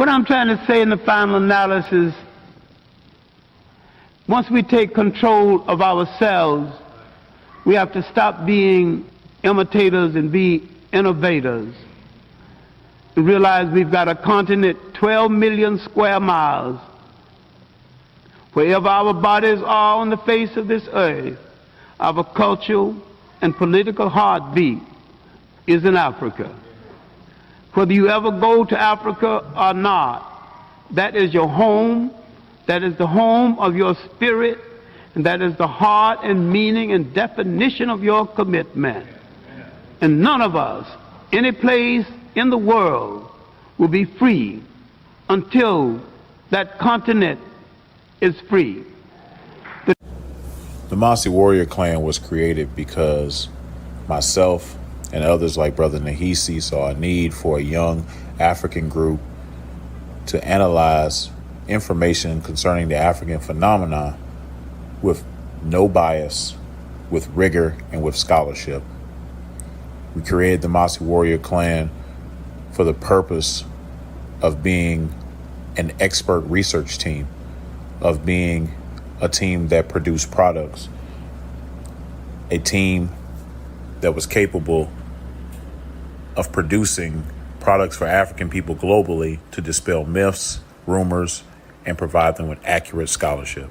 What I'm trying to say in the final analysis, once we take control of ourselves, we have to stop being imitators and be innovators. We realize we've got a continent 12 million square miles. Wherever our bodies are on the face of this earth, our cultural and political heartbeat is in Africa. Whether you ever go to Africa or not, that is your home, that is the home of your spirit, and that is the heart and meaning and definition of your commitment. And none of us, any place in the world, will be free until that continent is free. The Mossy Warrior Clan was created because myself and others like Brother Nahisi saw a need for a young African group to analyze information concerning the African phenomenon with no bias, with rigor, and with scholarship. We created the Mossy Warrior Clan for the purpose of being an expert research team, of being a team that produced products, a team that was capable of producing products for African people globally to dispel myths, rumors, and provide them with accurate scholarship.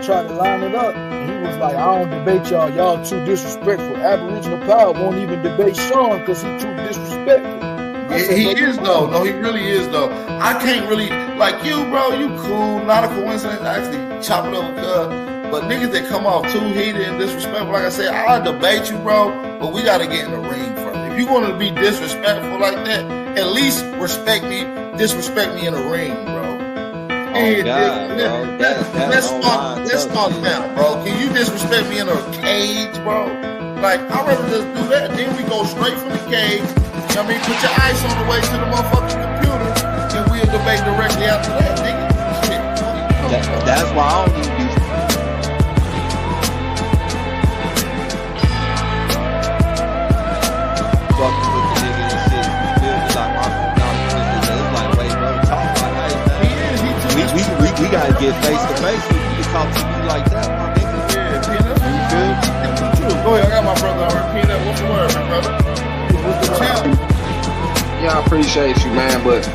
tried to line it up, and he was like, I don't debate y'all. Y'all too disrespectful. Aboriginal Power won't even debate Sean because he's too disrespectful. He is though. No, he really is though. I can't really like you, bro. You cool. Not a coincidence. I actually chop it up a cut. But niggas that come off too heated and disrespectful, like I said, I'll debate you, bro. But we gotta get in the ring first. If you're gonna be disrespectful like that, at least disrespect me in the ring, bro. Let's start now, bro. Can you disrespect me in a cage, bro? Like, I'd rather just do that. Then we go straight from the cage. You know what I mean? Put your ice on the way to the motherfucking computer, and we'll debate directly after that, nigga. Shit. That's why I don't do these. Fucking with the nigga and shit. You feel me? Like, it's like, wait, bro, talk like that, man. We gotta get face to face with you to talk to you like that, my nigga. Yeah, Peanut. You good? Go ahead, I got my brother already. Peanut, what's the word, my brother? Yeah, I appreciate you, man, but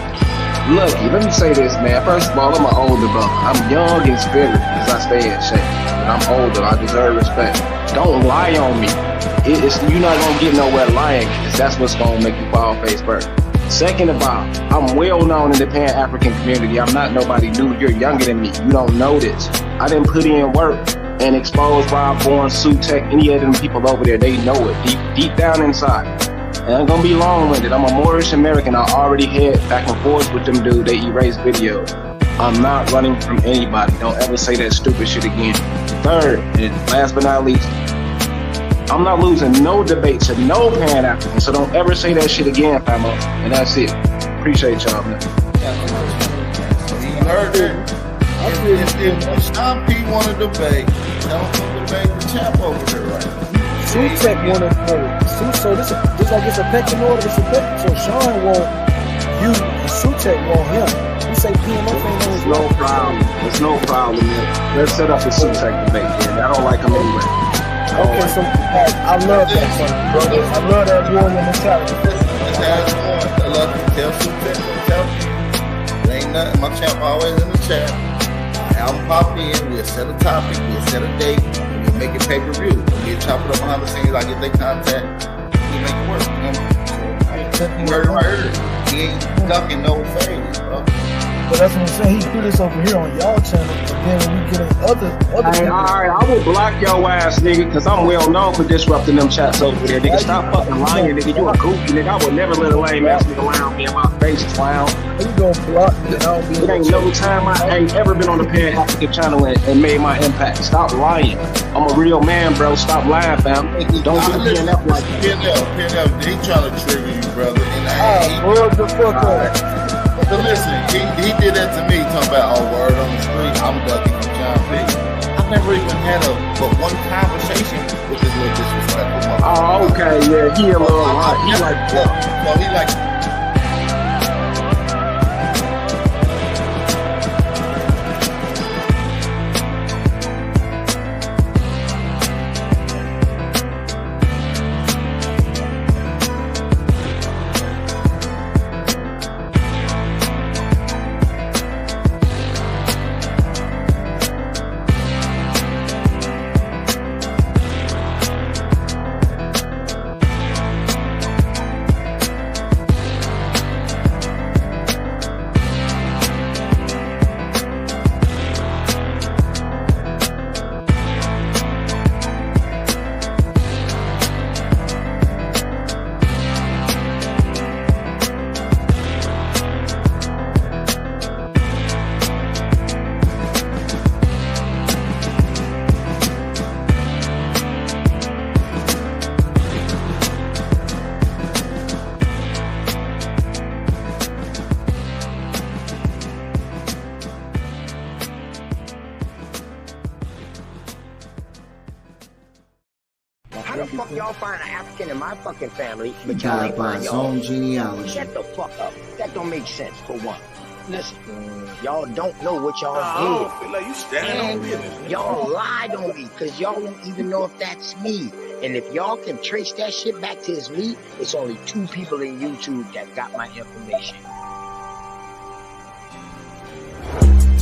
Lucky, let me say this, man. First of all, I'm an older brother. I'm young in spirit as I stay in shape, but I'm older. I deserve respect. Don't lie on me. You're not gonna get nowhere lying, because that's what's gonna make you fall face first. Second of all, I'm well known in the Pan-African community. I'm not nobody new. You're younger than me. You don't know this. I didn't put in work and expose Rob Bourne, Sue Tech, any of them people over there. They know it deep down inside. And I'm gonna be long-winded. I'm a Moorish American. I already had back and forth with them dudes. They erased videos. I'm not running from anybody. Don't ever say that stupid shit again. Third, and last but not least, I'm not losing no debate to no Pan-African. So don't ever say that shit again, famo. And that's it. Appreciate y'all, man. You heard it. If Sean P want to debate, tell him to debate the champ over there, right? Tech want to know. So this like it's a pecking order. It's a pecking. So Sean want you, and Tech want him. You say PMO ain't no. It's no problem. It's no problem, man. Let's set up a Tech debate, man. I don't like him anyway. Okay, so I love that, brother. I love that warrior mentality. I love to tell Tech. Tell me. There ain't nothing. My champ always in the chat. I'll pop in. We'll set a topic. We'll set a date. We'll make it pay-per-view. We'll chop it up behind the scenes. I get their contact. We'll make it work. So, you heard it right here. He ain't ducking no favors, bro. But that's what I'm saying. He do this over here on y'all channel. And then when we get in other hey, alright, I will block your ass, nigga, because I'm well known for disrupting them chats over there. Nigga, stop fucking lying, nigga. You a goofy, nigga. I would never let a lame ass nigga around me in my face, clown. You gonna block me? It ain't no time I ain't ever been on the Pan-African channel and made my impact. Stop lying. I'm a real man, bro. Stop lying, fam. Don't do PNF like that. PNF, he trying to trigger you, brother. And the fuck up. But listen, he did that to me, talking about, oh, word on the street, I'm ducking from John P. I've never even had but one conversation with this little disrespectful motherfucker. Oh, okay, yeah, he a little hot. He like, so he like, Y'all find an African in my fucking family, but y'all ain't find his own genealogy. Shut the fuck up. That don't make sense, for one. Listen, y'all don't know what y'all did. I feel like you standing on business. Y'all lied on me, because y'all won't even know if that's me. And if y'all can trace that shit back to it's me, it's only 2 people in YouTube that got my information.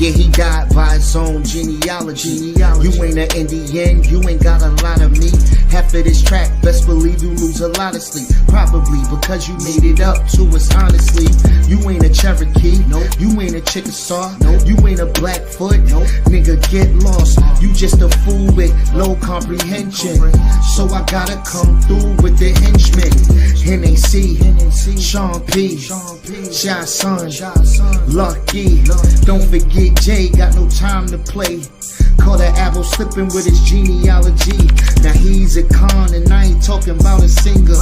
Yeah, he died by his own genealogy. You ain't an Indian, you ain't got a lot of me. Half of this track, best believe you lose a lot of sleep. Probably because you made it up to us honestly. You ain't a Cherokee, nope. You ain't a Chickasaw, nope. You ain't a Blackfoot, nope. Nigga, get lost. You just a fool with low comprehension. So I gotta come through with the henchmen. NAC, Sean P, Shy Son, Lucky. Don't forget Jay, got no time to play. Caught an apple slipping with his genealogy. Now he's a con and I ain't talking about a singer.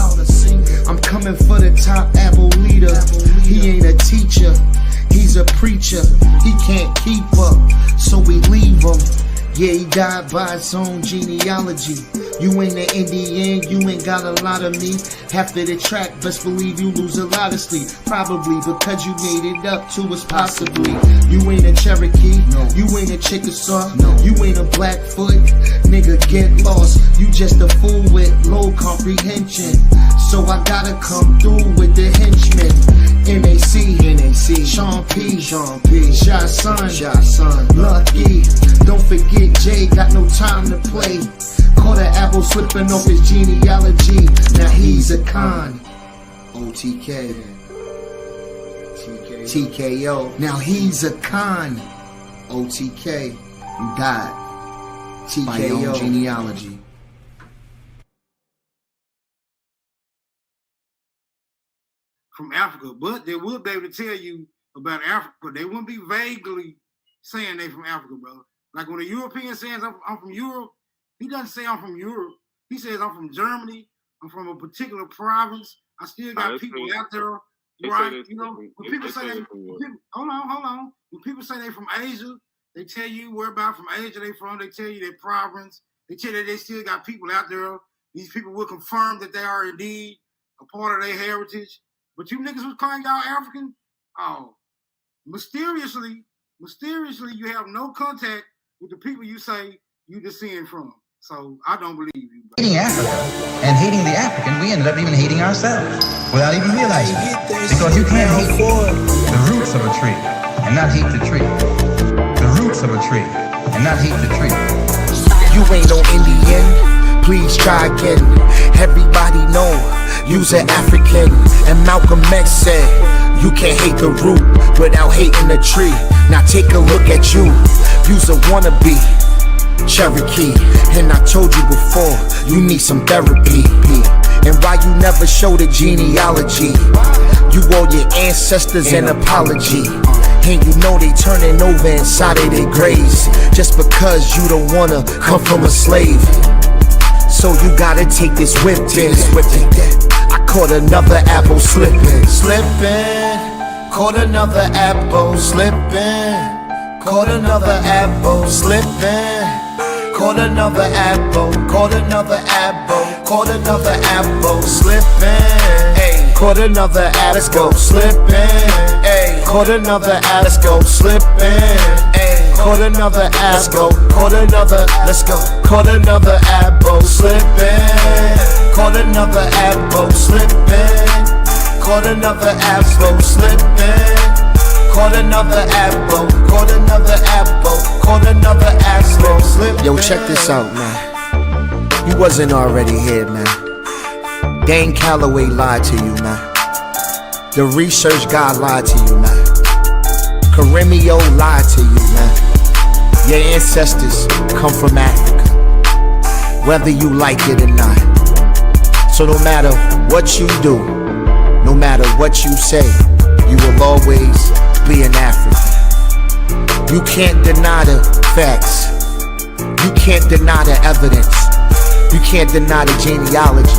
I'm coming for the top apple leader. He ain't a teacher, he's a preacher. He can't keep up, so we leave him. Yeah, he died by his own genealogy. You ain't an Indian, you ain't got a lot of me. Half of the track, best believe you lose a lot of sleep. Probably because you made it up to us possibly. You ain't a Cherokee, no. You ain't a Chickasaw, no. You ain't a Blackfoot. Nigga, get lost. You just a fool with low comprehension. So I gotta come through with the henchmen. NAC, Sean P, Shy Son, Lucky. Don't forget Jay, got no time to play. Caught an apple slipping off his genealogy. Now he's a con. OTK. TKO. Now he's a con. OTK. You died. TKO. Genealogy. From Africa, but they would be able to tell you about Africa. They wouldn't be vaguely saying they from Africa, brother. Like when a European says I'm from Europe, he doesn't say I'm from Europe. He says I'm from Germany. I'm from a particular province. I still got people out there, right? You know, when people say hold on. When people say they from Asia, they tell you where about from Asia they from. They tell you their province. They tell you they still got people out there. These people will confirm that they are indeed a part of their heritage. But you niggas was calling y'all African? Oh, mysteriously, you have no contact with the people you say you descend from. So I don't believe you. Bro. Hating Africa and hating the African, we ended up even hating ourselves without even realizing it. Because you can't hate the roots of a tree and not hate the tree. The roots of a tree and not hate the tree. You ain't no Indian, please try again. Everybody know you's an African. And Malcolm X said, you can't hate the root without hating the tree. Now take a look at you, you's a wannabe Cherokee. And I told you before, you need some therapy. And why you never show the genealogy? You owe your ancestors an apology. And you know they turning over inside of their graves just because you don't wanna come from a slave. So you gotta take this whip in. I caught another apple slipping. Caught another apple slipping. Caught another apple slipping. Caught another apple. Caught another apple. Caught another apple slipping. Hey, caught another apple. Let's go slipping. Hey, caught another apple. Let's go slipping. Hey, caught another apple. Caught another. Let's go. Caught another apple slipping. Caught another apple slipping. Caught another apple slipping. Caught another apple. Caught another apple. Caught another apple slipping. Yo, check this out, man. You wasn't already here, man. Dane Calloway lied to you, man. The research guy lied to you, man. Karimio lied to you, man. Your ancestors come from Africa, whether you like it or not. So no matter what you do, no matter what you say, you will always be an African. You can't deny the facts. You can't deny the evidence. You can't deny the genealogy.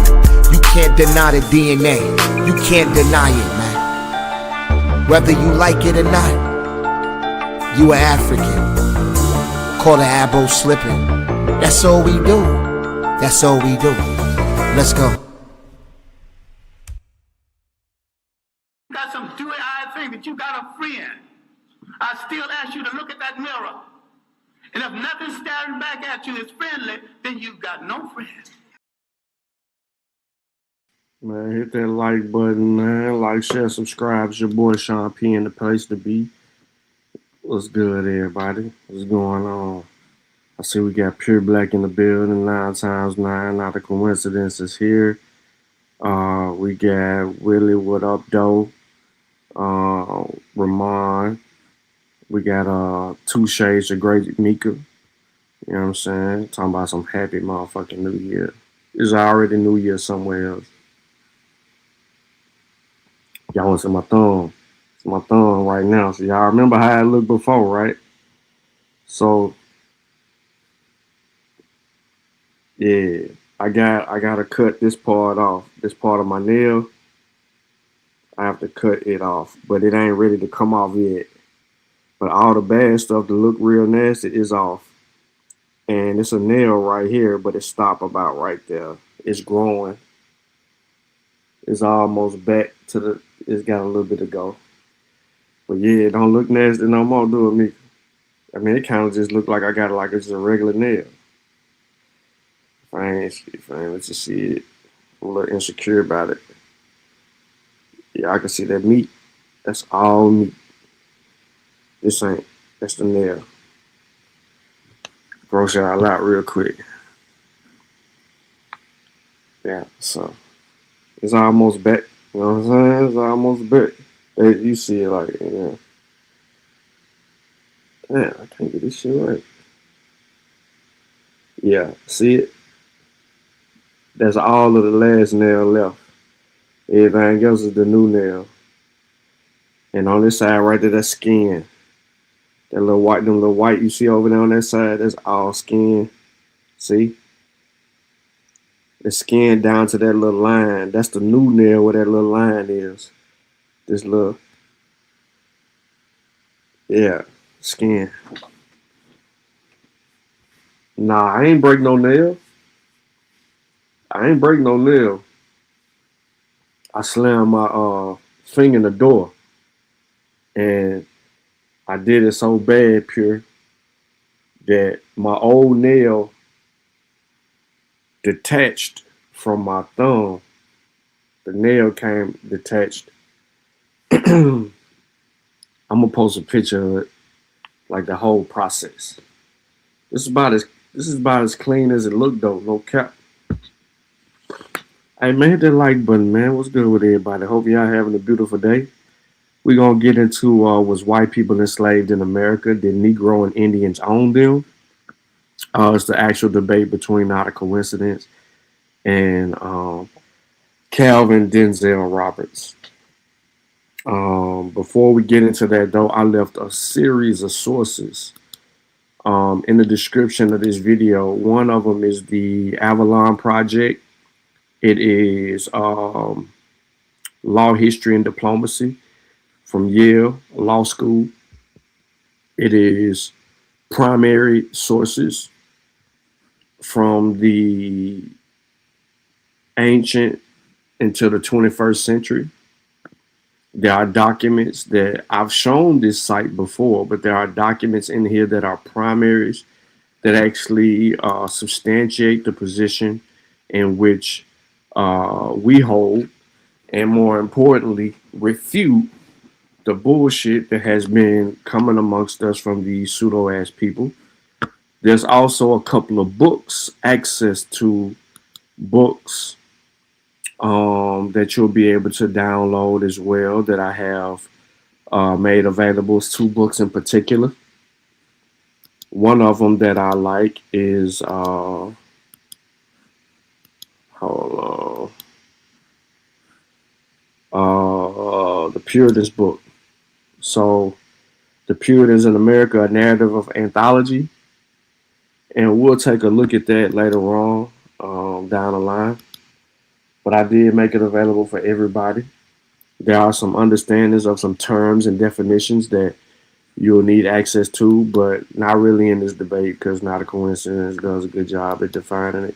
You can't deny the DNA. You can't deny it, man. Whether you like it or not, you are African. Caught an apple slipping. That's all we do. That's all we do. Let's go. Got some dewy-eyed thing that you got a friend. I still ask you to look at that mirror. And if nothing staring back at you is friendly, then you've got no friend. Man, hit that like button, man. Like, share, subscribe. It's your boy Sean P in the place to be. What's good, everybody? What's going on? I see we got Pure Black in the building, 9x9, not a coincidence is here. We got Willie, what up, though? Ramon. We got Two Shades of Great Mika. You know what I'm saying? Talking about some happy motherfucking New Year. It's already New Year somewhere else. Y'all want to see my thumb? It's my thumb right now. So y'all remember how it looked before, right? So yeah, I gotta cut this part off. This part of my nail, I have to cut it off, but it ain't ready to come off yet. But all the bad stuff that look real nasty is off. And it's a nail right here, but it stopped about right there. It's growing. It's almost back to the, it's got a little bit to go. But yeah, it don't look nasty no more, do it, me? I mean, it kind of just look like I got it like it's a regular nail. If I ain't let you see it, I'm a little insecure about it. Yeah, I can see that meat. That's all meat. This ain't. That's the nail. Gross y'all out real quick. Yeah, so it's almost back. You know what I'm saying? It's almost back. You see it like, yeah. Damn, I can't get this shit right. Yeah, see it? That's all of the last nail left. Everything else is the new nail. And on this side right there, that's skin. That little white you see over there on that side, that's all skin. See? The skin down to that little line. That's the new nail where that little line is. This little, yeah, skin. Nah, I ain't break no nail. I ain't break no nail. I slammed my finger in the door. And I did it so bad, Pure, that my old nail detached from my thumb. The nail came detached. I'm gonna post a picture of it, like the whole process. This is about as clean as it looked though, no cap. Hey man, hit that like button, man. What's good with everybody? Hope y'all having a beautiful day. We're gonna get into was white people enslaved in America? Did Negro and Indians own them? It's the actual debate between Not a Coincidence and Calvin Denzel Roberts. Before we get into that though, I left a series of sources in the description of this video. One of them is the Avalon Project. It is Law, History, and Diplomacy from Yale Law School. It is primary sources from the ancient until the 21st century. There are documents that I've shown this site before, but there are documents in here that are primaries that actually substantiate the position in which we hold, and more importantly, refute the bullshit that has been coming amongst us from these pseudo-ass people. There's also a couple of books, access to books that you'll be able to download as well that I have made available. It's 2 books in particular. One of them that I like is the Puritans book. So the Puritans in America, a narrative of anthology. And we'll take a look at that later on down the line. But I did make it available for everybody. There are some understandings of some terms and definitions that you'll need access to, but not really in this debate because Not a Coincidence does a good job at defining it.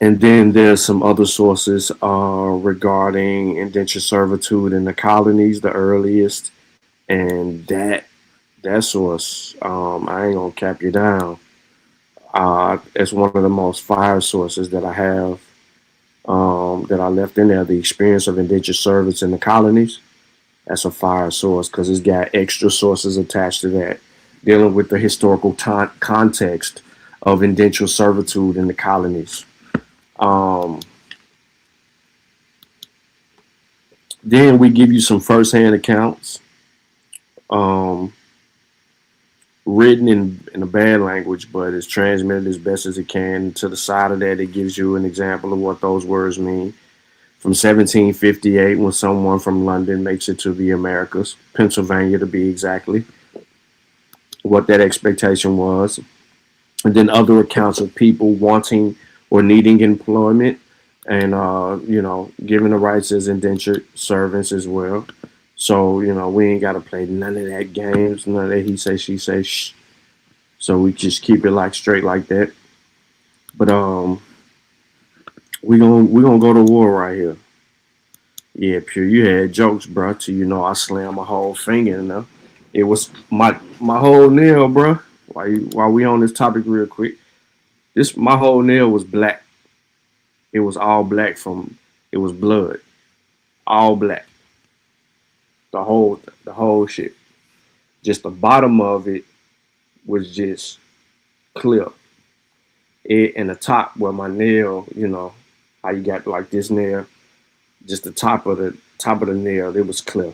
And then there's some other sources regarding indentured servitude in the colonies, the earliest, and that source, I ain't gonna cap you down. It's one of the most fire sources that I have that I left in there, the experience of indentured service in the colonies. That's a fire source because it's got extra sources attached to that, dealing with the historical context of indentured servitude in the colonies. Then we give you some firsthand accounts, written in a bad language, but it's transmitted as best as it can. To the side of that, it gives you an example of what those words mean. From 1758, when someone from London makes it to the Americas, Pennsylvania to be exactly, what that expectation was. And then other accounts of people wanting or needing employment and, given the rights as indentured servants as well. So, we ain't got to play none of that games, none of that he say, she say, shh. So we just keep it like straight like that. But we gonna go to war right here. Yeah, Pure, you had jokes, bro. Till I slammed my whole finger in there. It was my whole nail, bro. While we on this topic real quick, my whole nail was black. It was all black it was blood, all black. The whole shit. Just the bottom of it was just clear. And the top where my nail, how you got like this nail, just the top of the nail, it was clear.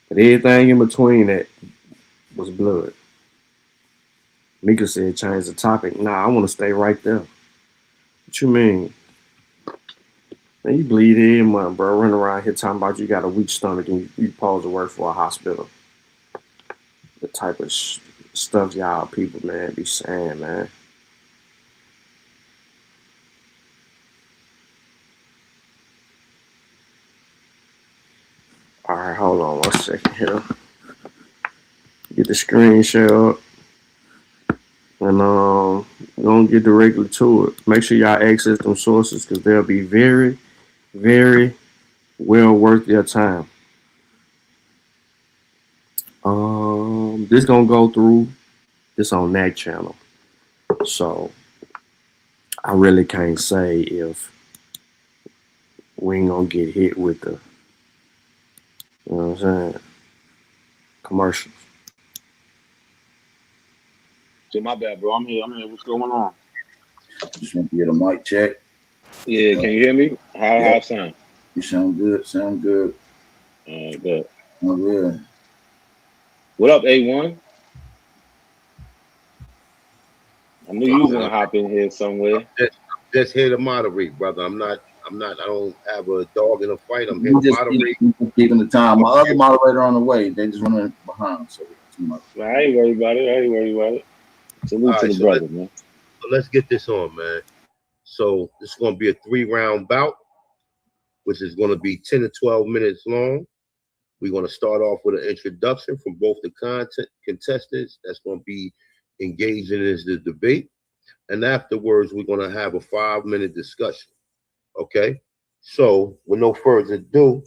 But everything in between that was blood. Mika said change the topic. Nah, I want to stay right there. What you mean? Man, you bleed in, man, bro. Running around here talking about you got a weak stomach and you pause to work for a hospital. The type of stuff y'all people, man, be saying, man. All right, hold on 1 second here. Get the screen share up. And gonna get directly to it. Make sure y'all access them sources because they'll be very, very well worth your time. This gonna go through this on that channel. So I really can't say if we ain't gonna get hit with the, you know what I'm saying, commercials. My bad, bro. I'm here. What's going on? Just want to get a mic check. Yeah, can you hear me? How it sound? You sound good. Sound good. Good. Oh, good. What up, A1? I knew you was gonna hop in here somewhere. Just here to moderate, brother. I don't have a dog in a fight. I'm here to moderate. Keeping the time. My other moderator on the way. They just running behind. So I ain't worried about it. Salute to the brother, man. So let's get this on, man. So this is going to be a 3-round bout, which is going to be 10 to 12 minutes long. We're going to start off with an introduction from both the contestants that's going to be engaging in the debate. And afterwards, we're going to have a 5-minute discussion. Okay? So with no further ado,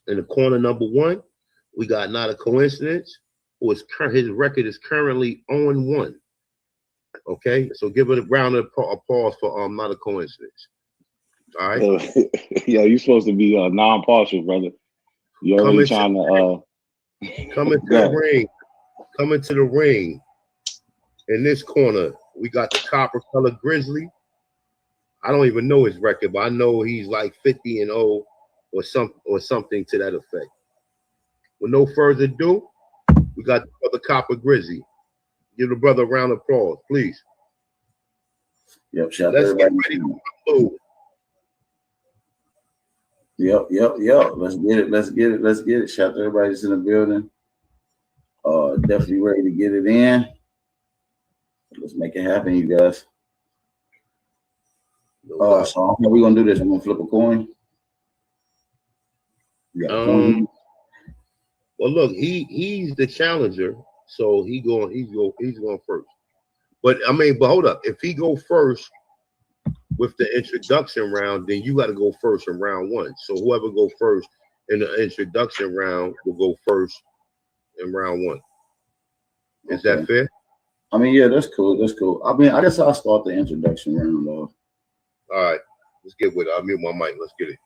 in the corner number 1, we got Not a Coincidence. His record is currently 0-1. Okay, so give it a round of applause for Not a Coincidence. All right. Yeah, you're supposed to be non-partial, brother. You're already trying to come into the ring. Come into the ring. In this corner, we got the copper color Grizzly. I don't even know his record, but I know he's like 50-0 or something to that effect. With no further ado, we got the brother Copper Grizzly. Give the brother a round of applause, please. Yep, shout Let's everybody. get ready to move. Yep. Let's get it. Shout out to everybody that's in the building. Definitely ready to get it in. Let's make it happen, you guys. So how are we gonna do this? We're gonna flip a coin. Well, look, he's the challenger, so he's going first. But hold up. If he go first with the introduction round, then you got to go first in round 1. So whoever go first in the introduction round will go first in round 1. Is that fair? Yeah, that's cool. I guess I'll start the introduction round off. All right, let's get with it. I'll mute my mic. Let's get it.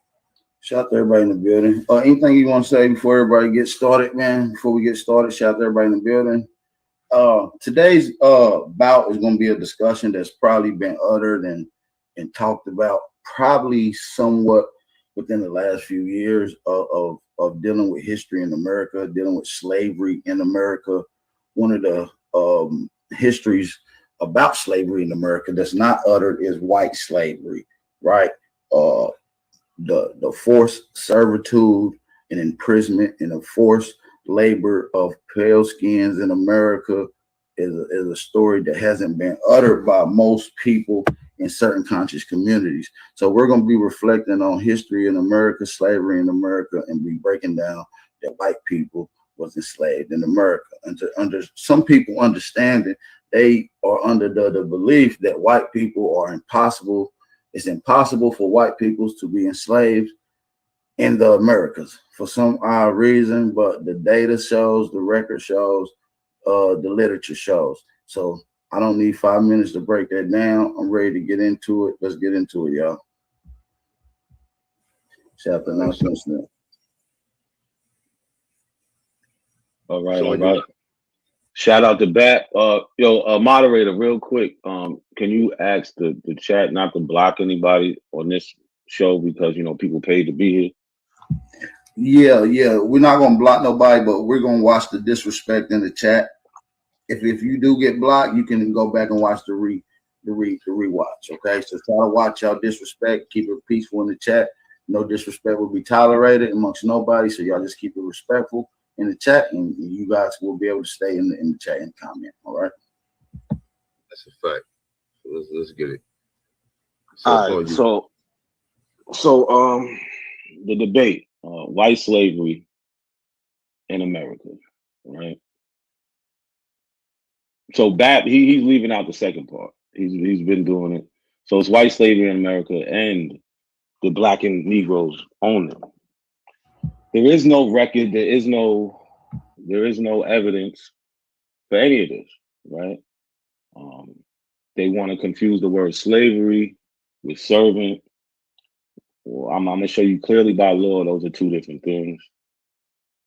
Shout out to everybody in the building. Anything you want to say before everybody gets started, man? Before we get started, shout out to everybody in the building. Today's bout is going to be a discussion that's probably been uttered and talked about probably somewhat within the last few years of dealing with history in America, dealing with slavery in America. One of the histories about slavery in America that's not uttered is white slavery, right? The forced servitude and imprisonment and the forced labor of pale skins in America is a story that hasn't been uttered by most people in certain conscious communities. So we're going to be reflecting on history in America, slavery in America, and be breaking down that white people was enslaved in America. And under some people understanding, they are under the belief that white people are impossible. It's impossible for white peoples to be enslaved in the Americas for some odd reason, but the data shows, the record shows, the literature shows. So I don't need 5 minutes to break that down. I'm ready to get into it. Let's get into it, y'all. Chapter 9. All right, all right. Shout out to Bat. Moderator, real quick. Can you ask the chat not to block anybody on this show because people paid to be here? Yeah. We're not gonna block nobody, but we're gonna watch the disrespect in the chat. If you do get blocked, you can go back and watch the rewatch. Okay, so try to watch y'all disrespect. Keep it peaceful in the chat. No disrespect will be tolerated amongst nobody. So y'all just keep it respectful in the chat, and you guys will be able to stay in the chat and comment. All right. That's a fact. Let's get it. All right. So the debate, white slavery in America, right? So Bat, he's leaving out the second part. He's been doing it. So it's white slavery in America and the black and Negroes own them. There is no record. There is no evidence for any of this, right? They want to confuse the word slavery with servant. Well, I'm gonna show you clearly by law those are two different things.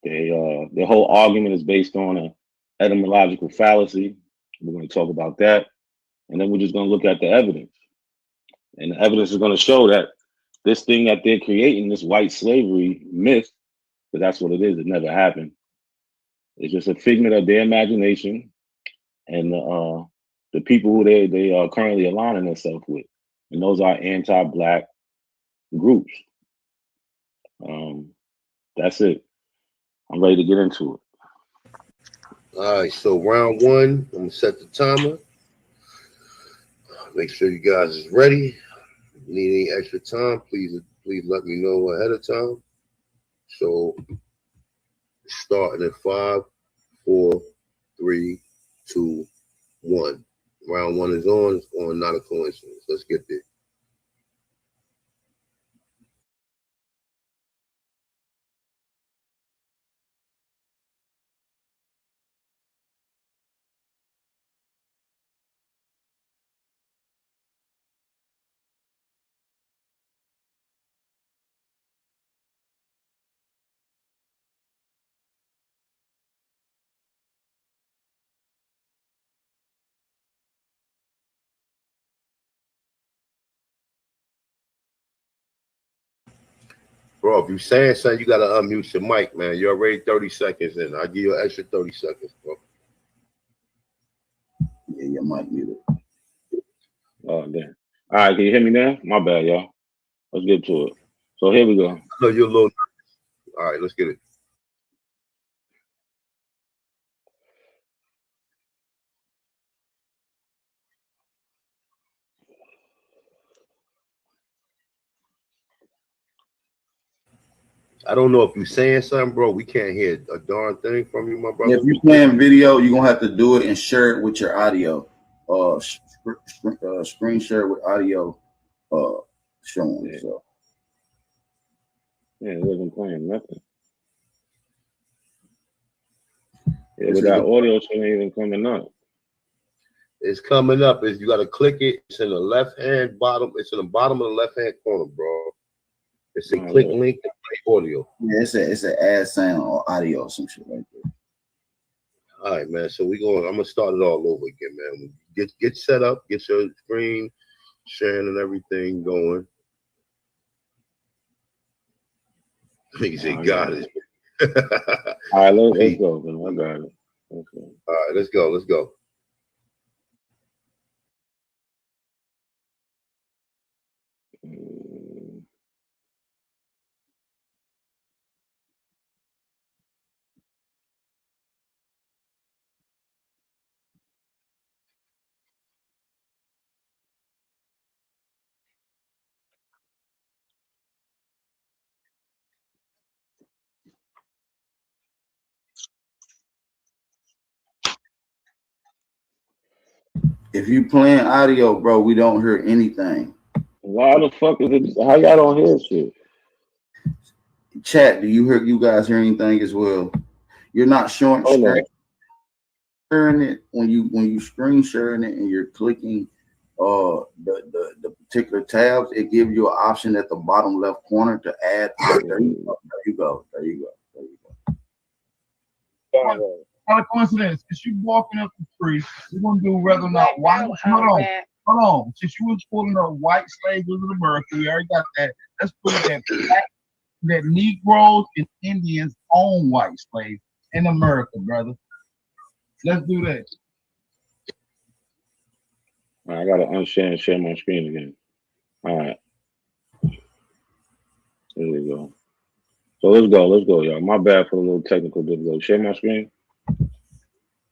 Their whole argument is based on an etymological fallacy. We're going to talk about that, and then we're just going to look at the evidence. And the evidence is going to show that this thing that they're creating, this white slavery myth, because that's what it is, it never happened. It's just a figment of their imagination and the people who they are currently aligning themselves with. And those are anti-black groups. That's it. I'm ready to get into it. All right, so round one, I'm gonna set the timer. Make sure you guys is ready. If you need any extra time, please let me know ahead of time. So starting at 5, 4, 3, 2, 1. Round one is on. It's on, not a coincidence. Let's get there. Bro, if you're saying something, you gotta unmute your mic, man. You're already 30 seconds in. I'll give you an extra 30 seconds, bro. Yeah, your mic muted. Oh, damn. All right, can you hear me now? My bad, y'all. Let's get to it. So here we go. I know you're a little nervous. All right, let's get it. I don't know if you're saying something, bro. We can't hear a darn thing from you, my brother. If you're playing video, you're gonna have to do it and share it with your audio. Screen share with audio showing. Yeah. So Yeah, it wasn't playing nothing. Yeah, but that audio shouldn't even coming up. It's coming up. You got to click it. It's in the left hand bottom. It's in the bottom of the left hand corner, bro. It's a click link to play audio. Yeah, it's an ad sound or audio or some shit like that. All right, man. So I'm gonna start it all over again, man. Get set up, get your screen sharing and everything going. He said, "God is." All right, let's go. Man. I got it. Okay. All right, let's go. Let's go. If you playing audio, bro, we don't hear anything. Why the fuck is it? How y'all don't hear shit? Chat, do you guys hear anything as well? You're not sharing it when you screen sharing it and you're clicking the particular tabs. It gives you an option at the bottom left corner to add. There you go. Not a coincidence. Because you walking up the tree, we're gonna do whether or not white. Hold on. Since you was pulling up white slaves in America, we already got that. Let's put that that Negroes and Indians own white slaves in America, brother. Let's do that. All right, I gotta unshare and share my screen again. All right. There we go. So let's go, y'all. My bad for the little technical difficulty. Share my screen.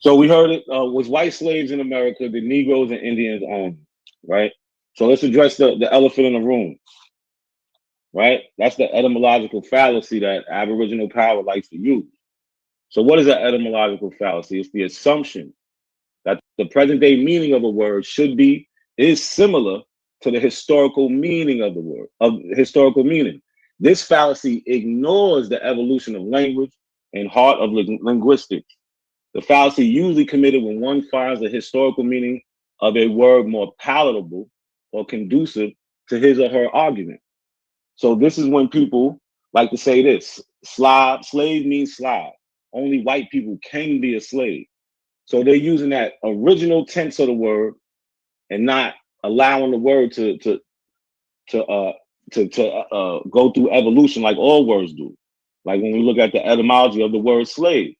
So we heard it was white slaves in America, the Negroes and Indians owned, right? So let's address the elephant in the room, right? That's the etymological fallacy that Aboriginal power likes to use. So what is an etymological fallacy? It's the assumption that the present day meaning of a word is similar to the historical meaning of the word, This fallacy ignores the evolution of language and heart of linguistics. The fallacy usually committed when one finds the historical meaning of a word more palatable or conducive to his or her argument. So this is when people like to say this: slave means Slav. Only white people can be a slave. So they're using that original tense of the word and not allowing the word to go through evolution like all words do. Like when we look at the etymology of the word slave,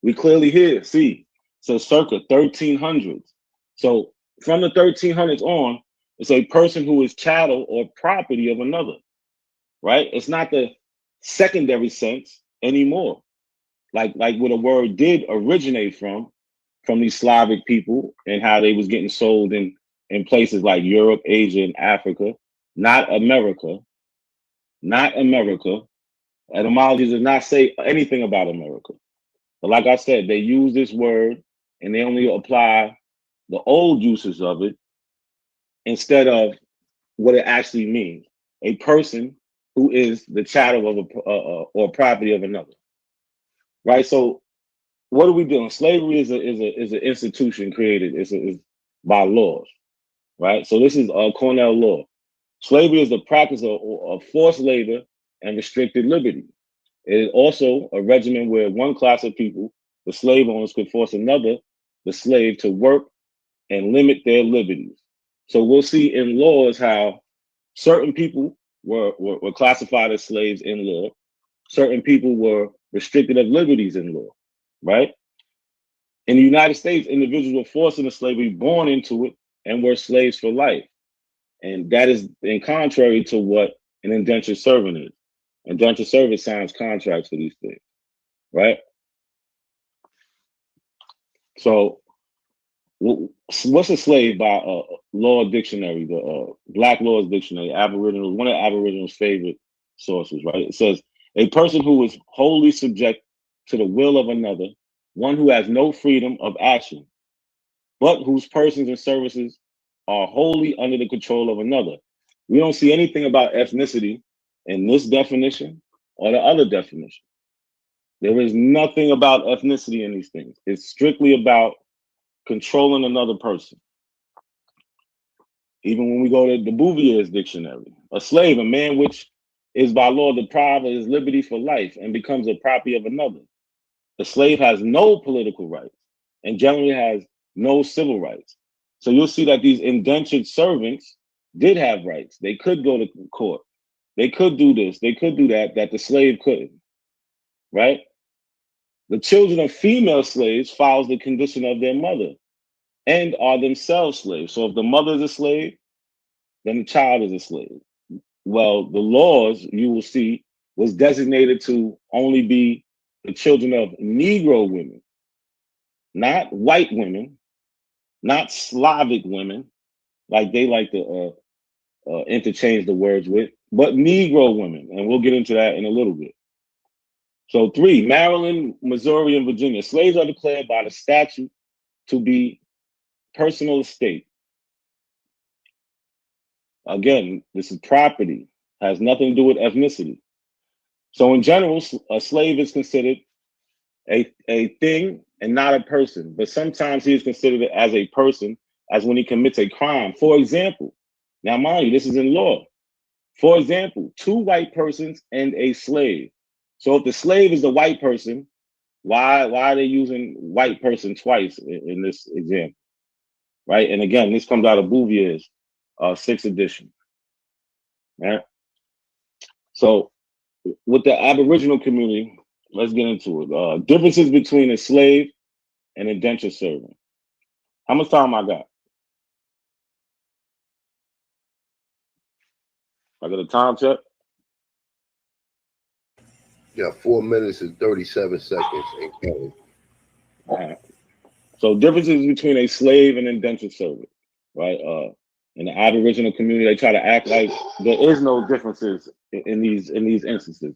we clearly see, so circa 1300s. So from the 1300s on, it's a person who is chattel or property of another, right? It's not the secondary sense anymore. Like what a word did originate from these Slavic people and how they was getting sold in places like Europe, Asia, and Africa, not America. Etymology does not say anything about America. But like I said, they use this word and they only apply the old uses of it instead of what it actually means. A person who is the chattel of or property of another. Right? So what are we doing? Slavery is an institution created is by laws, right? So this is Cornell law. Slavery is the practice of forced labor and restricted liberty. It is also a regimen where one class of people, the slave owners, could force another, the slave, to work and limit their liberties. So we'll see in laws how certain people were classified as slaves in law. Certain people were restricted of liberties in law, right? In the United States, individuals were forced into slavery, born into it, and were slaves for life. And that is in contrary to what an indentured servant is. Indentured servant signs contracts for these things, right? So what's a slave by law dictionary, the Black Laws Dictionary, Aboriginals, one of Aboriginals' favorite sources, right? It says, a person who is wholly subject to the will of another, one who has no freedom of action, but whose persons and services are wholly under the control of another. We don't see anything about ethnicity in this definition or the other definition. There is nothing about ethnicity in these things. It's strictly about controlling another person. Even when we go to the Bouvier's dictionary, a slave, a man which is by law deprived of his liberty for life and becomes a property of another. The slave has no political rights and generally has no civil rights. So you'll see that these indentured servants did have rights. They could go to court. They could do this. They could do that the slave couldn't, right? The children of female slaves follows the condition of their mother and are themselves slaves. So if the mother is a slave, then the child is a slave. Well, the laws, you will see, was designated to only be the children of Negro women, not white women, not Slavic women, like they like to interchange the words with, but Negro women. And we'll get into that in a little bit. So 3, Maryland, Missouri, and Virginia. Slaves are declared by the statute to be personal estate. Again, this is property, has nothing to do with ethnicity. So in general, a slave is considered a thing and not a person, but sometimes he is considered as a person as when he commits a crime. For example, now mind you, this is in law. For example, 2 white persons and a slave. So if the slave is the white person, why are they using white person twice in this example, right? And again, this comes out of Bouvier's 6th edition, right? So with the Aboriginal community, let's get into it. Differences between a slave and indentured servant. How much time I got? I got a time check? Yeah, 4 minutes and 37 seconds and counting. All right. So differences between a slave and indentured servant, right? In the Aboriginal community, they try to act like there is no differences in these instances,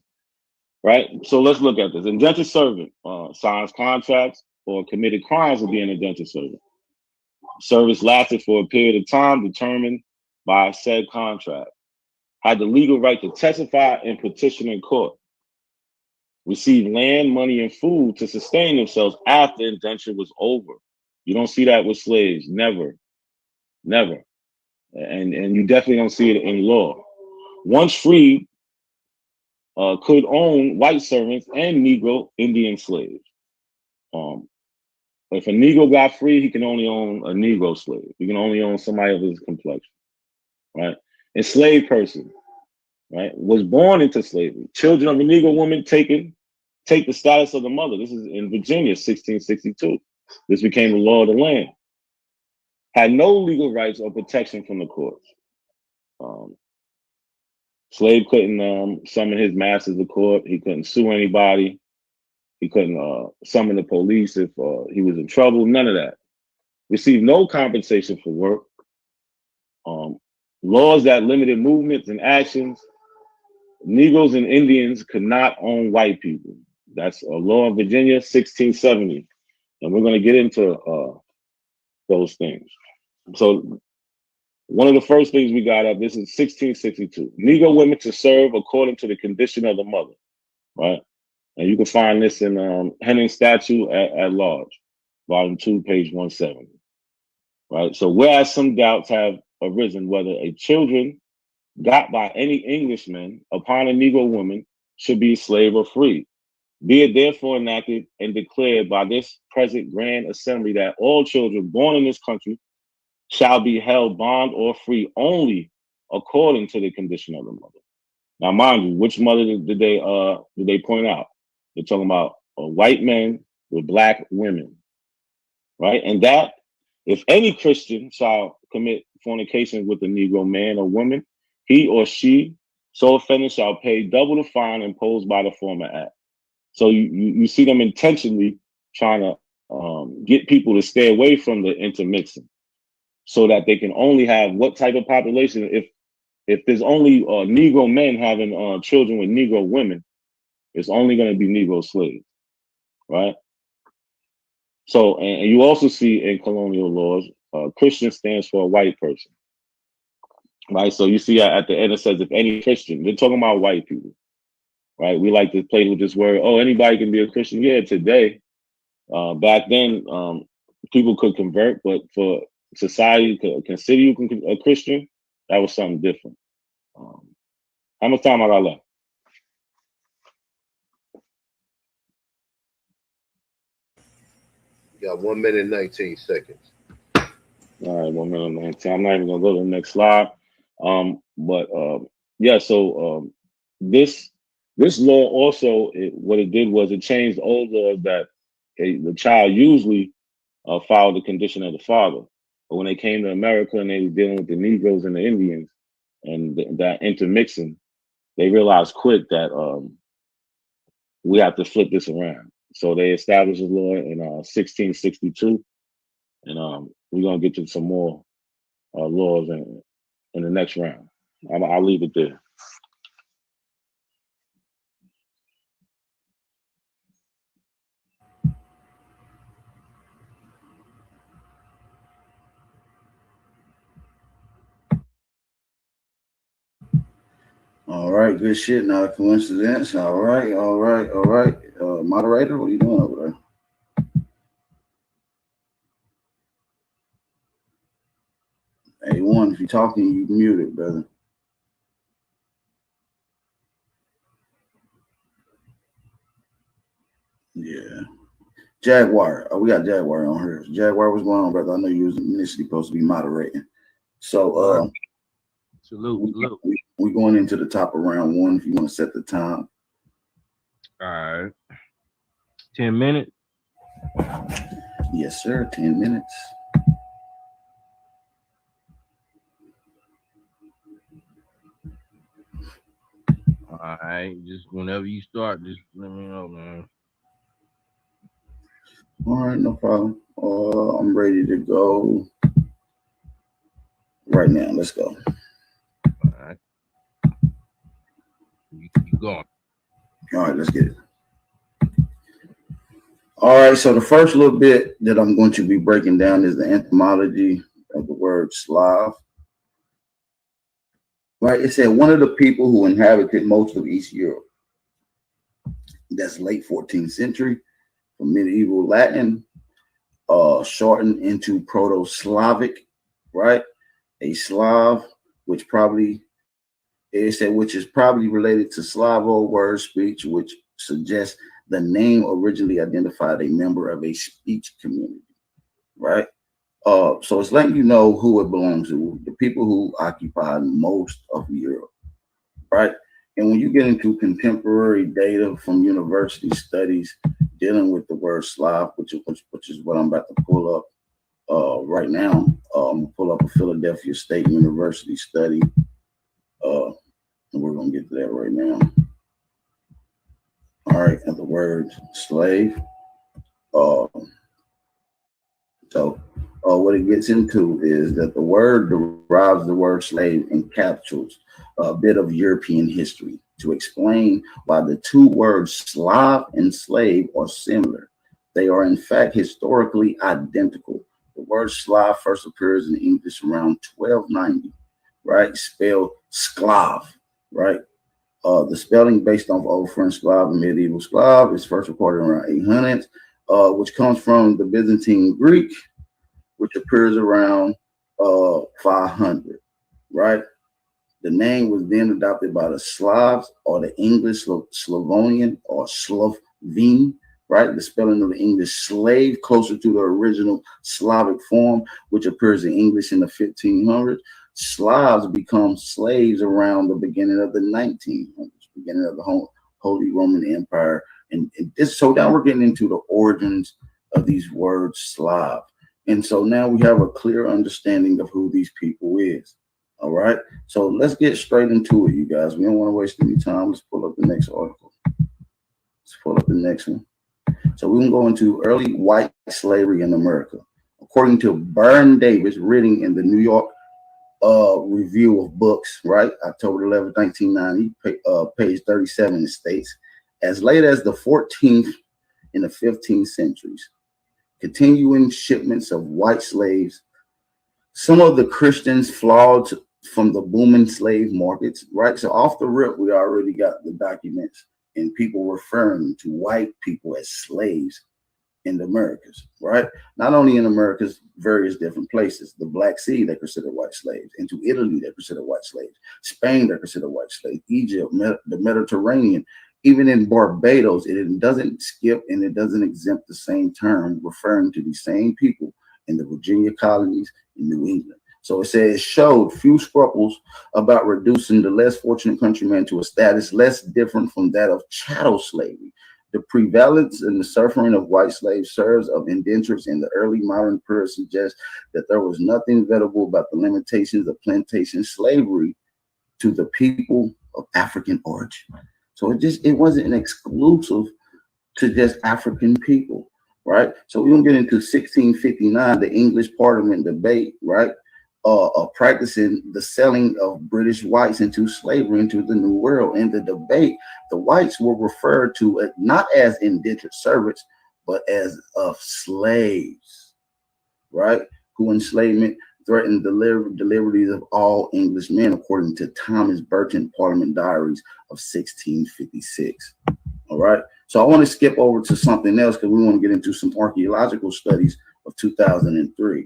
right? So let's look at this. Indentured servant signs contracts or committed crimes will be an indentured servant. Service lasted for a period of time determined by said contract. Had the legal right to testify and petition in court. Received land, money, and food to sustain themselves after indenture was over. You don't see that with slaves, never. And you definitely don't see it in law. Once freed, could own white servants and Negro Indian slaves. If a Negro got free, he can only own a Negro slave. He can only own somebody of his complexion, right? Enslaved person, right, was born into slavery. Children of a Negro woman take the status of the mother. This is in Virginia, 1662. This became the law of the land. Had no legal rights or protection from the courts. Slave couldn't summon his masters to court. He couldn't sue anybody. He couldn't summon the police if he was in trouble. None of that. Received no compensation for work. Laws that limited movements and actions. Negroes and Indians could not own white people. That's a law in Virginia, 1670. And we're going to get into those things. So one of the first things we got up, this is 1662. Negro women to serve according to the condition of the mother, right? And you can find this in Henning's Statute at Large, Volume 2, page 170, right? So whereas some doubts have arisen whether a children got by any Englishman upon a Negro woman should be slave or free, be it therefore enacted and declared by this present Grand Assembly that all children born in this country shall be held bond or free only according to the condition of the mother. Now, mind you, which mother did they point out? They're talking about white men with black women, right? And that if any Christian shall commit fornication with a Negro man or woman, he or she so offended shall pay double the fine imposed by the former act. So you see them intentionally trying to get people to stay away from the intermixing, so that they can only have what type of population? If there's only Negro men having children with Negro women, it's only going to be Negro slaves, right? So, and you also see in colonial laws, Christian stands for a white person, right? So you see at the end it says, if any Christian, they're talking about white people, right? We like to play with this word, oh, anybody can be a Christian. Yeah, today. Back then, people could convert, but for society could consider you a Christian, that was something different. How much time I got left? You got 1 minute and 19 seconds. All right, 1 minute and 19. I'm not even gonna go to the next slide. Yeah, so this law also, what it did was it changed old laws that the child usually followed the condition of the father. But when they came to America and they were dealing with the Negroes and the Indians and that intermixing, they realized quick that we have to flip this around. So they established a law in 1662, and we're gonna get to some more laws in the next round. I'll leave it there. All right, good shit. Not a coincidence. All right. Moderator, what are you doing over there? A1, if you're talking, you muted, brother. Yeah. Jaguar. Oh, we got Jaguar on here. Jaguar, what's going on, brother? I know you was initially supposed to be moderating. So salute. We're going into the top of round one if you want to set the time. All right. 10 minutes? Yes, sir. 10 minutes. All right. Just whenever you start, just let me know, man. All right, no problem. I'm ready to go right now. Let's go. All right. You going. All right, let's get it. All right, so the first little bit that I'm going to be breaking down is the etymology of the word Slav. Right, it said one of the people who inhabited most of East Europe. That's late 14th century, from medieval Latin, shortened into Proto-Slavic, right? A Slav, which is probably related to Slavo word speech, which suggests the name originally identified a member of a speech community, right? So it's letting you know who it belongs to, the people who occupied most of Europe, right? And when you get into contemporary data from university studies dealing with the word Slav, which is what I'm about to pull up right now, pull up a Philadelphia State University study, and we're gonna get to that right now. All right, and the word slave. What it gets into is that the word derives the word slave and captures a bit of European history to explain why the two words Slav and slave are similar. They are in fact historically identical. The word Slav first appears in English around 1290, right? Spelled Sklav, right? The spelling based on Old French Slav and Medieval Slav is first recorded around 800, which comes from the Byzantine Greek, which appears around 500, right? The name was then adopted by the Slavs or the English Slavonian or Slovene, right? The spelling of the English slave closer to the original Slavic form, which appears in English in the 1500s. Slavs become slaves around the beginning of the 1900s, beginning of the Holy Roman Empire. And so now we're getting into the origins of these words Slav. And so now we have a clear understanding of who these people is. All right. So let's get straight into it, you guys. We don't want to waste any time. Let's pull up the next article. Let's pull up the next one. So we can go into early white slavery in America. According to Burn Davis, written in the New York Review of Books, right? October 11, 1990, page 37, it states, as late as the 14th and the 15th centuries, continuing shipments of white slaves, some of the Christians flawed from the booming slave markets, right? So off the rip, we already got the documents and people referring to white people as slaves in the Americas, right? Not only in Americas, various different places. The Black Sea, they consider white slaves. Into Italy, they consider white slaves. Spain, they consider white slaves. Egypt, the Mediterranean. Even in Barbados, it doesn't skip and it doesn't exempt the same term, referring to the same people in the Virginia colonies in New England. So it says it showed few scruples about reducing the less fortunate countryman to a status less different from that of chattel slavery. The prevalence and the suffering of white slaves serves of indentures in the early modern period suggests that there was nothing vettable about the limitations of plantation slavery to the people of African origin. So it wasn't an exclusive to just African people, right? So we're gonna get into 1659, the English Parliament debate, right? Practicing the selling of British whites into slavery into the New World. In the debate, the whites were referred to not as indentured servants, but as of slaves, right? Who enslavement threatened the liberties of all Englishmen, according to Thomas Burton Parliament Diaries of 1656. All right. So I want to skip over to something else because we want to get into some archaeological studies of 2003,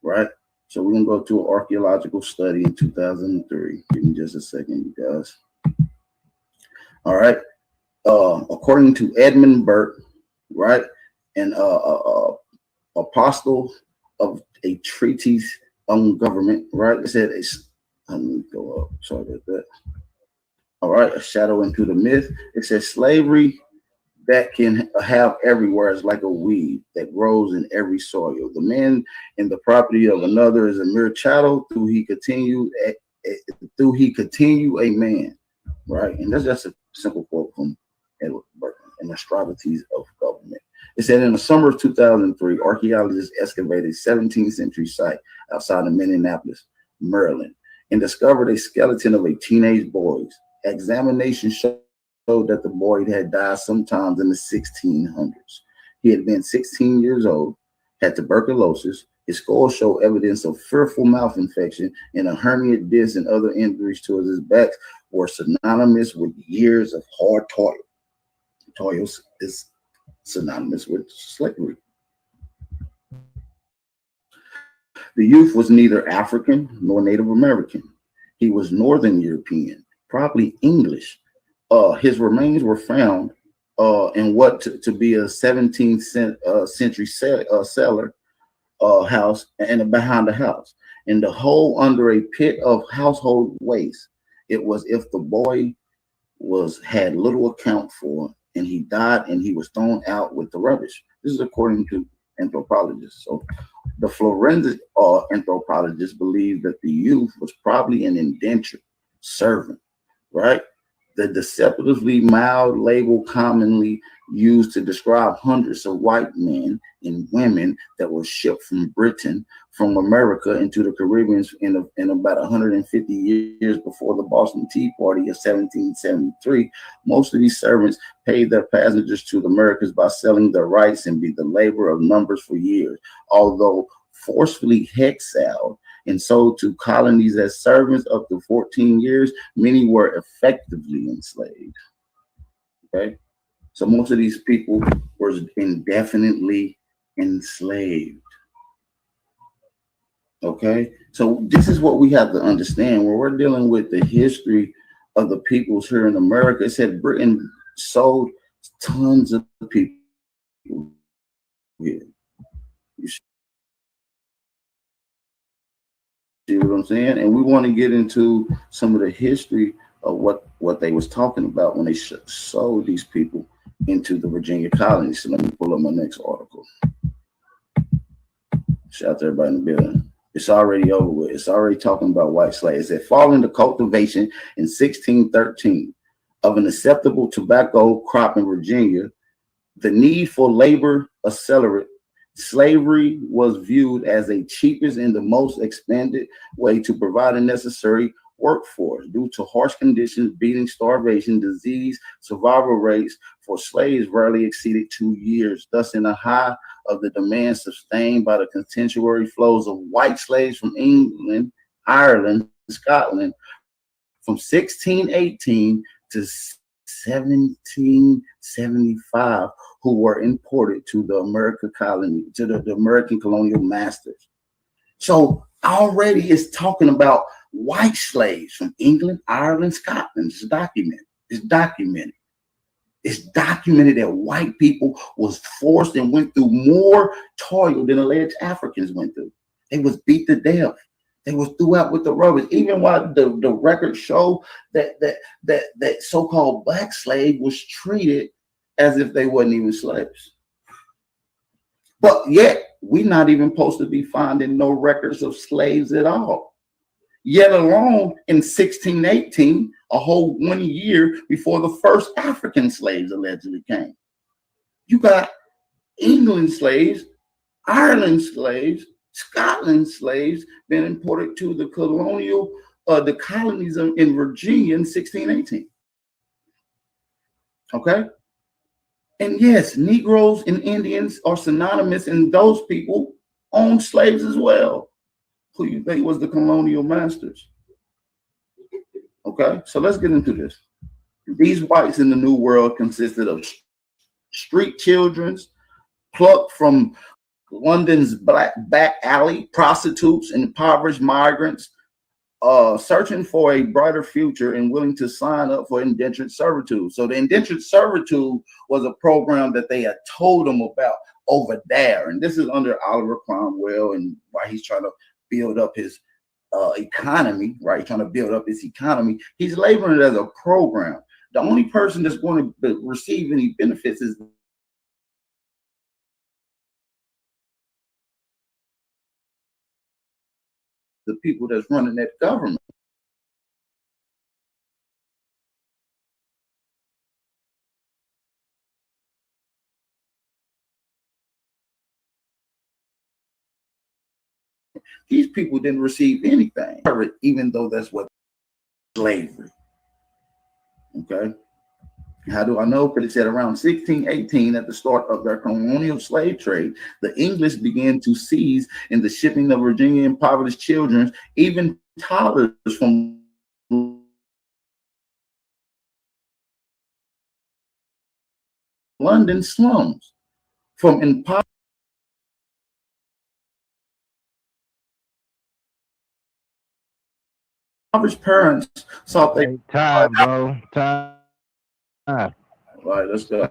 right? So we're going to go to an archaeological study in 2003. Give me just a second, you guys. All right. According to Edmund Burke, right, and apostle of a treatise on government, right? It said, let me go up. Sorry about that. All right. A shadow into the myth. It says slavery that can have everywhere is like a weed that grows in every soil. The man in the property of another is a mere chattel through he continue a man, right? And that's just a simple quote from Edward Burton in the Astrologies of Government. It said in the summer of 2003, archaeologists excavated a 17th century site outside of Minneapolis, Maryland, and discovered a skeleton of a teenage boy. Examination showed that the boy had died sometimes in the 1600s. He had been 16 years old, had tuberculosis. His skull showed evidence of fearful mouth infection, and a herniated disc and other injuries to his back were synonymous with years of hard toil. Toil is synonymous with slavery. The youth was neither African nor Native American. He was Northern European, probably English. His remains were found in what to be a 17th century cellar house and behind the house, and the hole under a pit of household waste. It was if the boy had little account for, and he died, and he was thrown out with the rubbish. This is according to anthropologists. So the forensic anthropologists believe that the youth was probably an indentured servant, right? The deceptively mild label commonly used to describe hundreds of white men and women that were shipped from Britain, from America into the Caribbean in about 150 years before the Boston Tea Party of 1773. Most of these servants paid their passengers to the Americas by selling their rights and be the labor of numbers for years. Although forcefully exiled and sold to colonies as servants up to 14 years, many were effectively enslaved. Okay, so most of these people were indefinitely enslaved. Okay, so this is what we have to understand when we're dealing with the history of the peoples here in America. It said Britain sold tons of people here. You see what I'm saying? And we want to get into some of the history of what they was talking about when they sold these people into the Virginia colonies. So let me pull up my next article. Shout out to everybody in the building. It's already over with. It's already talking about white slaves. It following the cultivation in 1613 of an acceptable tobacco crop in Virginia, the need for labor accelerated. Slavery was viewed as the cheapest and the most expanded way to provide a necessary workforce. Due to harsh conditions, beating, starvation, disease, survival rates for slaves rarely exceeded 2 years. Thus, in the high of the demand sustained by the contemporary flows of white slaves from England, Ireland, Scotland, from 1618 to 1775, who were imported to the American colony, to the American colonial masters. So already it's talking about white slaves from England, Ireland, Scotland. It's documented. It's documented. It's documented that white people was forced and went through more toil than alleged Africans went through. They was beat to death. They was threw out with the rubbish. Even while the records show that so-called black slave was treated as if they wasn't even slaves. But yet, we're not even supposed to be finding no records of slaves at all. Yet alone in 1618, a whole 1 year before the first African slaves allegedly came. You got England slaves, Ireland slaves, Scotland slaves being imported to the the colonies in Virginia in 1618. Okay? And yes, Negroes and Indians are synonymous, and those people owned slaves as well. Who you think was the colonial masters? Okay, so let's get into this. These whites in the New World consisted of street children plucked from London's back alley, prostitutes, and impoverished migrants searching for a brighter future and willing to sign up for indentured servitude. So the indentured servitude was a program that they had told them about over there. And this is under Oliver Cromwell, and why he's trying to build up his economy, right? He's trying to build up his economy. He's labeling it as a program. The only person that's going to receive any benefits is the people that's running that government. These people didn't receive anything, even though that's what slavery. Okay. How do I know? Because it said around 1618, at the start of their colonial slave trade, the English began to seize in the shipping of Virginia impoverished children, even toddlers from London slums, from impoverished parents thought they time, bro. Time. All right, let's go.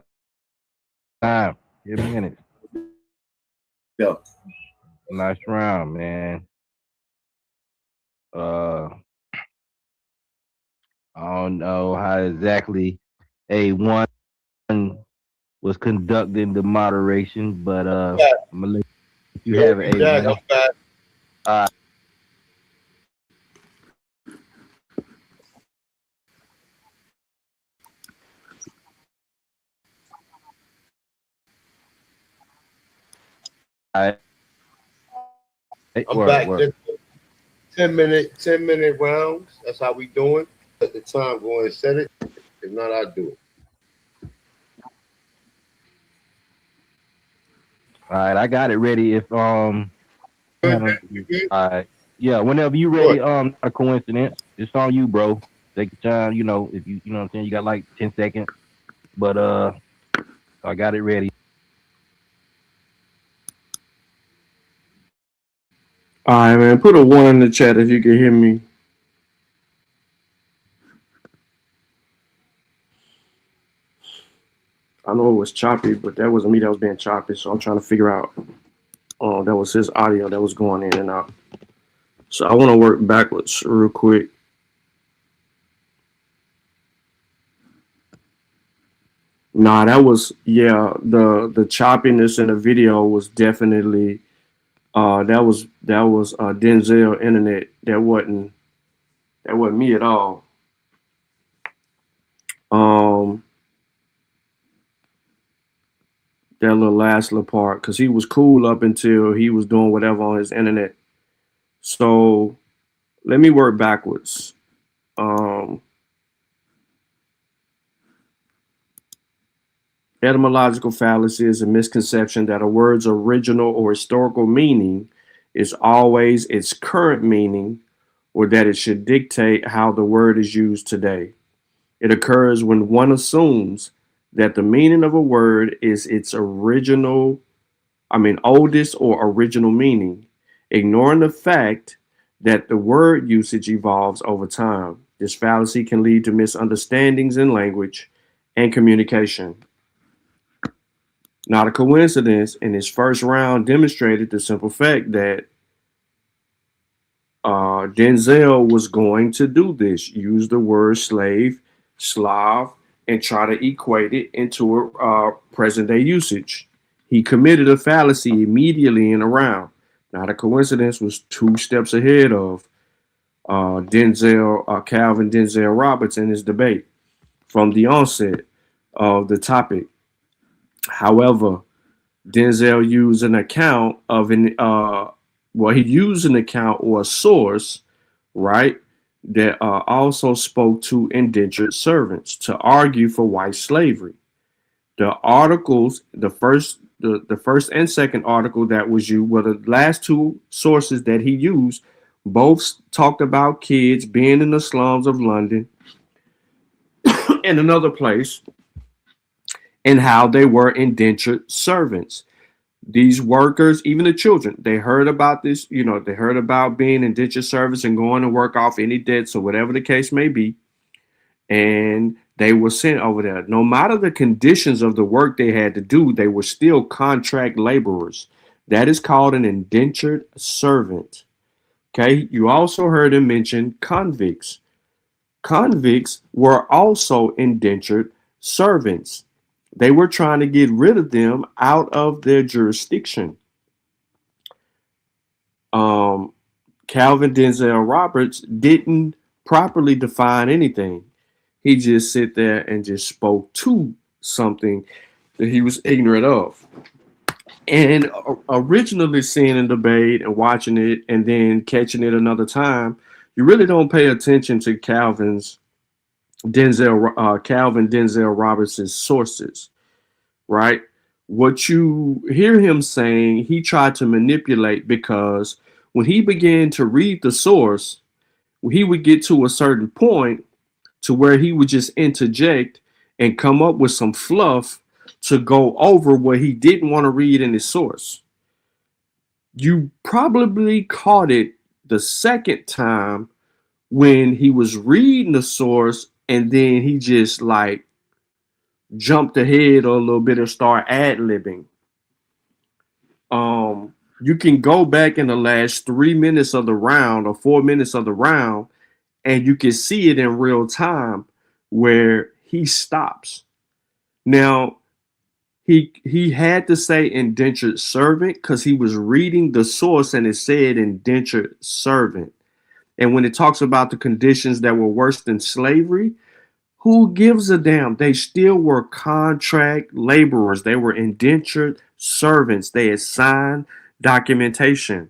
Time. Give me a minute. Go. Nice round, man. I don't know how exactly A1 was conducting the moderation, but I'm gonna let you have it, A1. I'm back. 10 minute rounds. That's how we doing. At the time, go ahead and set it. If not, I'll do it. All right, I got it ready. If all right, yeah, whenever you ready, a coincidence. It's on you, bro. Take your time. You know, if you know what I'm saying, you got like 10 seconds. But I got it ready. All right, man. Put a 1 in the chat if you can hear me. I know it was choppy, but that wasn't me that was being choppy. So I'm trying to figure out. Oh, that was his audio that was going in and out. So I want to work backwards real quick. Nah, that was the choppiness in the video was definitely that was Denzel internet. That wasn't me at all. That little last little part, because he was cool up until he was doing whatever on his internet. So let me work backwards. Etymological fallacy is a misconception that a word's original or historical meaning is always its current meaning, or that it should dictate how the word is used today. It occurs when one assumes that the meaning of a word is its oldest or original meaning, ignoring the fact that the word usage evolves over time. This fallacy can lead to misunderstandings in language and communication. Not a coincidence, in his first round demonstrated the simple fact that Denzel was going to do this, use the word slave, Slav, and try to equate it into a present day usage. He committed a fallacy immediately in a round. Not a coincidence, was 2 steps ahead of Calvin Denzel Roberts in his debate from the onset of the topic. However, Denzel used an account of he used an account or a source, right, that also spoke to indentured servants to argue for white slavery. The articles, the first and second article that was used were the last 2 sources that he used. Both talked about kids being in the slums of London and another place, and how they were indentured servants. These workers, even the children, they heard about this, they heard about being indentured servants and going to work off any debts or whatever the case may be. And they were sent over there. No matter the conditions of the work they had to do, they were still contract laborers. That is called an indentured servant. Okay. You also heard him mention convicts. Convicts were also indentured servants. They were trying to get rid of them out of their jurisdiction. Calvin Denzel Roberts didn't properly define anything. He just sit there and just spoke to something that he was ignorant of. And originally seeing a debate and watching it and then catching it another time, you really don't pay attention to Calvin Denzel Roberts' sources, right? What you hear him saying, he tried to manipulate, because when he began to read the source, he would get to a certain point to where he would just interject and come up with some fluff to go over what he didn't want to read in his source. You probably caught it the second time when he was reading the source and then he just like jumped ahead a little bit and start ad-libbing. You can go back in the last 3 minutes of the round or 4 minutes of the round, and you can see it in real time where he stops. Now, he had to say indentured servant because he was reading the source and it said indentured servant. And when it talks about the conditions that were worse than slavery, who gives a damn? They still were contract laborers. They were indentured servants. They had signed documentation.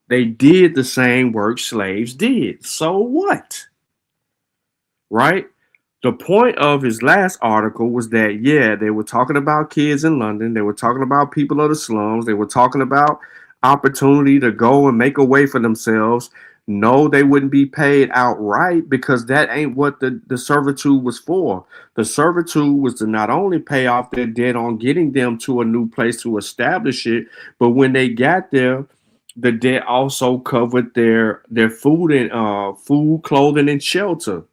They did the same work slaves did. So what? Right? The point of his last article was that, yeah, they were talking about kids in London. They were talking about people of the slums. They were talking about opportunity to go and make a way for themselves. No, they wouldn't be paid outright because that ain't what the servitude was for. The servitude was to not only pay off their debt on getting them to a new place to establish it, but when they got there, the debt also covered their food and food, clothing, and shelter.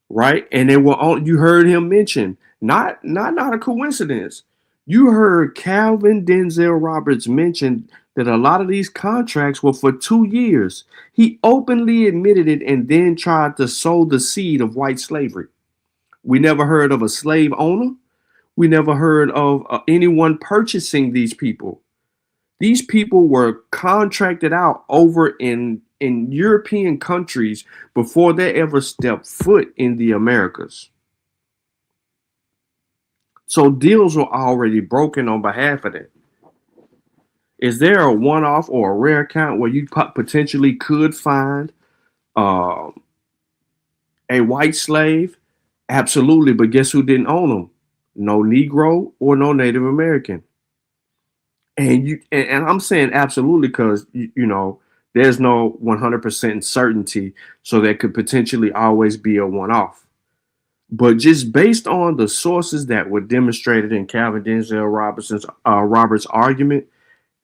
Right? And they were on, you heard him mention, not a coincidence. You heard Calvin Denzel Roberts mention that a lot of these contracts were for 2 years. He openly admitted it and then tried to sow the seed of white slavery. We never heard of a slave owner. We never heard of anyone purchasing these people. These people were contracted out over in European countries before they ever stepped foot in the Americas. So deals were already broken on behalf of that. Is there a one-off or a rare account where you potentially could find a white slave? Absolutely, but guess who didn't own them? No Negro or no Native American. And I'm saying absolutely because there's no 100% certainty, so there could potentially always be a one-off. But just based on the sources that were demonstrated in Calvin Denzel Roberts' argument,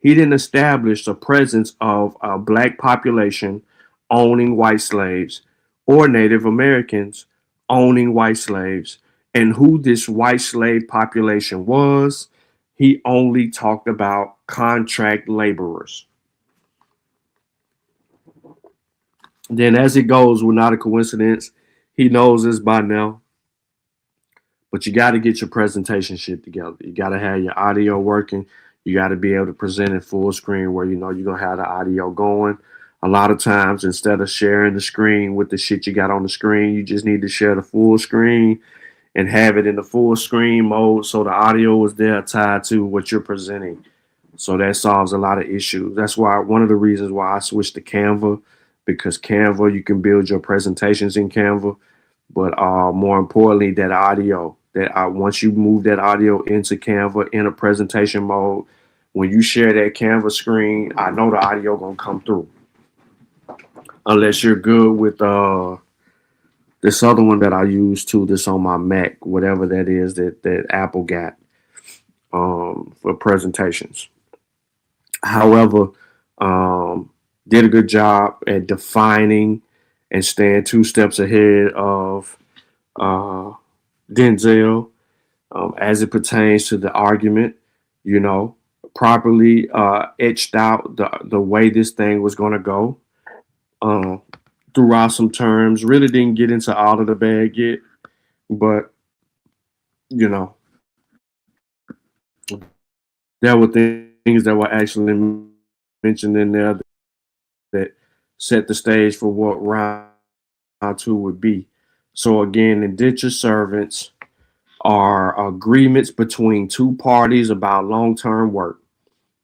he didn't establish the presence of a black population owning white slaves or Native Americans owning white slaves, and who this white slave population was. He only talked about contract laborers. Then, as it goes, with not a coincidence, he knows this by now. But you got to get your presentation shit together. You got to have your audio working. You got to be able to present it full screen where you know you're going to have the audio going. A lot of times, instead of sharing the screen with the shit you got on the screen, you just need to share the full screen and have it in the full screen mode so the audio is there tied to what you're presenting. So that solves a lot of issues. That's why one of the reasons why I switched to Canva, because Canva, you can build your presentations in Canva. But more importantly, that audio, once you move that audio into Canva in a presentation mode, when you share that Canva screen, I know the audio gonna come through. Unless you're good with this other one that I use too, this on my Mac, whatever that is that Apple got for presentations. However, did a good job at defining and staying 2 steps ahead of Denzel as it pertains to the argument, you know, properly etched out the way this thing was going to go. Threw out some terms, really didn't get into all of the bag yet, but, you know, there were things that were actually mentioned in there that set the stage for what round 2 would be. So again, indentured servants are agreements between 2 parties about long-term work.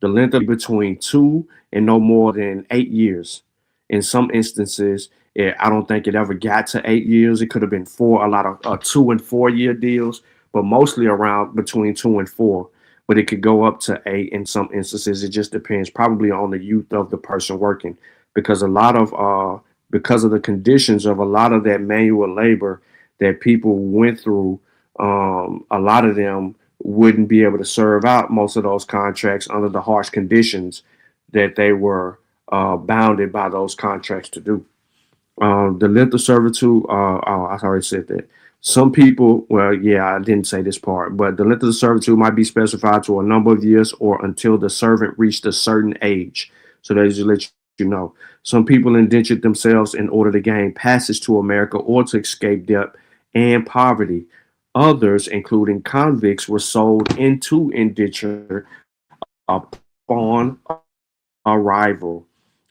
The length of between 2 and no more than 8 years. In some instances, I don't think it ever got to 8 years. It could have been 4, a lot of 2 and 4 year deals, but mostly around between 2 and 4. But it could go up to 8 in some instances. It just depends, probably on the youth of the person working, because because of the conditions of a lot of that manual labor that people went through, a lot of them wouldn't be able to serve out most of those contracts under the harsh conditions that they were bounded by those contracts to do. The length of servitude, I already said that. Some people, well, yeah, I didn't say this part, but the length of the servitude might be specified to a number of years or until the servant reached a certain age. So that just let you know. Some people indentured themselves in order to gain passage to America or to escape debt and poverty. Others, including convicts, were sold into indenture upon arrival.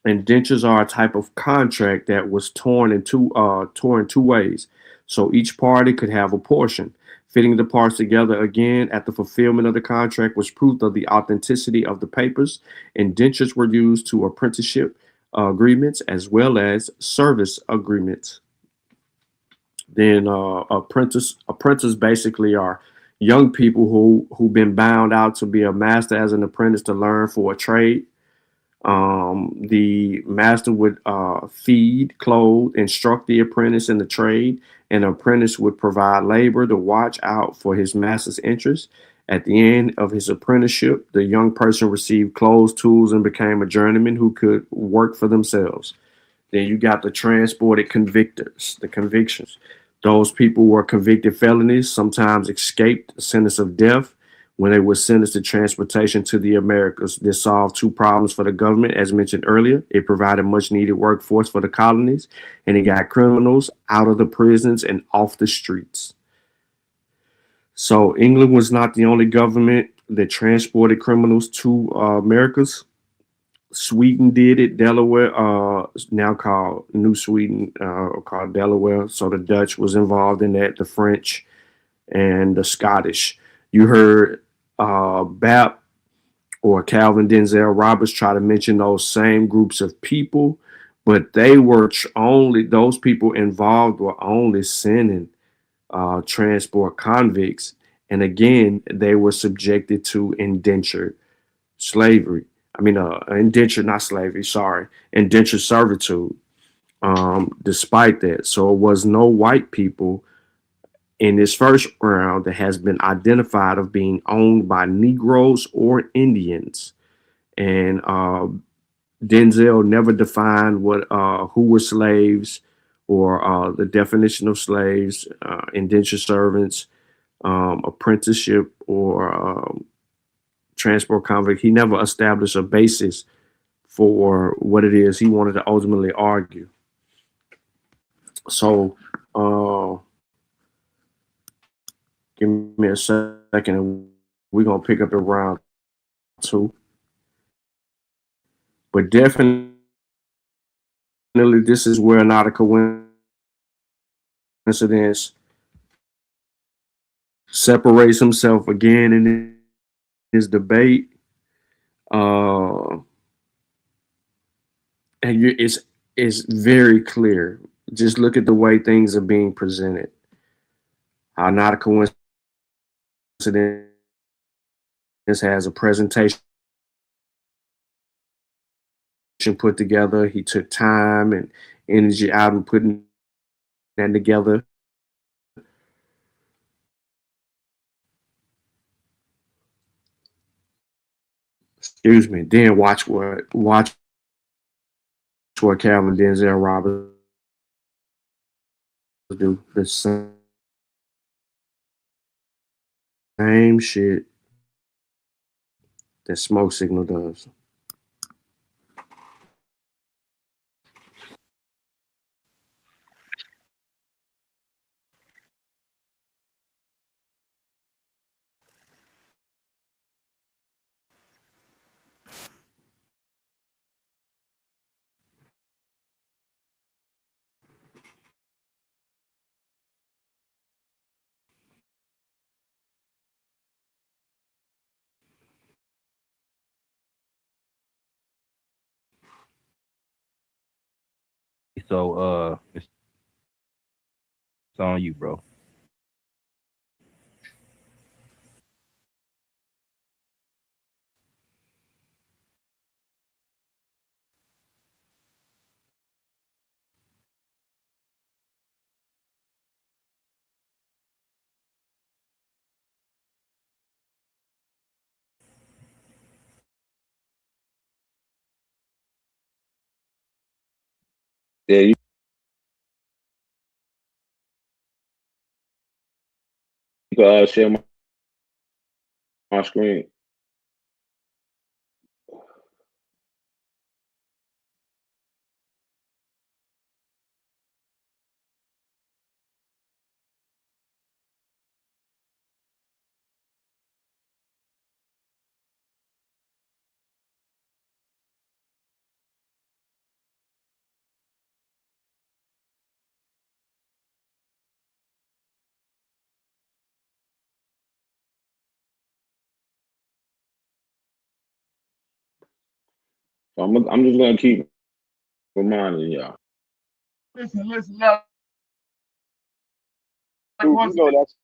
Indentures are a type of contract that was torn in two ways, so each party could have a portion. Fitting the parts together again at the fulfillment of the contract was proof of the authenticity of the papers. Indentures were used to apprenticeship agreements as well as service agreements. Then apprentice basically are young people who've been bound out to be a master as an apprentice to learn for a trade. The master would feed, clothe, instruct the apprentice in the trade, and the apprentice would provide labor to watch out for his master's interests. At the end of his apprenticeship, the young person received clothes, tools, and became a journeyman who could work for themselves. Then you got the transported convictors, the convictions. Those people were convicted felonies, sometimes escaped the sentence of death when they were sentenced to transportation to the Americas. This solved 2 problems for the government. As mentioned earlier, it provided much needed workforce for the colonies, and it got criminals out of the prisons and off the streets. So England was not the only government that transported criminals to Americas. Sweden did it. Delaware, now called New Sweden, called Delaware. So the Dutch was involved in that, the French and the Scottish. You heard Bap or Calvin Denzel Roberts try to mention those same groups of people, but they were only, those people involved were only sending transport convicts. And again, they were subjected to indentured slavery. Indentured, not slavery, sorry, indentured servitude, despite that. So it was no white people in this first round that has been identified of being owned by Negroes or Indians. And Denzel never defined what who were slaves or the definition of slaves, indentured servants, apprenticeship, or transport convict. He never established a basis for what it is he wanted to ultimately argue. So give me a second and we're going to pick up in round 2. But definitely this is where not a coincidence separates himself again in his debate. And it's very clear. Just look at the way things are being presented. How not a coincidence has a presentation put together. He took time and energy out in putting that together. Excuse me. Then watch what Calvin Denzel Roberts do. The same shit that Smoke Signal does. So it's on you, bro. Yeah, you can share my screen. So I'm just gonna keep reminding y'all. Listen, now. You know that's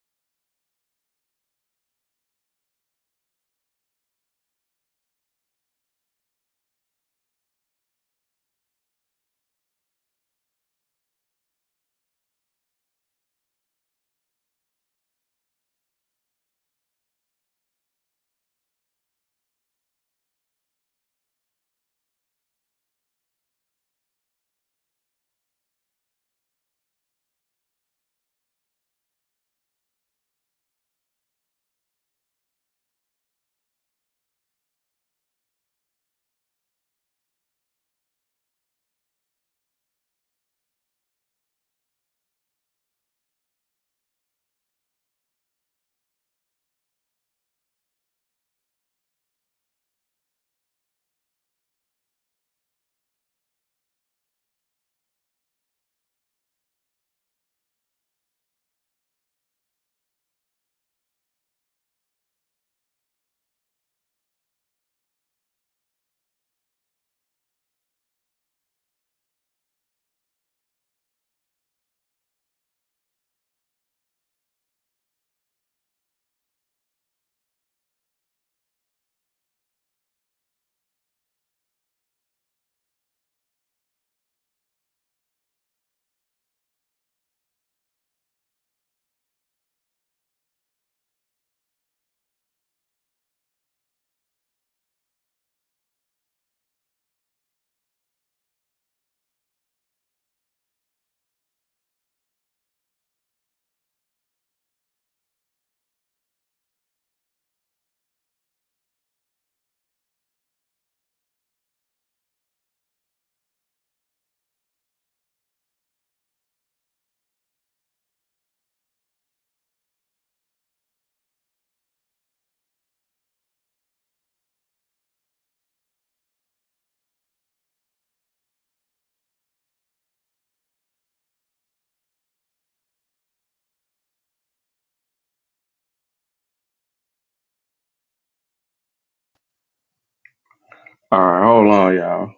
All right, hold on, y'all.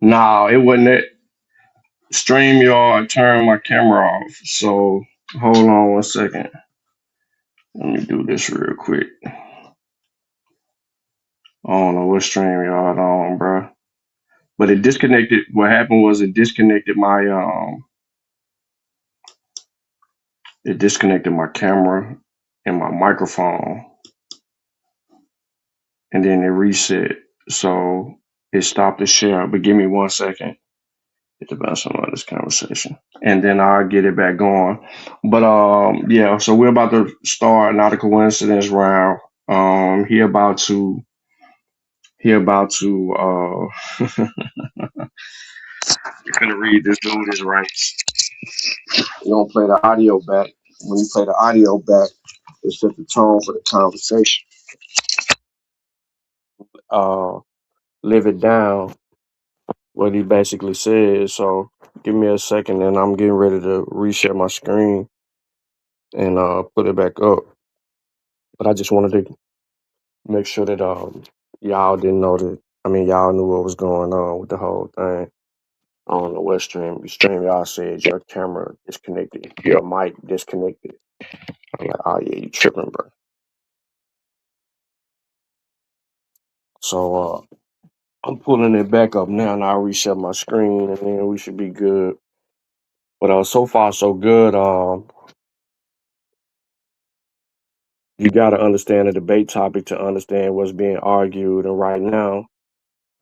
No, it wasn't it. StreamYard turned my camera off. So hold on 1 second. Let me do this real quick. I don't know what StreamYard on, bro. But it disconnected. What happened was it disconnected my camera and my microphone, and then it reset. So it stopped the share. But give me 1 second. Get the best of this conversation, and then I'll get it back going. But yeah. So we're about to start not a coincidence round. He about to. You're gonna read this dude his rights. You're gonna play the audio back. When you play the audio back, it set the tone for the conversation. Live it down. What he basically says. So give me a second, and I'm getting ready to reshare my screen and put it back up. But I just wanted to make sure that y'all didn't know that. I mean, y'all knew what was going on with the whole thing. I don't know what stream y'all said your camera disconnected, your mic disconnected. I'm like, oh yeah, you tripping, bro. So I'm pulling it back up now, and I'll reset my screen, and then we should be good. But so far so good. You got to understand the debate topic to understand what's being argued, and right now,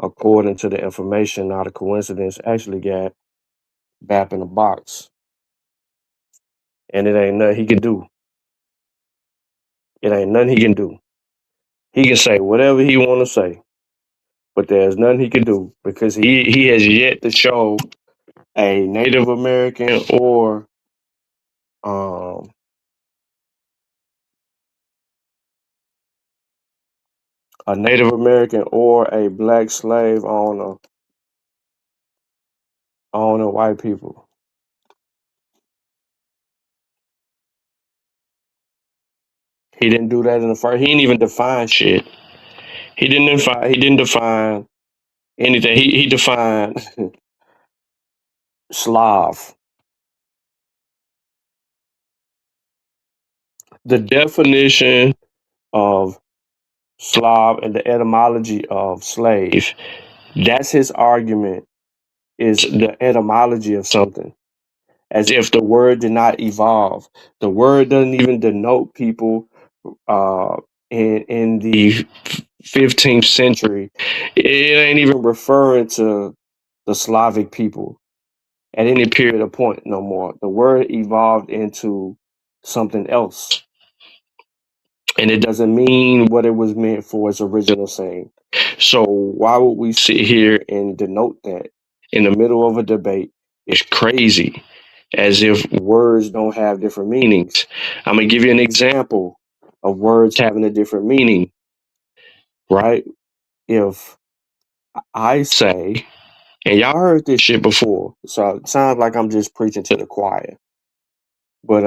according to the information, not a coincidence, actually got BAP in the box, and it ain't nothing he can do. It ain't nothing he can do. He can say whatever he want to say, but there's nothing he can do because he has yet to show a Native American or a Native American or a black slave owner white people. He didn't do that in the first. He didn't even define shit. He didn't define anything. He defined Slav. The definition of Slav and the etymology of slave. That's his argument. Is the etymology of something, as if the word did not evolve. The word doesn't even denote people in the 15th century. It ain't even referring to the Slavic people at any period of point no more. The word evolved into something else, and it doesn't mean what it was meant for its original saying. So why would we sit here and denote that in the middle of a debate? It's crazy, as if words don't have different meanings. I'm gonna give you an example of words having a different meaning, right? If I say, and y'all heard this shit before, so it sounds like I'm just preaching to the choir. But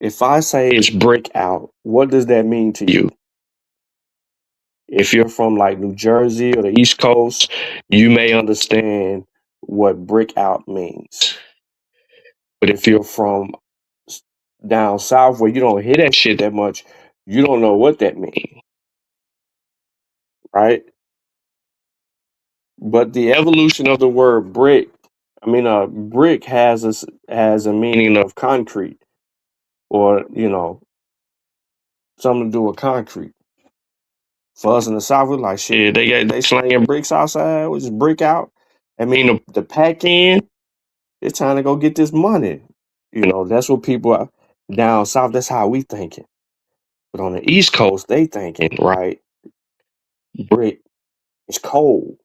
if I say it's brick out, what does that mean to you? If you're from like New Jersey or the East Coast, you may understand what brick out means. But if you're from down south where you don't hear that shit that much, you don't know what that means, right? But the evolution of the word brick, brick has a meaning of concrete, or something to do with concrete. For us in the south, we're like, shit, they slanging bricks outside, which is brick out. I mean, the pack in, it's time to go get this money. That's what people are down south. That's how we thinking. But on the East Coast, they thinking, right? Brick is cold.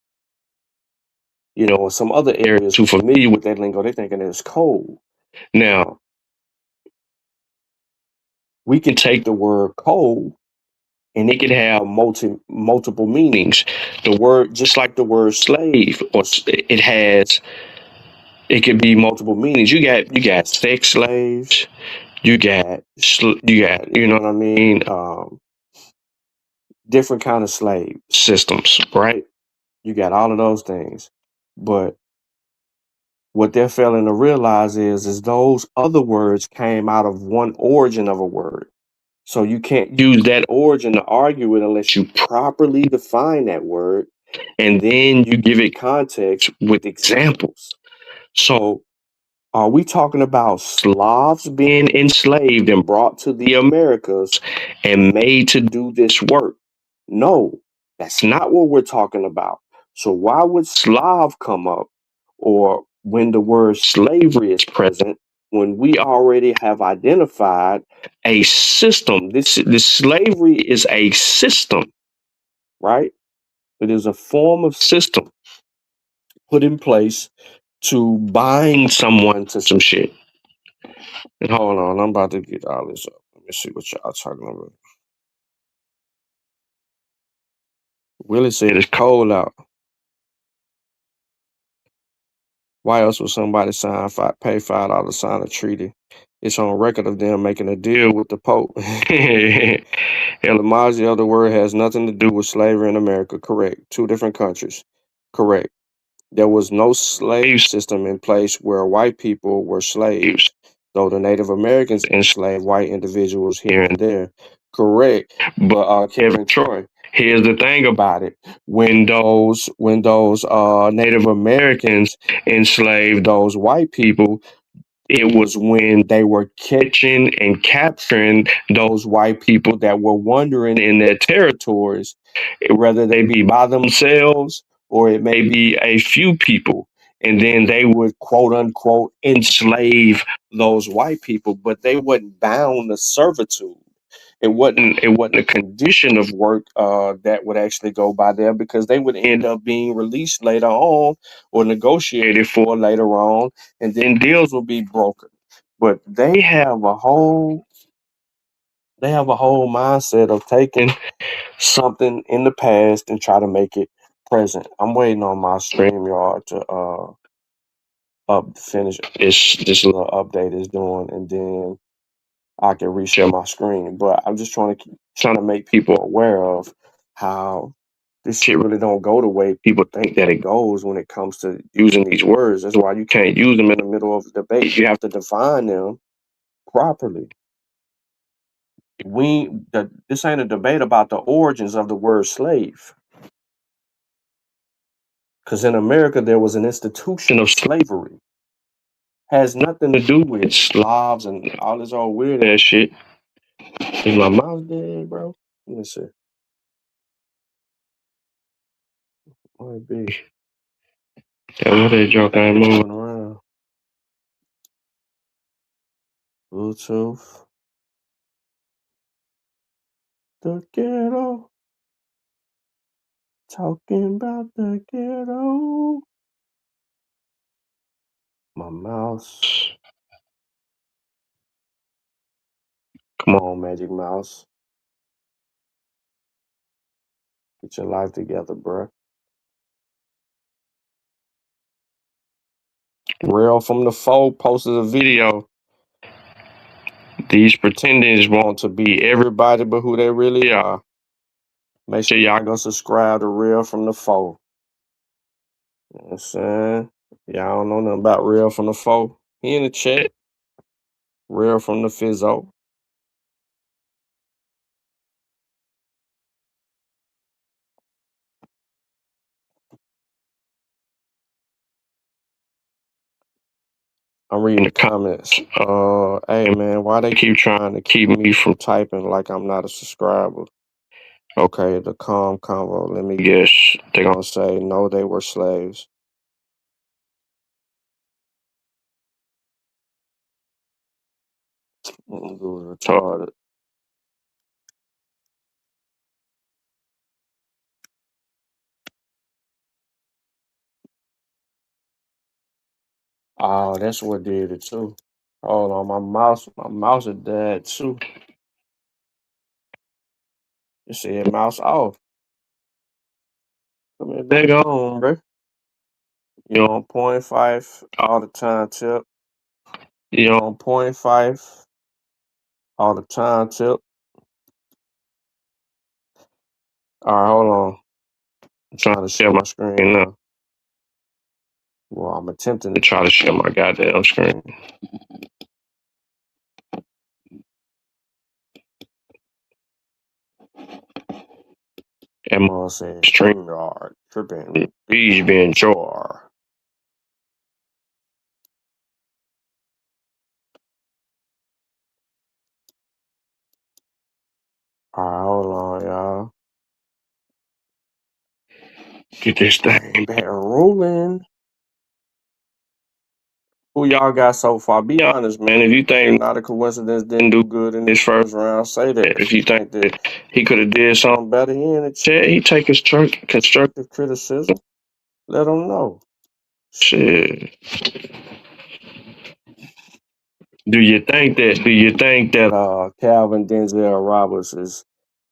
Some other areas who familiar with that lingo, they thinking it's cold. Now, we can take the word cold and it can have multiple meanings. The word, just like the word slave, it could be multiple meanings. You got sex slaves. You got, you know what I mean? different kind of slave systems, right? You got all of those things. But what they're failing to realize is those other words came out of one origin of a word. So you can't use that origin to argue it unless you properly define that word and then you give it context with examples. So are we talking about Slavs being enslaved and brought to the Americas and made to do this work? No, that's not what we're talking about. So why would Slav come up or when the word slavery is present when we already have identified a system? This slavery is a system, right? It is a form of system put in place to bind someone to some shit. And hold on, I'm about to get all this up. Let me see what y'all talking about. Willie said it's cold out. Why else would somebody pay $5 to sign a treaty? It's on record of them making a deal with the Pope. Etymology of the word has nothing to do with slavery in America. Correct. Two different countries. Correct. There was no slave system in place where white people were slaves, though the Native Americans enslaved white individuals here and there. Correct. But Kevin Troy, here's the thing about it. When those Native Americans enslaved those white people, it was when they were catching and capturing those white people that were wandering in their territories, whether they be by themselves or it may be a few people. And then they would quote unquote enslave those white people, but they wasn't bound to servitude. It wasn't a condition of work that would actually go by there because they would end up being released later on or negotiated for later on, and then deals will be broken. But they have a whole mindset of taking something in the past and try to make it present. I'm waiting on my StreamYard to up finish this little update is doing, and then I can reshare my screen. But I'm just trying to make people aware of how this shit really don't go the way people think that it goes when it comes to using these words. That's why you can't use them in the middle of a debate. You have to define them properly. This ain't a debate about the origins of the word slave. Because in America, there was an institution of slavery. Has nothing to do with Slavs and all this old weird ass shit. Is my mouse dead, bro? Let me see. Might be. Yeah, what that joke ain't moving around. Bluetooth. The ghetto. Talking about the ghetto. My mouse. Come on, Magic Mouse. Get your life together, bruh. Real from the Fold posted a video. These pretenders want to be everybody but who they really are. Make sure y'all go subscribe to Real from the Fold. You know what I'm saying? Y'all don't know nothing about Real from the Fold. He in the chat. Real from the Fizzo. I'm reading the comments. Hey man, why they keep trying to keep me from typing like I'm not a subscriber? Okay, the calm convo. Let me guess. They're gonna say no, they were slaves. Dude retarded. Oh, that's what did it too. Hold on, my mouse is dead too. You see it, mouse off. Come here, big on, bro. You on 0.5 all the time, Tip. You on 0.5 all the time, Tip. All right, hold on. I'm trying to share my screen now. Well, I'm attempting to try to share my goddamn screen. Emma says StreamYard tripping. Please be in jar. All right, hold on, y'all. Get this thing back rolling. Who y'all got so far? Be honest, man. If you think Not a Coincidence didn't do good in this first round, say that. If you think that he could have did something better, he in the chat. He take constructive criticism. Let him know. Shit. Do you think that Calvin Denzel Roberts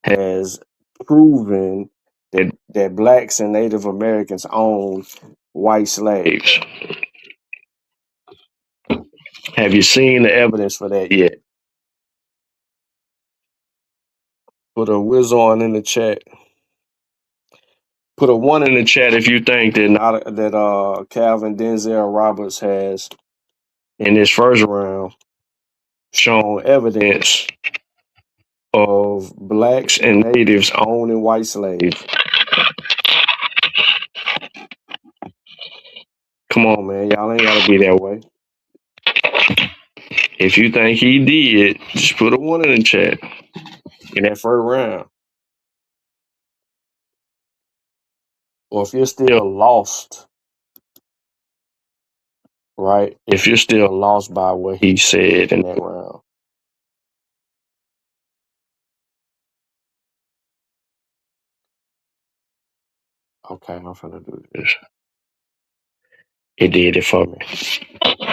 has proven that blacks and Native Americans own white slaves? Have you seen the evidence for that yet? Put a whiz on in the chat. Put a 1 in the chat if you think that Calvin Denzel Roberts has, in this first round, shown evidence of blacks and natives owning white slaves. Come on, man. Y'all ain't gotta be that way. If you think he did, just put a 1 in the chat in that first round. Or if you're still lost, right? If you're still lost by what he said in that round. Okay, I'm finna do this. It did it for me.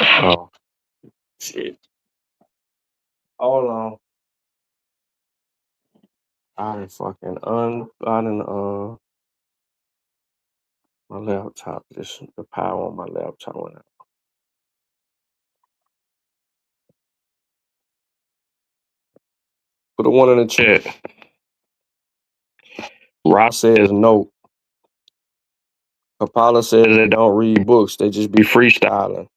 Oh, shit. Hold on. I done my laptop. The power on my laptop went out. Put a 1 in the chat. Ross says no. Apollo says they don't read books. They just be freestyling.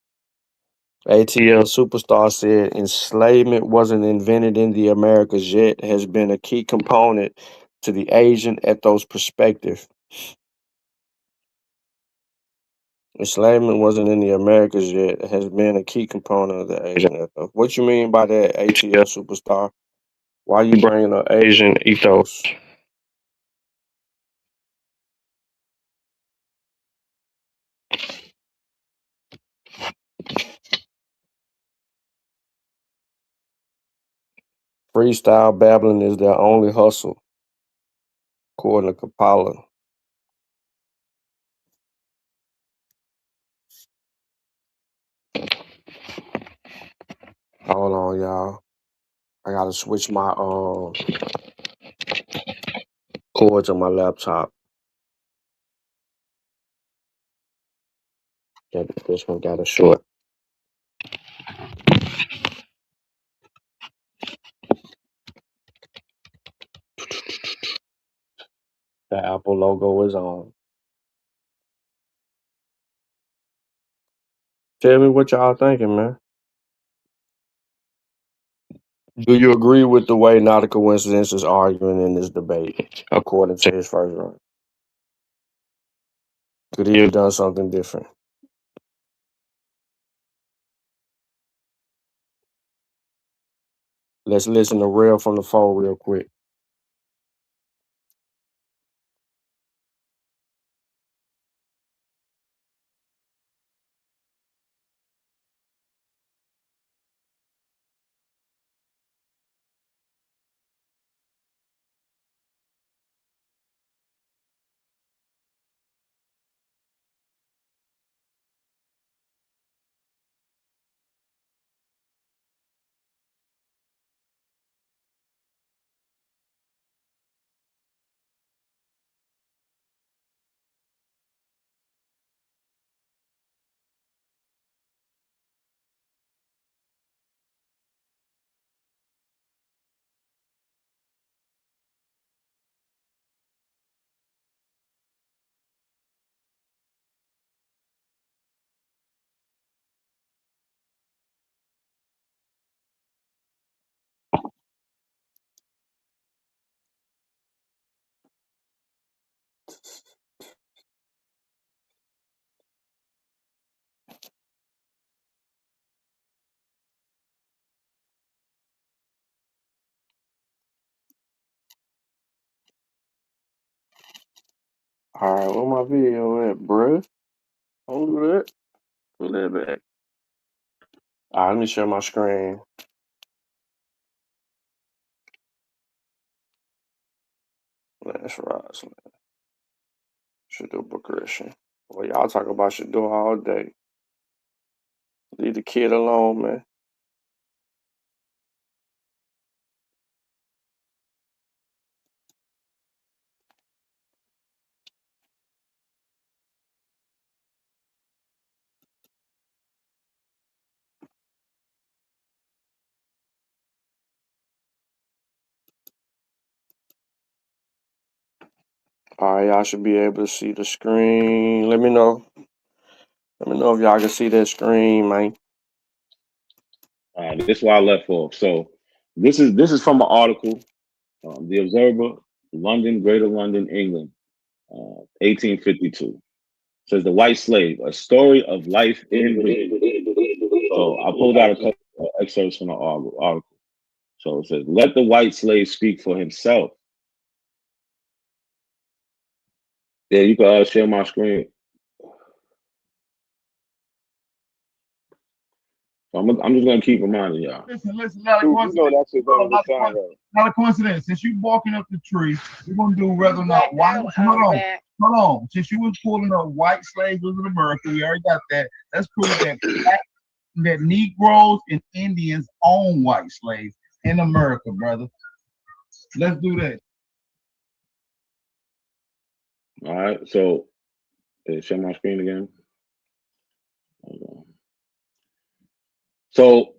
ATL Superstar said enslavement wasn't invented in the Americas yet, has been a key component to the Asian ethos perspective. Enslavement wasn't in the Americas yet, has been a key component of the Asian ethos. What you mean by that, ATL Superstar? Why you bringing up Asian ethos? Freestyle babbling is their only hustle, according to Kapala. Hold on, y'all. I gotta switch my cords on my laptop. This one got a short. The Apple logo is on. Tell me what y'all thinking, man. Do you agree with the way Not a Coincidence is arguing in this debate, according to his first run? Could he have done something different? Let's listen to Real from the Fold real quick. All right, where my video at, bruh? Don't do that. Put that back. All right, let me share my screen. Let's rise, man. Should do progression. Well, y'all talk about should do all day. Leave the kid alone, man. All right, y'all should be able to see the screen. Let me know. Let me know if y'all can see that screen, man. This is where I left off. So this is from an article, The Observer, London, Greater London, England, 1852. Says the white slave, a story of life in Virginia. So I pulled out a couple of excerpts from the article. So it says, let the white slave speak for himself. Yeah, you can share my screen. I'm just gonna keep reminding y'all. Listen, not a coincidence. Not a coincidence. Since you barking up the tree, we're gonna do whether or not white. Hold on. Since you was pulling up white slaves was in America, we already got that. Let's prove that Negroes and Indians own white slaves in America, brother. Let's do that. All right, so share my screen again. So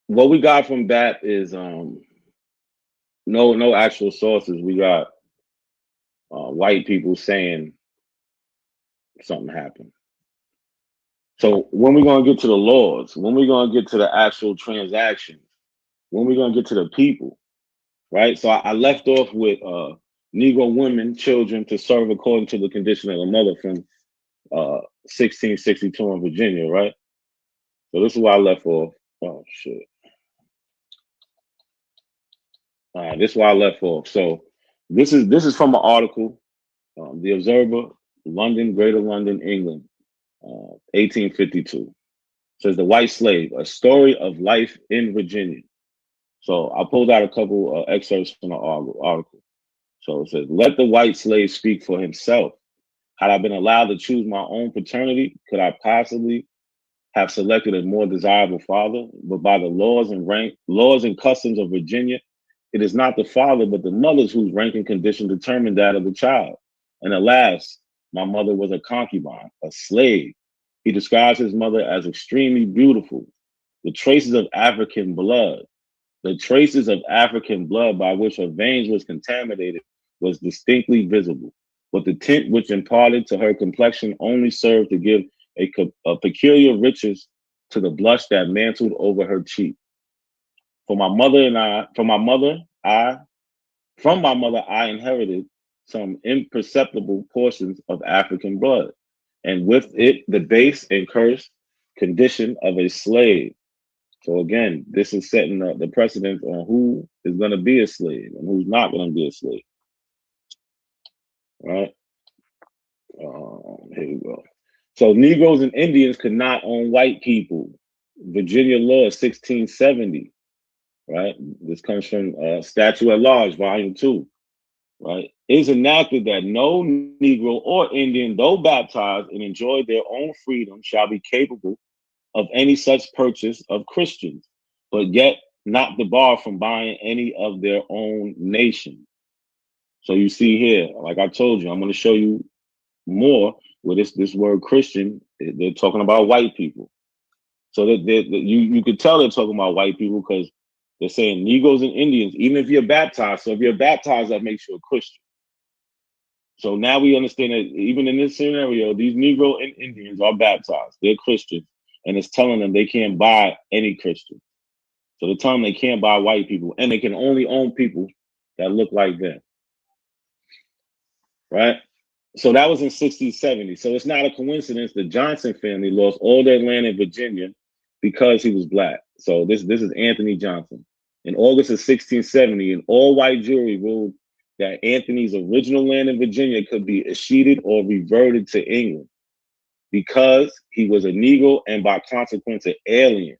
what we got from BAP is no actual sources. We got white people saying something happened. So when we're gonna get to the laws, when we're gonna get to the actual transactions, when we're gonna get to the people, right? So I left off with Negro women, children to serve according to the condition of the mother from 1662 in Virginia, right? So this is where I left off. Oh shit. This is where I left off. So this is from an article, The Observer, London, Greater London, England, 1852. Says the white slave, a story of life in Virginia. So I pulled out a couple excerpts from the article. So it says, let the white slave speak for himself. Had I been allowed to choose my own paternity, could I possibly have selected a more desirable father? But by the laws and customs of Virginia, it is not the father, but the mothers whose rank and condition determine that of the child. And alas, my mother was a concubine, a slave. He describes his mother as extremely beautiful. The traces of African blood by which her veins was contaminated was distinctly visible. But the tint which imparted to her complexion only served to give a peculiar richness to the blush that mantled over her cheek. From my mother, I inherited some imperceptible portions of African blood, and with it the base and cursed condition of a slave. So again, this is setting the precedent on who is going to be a slave and who's not going to be a slave. Right? Here we go. So Negroes and Indians could not own white people. Virginia law 1670. Right? This comes from Statute at Large, Volume 2. Right? It is enacted that no Negro or Indian, though baptized and enjoy their own freedom, shall be capable of any such purchase of Christians, but yet not debarred from buying any of their own nation. So you see here, like I told you, I'm going to show you more with this word Christian. They're talking about white people. So that you could tell they're talking about white people because they're saying Negroes and Indians, even if you're baptized. So if you're baptized, that makes you a Christian. So now we understand that even in this scenario, these Negro and Indians are baptized. They're Christians. And it's telling them they can't buy any Christian. So they're telling them they can't buy white people. And they can only own people that look like them. Right? So that was in 1670. So it's not a coincidence the Johnson family lost all their land in Virginia because he was black. So this is Anthony Johnson. In August of 1670, an all-white jury ruled that Anthony's original land in Virginia could be escheated or reverted to England because he was a Negro and by consequence an alien.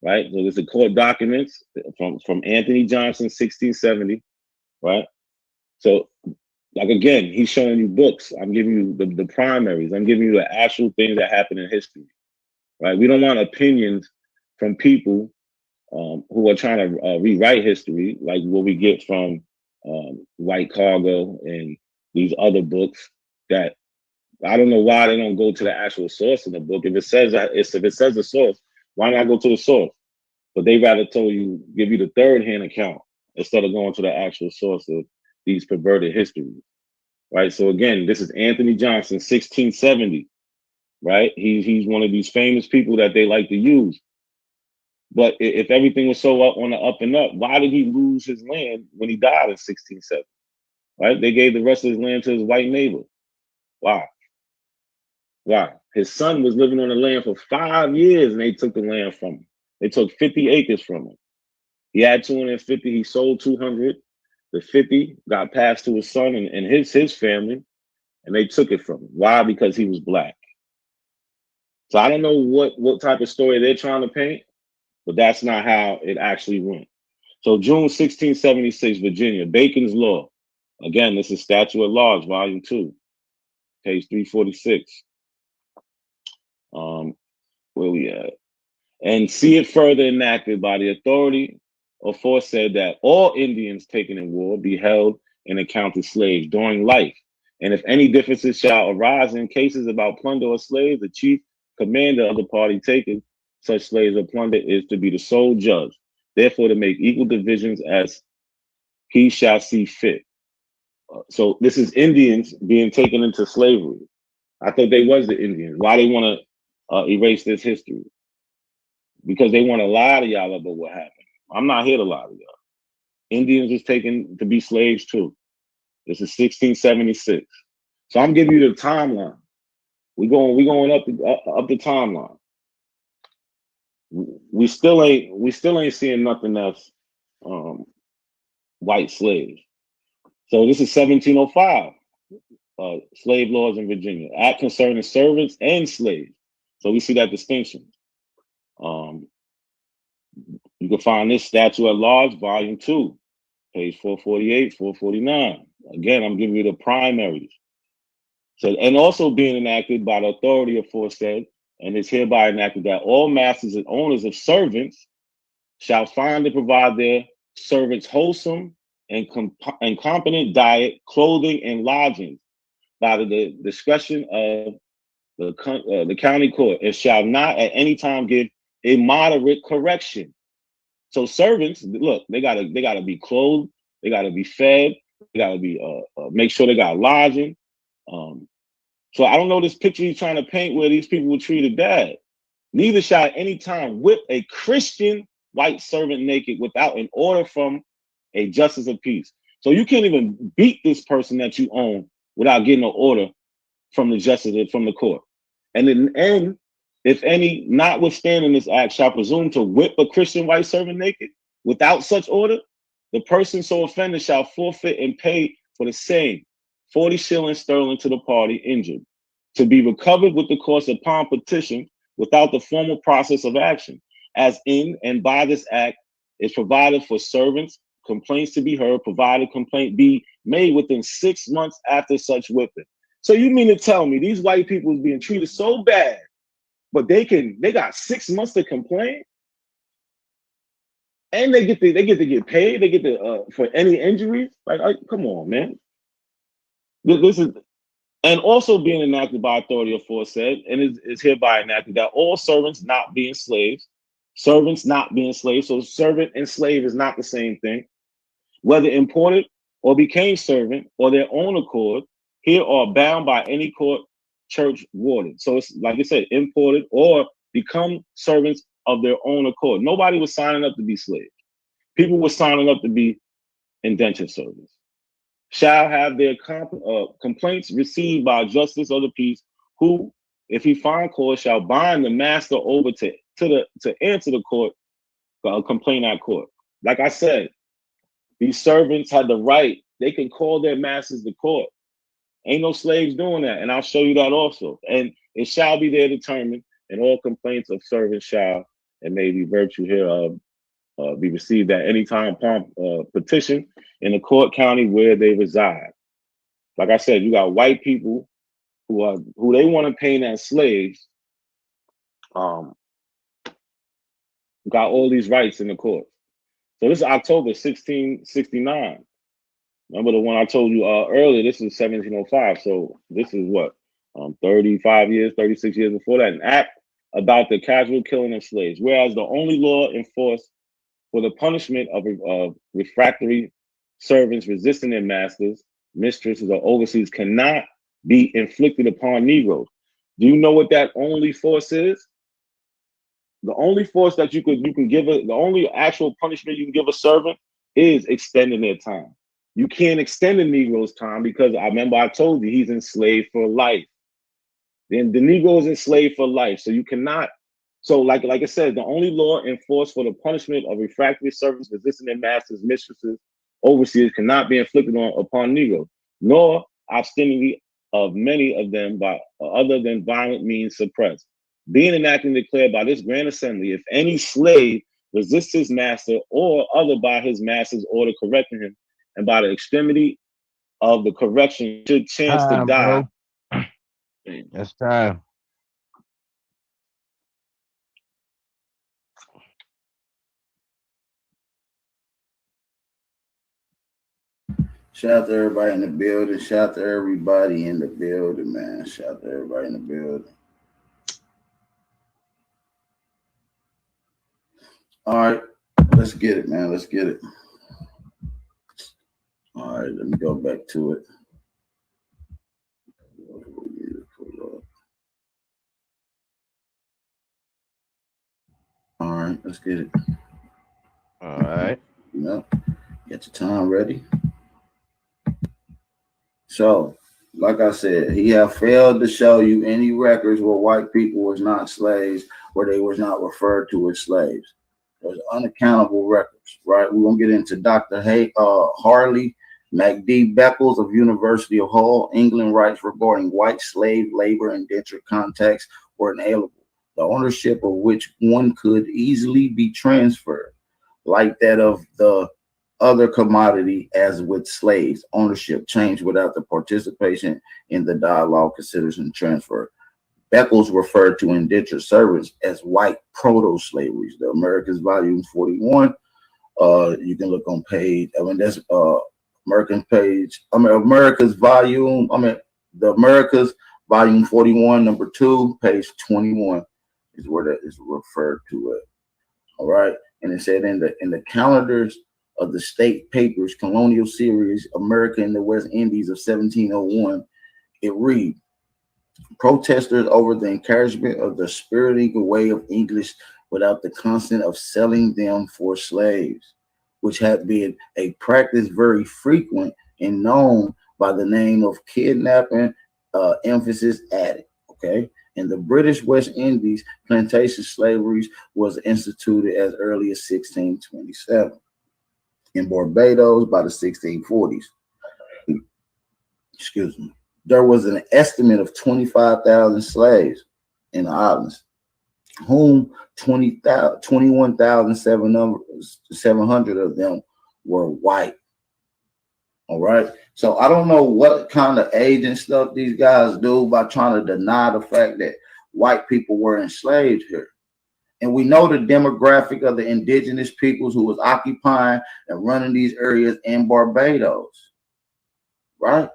Right? So this is court documents from Anthony Johnson, 1670. Right? So like again, he's showing you books. I'm giving you the primaries. I'm giving you the actual things that happen in history, right? We don't want opinions from people who are trying to rewrite history, like what we get from White Cargo and these other books. That I don't know why they don't go to the actual source in the book. If it says the source, why not go to the source? But they rather give you the third-hand account instead of going to the actual source of these perverted histories. Right. So again, this is Anthony Johnson, 1670. Right. He's one of these famous people that they like to use. But if everything was so on the up and up, why did he lose his land when he died in 1670? Right. They gave the rest of his land to his white neighbor. Why? Why? His son was living on the land for 5 years and they took the land from him. They took 50 acres from him. He had 250. He sold 200. The 50 got passed to his son and his family. And they took it from him. Why? Because he was black. So I don't know what type of story they're trying to paint, but that's not how it actually went. So June 1676, Virginia, Bacon's Law. Again, this is Statute at Large, Volume 2, page 346. Where we at? And see it further enacted by the authority aforesaid that all Indians taken in war be held and accounted slaves during life. And if any differences shall arise in cases about plunder or slaves, the chief commander of the party taken such slaves or plunder is to be the sole judge, therefore to make equal divisions as he shall see fit. So this is Indians being taken into slavery. I thought they was the Indians. Why they want to erase this history? Because they want to lie to y'all about what happened. I'm not here to lie to y'all. Indians was taken to be slaves too. This is 1676. So I'm giving you the timeline. We going up the timeline. We still ain't seeing nothing else white slaves. So this is 1705. Slave laws in Virginia. Act concerning servants and slaves. So we see that distinction. You can find this Statute at Large, Volume 2, page 448, 449. Again, I'm giving you the primaries. So, and also being enacted by the authority aforesaid, and is hereby enacted that all masters and owners of servants shall find and provide their servants wholesome and competent diet, clothing, and lodging by the discretion of the county court, and shall not at any time give immoderate correction. So servants, look, they gotta be clothed, they gotta be fed, they gotta be make sure they got lodging. So I don't know this picture he's trying to paint where these people were treated bad. Neither shall at any time whip a Christian white servant naked without an order from a justice of peace. So you can't even beat this person that you own without getting an order from the justice from the court. And in the end, if any, notwithstanding this act, shall presume to whip a Christian white servant naked without such order, the person so offended shall forfeit and pay for the same 40 shillings sterling to the party injured, to be recovered with the cost upon petition without the formal process of action, as in and by this act is provided for servants, complaints to be heard, provided complaint be made within 6 months after such whipping. So you mean to tell me these white people is being treated so bad, but they got 6 months to complain? And they get to get paid, they get to for any injuries? Like, come on, man. This is, and also being enacted by authority aforesaid, and is hereby enacted that all servants not being slaves, so servant and slave is not the same thing, whether imported or became servant or their own accord, here are bound by any court, church, warden. So it's like I said, imported or become servants of their own accord. Nobody was signing up to be slaves. People were signing up to be indentured servants. shall have their complaints received by justice of the peace, who, if he find cause, shall bind the master over to answer the court, complaint at court. Like I said, these servants had the right; they can call their masters to court. Ain't no slaves doing that, and I'll show you that also. And it shall be there determined, and all complaints of servants shall and may be virtue hereof be received at any time upon petition in the court county where they reside. Like I said, you got white people who they want to paint as slaves, got all these rights in the court. So this is October 1669. Remember the one I told you earlier? This is 1705. So this is what, 35 years, 36 years before that, an act about the casual killing of slaves. Whereas the only law enforced for the punishment of refractory servants resisting their masters, mistresses, or overseers cannot be inflicted upon Negroes. Do you know what that only force is? The only force that you can give the only actual punishment you can give a servant is extending their time. You can't extend a Negro's time because I remember I told you he's enslaved for life. Then the Negro is enslaved for life. So you cannot. So like I said, the only law enforced for the punishment of refractory servants resisting their masters, mistresses, overseers cannot be inflicted upon Negroes, nor obstinately of many of them by other than violent means suppressed. Being enacted and declared by this Grand Assembly, if any slave resists his master or other by his master's order correcting him, and by the extremity of the correction should chance to die. Bro. That's time. Shout out to everybody in the building. Shout out to everybody in the building, man. Shout out to everybody in the building. All right, let's get it, man. Let's get it. All right, let me go back to it. All right, let's get it. All right. Get your time ready. So, like I said, he have failed to show you any records where white people was not slaves, where they was not referred to as slaves. There's unaccountable records, right? We're gonna get into Dr. Harley MacD Beckles of University of Hull, England, writes regarding white slave labor indentured contracts were inalienable, the ownership of which one could easily be transferred, like that of the other commodity. As with slaves, ownership changed without the participation in the dialogue, consideration transfer. Beckles referred to indentured servants as white proto-slaveries. The Americas, volume 41. You can look on page, that's America's volume, the Americas, volume 41, number 2, page 21 is where that is referred to it. All right. And it said in the calendars of the state papers, colonial series, America in the West Indies of 1701, it read, protesters over the encouragement of the spiriting away of English without the consent of selling them for slaves, which had been a practice very frequent and known by the name of kidnapping, emphasis added. Okay. In the British West Indies, plantation slavery was instituted as early as 1627. In Barbados by the 1640s. Excuse me. There was an estimate of 25,000 slaves in the islands, whom 21,700 of them were white. All right. So I don't know what kind of agent stuff these guys do by trying to deny the fact that white people were enslaved here. And we know the demographic of the indigenous peoples who was occupying and running these areas in Barbados, right?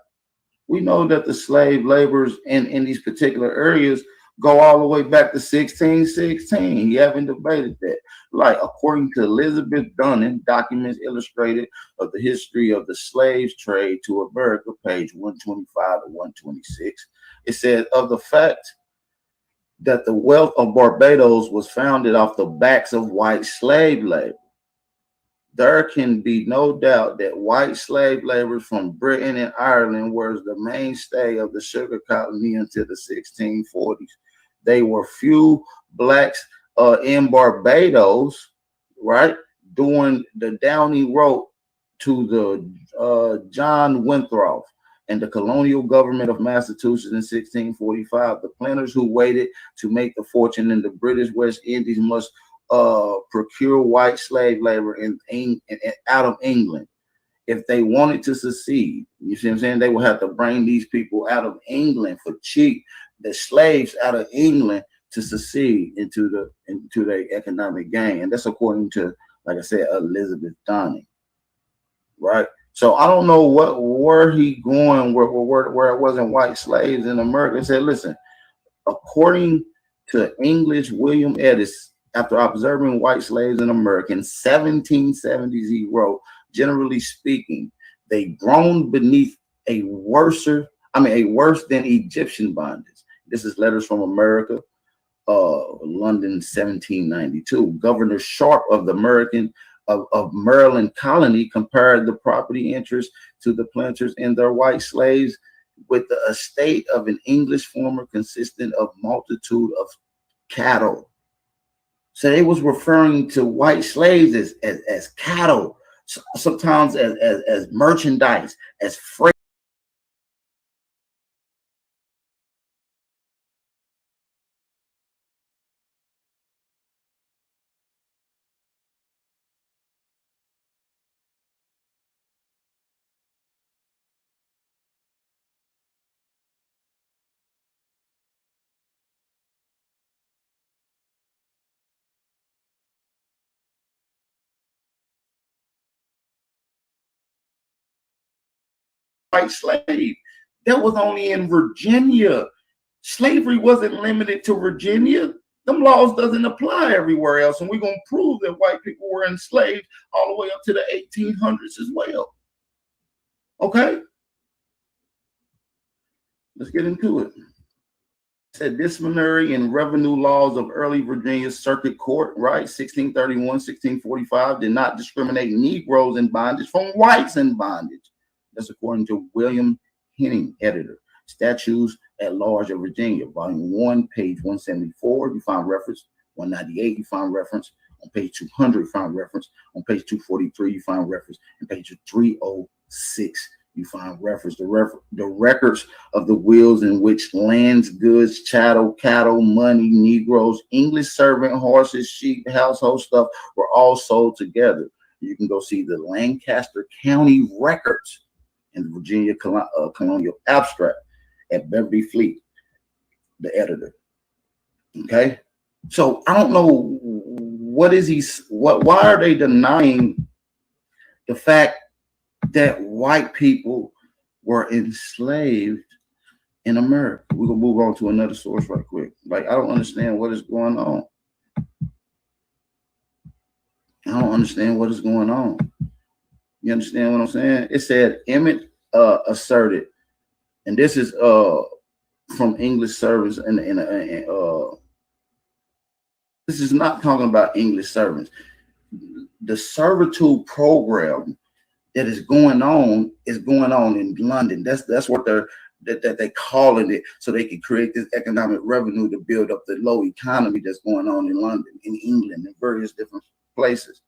We know that the slave laborers in these particular areas go all the way back to 1616. You haven't debated that. Like, according to Elizabeth Dunning, Documents Illustrated of the History of the Slave Trade to America, page 125 to 126, it says, of the fact that the wealth of Barbados was founded off the backs of white slave labor. there can be no doubt that white slave laborers from Britain and Ireland were the mainstay of the sugar colony until the 1640s. They were few blacks in Barbados, right, doing the Downing Road to the John Winthrop and the colonial government of Massachusetts in 1645. The planters who waited to make the fortune in the British West Indies must procure white slave labor out of England. If they wanted to succeed, you see what I'm saying, they would have to bring these people out of England for cheap, the slaves out of England to succeed into the economic gain. And that's according to, like I said, Elizabeth Donning, right? So I don't know where he going, where it wasn't white slaves in America. He said, listen, according to English William Edis, after observing white slaves in America in 1770s, he wrote, generally speaking, they groaned beneath a worse than Egyptian bondage. This is Letters from America, London, 1792. Governor Sharp of the Maryland colony compared the property interest to the planters and their white slaves with the estate of an English farmer consisting of multitude of cattle. So they was referring to white slaves as cattle, sometimes as merchandise, as freight. White slave. That was only in Virginia. Slavery wasn't limited to Virginia. Them laws doesn't apply everywhere else. And we're going to prove that white people were enslaved all the way up to the 1800s as well. Okay? Let's get into it. Said disciplinary and revenue laws of early Virginia Circuit Court, right? 1631, 1645 did not discriminate Negroes in bondage from whites in bondage. That's according to William Henning, editor. Statutes at Large of Virginia, volume 1, page 174, you find reference. 198, you find reference. On page 200, you find reference. On page 243, you find reference. And page 306, you find reference. The records of the wills in which lands, goods, chattel, cattle, money, Negroes, English servant, horses, sheep, household stuff were all sold together. You can go see the Lancaster County records in the Virginia Colonial Abstract at Beverly Fleet, the editor. Okay, so I don't know why are they denying the fact that white people were enslaved in America? We're gonna move on to another source right quick. Like, I don't understand what is going on. I don't understand what is going on. You understand what I'm saying? It said Emmett asserted, and this is from English servants, and this is not talking about English servants. The servitude program that is going on in London. That's what they're calling it, so they can create this economic revenue to build up the low economy that's going on in London, in England, in various different places.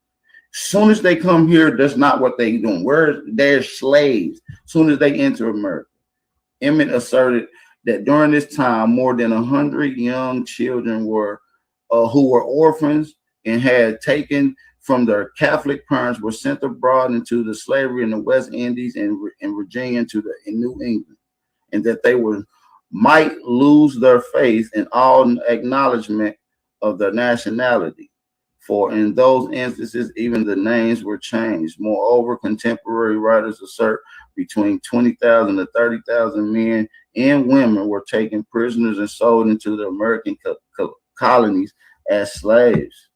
Soon as they come here, that's not what they're doing. They're slaves. Soon as they enter America. Emmett asserted that during this time, more than 100 young children were who were orphans and had taken from their Catholic parents were sent abroad into the slavery in the West Indies and Virginia in New England, and that they might lose their faith in all acknowledgement of their nationality. For in those instances, even the names were changed. Moreover, contemporary writers assert between 20,000 to 30,000 men and women were taken prisoners and sold into the American colonies as slaves.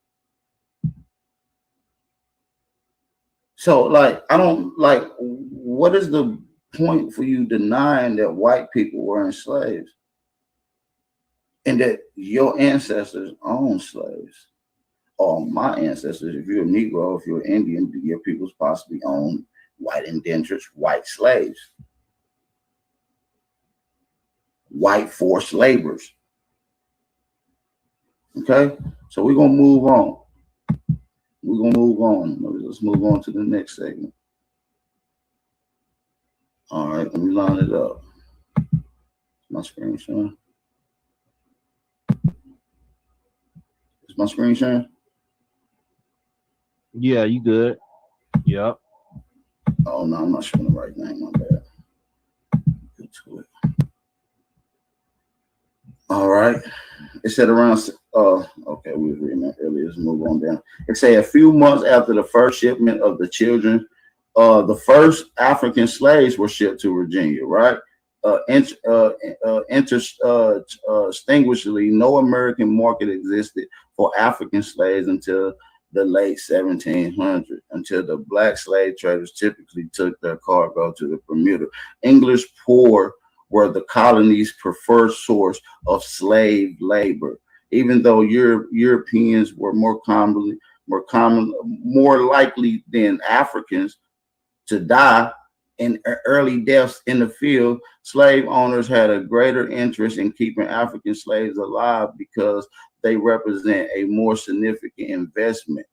So, like, I don't like, what is the point for you denying that white people were enslaved and that your ancestors owned slaves? all my ancestors, if you're a Negro, if you're an Indian, your peoples possibly owned white indentures, white slaves, white forced laborers. Okay, so we're gonna move on. We're gonna move on. Let's move on to the next segment. All right, let me line it up. My screen showing. Is my screen sharing? Yeah, you good. Yep. Oh no, I'm not showing the right name. My bad. Get to it. All right. It said around. Okay, we were reading that earlier. Let's move on down. It say a few months after the first shipment of the children, the first African slaves were shipped to Virginia. Right. Indistinguishably, no American market existed for African slaves until the late 1700s, until the black slave traders typically took their cargo to the Bermuda. English poor were the colony's preferred source of slave labor, even though Europeans were more likely than Africans to die in early deaths in the field. Slave owners had a greater interest in keeping African slaves alive because they represent a more significant investment,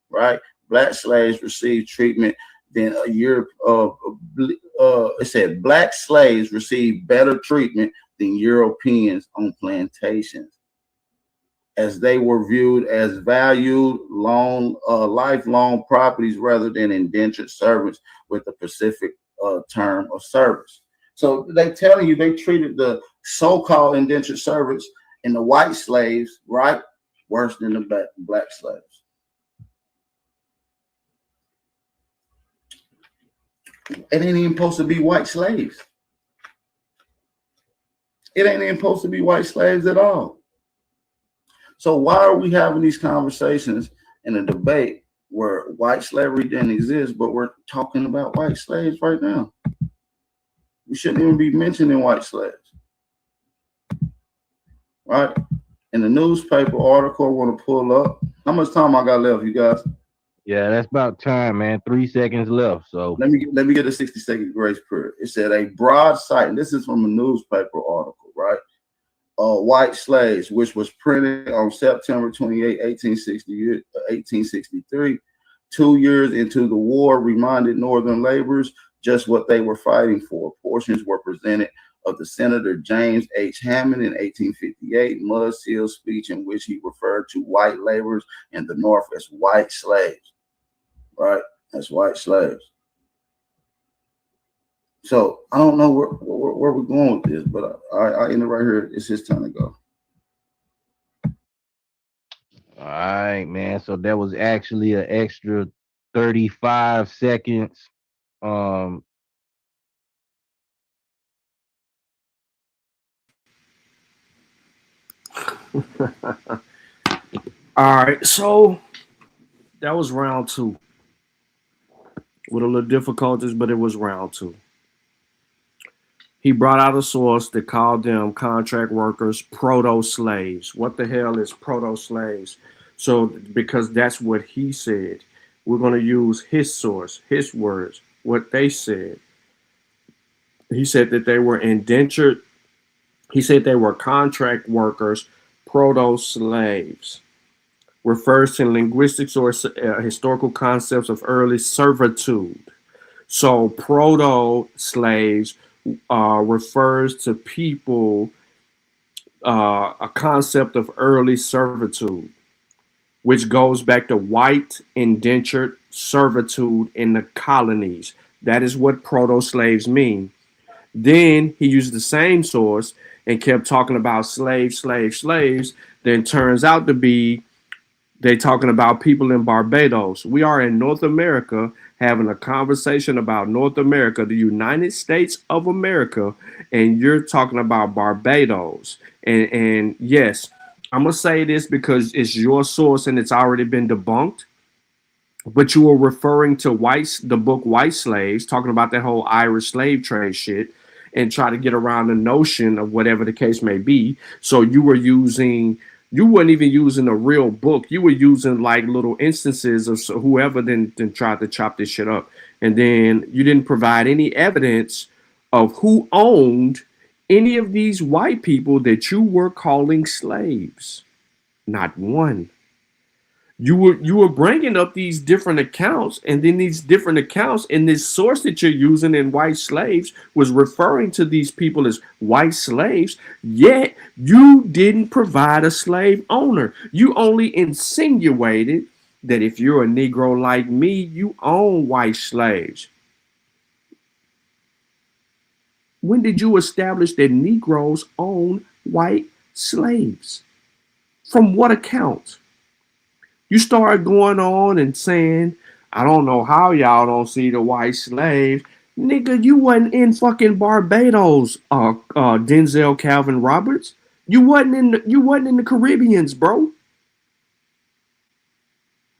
right? Black slaves received treatment than it said black slaves received better treatment than Europeans on plantations, as they were viewed as valued lifelong properties rather than indentured servants with a specific term of service. So they telling you they treated the so-called indentured servants and the white slaves, right, worse than the black slaves. It ain't even supposed to be white slaves. It ain't even supposed to be white slaves at all. So why are we having these conversations in a debate where white slavery didn't exist, but we're talking about white slaves right now? We shouldn't even be mentioning white slaves, right? In the newspaper article, I want to pull up. How much time I got left, you guys? Yeah, that's about time, man. 3 seconds left. So let me get a 60-second grace period. It said a broad sight, and this is from a newspaper article, right? White slaves, which was printed on September 28, 1863, 2 years into the war, reminded Northern laborers just what they were fighting for. Portions were presented of the Senator James H. Hammond in 1858 Mud Seal speech, in which he referred to white laborers in the North as white slaves, right? As white slaves. So I don't know where we're going with this, but I end it right here. It's his time to go. all right, man. So that was actually an extra 35 seconds. All right, so that was round 2 with a little difficulties, but it was round 2. He brought out a source that called them contract workers proto-slaves. What the hell is proto-slaves? So because that's what he said, we're going to use his source, his words, what they said. He said that they were indentured. He said they were contract workers, proto-slaves. Refers to linguistics or historical concepts of early servitude. So proto-slaves refers to people, a concept of early servitude, which goes back to white indentured servitude in the colonies. That is what proto-slaves mean. Then he used the same source and kept talking about slaves. Then turns out to be they're talking about people in Barbados. We are in North America having a conversation about North America, the United States of America, and you're talking about Barbados. And yes, I'm going to say this because it's your source and it's already been debunked. But you were referring to the book White Slaves, talking about that whole Irish slave trade shit, and try to get around the notion of whatever the case may be. So you were using You weren't even using a real book. You were using like little instances of whoever then tried to chop this shit up. And then you didn't provide any evidence of who owned any of these white people that you were calling slaves. Not one. You were bringing up these different accounts, and then these different accounts and this source that you're using in white slaves was referring to these people as white slaves, yet you didn't provide a slave owner. You only insinuated that if you're a Negro like me, you own white slaves. When did you establish that Negroes own white slaves? From what account? You start going on and saying, I don't know how y'all don't see the white slaves. Nigga, you wasn't in fucking Barbados, Denzel Calvin Roberts. You wasn't in the Caribbeans, bro.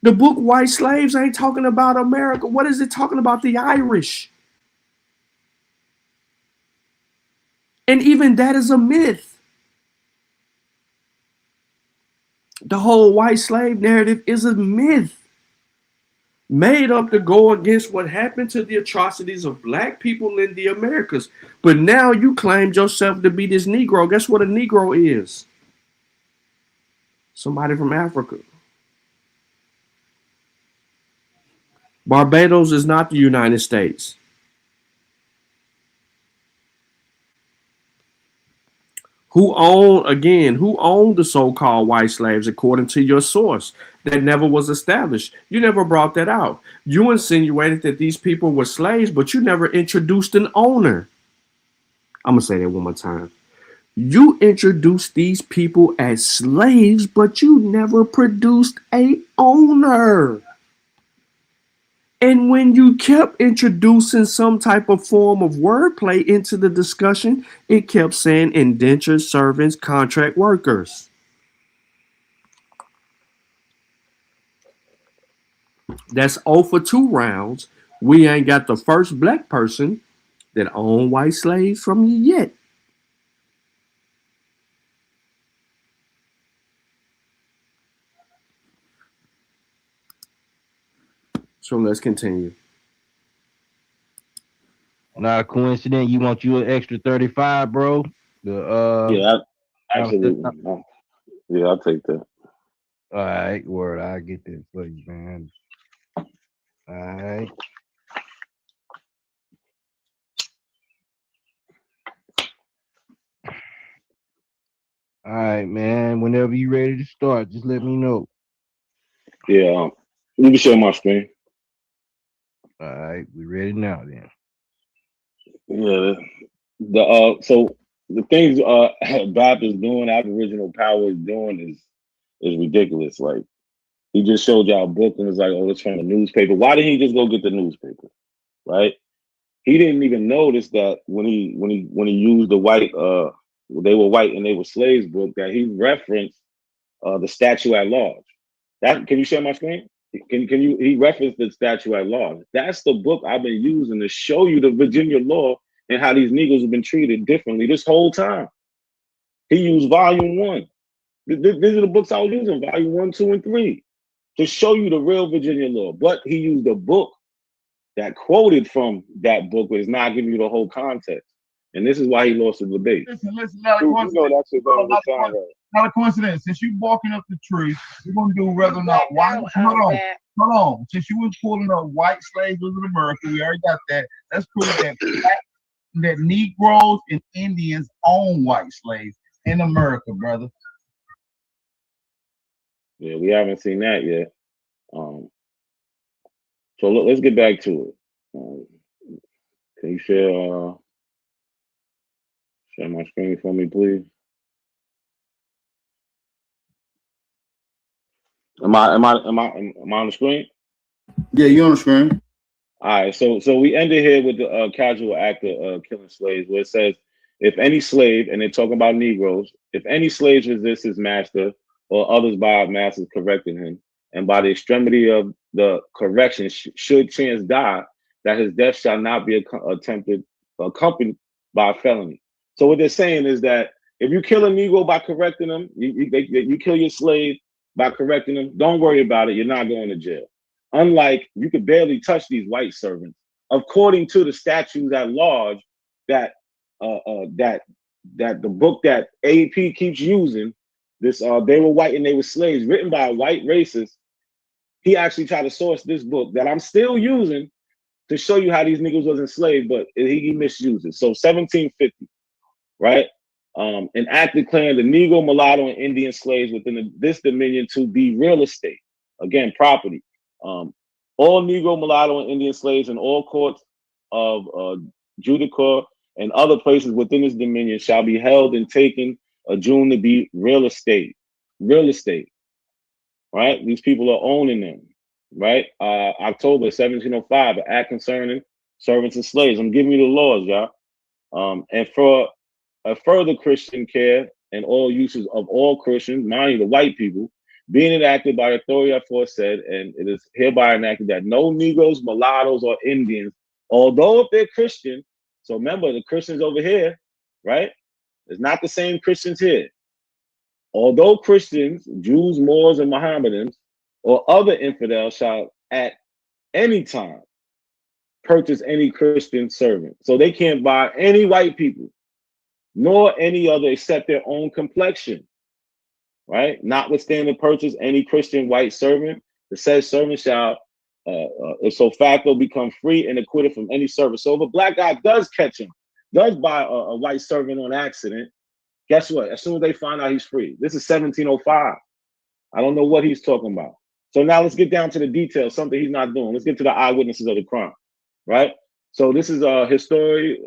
The book White Slaves ain't talking about America. What is it talking about? The Irish. And even that is a myth. The whole white slave narrative is a myth made up to go against what happened to the atrocities of black people in the Americas. But now you claimed yourself to be this Negro. Guess what a Negro is? Somebody from Africa. Barbados is not the United States. Who owned the so-called white slaves according to your source? That never was established. You never brought that out. You insinuated that these people were slaves, but you never introduced an owner. I'm going to say that one more time. You introduced these people as slaves, but you never produced a owner. And when you kept introducing some type of form of wordplay into the discussion, it kept saying indentured servants, contract workers. That's 0 for 2 rounds. We ain't got the first black person that owned white slaves from you yet. So let's continue. Not a coincidence. You want you an extra 35, bro? Yeah, absolutely. Yeah, I'll take that. All right, word. I get that for you, man. All right. All right, man. Whenever you ready to start, just let me know. Yeah, let me share my screen. All right, we ready now then. Yeah, so the things BAP is doing, Aboriginal Power is doing is ridiculous. Like he just showed y'all a book and it's like, oh, it's from the newspaper. Why didn't he just go get the newspaper? Right? He didn't even notice that when he used the white they were white and they were slaves book that he referenced the statute at large. That can you share my screen? He referenced the statute at large. That's the book I've been using to show you the Virginia law and how these Negroes have been treated differently this whole time. He used volume 1. These are the books I was using, volume 1, 2, and 3, to show you the real Virginia law. But he used a book that quoted from that book, but is not giving you the whole context. And this is why he lost the debate. Listen, not a coincidence. Not a coincidence. Since you barking up the tree, we're gonna do whether or not white. Hold on. Since you was pulling up white slaves in America, we already got that. Let's prove that Negroes and Indians own white slaves in America, brother. Yeah, we haven't seen that yet. So let's get back to it. Can you share my screen for me, please? Am I on the screen? Yeah, you're on the screen. All right, so we ended here with the casual act of killing slaves, where it says, if any slave, and they're talking about Negroes, if any slaves resist his master or others by masters correcting him, and by the extremity of the correction should chance die, that his death shall not be accompanied by a felony. So what they're saying is that If you kill a Negro by correcting them, you kill your slave by correcting them, don't worry about it. You're not going to jail. Unlike, you could barely touch these white servants, according to the statutes at large that the book that AP keeps using. This They Were White and They Were Slaves, written by a white racist. He actually tried to source this book that I'm still using to show you how these niggas was enslaved, but he misused it. So 1750, right? An act declaring the Negro, mulatto, and Indian slaves within this dominion to be real estate. Again, property. All Negro, mulatto, and Indian slaves in all courts of judicature and other places within this dominion shall be held and taken adjourned to be real estate. Real estate. Right? These people are owning them. Right? October 1705, an act concerning servants and slaves. I'm giving you the laws, y'all. And for a further Christian care and all uses of all Christians, mind you, the white people, being enacted by authority aforesaid, and it is hereby enacted that no Negroes, mulattoes, or Indians, although if they're Christian, so remember the Christians over here, right? It's not the same Christians here. Although Christians, Jews, Moors, and Mohammedans, or other infidels shall at any time purchase any Christian servant. So they can't buy any white people, nor any other except their own complexion, right? Notwithstanding purchase any Christian white servant, the said servant shall, so facto, become free and acquitted from any service. So if a black guy does catch him, does buy a white servant on accident, guess what? As soon as they find out, he's free. This is 1705. I don't know what he's talking about. So now let's get down to the details, something he's not doing. Let's get to the eyewitnesses of the crime, right? So this is a History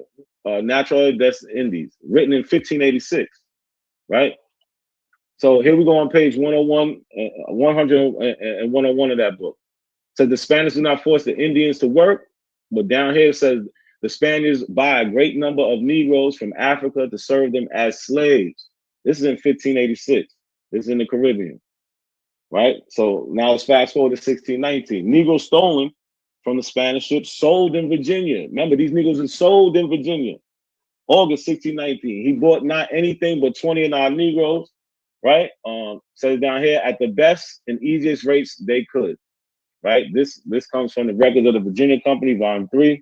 Natural des Indies, written in 1586, right? So here we go on page 101, 100 and 101 of that book. It says the Spaniards do not force the Indians to work, but down here it says the Spaniards buy a great number of Negroes from Africa to serve them as slaves. This is in 1586. This is in the Caribbean, right? So now let's fast forward to 1619. Negroes stolen from the Spanish ships, sold in Virginia. Remember, these Negroes are sold in Virginia. August 1619. He bought not anything but 20 of our Negroes, right? Says down here, at the best and easiest rates they could, right? This comes from the records of the Virginia Company, volume 3,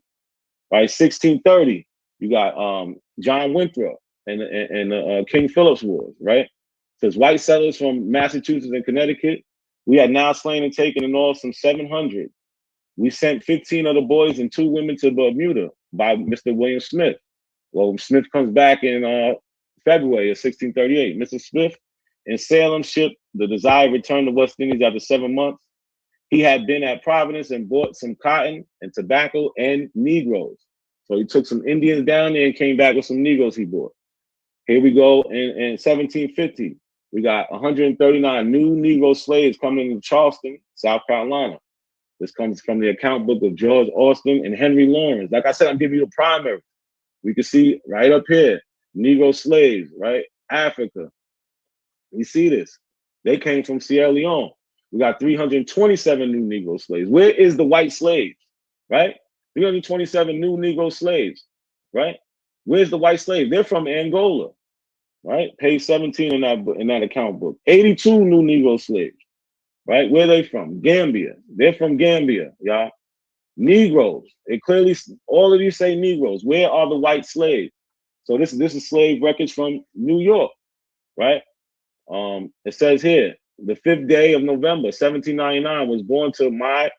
right? 1630, you got John Winthrop and the King Philip's Wars, right? Says white settlers from Massachusetts and Connecticut, we had now slain and taken in all some 700. We sent 15 of the boys and 2 women to Bermuda by Mr. William Smith. Well, Smith comes back in February of 1638. Mr. Smith in Salem ship the Desire returned to West Indies after 7 months. He had been at Providence and bought some cotton and tobacco and Negroes. So he took some Indians down there and came back with some Negroes he bought. Here we go in 1750. We got 139 new Negro slaves coming into Charleston, South Carolina. This comes from the account book of George Austin and Henry Lawrence. Like I said, I'm giving you the primary. We can see right up here, Negro slaves, right? Africa. You see this. They came from Sierra Leone. We got 327 new Negro slaves. Where is the white slaves, right? 327 new Negro slaves, right? Where's the white slave? They're from Angola, right? Page 17 in that account book. 82 new Negro slaves, right? Where are they from? Gambia. They're from Gambia, y'all. Negroes. It clearly, all of these say Negroes. Where are the white slaves? So this is slave records from New York, right? It says here, the 5th day of November, 1799, was born to my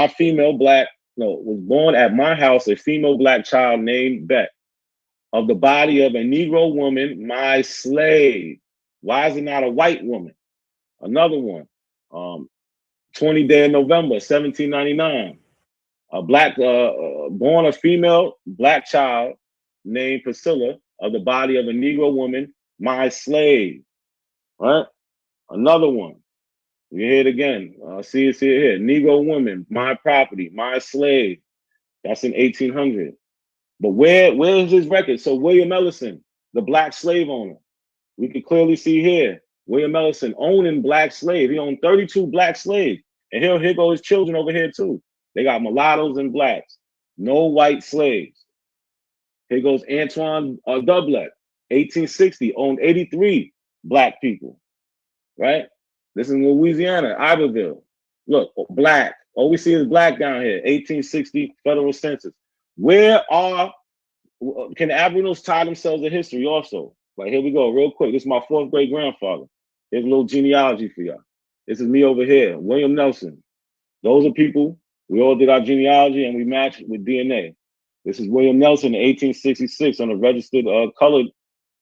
female black, was born at my house a female black child named Beck, of the body of a Negro woman, my slave. Why is it not a white woman? Another one. 20th day of November, 1799. A black, born a female black child named Priscilla, of the body of a Negro woman, my slave. Right? Another one. You hear it again. See it here. Negro woman, my property, my slave. That's in 1800. But where is his record? So William Ellison, the black slave owner, we can clearly see here, William Ellison owning black slave. He owned 32 black slaves. And here go his children over here too. They got mulattoes and blacks. No white slaves. Here goes Antoine Doublet. 1860 owned 83 black people, right? This is Louisiana, Iberville. Look, black. All we see is black down here. 1860 federal census. Where are, can Aboriginals tie themselves to history also? Like, here we go, real quick. This is my 4th great grandfather. Here's a little genealogy for y'all. This is me over here, William Nelson. Those are people, we all did our genealogy and we matched with DNA. This is William Nelson in 1866 on a registered colored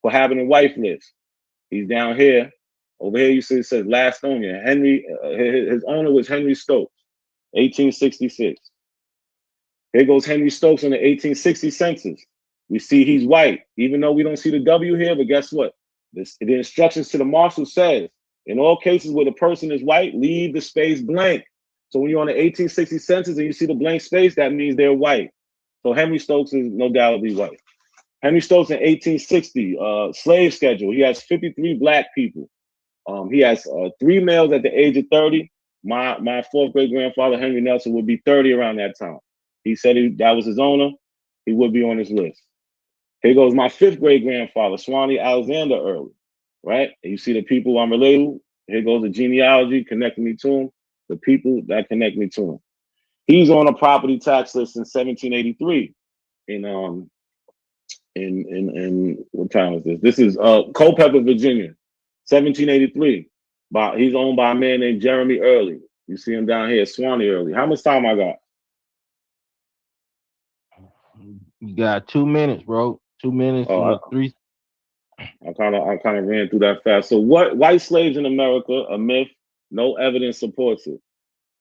cohabiting wife list. He's down here. Over here, you see it says last owner. Henry, his owner was Henry Stokes, 1866. Here goes Henry Stokes in the 1860 census. We see he's white, even though we don't see the W here, but guess what? The instructions to the marshal says, in all cases where the person is white, leave the space blank. So when you're on the 1860 census and you see the blank space, that means they're white. So Henry Stokes is no doubt white. Henry Stokes in 1860, slave schedule. He has 53 black people. He has 3 males at the age of 30. My 4th great grandfather, Henry Nelson, would be 30 around that time. He said that was his owner. He would be on his list. Here goes my 5th great grandfather, Swanee Alexander Early, right? And you see the people I'm related to. Here goes the genealogy connecting me to him, the people that connect me to him. He's on a property tax list in 1783 in what town is this? This is Culpeper, Virginia, 1783. He's owned by a man named Jeremy Early. You see him down here, Swanee Early. How much time I got? You got 2 minutes, bro. 2 minutes and 3. I kind of ran through that fast. So what? White slaves in America, a myth. No evidence supports it.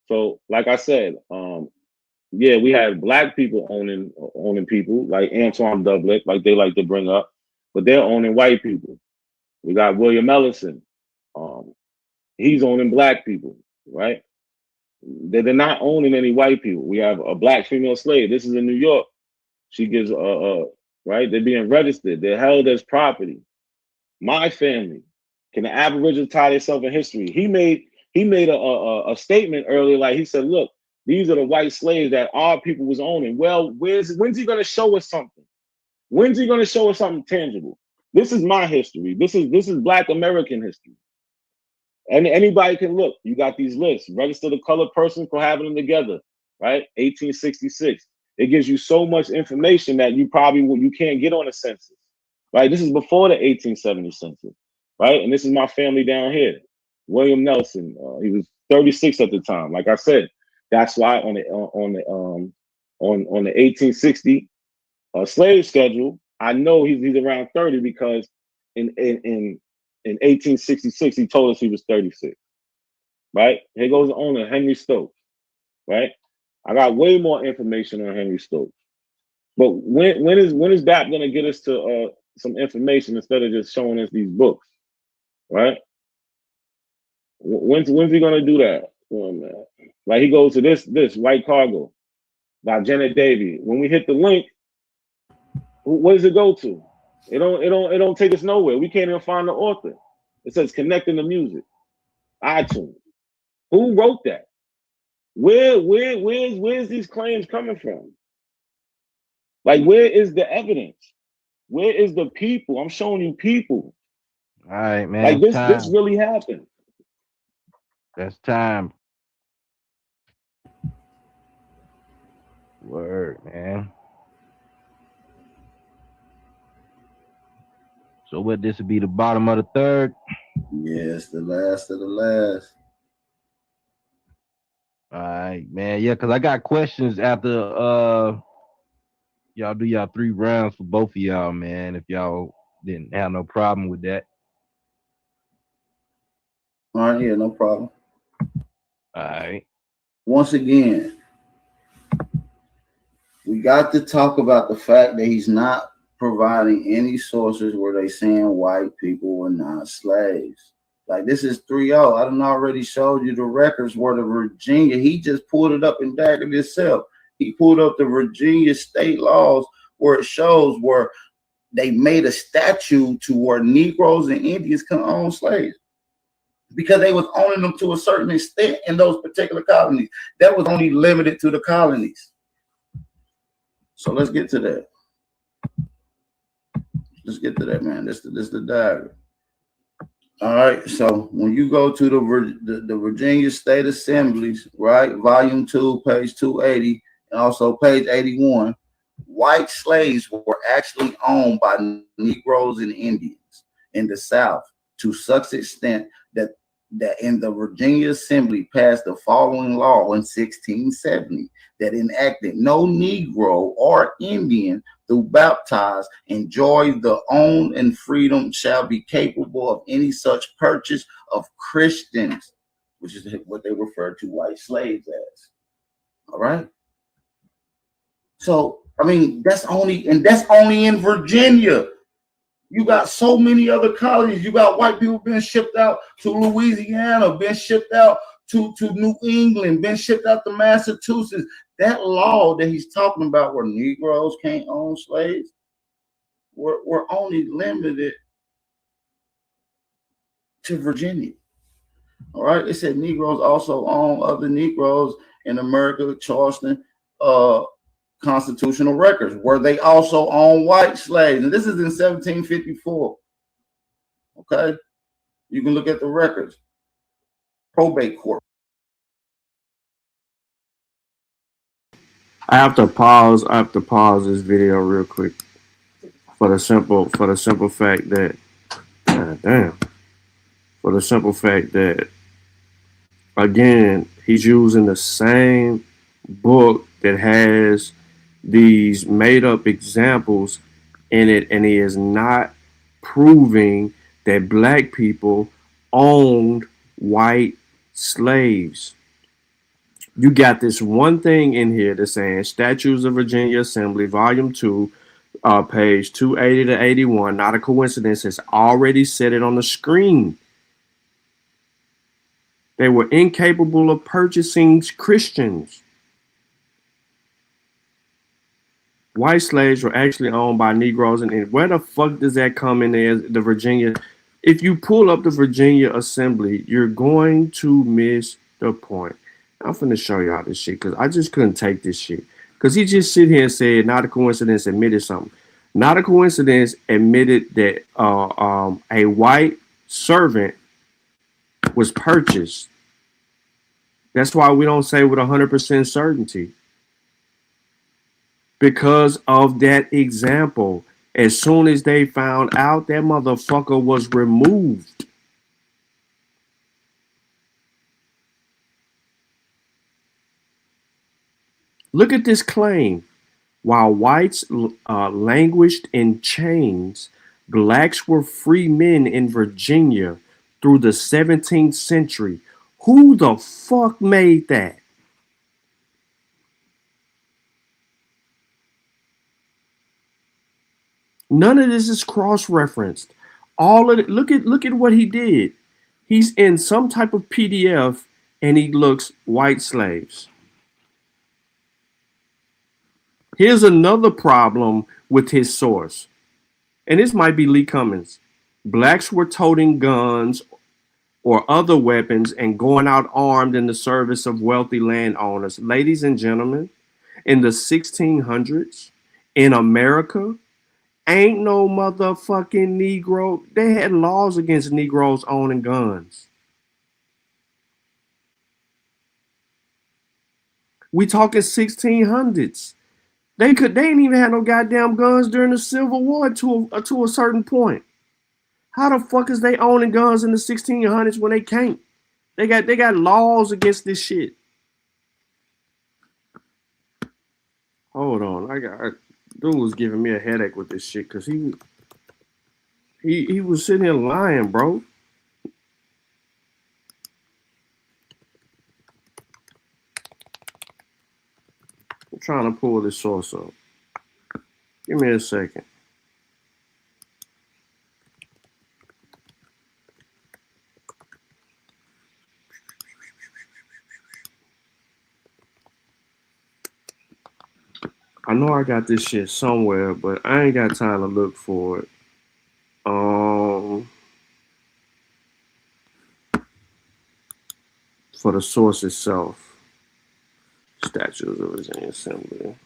So, like I said, yeah, we had black people owning people like Antoine Doublet, like they like to bring up, but they're owning white people. We got William Ellison. He's owning black people, right? They're not owning any white people. We have a black female slave. This is in New York. She gives right. They're being registered. They're held as property. My family. Can the Aboriginals tie themselves in history? He made a statement earlier, like he said, look, these are the white slaves that our people was owning. Well, when's he going to show us something? When's he going to show us something tangible? This is my history. This is Black American history. And anybody can look. You got these lists. Register the colored person, cohabiting together, right? 1866. It gives you so much information that you can't get on a census, right? This is before the 1870 census, right? And this is my family down here. William Nelson, he was 36 at the time. Like I said, that's why on the 1860 slave schedule, I know he's around 30 because in 1866 he told us he was 36. Right? Here goes the owner, Henry Stokes. Right? I got way more information on Henry Stokes. But when is BAP gonna get us to some information instead of just showing us these books? Right? When's he gonna do that? Oh, man. Like he goes to this White Cargo by Janet Davey. When we hit the link, what does it go to? It don't take us nowhere. We can't even find the author. It says connecting the music. iTunes. Who wrote that? Where's these claims coming from? Like, where is the evidence? Where is the people? I'm showing you people. All right, man. Like this really happened. That's time. Word, man. So what, this would be the bottom of the third? Yes, the last of the last. All right, man. Yeah, because I got questions after y'all do y'all 3 rounds for both of y'all, man, if y'all didn't have no problem with that. All right, yeah, no problem. All right. Once again, we got to talk about the fact that he's not providing any sources where they saying white people were not slaves. Like, this is 3-0. I done already showed you the records where the Virginia, he just pulled it up and dagged it himself. He pulled up the Virginia state laws where it shows where they made a statute to where Negroes and Indians can own slaves because they was owning them to a certain extent in those particular colonies. That was only limited to the colonies. So let's get to that. Let's get to that, man. This the diagram. All right. So when you go to the Virginia State Assemblies, right, Volume 2, page 280, and also page 81, white slaves were actually owned by Negroes and Indians in the South to such extent that in the Virginia Assembly passed the following law in 1670 that enacted no Negro or Indian through baptized enjoy the own and freedom shall be capable of any such purchase of Christians, which is what they refer to white slaves as. All right. So I mean that's only in Virginia. You got so many other colonies. You got white people being shipped out to Louisiana, being shipped out to New England, being shipped out to Massachusetts. That law that he's talking about where Negroes can't own slaves, we're only limited to Virginia. All right. It said Negroes also own other Negroes in America, Charleston, constitutional records where they also own white slaves. And this is in 1754. Okay. You can look at the records. Probate court. I have to pause this video real quick for the simple fact that again, he's using the same book that has these made up examples in it, and he is not proving that black people owned white slaves. You got this one thing in here that's saying Statutes of Virginia Assembly, Volume 2, page 280 to 81. Not a coincidence. It's already said it on the screen. They were incapable of purchasing Christians. White slaves were actually owned by Negroes. And where the fuck does that come in there? The Virginia. If you pull up the Virginia Assembly, you're going to miss the point. I'm finna show y'all this shit because I just couldn't take this shit. Because he just sit here and said, not a coincidence, admitted something. Not a coincidence, admitted that a white servant was purchased. That's why we don't say with 100% certainty. Because of that example. As soon as they found out, that motherfucker was removed. Look at this claim. While whites languished in chains, blacks were free men in Virginia through the 17th century. Who the fuck made that? None of this is cross-referenced. All of it. Look at what he did. He's in some type of PDF and he looks white slaves. Here's another problem with his source. And this might be Lee Cummings. Blacks were toting guns or other weapons and going out armed in the service of wealthy landowners. Ladies and gentlemen, in the 1600s, in America, ain't no motherfucking Negro. They had laws against Negroes owning guns. We talking 1600s. They ain't even had no goddamn guns during the Civil War to a certain point. How the fuck is they owning guns in the 1600s when they can't? They got laws against this shit. Hold on, dude was giving me a headache with this shit because he was sitting here lying, bro. I'm trying to pull this source up. Give me a second. I know I got this shit somewhere, but I ain't got time to look for it. For the source itself. Statutes of Virginia Assembly.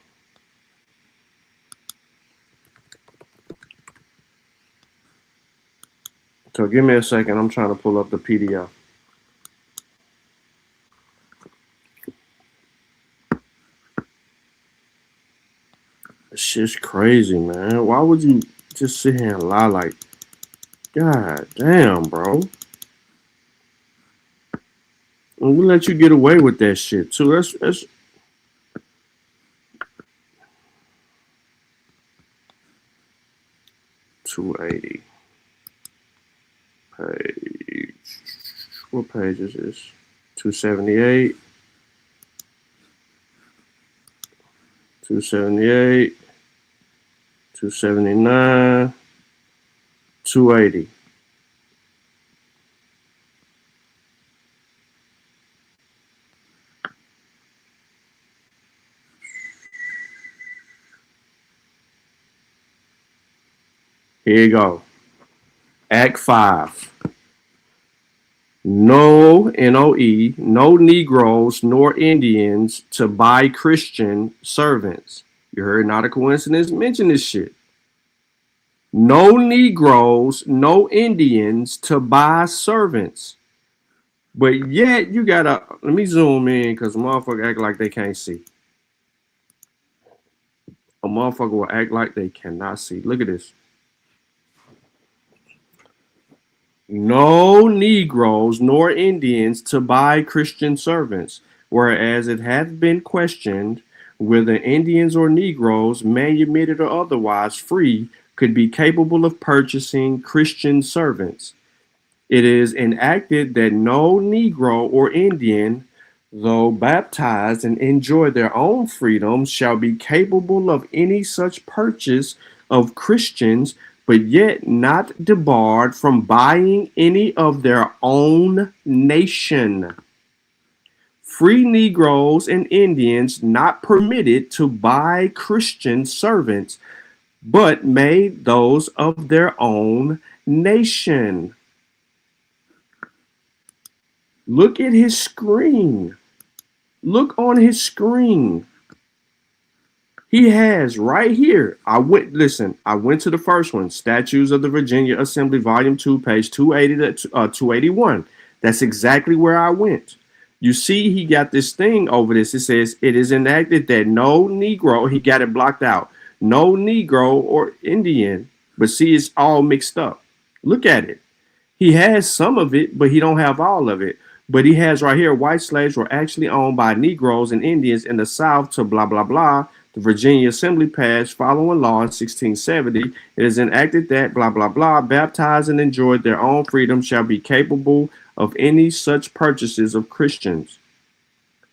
So give me a second. I'm trying to pull up the PDF. This shit's crazy, man. Why would you just sit here and lie like, God damn, bro? And we let you get away with that shit too. That's 280. Page. What page is this? 278. 278. 279. 280. Here you go. Act 5. No, N-O-E, no Negroes nor Indians to buy Christian servants. You heard Not a Coincidence mention this shit. No Negroes, no Indians to buy servants. But yet you gotta, let me zoom in because a motherfucker act like they can't see. A motherfucker will act like they cannot see. Look at this. No Negroes nor Indians to buy Christian servants, whereas it hath been questioned whether Indians or Negroes, manumitted or otherwise free, could be capable of purchasing Christian servants. It is enacted that no Negro or Indian, though baptized and enjoy their own freedom, shall be capable of any such purchase of Christians, but yet not debarred from buying any of their own nation. Free Negroes and Indians not permitted to buy Christian servants, but made those of their own nation. Look at his screen. Look on his screen. He has right here. I went to the first one, Statutes of the Virginia Assembly, Volume 2, page 280 to 281. That's exactly where I went. You see, he got this thing over this. It says, it is enacted that no Negro, he got it blocked out, no Negro or Indian, but see, it's all mixed up. Look at it. He has some of it, but he don't have all of it. But he has right here, white slaves were actually owned by Negroes and Indians in the South to blah, blah, blah. The Virginia Assembly passed following law in 1670. It is enacted that blah, blah, blah, baptized and enjoyed their own freedom shall be capable of any such purchases of Christians.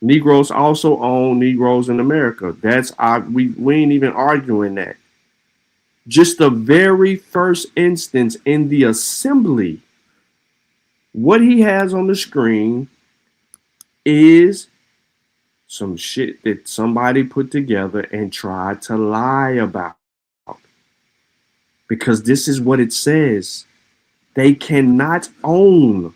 Negroes also own Negroes in America. We ain't even arguing that. Just the very first instance in the assembly, what he has on the screen is some shit that somebody put together and tried to lie about. Because this is what it says. They cannot own.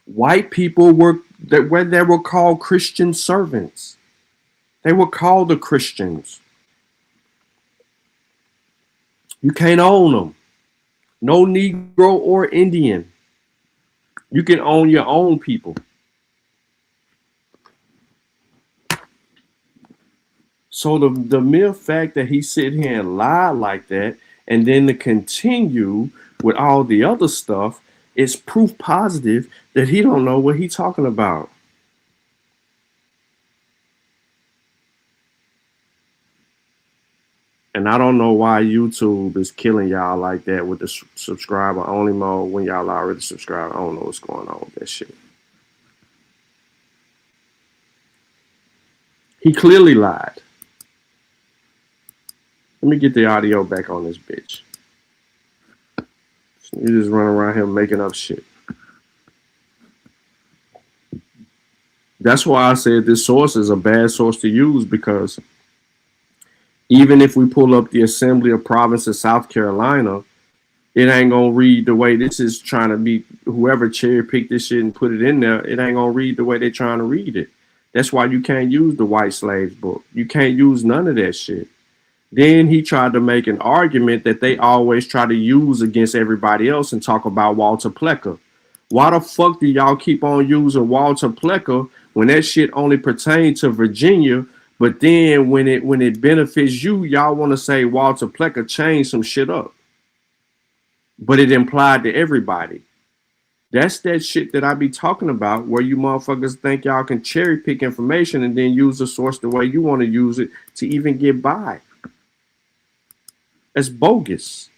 White people were called Christian servants. They were called the Christians. You can't own them. No Negro or Indian. You can own your own people. So the mere fact that he sit here and lie like that, and then to continue with all the other stuff, is proof positive that he don't know what he's talking about. And I don't know why YouTube is killing y'all like that with the subscriber only mode when y'all already subscribed. I don't know what's going on with that shit. He clearly lied. Let me get the audio back on this bitch. You just run around here making up shit. That's why I said this source is a bad source to use, because even if we pull up the Assembly of Province of South Carolina, it ain't gonna read the way this is trying to be. Whoever cherry picked this shit and put it in there, it ain't gonna read the way they're trying to read it. That's why you can't use the White Slaves book. You can't use none of that shit. Then he tried to make an argument that they always try to use against everybody else and talk about Walter Plecker. Why the fuck do y'all keep on using Walter Plecker when that shit only pertains to Virginia? But then when it benefits you, y'all want to say Walter Plecker changed some shit up. But it implied to everybody. That's that shit that I be talking about, where you motherfuckers think y'all can cherry pick information and then use the source the way you want to use it to even get by. That's bogus.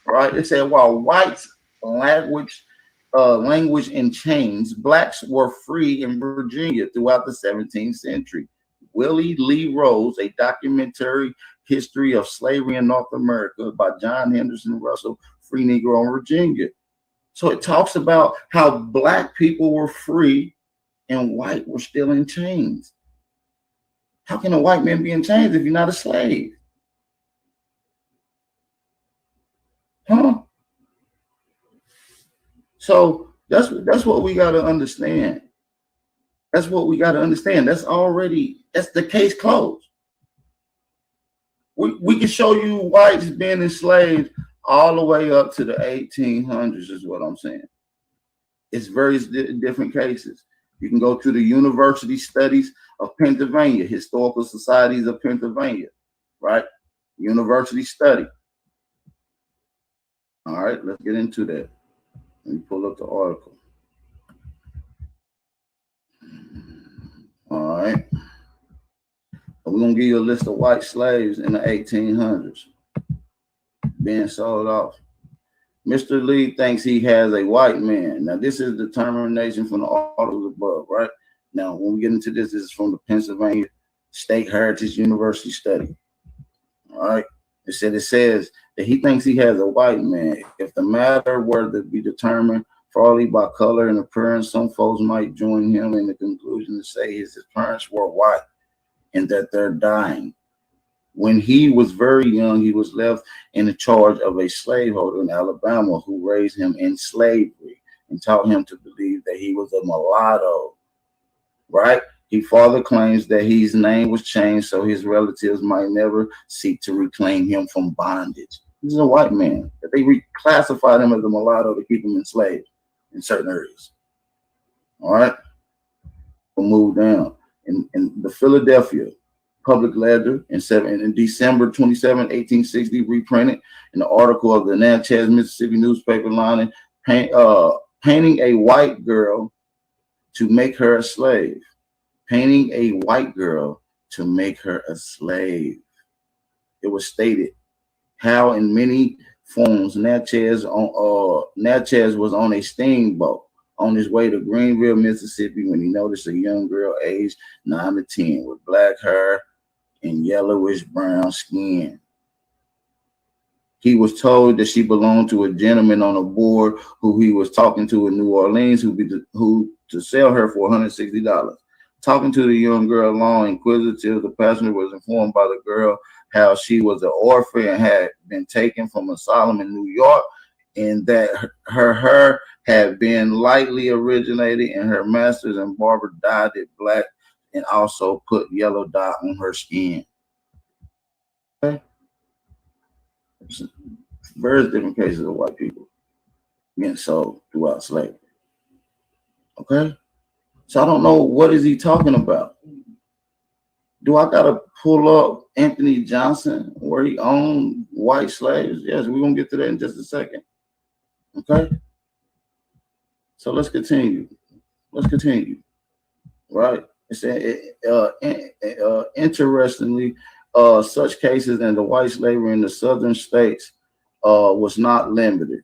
Right? It said while whites language in chains, blacks were free in Virginia throughout the 17th century. Willie Lee Rose, a documentary history of slavery in North America by John Henderson Russell, Free Negro in Virginia. So it talks about how black people were free and white were still in chains. How can a white man be in chains if you're not a slave? Huh? So that's what we got to understand. That's what we got to understand. That's the case closed. We can show you whites being enslaved all the way up to the 1800s is what I'm saying. It's various different cases. You can go to the University Studies of Pennsylvania, Historical Societies of Pennsylvania, right? University Study. All right, let's get into that. Let me pull up the article. All right. We're going to give you a list of white slaves in the 1800s being sold off. Mr. Lee thinks he has a white man. Now, this is determination from the articles above, right? Now, when we get into this is from the Pennsylvania State Heritage University Study. All right. It says that he thinks he has a white man. If the matter were to be determined probably by color and appearance, some folks might join him in the conclusion to say his parents were white and that they're dying. When he was very young, he was left in the charge of a slaveholder in Alabama who raised him in slavery and taught him to believe that he was a mulatto, right? His father claims that his name was changed so his relatives might never seek to reclaim him from bondage. He's a white man. That they reclassified him as a mulatto to keep him enslaved in certain areas. All right? We'll move down. In the Philadelphia Public Ledger in December 27, 1860, reprinted in the article of the Natchez, Mississippi newspaper lining, painting a white girl to make her a slave. Painting a white girl to make her a slave. It was stated how in many forms Natchez was on a steamboat on his way to Greenville, Mississippi, when he noticed a young girl aged 9 to 10 with black hair and yellowish brown skin. He was told that she belonged to a gentleman on a board who he was talking to in New Orleans who to sell her for $160. Talking to the young girl long inquisitive, the passenger was informed by the girl how she was an orphan and had been taken from an asylum in New York, and that her hair had been lightly originated and her masters and barber dyed it black and also put yellow dye on her skin. Okay. Various different cases of white people getting sold throughout slavery. Okay. So I don't know, what is he talking about? Do I gotta pull up Anthony Johnson where he owned white slaves? Yes, we're gonna get to that in just a second. Okay. So let's continue. Right. It said, interestingly, such cases in the white slavery in the southern states was not limited.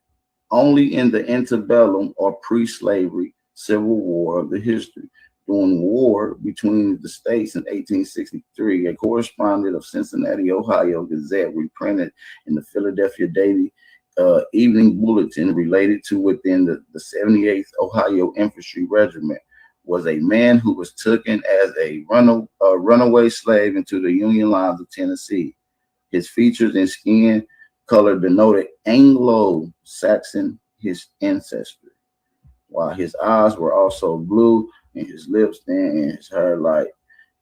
Only in the antebellum or pre-slavery Civil War of the history. During the war between the states in 1863, a correspondent of Cincinnati, Ohio Gazette reprinted in the Philadelphia Daily Evening Bulletin related to within the 78th Ohio Infantry Regiment was a man who was taken as a runaway slave into the Union lines of Tennessee. His features and skin color denoted Anglo-Saxon his ancestry, while his eyes were also blue and his lips thin and his hair light.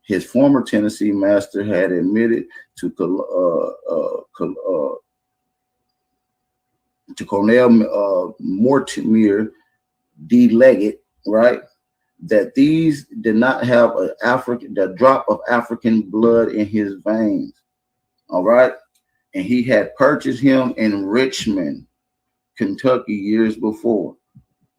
His former Tennessee master had admitted to Colonel Mortimer D. Leggett, right, that these did not have the drop of African blood in his veins. All right. And he had purchased him in Richmond, Kentucky years before,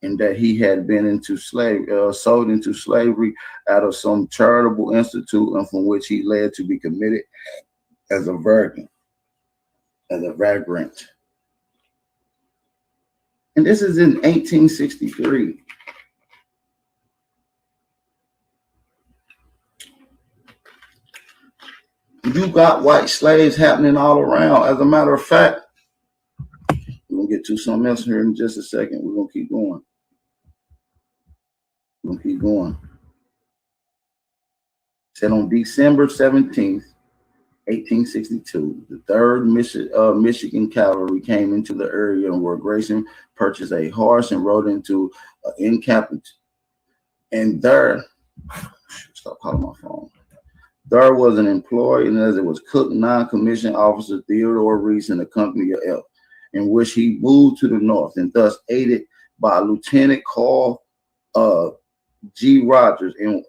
and that he had been into sold into slavery out of some charitable institute, and from which he led to be committed as a vagrant. And this is in 1863. You got white slaves happening all around. As a matter of fact, we're going to get to something else here in just a second. We're going to keep going. Said on December 17th, 1862, the 3rd Michigan Cavalry came into the area where Grayson purchased a horse and rode into an encampment. And there, stop calling my phone. There was an employee, and as it was Cook non-commissioned officer Theodore Reese in the company of F, in which he moved to the north, and thus aided by Lieutenant Carl G. Rogers, and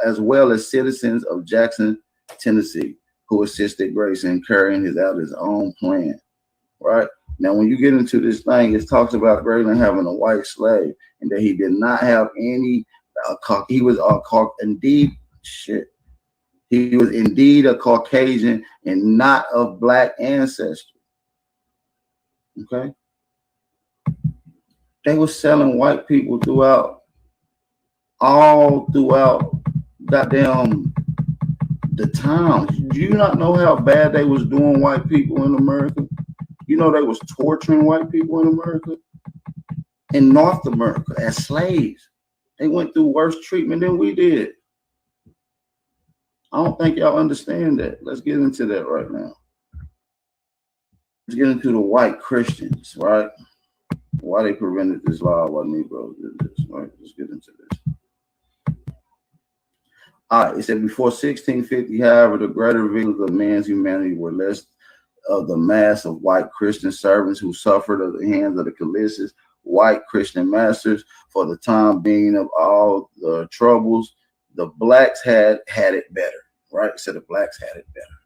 as well as citizens of Jackson, Tennessee, who assisted Grayson in carrying out his own plan. Right now, when you get into this thing, it talks about Grayson having a white slave, and that he did not have any. He was He was indeed a Caucasian and not of black ancestry. Okay, they were selling white people all throughout goddamn the towns. Do you not know how bad they was doing white people in America? You know they was torturing white people in America, in North America as slaves. They went through worse treatment than we did. I don't think y'all understand that. Let's get into that right now. Let's get into the white Christians, right? Why they prevented this law, why Negroes did this, right? Let's get into this. All right, it said before 1650, however, the greater victims of man's humanity were less of the mass of white Christian servants who suffered at the hands of the Callistus white Christian masters for the time being of all the troubles. The blacks had it better, right? So the blacks had it better,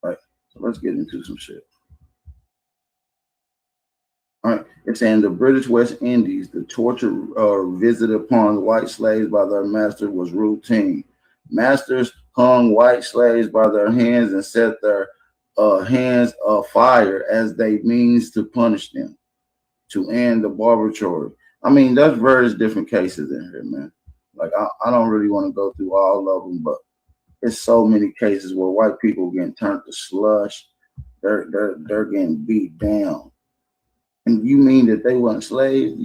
right? So let's get into some shit. All right, it's saying the British West Indies, the torture visited upon white slaves by their master was routine. Masters hung white slaves by their hands and set their hands afire as they means to punish them, to end the barbarity. I mean, there's various different cases in here, man. Like, I don't really want to go through all of them, but there's so many cases where white people getting turned to slush. They're getting beat down. And you mean that they weren't slaves?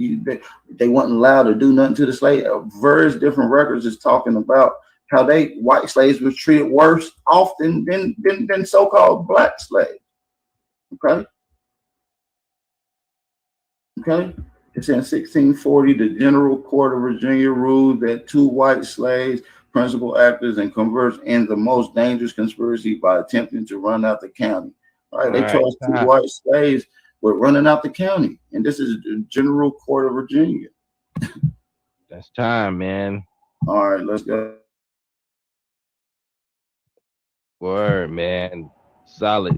They weren't allowed to do nothing to the slave? Various different records is talking about how white slaves were treated worse often than so-called black slaves. Okay? Okay? It's in 1640, the General Court of Virginia ruled that 2 white slaves, principal actors, and converts in the most dangerous conspiracy by attempting to run out the county. All right, they charged 2 white slaves with running out the county, and this is the General Court of Virginia. That's time, man. All right, let's go. Word, man. Solid.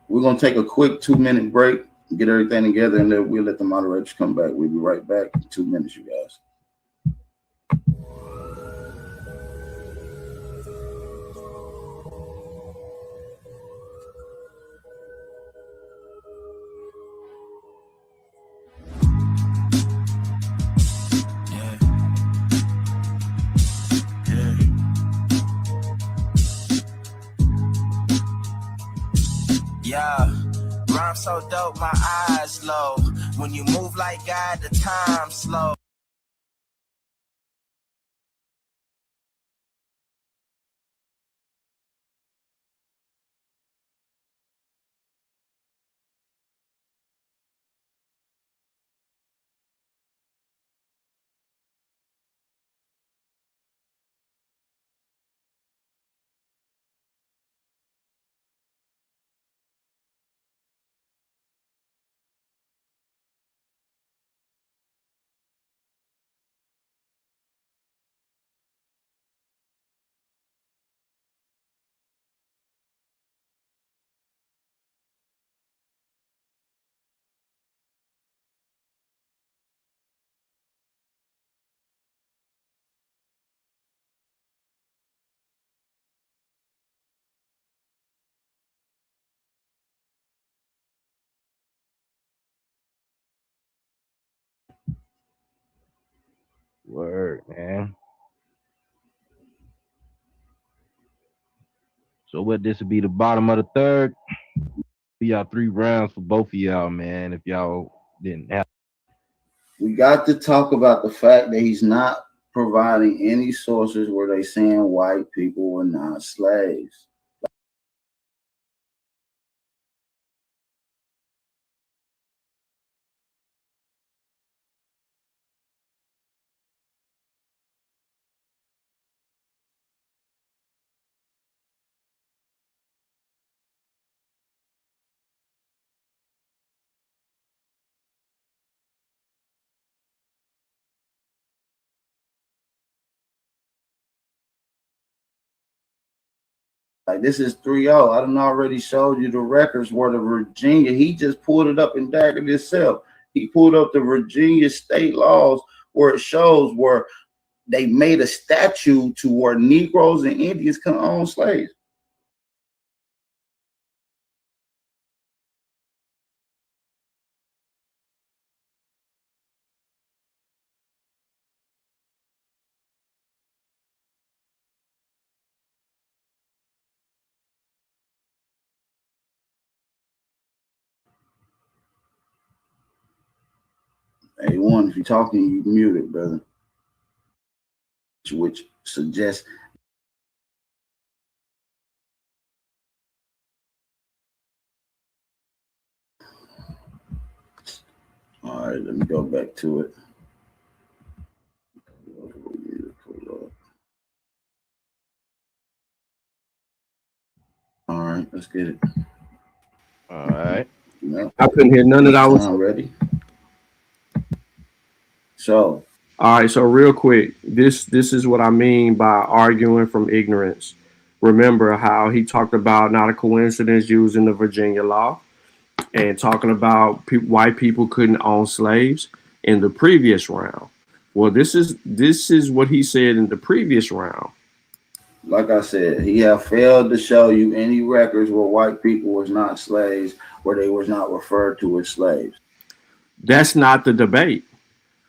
We're gonna take a quick 2-minute break, get everything together, and then we'll let the moderators come back. We'll be right back in 2 minutes, you guys. Yeah, rhyme so dope, my eyes low. When you move like God, the time slow. Word, man. So what, this would be the bottom of the third? Y'all 3 rounds for both of y'all, man, if y'all didn't have. We got to talk about the fact that he's not providing any sources where they saying white people were not slaves. Like, this is 3-0. I done already showed you the records where the Virginia, he just pulled it up and daggered himself. He pulled up the Virginia state laws where it shows where they made a statute to where Negroes and Indians can own slaves. Hey, one, if you're talking, you muted, brother. Which suggests all right, let me go back to it. All right, let's get it. All right. No, I couldn't hear none of that. I was ready. So, all right. So real quick, this is what I mean by arguing from ignorance. Remember how he talked about not a coincidence using the Virginia law and talking about white people couldn't own slaves in the previous round. Well, this is what he said in the previous round. like I said, he have failed to show you any records where white people was not slaves, where they was not referred to as slaves. That's not the debate.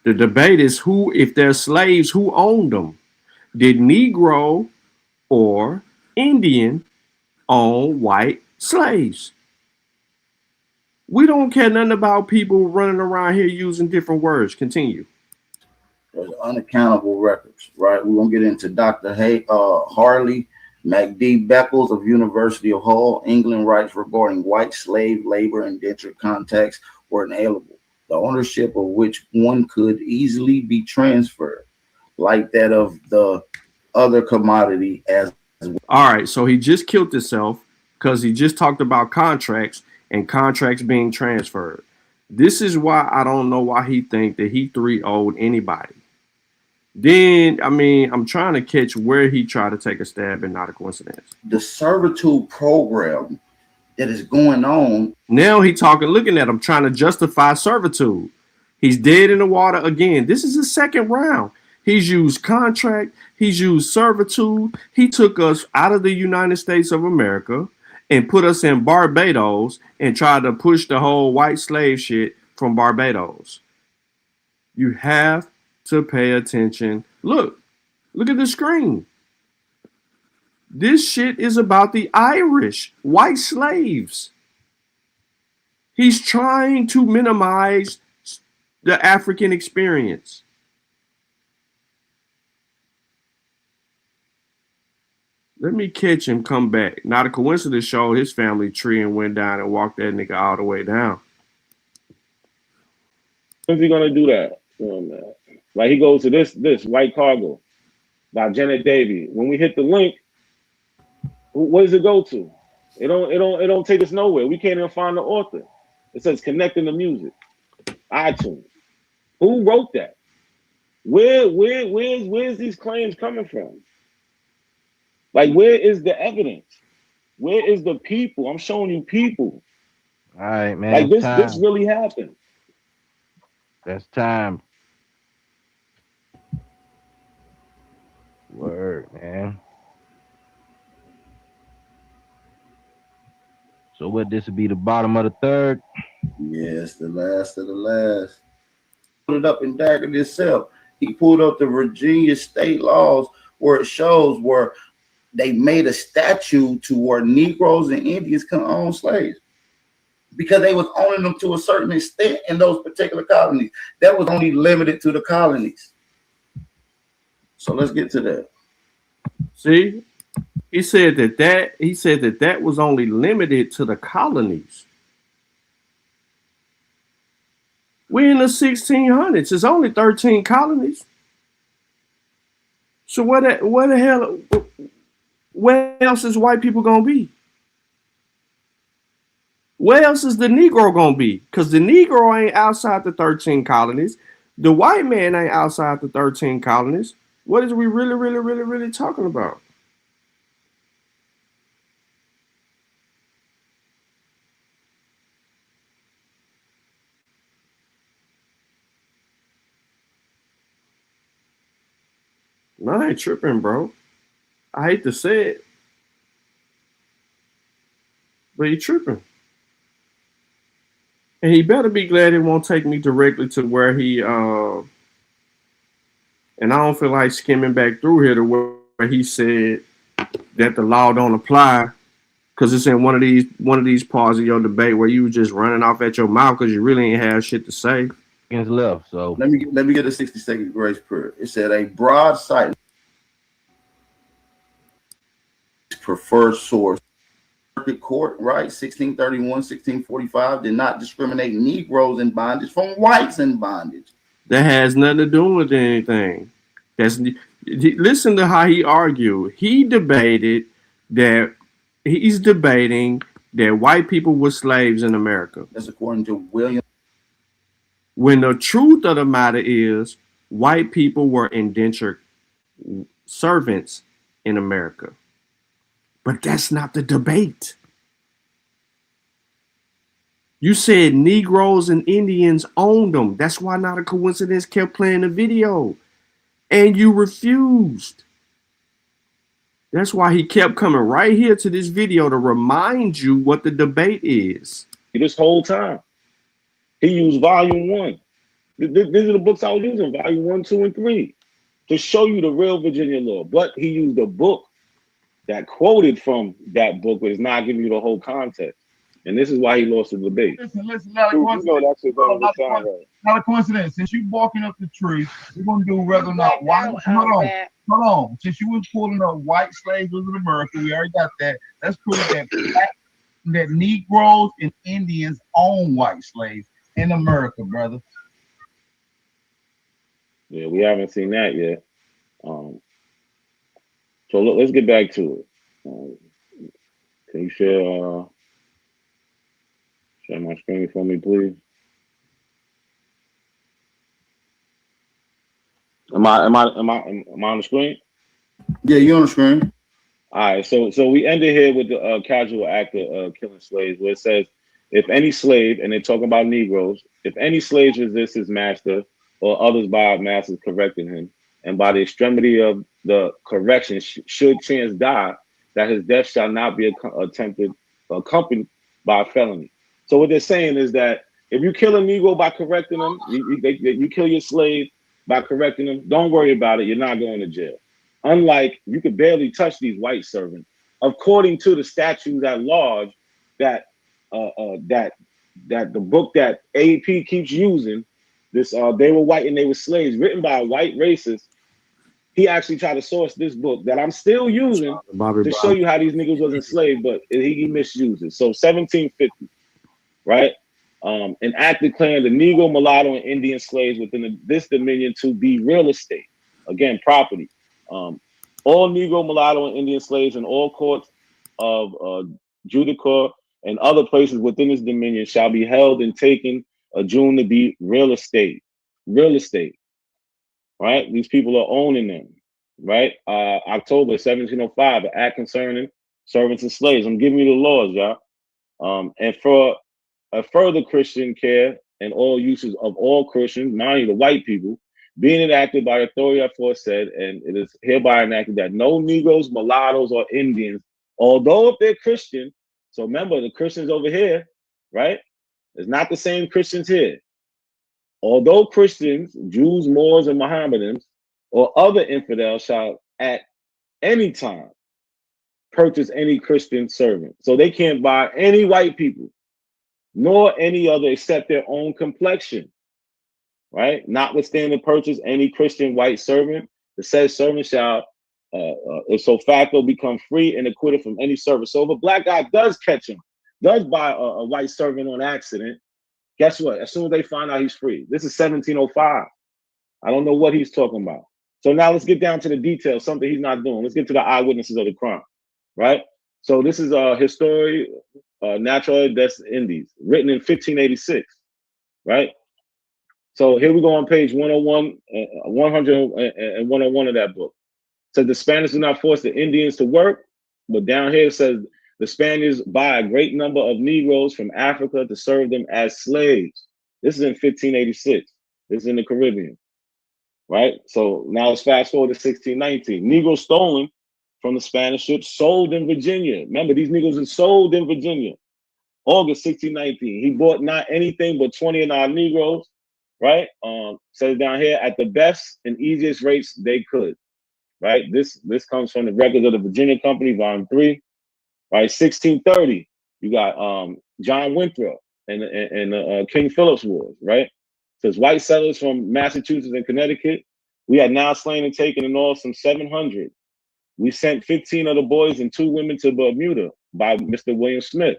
The debate is who, if they're slaves, who owned them? Did Negro or Indian own white slaves? We don't care nothing about people running around here using different words. Continue. There's unaccountable records, right? We're gonna get into Dr. Harley MacD Beckles of University of Hull, England, writes regarding white slave labor indentured contracts were inalienable, the ownership of which one could easily be transferred, like that of the other commodity as well. All right, so he just killed himself because he just talked about contracts and contracts being transferred. This is why I don't know why he think that he 3-0'd anybody. Then, I mean, I'm trying to catch where he tried to take a stab and not a coincidence. The servitude program that is going on. Now he talking, looking at him, trying to justify servitude. He's dead in the water again. This is his second round. He's used contract. He's used servitude. He took us out of the United States of America and put us in Barbados and tried to push the whole white slave shit from Barbados. You have to pay attention. Look at the screen. This shit is about the Irish white slaves. He's trying to minimize the African experience. Let me catch him come back. Not a coincidence, showed his family tree and went down and walked that nigga all the way down. When's he gonna do that? Oh, man. Like he goes to this White Cargo by Janet Davey. When we hit the link, what does it go to? It don't take us nowhere. We can't even find the author. It says connecting the music. iTunes. Who wrote that? Where's these claims coming from? Like, where is the evidence? Where is the people? I'm showing you people. All right, man. Like this really happened. That's time. Word, man. So what, this would be the bottom of the third? Yes, the last of the last. Put it up and daggered itself. He pulled up the Virginia state laws where it shows where they made a statute to where Negroes and Indians can own slaves because they was owning them to a certain extent in those particular colonies. That was only limited to the colonies. So let's get to that. See, he said that was only limited to the colonies. We're in the 1600s. It's only 13 colonies. So where the hell? Where else is white people gonna be? Where else is the Negro gonna be? Because the Negro ain't outside the 13 colonies. The white man ain't outside the 13 colonies. What is we really talking about? No, I ain't tripping, bro. I hate to say it, but he tripping. And he better be glad it won't take me directly to where he and I don't feel like skimming back through here to where he said that the law don't apply because it's in one of these parts of your debate where you were just running off at your mouth because you really ain't have shit to say. Against left, so let me get a 60-second grace period. It said a broad sight preferred source. Circuit Court, right? 1631, 1645 did not discriminate Negroes in bondage from whites in bondage. That has nothing to do with anything. Listen to how he argued. He's debating that white people were slaves in America. That's according to William. When the truth of the matter is, white people were indentured servants in America. But that's not the debate. You said Negroes and Indians owned them. That's why Not a Coincidence kept playing the video. And you refused. That's why he kept coming right here to this video to remind you what the debate is. This whole time. He used volume 1. These are the books I was using, volume 1, 2, and 3, to show you the real Virginia law. But he used a book that quoted from that book, but is not giving you the whole context. And this is why he lost the debate. Listen, not a coincidence. Not a coincidence. Since you barking up the tree, we're gonna do whether or not white. Hold on. Since you was pulling up white slaves in America, we already got that. Let's prove that Negroes and Indians own white slaves in America, brother. Yeah, we haven't seen that yet. So look, let's get back to it. Can you share my screen for me, please? Am I on the screen? Yeah, you're on the screen. All right, so we ended here with the casual act of killing slaves, where it says, if any slave, and they're talking about Negroes, if any slave resists his master or others by masters correcting him, and by the extremity of the correction should chance die, that his death shall not be accompanied by a felony. So what they're saying is that if you kill a Negro by correcting him, you kill your slave by correcting him, don't worry about it. You're not going to jail. Unlike, you could barely touch these white servants, according to the statutes at large that the book that AP keeps using. This They Were White and They Were Slaves, written by a white racist. He actually tried to source this book that I'm still using to show you how these niggas was enslaved, but he misused it. So 1750, right? An act declaring the Negro, mulatto, and Indian slaves within this dominion to be real estate. Again, property. All Negro, mulatto, and Indian slaves in all courts of judicature and other places within this dominion shall be held and taken adjourned to be real estate. Real estate. Right? These people are owning them. Right? October 1705, an act concerning servants and slaves. I'm giving you the laws, y'all. And for a further Christian care and all uses of all Christians, mind you, the white people, being enacted by authority aforesaid, and it is hereby enacted that no Negroes, mulattoes, or Indians, although if they're Christian, so remember the Christians over here, right? It's not the same Christians here. Although Christians, Jews, Moors, and Mohammedans, or other infidels shall at any time purchase any Christian servant. So they can't buy any white people, nor any other except their own complexion, right? Notwithstanding purchase any Christian white servant, the said servant shall, if so facto, become free and acquitted from any service. So if a black guy does catch him, does buy a white servant on accident, guess what? As soon as they find out, he's free. This is 1705. I don't know what he's talking about. So now let's get down to the details, something he's not doing. Let's get to the eyewitnesses of the crime, right? So this is a History Natural des Indies, written in 1586, right? So here we go on page 101, 100 and 101 of that book. It says the Spaniards do not force the Indians to work, but down here it says the Spaniards buy a great number of Negroes from Africa to serve them as slaves. This is in 1586. This is in the Caribbean, right? So now let's fast forward to 1619. Negroes stolen from the Spanish ships, sold in Virginia. Remember, these Negroes are sold in Virginia. August 1619. He bought not anything but 20 of our Negroes, right? Says down here at the best and easiest rates they could, right? This comes from the records of the Virginia Company, volume 3, right? 1630. You got John Winthrop and King Philip's Wars, right? Says white settlers from Massachusetts and Connecticut. We had now slain and taken in all some 700. We sent 15 of the boys and 2 women to Bermuda by Mr. William Smith.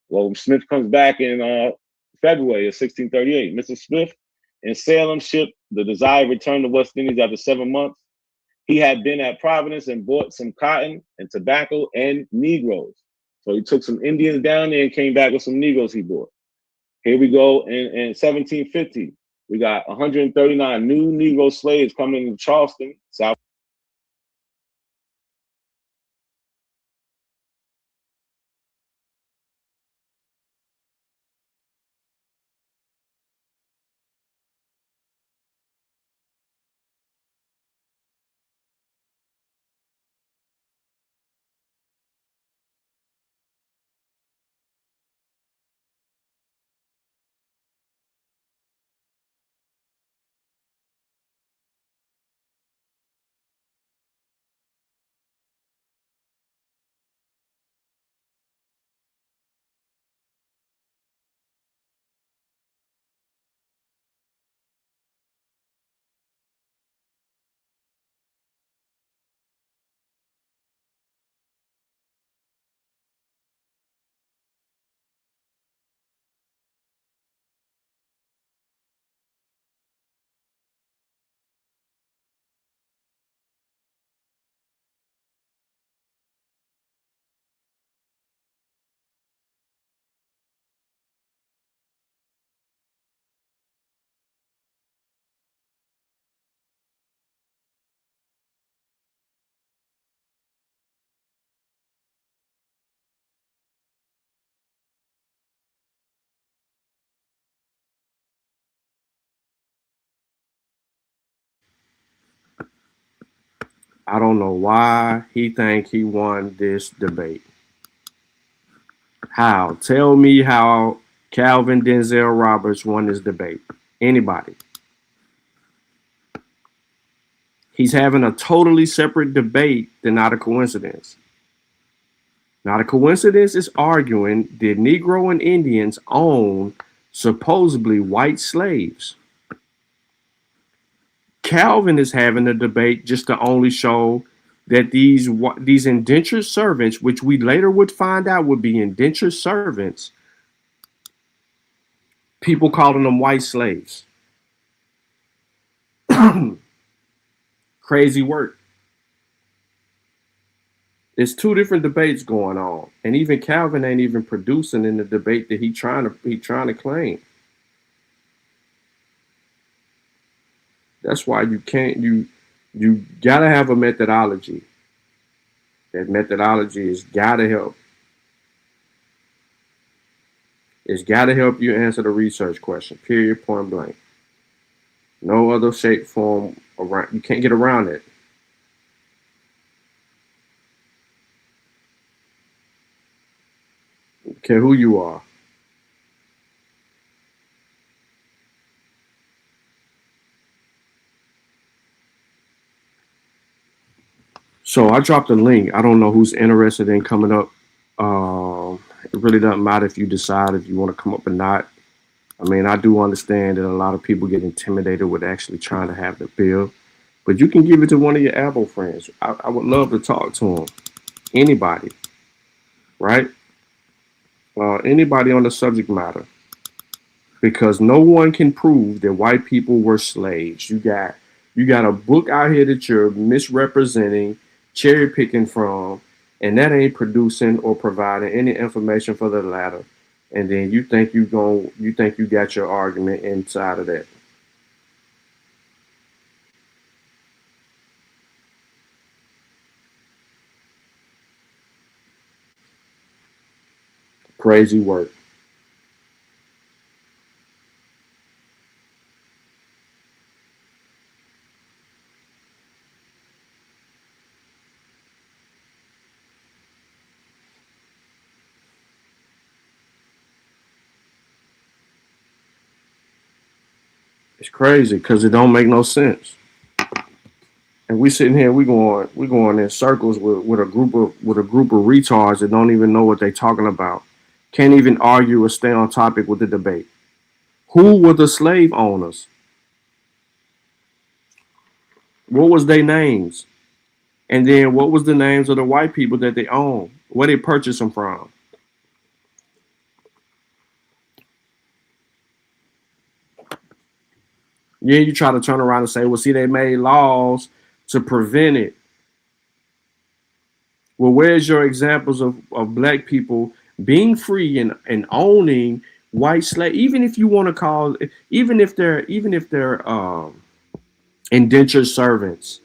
Well, Smith comes back in February of 1638. Mr. Smith in Salem ship the Desire returned to West Indies after 7 months. He had been at Providence and bought some cotton and tobacco and Negroes. So he took some Indians down there and came back with some Negroes he bought. Here we go in 1750. We got 139 new Negro slaves coming into Charleston, South. I don't know why he think he won this debate. How? Tell me how Calvin Denzel Roberts won this debate. Anybody? He's having a totally separate debate than Not a Coincidence. Not a Coincidence is arguing, did Negro and Indians own supposedly white slaves? Calvin is having a debate just to only show that these indentured servants, which we later would find out would be indentured servants, people calling them white slaves. Crazy work. There's 2 different debates going on, and even Calvin ain't even producing in the debate that he trying to claim. That's why you gotta have a methodology. That methodology has gotta help. It's gotta help you answer the research question. Period. Point blank. No other shape, form around. You can't get around it. I don't care who you are. So I dropped a link. I don't know who's interested in coming up. It really doesn't matter if you decide if you want to come up or not. I mean, I do understand that a lot of people get intimidated with actually trying to have the bill, but you can give it to one of your able friends. I would love to talk to them. Anybody, right? Anybody on the subject matter, because no one can prove that white people were slaves. You got a book out here that you're misrepresenting, cherry picking from, and that ain't producing or providing any information for the latter. And then you think you got your argument inside of that. Crazy work. It's crazy because it don't make no sense. And we sitting here, we going in circles with a group of retards that don't even know what they talking about. Can't even argue or stay on topic with the debate. Who were the slave owners? What was their names? And then what was the names of the white people that they owned? Where they purchased them from? Yeah, you try to turn around and say, well, see, they made laws to prevent it. Well, where's your examples of black people being free and owning white slave? Even if you want to call, even if they're indentured servants,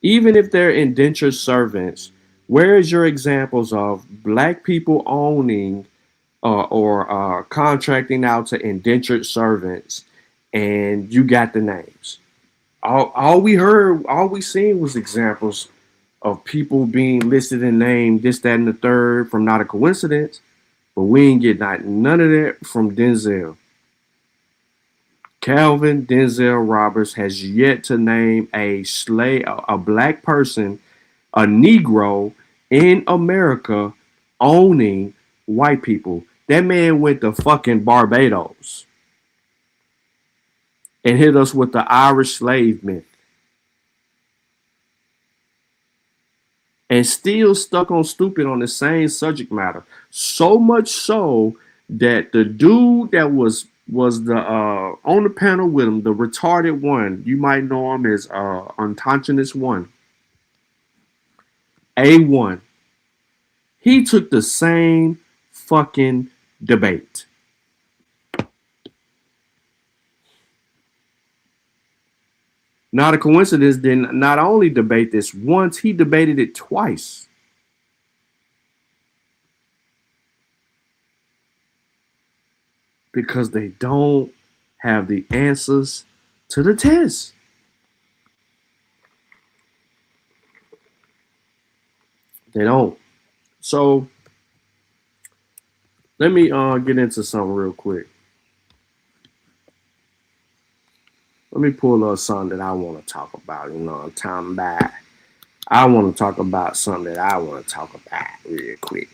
even if they're indentured servants, where is your examples of black people owning or contracting out to indentured servants, and you got the names? All we seen was examples of people being listed and named this, that, and the third from Not a Coincidence, but we ain't get none of that from Denzel. Calvin Denzel Roberts has yet to name a slave, a black person, a Negro in America owning white people. That man went to fucking Barbados and hit us with the Irish slave myth. And still stuck on stupid on the same subject matter. So much so that the dude that was the on the panel with him, the retarded one, you might know him as Unconscious One, A1. He took the same fucking debate. Not a Coincidence didn't not only debate this once, he debated it twice. Because they don't have the answers to the test. They don't. So let me get into something real quick. Let me pull up something that I want to talk about. You know, I'm talking about. I want to talk about something that I want to talk about real quick.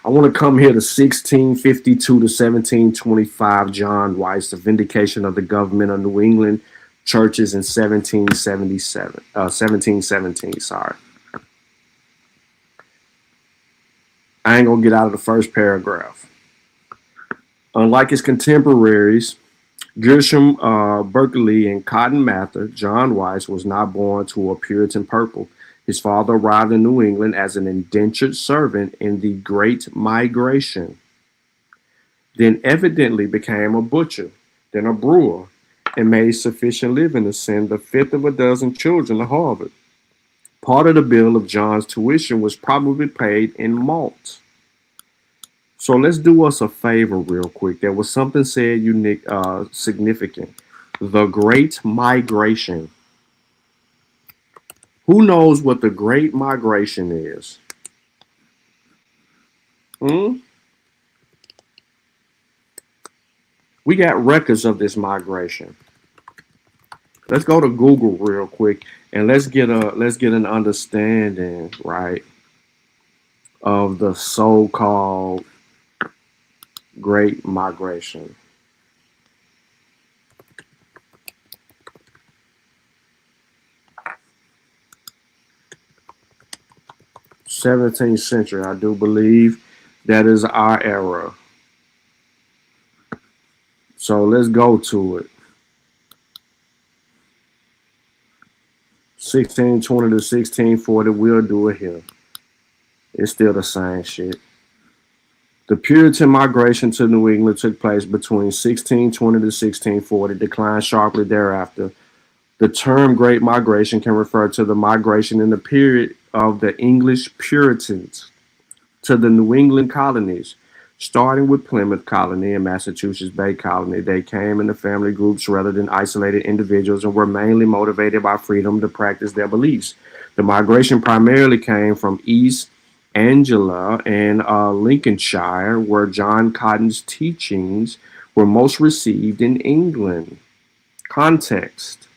I want to come here to 1652 to 1725, John Weiss, the vindication of the government of New England churches in 1717, sorry. I ain't going to get out of the first paragraph. Unlike his contemporaries, Gershom Berkeley and Cotton Mather, John Weiss was not born to a Puritan purple. His father arrived in New England as an indentured servant in the Great Migration, then evidently became a butcher, then a brewer, and made sufficient living to send the fifth of a dozen children to Harvard. Part of the bill of John's tuition was probably paid in malt. So let's do us a favor real quick. There was something said unique, significant. The Great Migration. Who knows what the Great Migration is? We got records of this migration. let's go to Google real quick and let's get an understanding, right, of the so-called Great Migration. '17th century, I do believe that is our era. So let's go to it. 1620 to 1640, we'll do it here. It's still the same shit. The Puritan migration to New England took place between 1620 to 1640, declined sharply thereafter. The term Great Migration can refer to the migration in the period of the English Puritans to the New England colonies. Starting with Plymouth Colony and Massachusetts Bay Colony, they came in the family groups rather than isolated individuals and were mainly motivated by freedom to practice their beliefs. The migration primarily came from East Anglia and Lincolnshire, where John Cotton's teachings were most received in England. Context.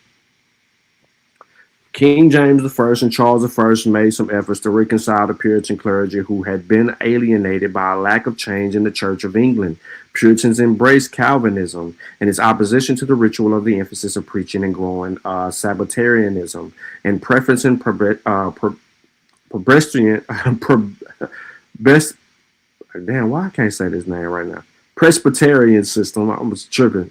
King James I and Charles I made some efforts to reconcile the Puritan clergy who had been alienated by a lack of change in the Church of England. Puritans embraced Calvinism and its opposition to the ritual of the emphasis of preaching and growing Sabbatarianism and preferencing damn, why I can't say this name right now? Presbyterian system. I was tripping.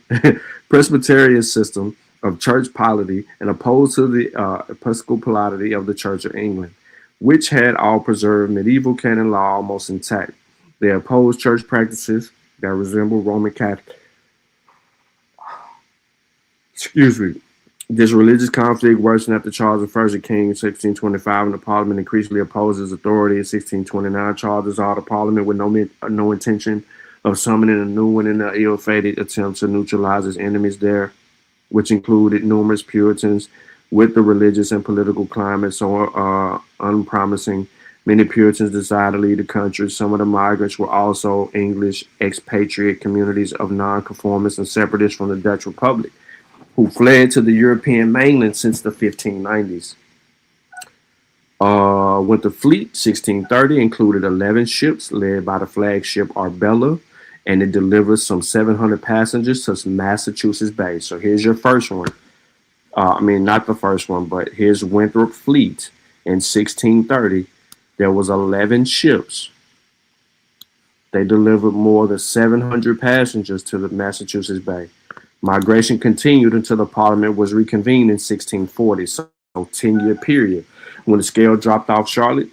Presbyterian system of church polity and opposed to the episcopality of the Church of England, which had all preserved medieval canon law almost intact. They opposed church practices that resembled Roman Catholic. Excuse me. This religious conflict worsened after Charles I the king in 1625, and the Parliament increasingly opposed his authority in 1629. Charles dissolved the Parliament with no intention of summoning a new one in an ill-fated attempt to neutralize his enemies there, which included numerous Puritans. With the religious and political climate so unpromising, many Puritans decided to leave the country. Some of the migrants were also English expatriate communities of nonconformists and separatists from the Dutch Republic, who fled to the European mainland since the 1590s. Winter Fleet, 1630, included 11 ships led by the flagship Arbella, and it delivered some 700 passengers to Massachusetts Bay. So here's your first one. Not the first one, but here's Winthrop Fleet in 1630. There was 11 ships. They delivered more than 700 passengers to the Massachusetts Bay. Migration continued until the Parliament was reconvened in 1640, so a 10-year period. When the scale dropped off shortly,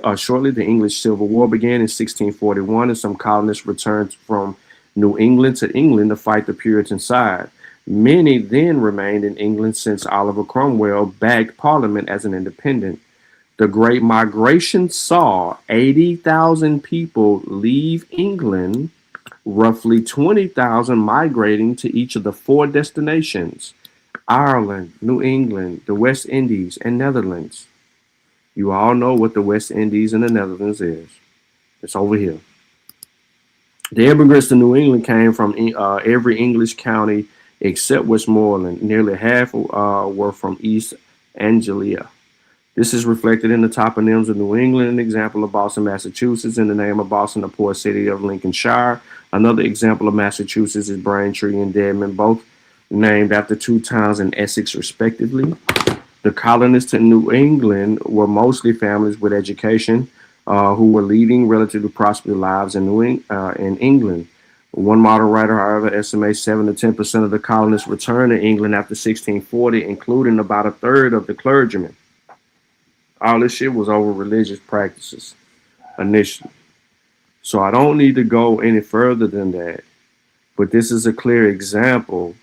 the English Civil War began in 1641, and some colonists returned from New England to England to fight the Puritan side. Many then remained in England since Oliver Cromwell backed Parliament as an independent. The Great Migration saw 80,000 people leave England, roughly 20,000 migrating to each of the four destinations: Ireland, New England, the West Indies, and Netherlands. You all know what the West Indies and the Netherlands is. It's over here. The immigrants to New England came from every English county except Westmoreland. Nearly half were from East Anglia. This is reflected in the toponyms of New England, an example of Boston, Massachusetts, in the name of Boston, the port city of Lincolnshire. Another example of Massachusetts is Braintree and Dedham, both named after two towns in Essex, respectively. The colonists in New England were mostly families with education who were leading relatively prosperous lives in England. One modern writer, however, estimates 7 to 10% of the colonists returned to England after 1640, including about a third of the clergymen. All this shit was over religious practices initially. So I don't need to go any further than that. But this is a clear example.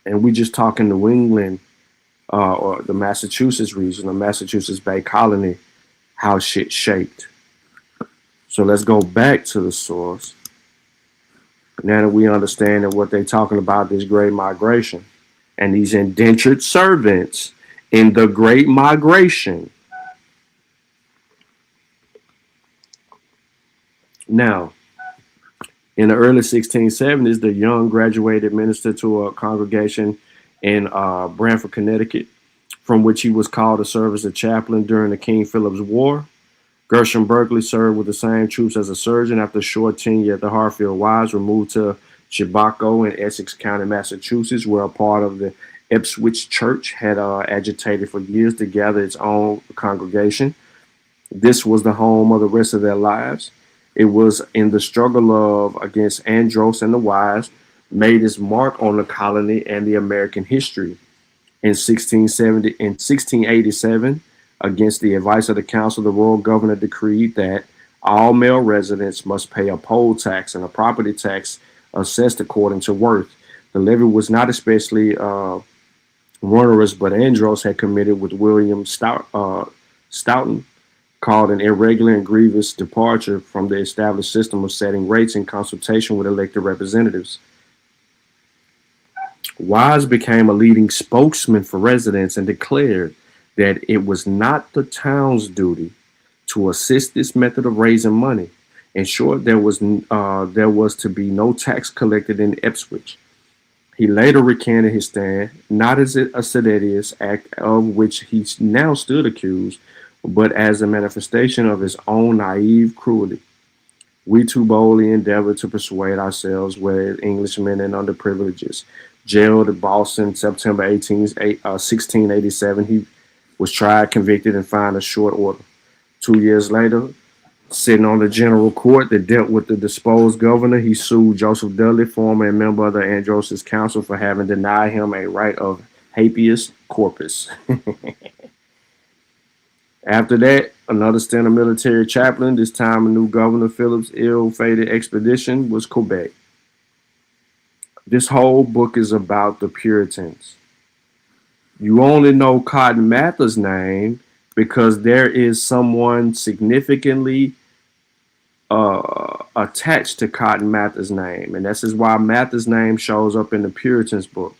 And we just talking New England or the Massachusetts region, the Massachusetts Bay Colony, how shit shaped. So let's go back to the source. Now that we understand that what they're talking about, this Great Migration and these indentured servants in the Great Migration. Now, in the early 1670s, the young graduated minister to a congregation in Branford, Connecticut, from which he was called to serve as a chaplain during the King Philip's War. Gershom Berkeley served with the same troops as a surgeon. After a short tenure at the Hartfield Wives, were moved to Chibaco in Essex County, Massachusetts, where a part of the Ipswich Church had agitated for years to gather its own congregation. This was the home of the rest of their lives. It was in the struggle of against Andros and the Wives made its mark on the colony and the American history. In 1687, against the advice of the council, the royal governor decreed that all male residents must pay a poll tax and a property tax assessed according to worth. The levy was not especially onerous, but Andros had committed with William Stoughton, called an irregular and grievous departure from the established system of setting rates in consultation with elected representatives. Wise became a leading spokesman for residents and declared that it was not the town's duty to assist this method of raising money. In short, there was to be no tax collected in Ipswich. He later recanted his stand, not as a seditious act of which he now stood accused, but as a manifestation of his own naive cruelty. We too boldly endeavored to persuade ourselves where Englishmen and underprivileged. Jailed at Boston, September 1687, he was tried, convicted, and fined a short order. 2 years later, sitting on the general court that dealt with the deposed governor, he sued Joseph Dudley, former member of the Andros Council, for having denied him a right of habeas corpus. After that, another stint of military chaplain, this time a new Governor Philip's ill-fated expedition was Quebec. This whole book is about the Puritans. You only know Cotton Mather's name because there is someone significantly attached to Cotton Mather's name, and this is why Mather's name shows up in the Puritans book.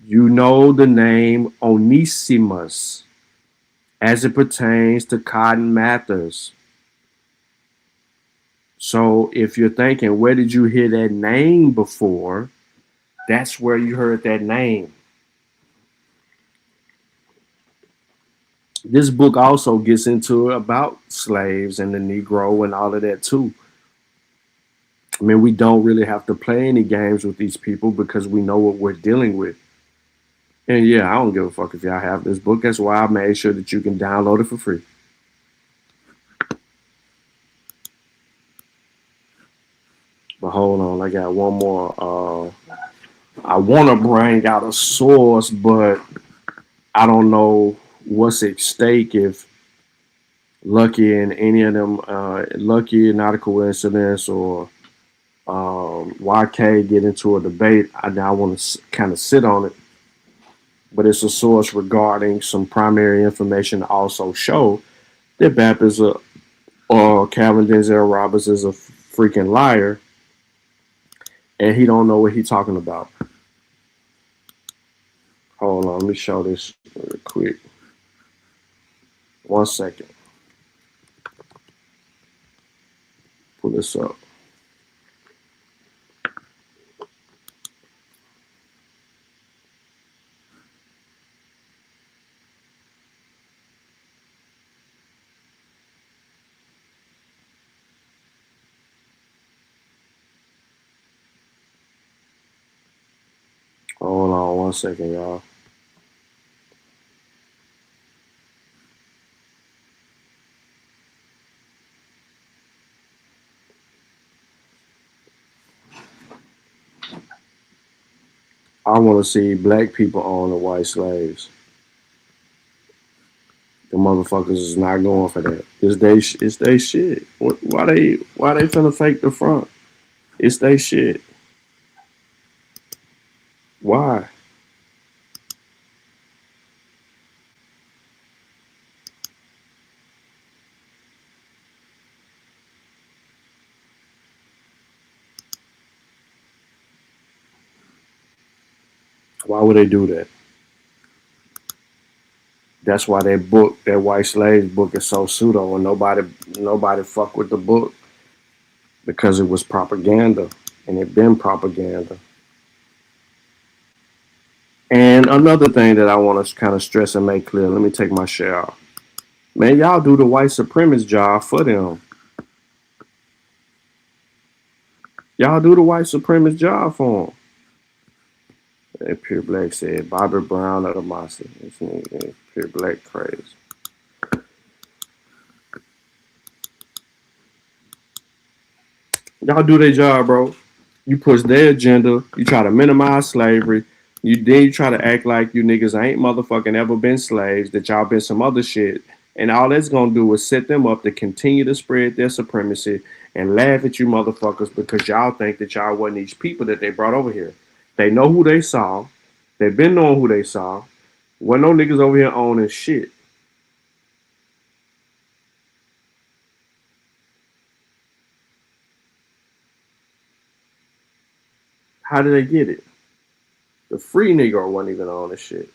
You know the name Onesimus as it pertains to Cotton Mather's. So if you're thinking, where did you hear that name before? That's where you heard that name. This book also gets into about slaves and the Negro and all of that too. I mean, we don't really have to play any games with these people because we know what we're dealing with. And yeah, I don't give a fuck if y'all have this book. That's why I made sure that you can download it for free. But hold on, I got one more. I want to bring out a source, but I don't know what's at stake if Lucky and any of them, Lucky, Not a Coincidence, or YK get into a debate. I want to kind of sit on it. But it's a source regarding some primary information to also show that Bap is Calvin Denzel Roberts is a freaking liar, and he don't know what he's talking about. Hold on, let me show this real quick. 1 second. Pull this up. Hold on 1 second, y'all. I want to see black people own the white slaves. The motherfuckers is not going for that. It's they shit. Why they finna fake the front? It's they shit. Why? Why would they do that? That's why that book, that White Slaves book, is so pseudo, and nobody fuck with the book because it was propaganda, and it been propaganda. And another thing that I want to kind of stress and make clear, let me take my share off. Man, y'all do the white supremacist job for them. Y'all do the white supremacist job for them. And Pure Black said, Bobby Brown of the Mossy. This nigga, Pure Black crazy. Y'all do their job, bro. You push their agenda. You try to minimize slavery. You try to act like you niggas ain't motherfucking ever been slaves, that y'all been some other shit. And all that's gonna do is set them up to continue to spread their supremacy and laugh at you motherfuckers because y'all think that y'all wasn't these people that they brought over here. They know who they saw. They've been knowing who they saw. Wasn't no niggas over here owning shit. How did they get it? The free Negro wasn't even on this shit.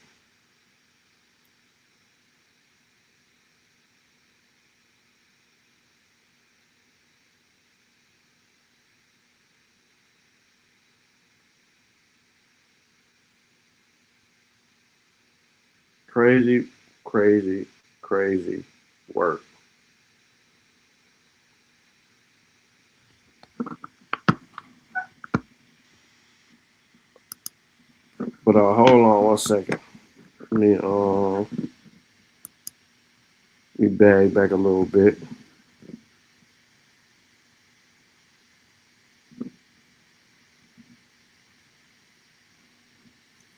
Crazy, crazy, crazy work. But hold on 1 second. Let me bag back a little bit.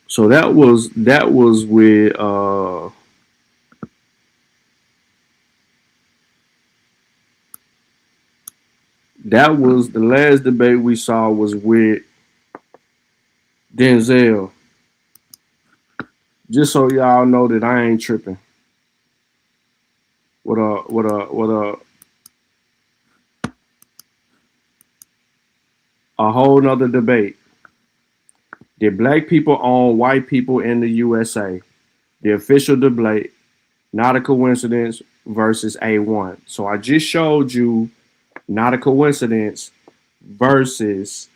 So that was with that was the last debate we saw was with Denzel. Just so y'all know that I ain't tripping. What a whole nother debate. Did black people own white people in the USA? The official debate, Not a Coincidence versus A1. So I just showed you Not a Coincidence versus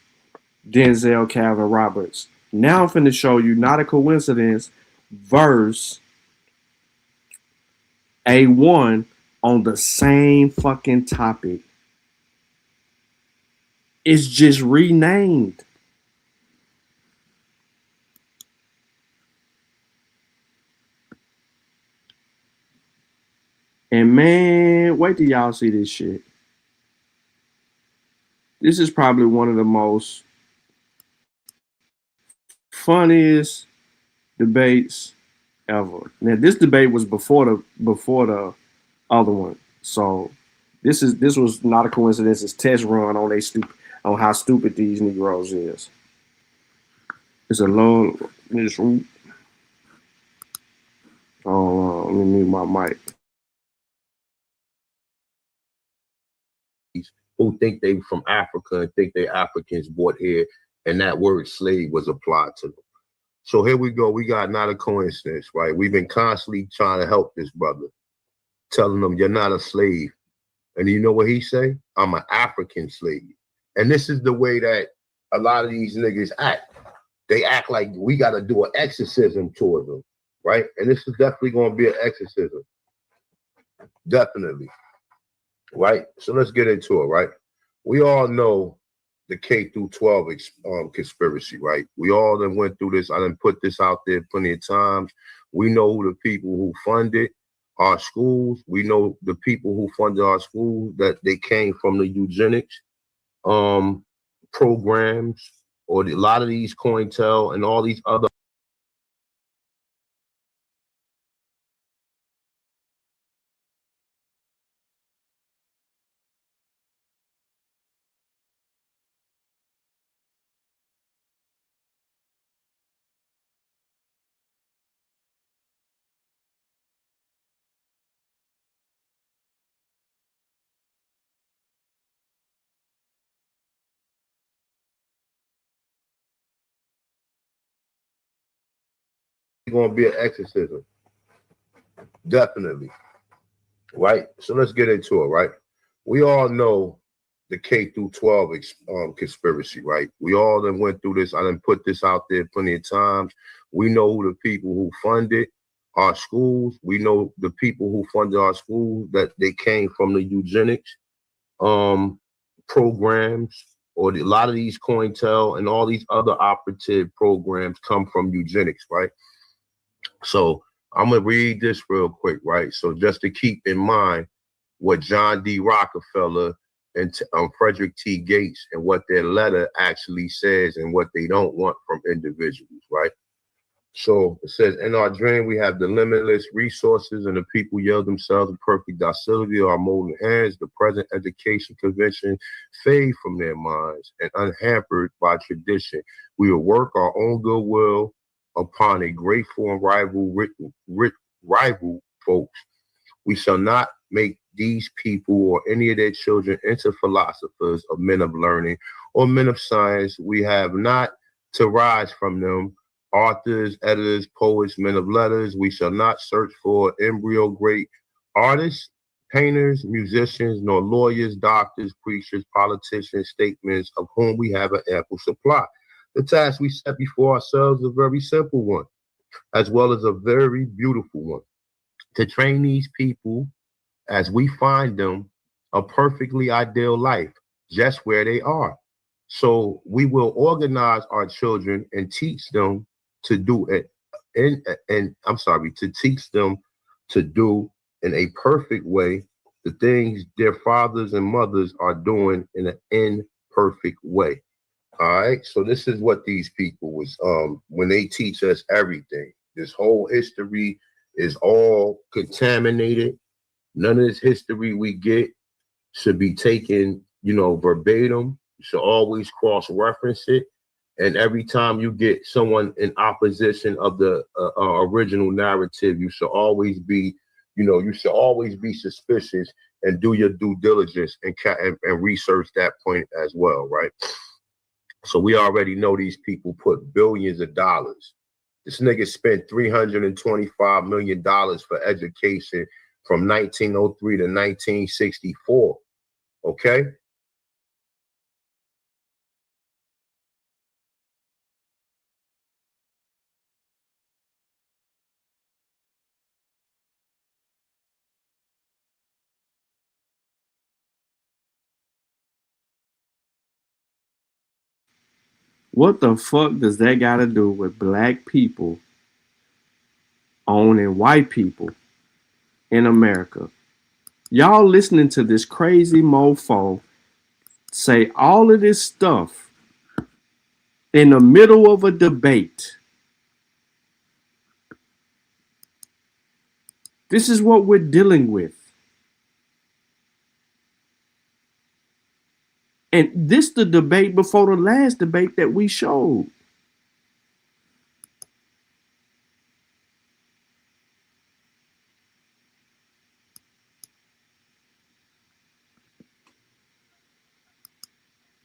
Denzel Calvin Roberts. Now I'm finna show you Not a Coincidence versus A1 on the same fucking topic. It's just renamed. And man, wait till y'all see this shit. This is probably one of the most funniest debates ever. Now this debate was before the other one. So this was Not a Coincidence. It's test run on how stupid these Negroes is. It's a long root. Oh, let me mute my mic. Who think they from Africa and think they Africans brought here, and that word slave was applied to them. So here we go. We got Not a Coincidence, right? We've been constantly trying to help this brother, telling him you're not a slave. And you know what he say? I'm an African slave. And this is the way that a lot of these niggas act. They act like we got to do an exorcism towards them, right? And this is definitely going to be an exorcism. Definitely. Right? So let's get into it, right? We all know the K through 12 conspiracy, right? We all done went through this. I done put this out there plenty of times. We know who the people who funded our schools. We know the people who funded our schools, that they came from the eugenics programs, or a lot of these COINTEL and all these other going to be an exorcism. Definitely. Right? So let's get into it, right? We all know the K through 12 conspiracy, right? We all done went through this. I done put this out there plenty of times. We know who the people who funded our schools. We know the people who funded our schools, that they came from the eugenics programs, or a lot of these COINTEL and all these other operative programs come from eugenics, right? So I'm gonna read this real quick, right? So just to keep in mind what John D. Rockefeller and Frederick T. Gates and what their letter actually says and what they don't want from individuals, right? So it says, in our dream, we have the limitless resources, and the people yield themselves in perfect docility to our molding hands. The present education convention fade from their minds, and unhampered by tradition, we will work our own goodwill upon a grateful and rival folks. We shall not make these people or any of their children into philosophers or men of learning or men of science. We have not to rise from them, authors, editors, poets, men of letters. We shall not search for embryo great artists, painters, musicians, nor lawyers, doctors, preachers, politicians, statements of whom we have an ample supply. The task we set before ourselves is a very simple one, as well as a very beautiful one: to train these people as we find them a perfectly ideal life, just where they are. So we will organize our children and teach them to do it, to teach them to do in a perfect way the things their fathers and mothers are doing in an imperfect way. All right, so this is what these people was when they teach us everything. This whole history is all contaminated. None of this history we get should be taken, verbatim. You should always cross-reference it. And every time you get someone in opposition of the original narrative, you should always be, suspicious and do your due diligence and research that point as well, right? So we already know these people put billions of dollars. This nigga spent $325 million for education from 1903 to 1964, okay? What the fuck does that got to do with black people owning white people in America? Y'all listening to this crazy mofo say all of this stuff in the middle of a debate. This is what we're dealing with. And this the debate before the last debate that we showed.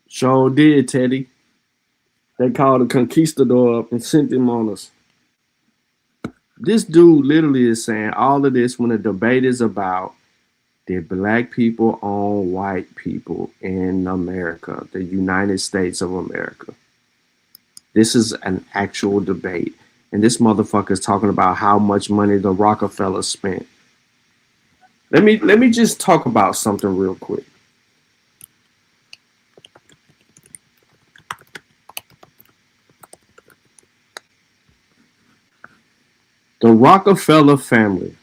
Sure did, Teddy. They called the conquistador up and sent him on us. This dude literally is saying all of this when the debate is about did black people own white people in America, the United States of America. This is an actual debate. And this motherfucker is talking about how much money the Rockefellers spent. Let me just talk about something real quick. The Rockefeller family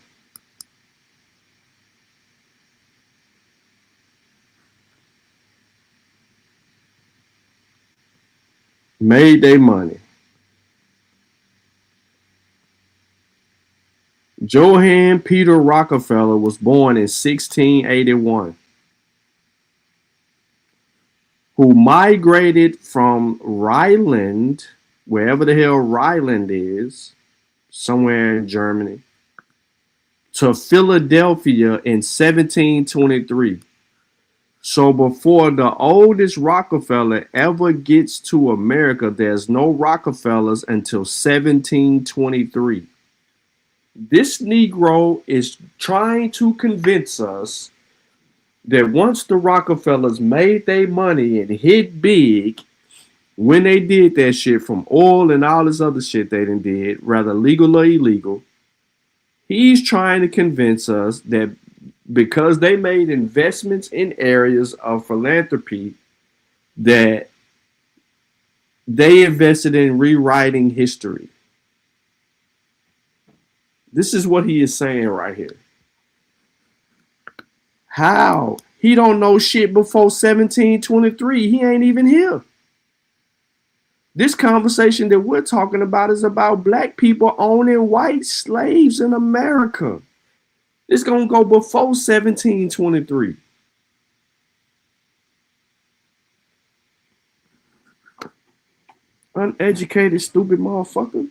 made their money. Johann Peter Rockefeller was born in 1681, who migrated from Rhineland, wherever the hell Rhineland is, somewhere in Germany, to Philadelphia in 1723. So before the oldest Rockefeller ever gets to America, there's no Rockefellers until 1723. This Negro is trying to convince us that once the Rockefellers made their money and hit big, when they did that shit from oil and all this other shit they done did, rather legal or illegal, he's trying to convince us that because they made investments in areas of philanthropy, that they invested in rewriting history. This is what he is saying right here. How? He don't know shit before 1723. He ain't even here. This conversation that we're talking about is about black people owning white slaves in America. It's going to go before 1723. Uneducated, stupid motherfucker.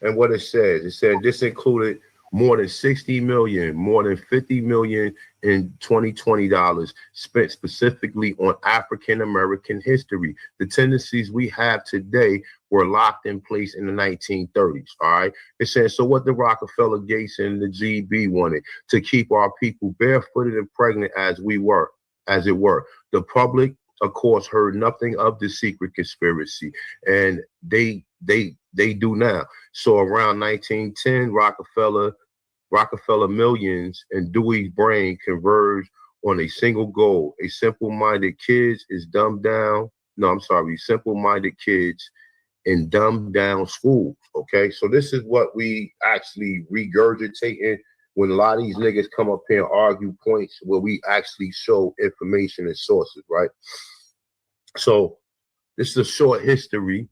And what it said this included more than 60 million, more than 50 million in 2020 dollars spent specifically on African American history. The tendencies we have today were locked in place in the 1930s. All right. It says, so what the Rockefeller, Gates, and the GB wanted to keep our people barefooted and pregnant as it were. The public, of course, heard nothing of the secret conspiracy, and they do now. So around 1910, Rockefeller millions and Dewey's brain converged on a single goal. Simple-minded kids in dumbed down schools. Okay, so this is what we actually regurgitating when a lot of these niggas come up here and argue points where we actually show information and sources, right? So this is a short history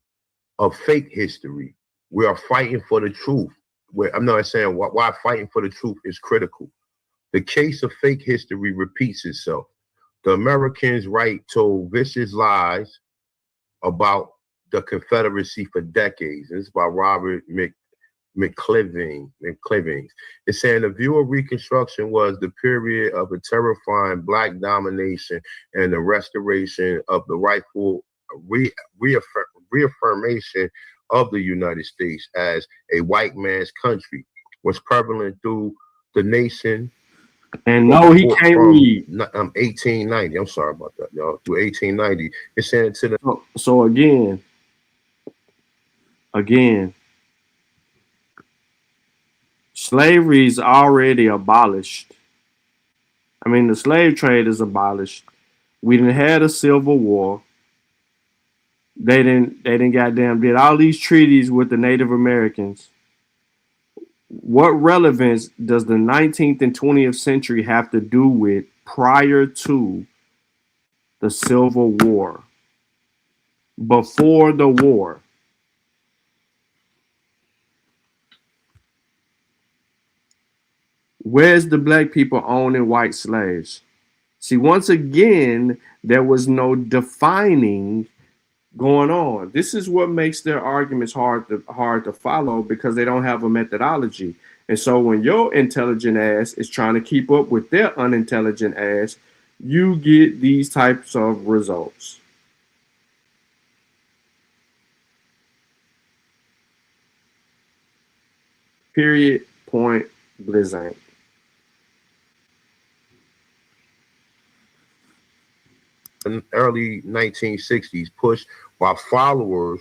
of fake history. We are fighting for the truth. I'm not saying why fighting for the truth is critical. The case of fake history repeats itself. The Americans' right told vicious lies about the Confederacy for decades. This is by Robert McCliving. It's saying the view of Reconstruction was the period of a terrifying black domination and the restoration of the rightful reaffirmation of the United States as a white man's country was prevalent through the nation. And no, he can't read. 1890. I'm sorry about that, y'all. Through 1890. It's saying to the so again, slavery is already abolished. I mean, the slave trade is abolished. We didn't had a civil war. They didn't goddamn did all these treaties with the Native Americans. What relevance does the 19th and 20th century have to do with prior to the Civil War? Before the war? Where's the black people owning white slaves? See, once again, there was no defining going on. This is what makes their arguments hard to follow, because they don't have a methodology. And so when your intelligent ass is trying to keep up with their unintelligent ass, you get these types of results. Period. Point. Blizzard. In early 1960s, pushed by followers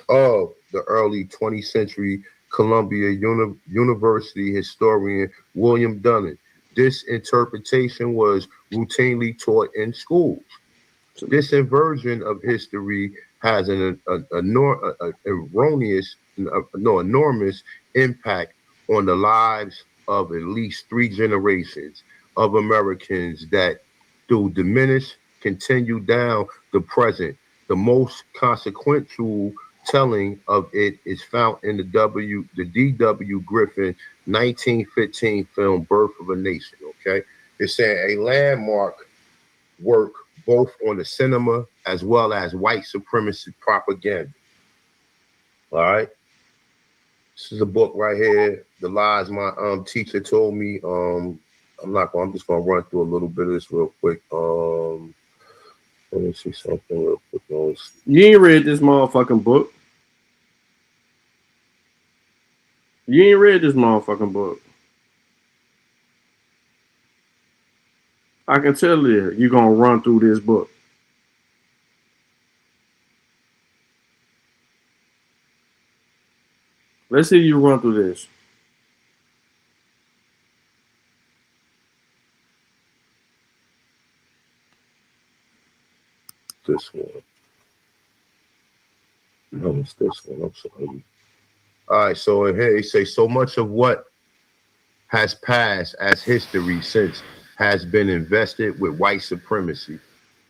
of the early 20th century Columbia University historian William Dunning. This interpretation was routinely taught in schools. So this inversion of history has an enormous impact on the lives of at least 3 generations of Americans that, through diminished, continue down the present. The most consequential telling of it is found in the D.W. Griffin 1915 film Birth of a Nation. Okay, it's saying a landmark work both on the cinema as well as white supremacist propaganda. All right, this is a book right here. The lies my teacher told me. I'm just gonna run through a little bit of this real quick. Let me see something real quick. You ain't read this motherfucking book. I can tell you, you're gonna run through this book. Let's see you run through this. This one. No, it's this one. I'm sorry. All right, so in here, he say, so much of what has passed as history since has been invested with white supremacy.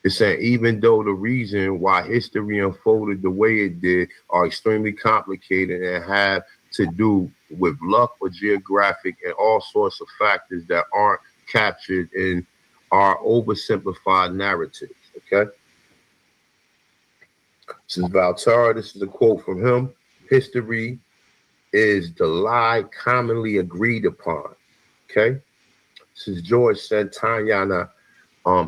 It's saying even though the reason why history unfolded the way it did are extremely complicated and have to do with luck or geographic and all sorts of factors that aren't captured in our oversimplified narratives, okay? This is Valterra. This is a quote from him. History is the lie commonly agreed upon. Okay. This is George Santayana.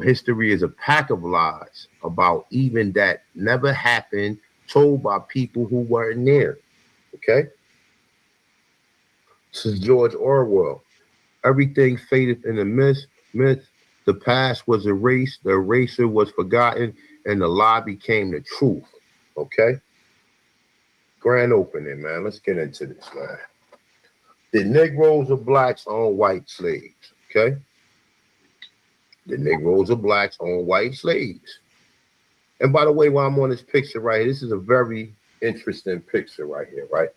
History is a pack of lies about even that never happened, told by people who weren't there. Okay. This is George Orwell. Everything faded in the myth. The past was erased, the eraser was forgotten, and the lie became the truth. Okay. Grand opening, man. Let's get into this, man. The Negroes or blacks own white slaves, okay? The Negroes or blacks own white slaves. And by the way, while I'm on this picture right here, this is a very interesting picture right here, right?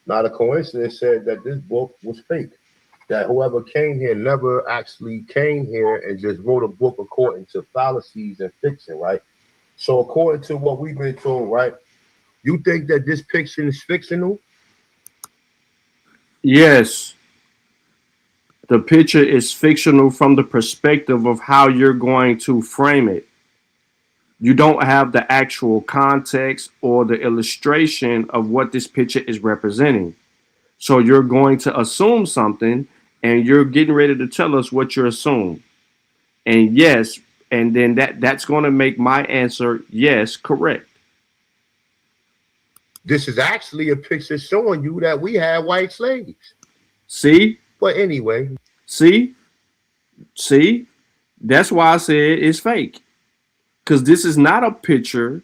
Not a coincidence said that this book was fake. That whoever came here never actually came here and just wrote a book according to fallacies and fiction, right? So according to what we've been told, right? You think that this picture is fictional? Yes. The picture is fictional from the perspective of how you're going to frame it. You don't have the actual context or the illustration of what this picture is representing. So you're going to assume something and you're getting ready to tell us what you assume. And yes, and then that's going to make my answer yes, correct. This is actually a picture showing you that we had white slaves. See? But anyway. See? That's why I said it's fake. Because this is not a picture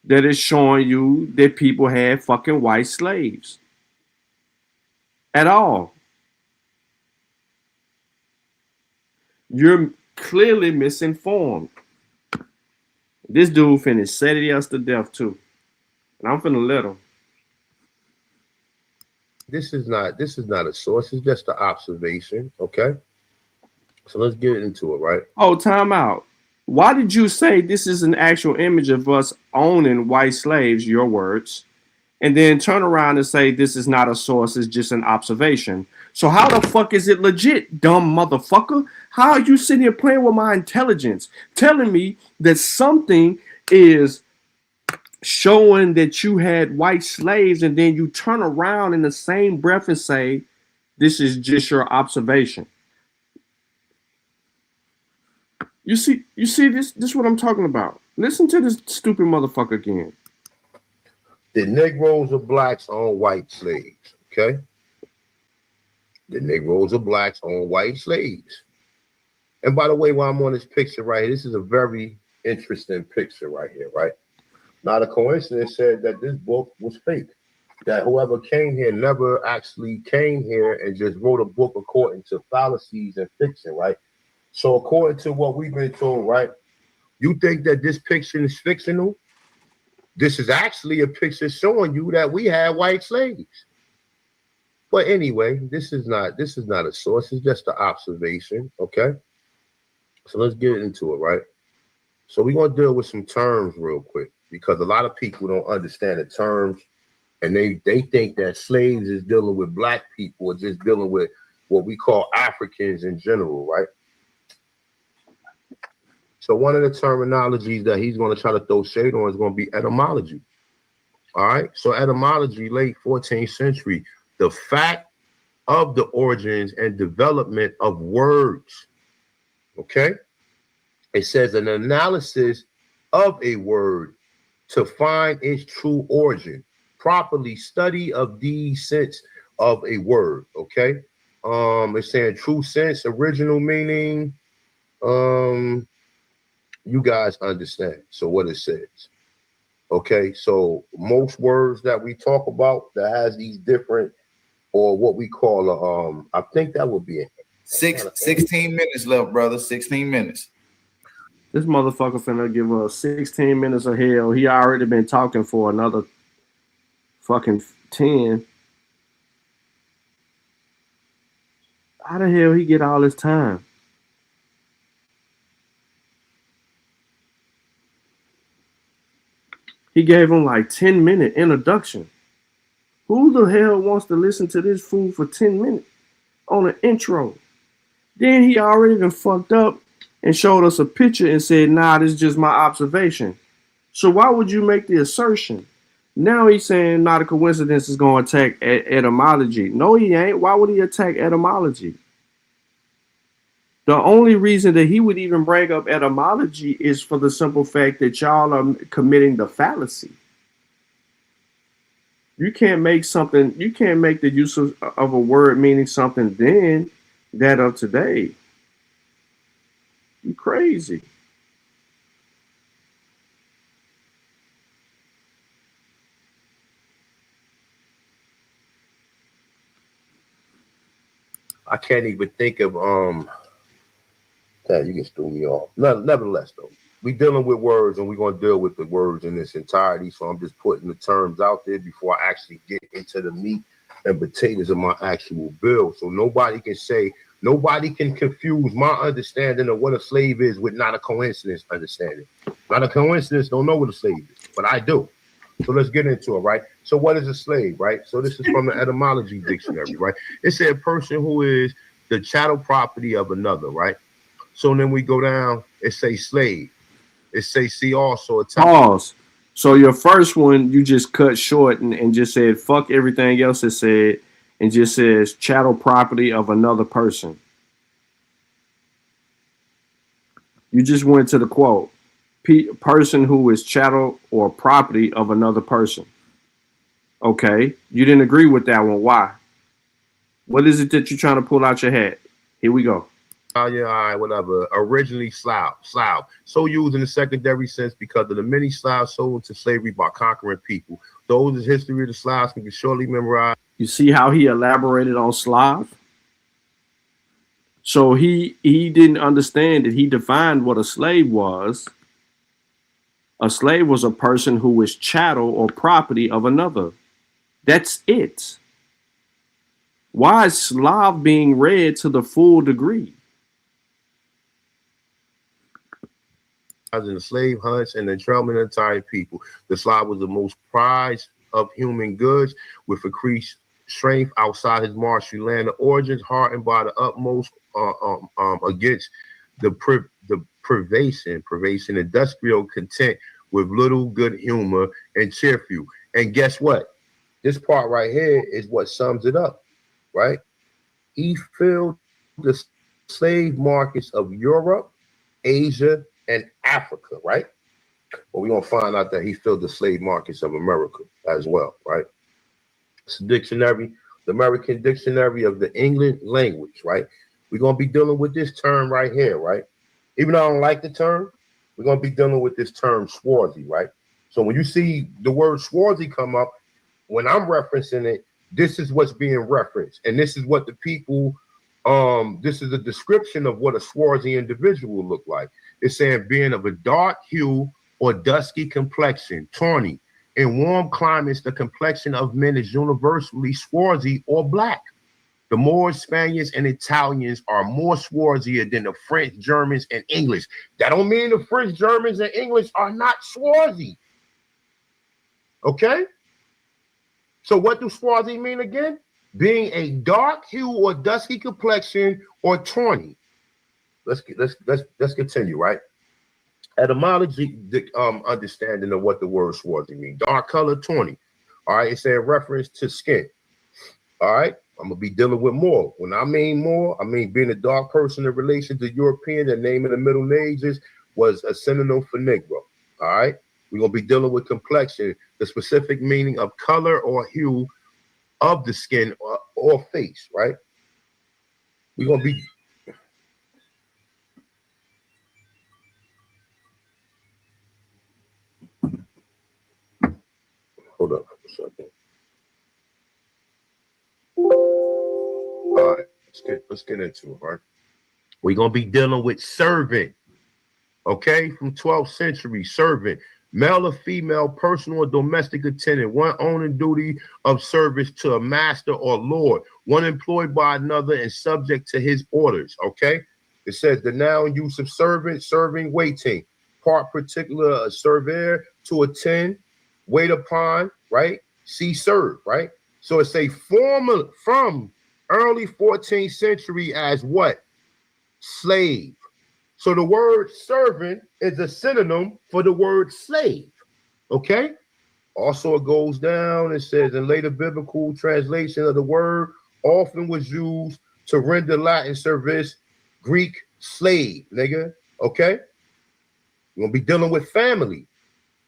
that is showing you that people had fucking white slaves. At all. You're clearly misinformed. This dude finna set us to death too. And I'm finna let him. This is not a source, it's just an observation, okay? So let's get into it, right? Oh, time out. Why did you say this is an actual image of us owning white slaves, your words, and then turn around and say this is not a source, it's just an observation? So how the fuck is it legit, dumb motherfucker? How are you sitting here playing with my intelligence, telling me that something is showing that you had white slaves, and then you turn around in the same breath and say this is just your observation? You see this is what I'm talking about. Listen to this stupid motherfucker again. The Negroes or blacks own white slaves, okay? The Negroes or blacks own white slaves. And by the way, while I'm on this picture right here, this is a very interesting picture right here, right? Not a coincidence said that this book was fake. That whoever came here never actually came here and just wrote a book according to fallacies and fiction, right? So according to what we've been told, right? You think that this picture is fictional? This is actually a picture showing you that we had white slaves. But anyway, this is not a source, it's just an observation, okay? So let's get into it, right? So we're gonna deal with some terms real quick, because a lot of people don't understand the terms, and they think that slaves is dealing with black people or just dealing with what we call Africans in general, right? So one of the terminologies that he's going to try to throw shade on is going to be etymology. All right. So etymology, late 14th century, the fact of the origins and development of words. Okay. It says an analysis of a word to find its true origin, properly study of the sense of a word. Okay. It's saying true sense, original meaning. You guys understand. So what it says, Okay, so most words that we talk about that has these different, or what we call I think that would be it. 16 minutes left, brother. 16 minutes. This motherfucker finna give us 16 minutes of hell. He already been talking for another fucking 10. How the hell he get all this time? He gave him like 10-minute introduction. Who the hell wants to listen to this fool for 10 minutes on an intro? Then he already been fucked up and showed us a picture and said, nah, this is just my observation. So why would you make the assertion? Now he's saying not a coincidence is going to attack etymology. No, he ain't. Why would he attack etymology? The only reason that he would even bring up etymology is for the simple fact that y'all are committing the fallacy. You can't make something, you can't make the use of a word meaning something then that of today. You crazy. I can't even think of you just threw me off. Nevertheless, though, we dealing with words, and we're gonna deal with the words in this entirety. So I'm just putting the terms out there before I actually get into the meat and potatoes of my actual bill. So nobody can confuse my understanding of what a slave is with not a coincidence understanding. Not a coincidence, don't know what a slave is, but I do. So let's get into it, right? So what is a slave, right? So this is from the etymology dictionary, right? It said a person who is the chattel property of another, right? So then we go down, it say slave. It say see also a Pause. So your first one, you just cut short and just said, fuck everything else it said, and just says chattel property of another person. You just went to the quote. Person who is chattel or property of another person. Okay. You didn't agree with that one. Why? What is it that you're trying to pull out your hat? Here we go. Oh yeah, all right, whatever. Originally Slav. So used in the secondary sense because of the many Slavs sold into slavery by conquering people. Those is history of the Slavs can be surely memorized. You see how he elaborated on Slav? So he didn't understand that he defined what a slave was. A slave was a person who was chattel or property of another. That's it. Why is Slav being read to the full degree? In the slave hunts and the entrapment of entire people. The Slav was the most prized of human goods with increased strength outside his marshy land of origins, hardened by the utmost against the pervasive industrial content with little good humor and cheerful. And guess what? This part right here is what sums it up, right? He filled the slave markets of Europe, Asia, and Africa, right? Well, we're going to find out that he filled the slave markets of America as well, right? It's a dictionary, the American Dictionary of the English language, right? We're going to be dealing with this term right here, right? Even though I don't like the term, we're going to be dealing with this term Swazi, right? So when you see the word Swazi come up, when I'm referencing it, this is what's being referenced. And this is what the people, this is a description of what a Swazi individual look like. It's saying being of a dark hue or dusky complexion, tawny. In warm climates, the complexion of men is universally swarthy or black. The Moors, Spaniards, and Italians are more swarthier than the French, Germans, and English. That don't mean the French, Germans, and English are not swarthy. Okay? So what do swarthy mean again? Being a dark hue or dusky complexion or tawny. Let's continue, right? Etymology, understanding of what the word swarthy means. Dark color, tawny. All right, it's a reference to skin. All right, I'm gonna be dealing with more. When I mean more, I mean being a dark person in relation to European. The name in the Middle Ages was a synonym for Negro. All right, we're gonna be dealing with complexion, the specific meaning of color or hue of the skin or face. Right, we're gonna be. Hold up for a second. All right, let's get into it, right? We're gonna be dealing with servant, okay, from 12th century. Servant, male or female, personal or domestic attendant, one owning duty of service to a master or lord, one employed by another and subject to his orders. Okay, it says the noun use of servant, serving, waiting, part particular, a server, to attend, wait upon, right? See, serve, right? So it's a formal from early 14th century as what? Slave. So the word servant is a synonym for the word slave. Okay? Also, it goes down, it says in later biblical translation of the word often was used to render Latin service, Greek slave, nigga. Okay? We're gonna be dealing with family.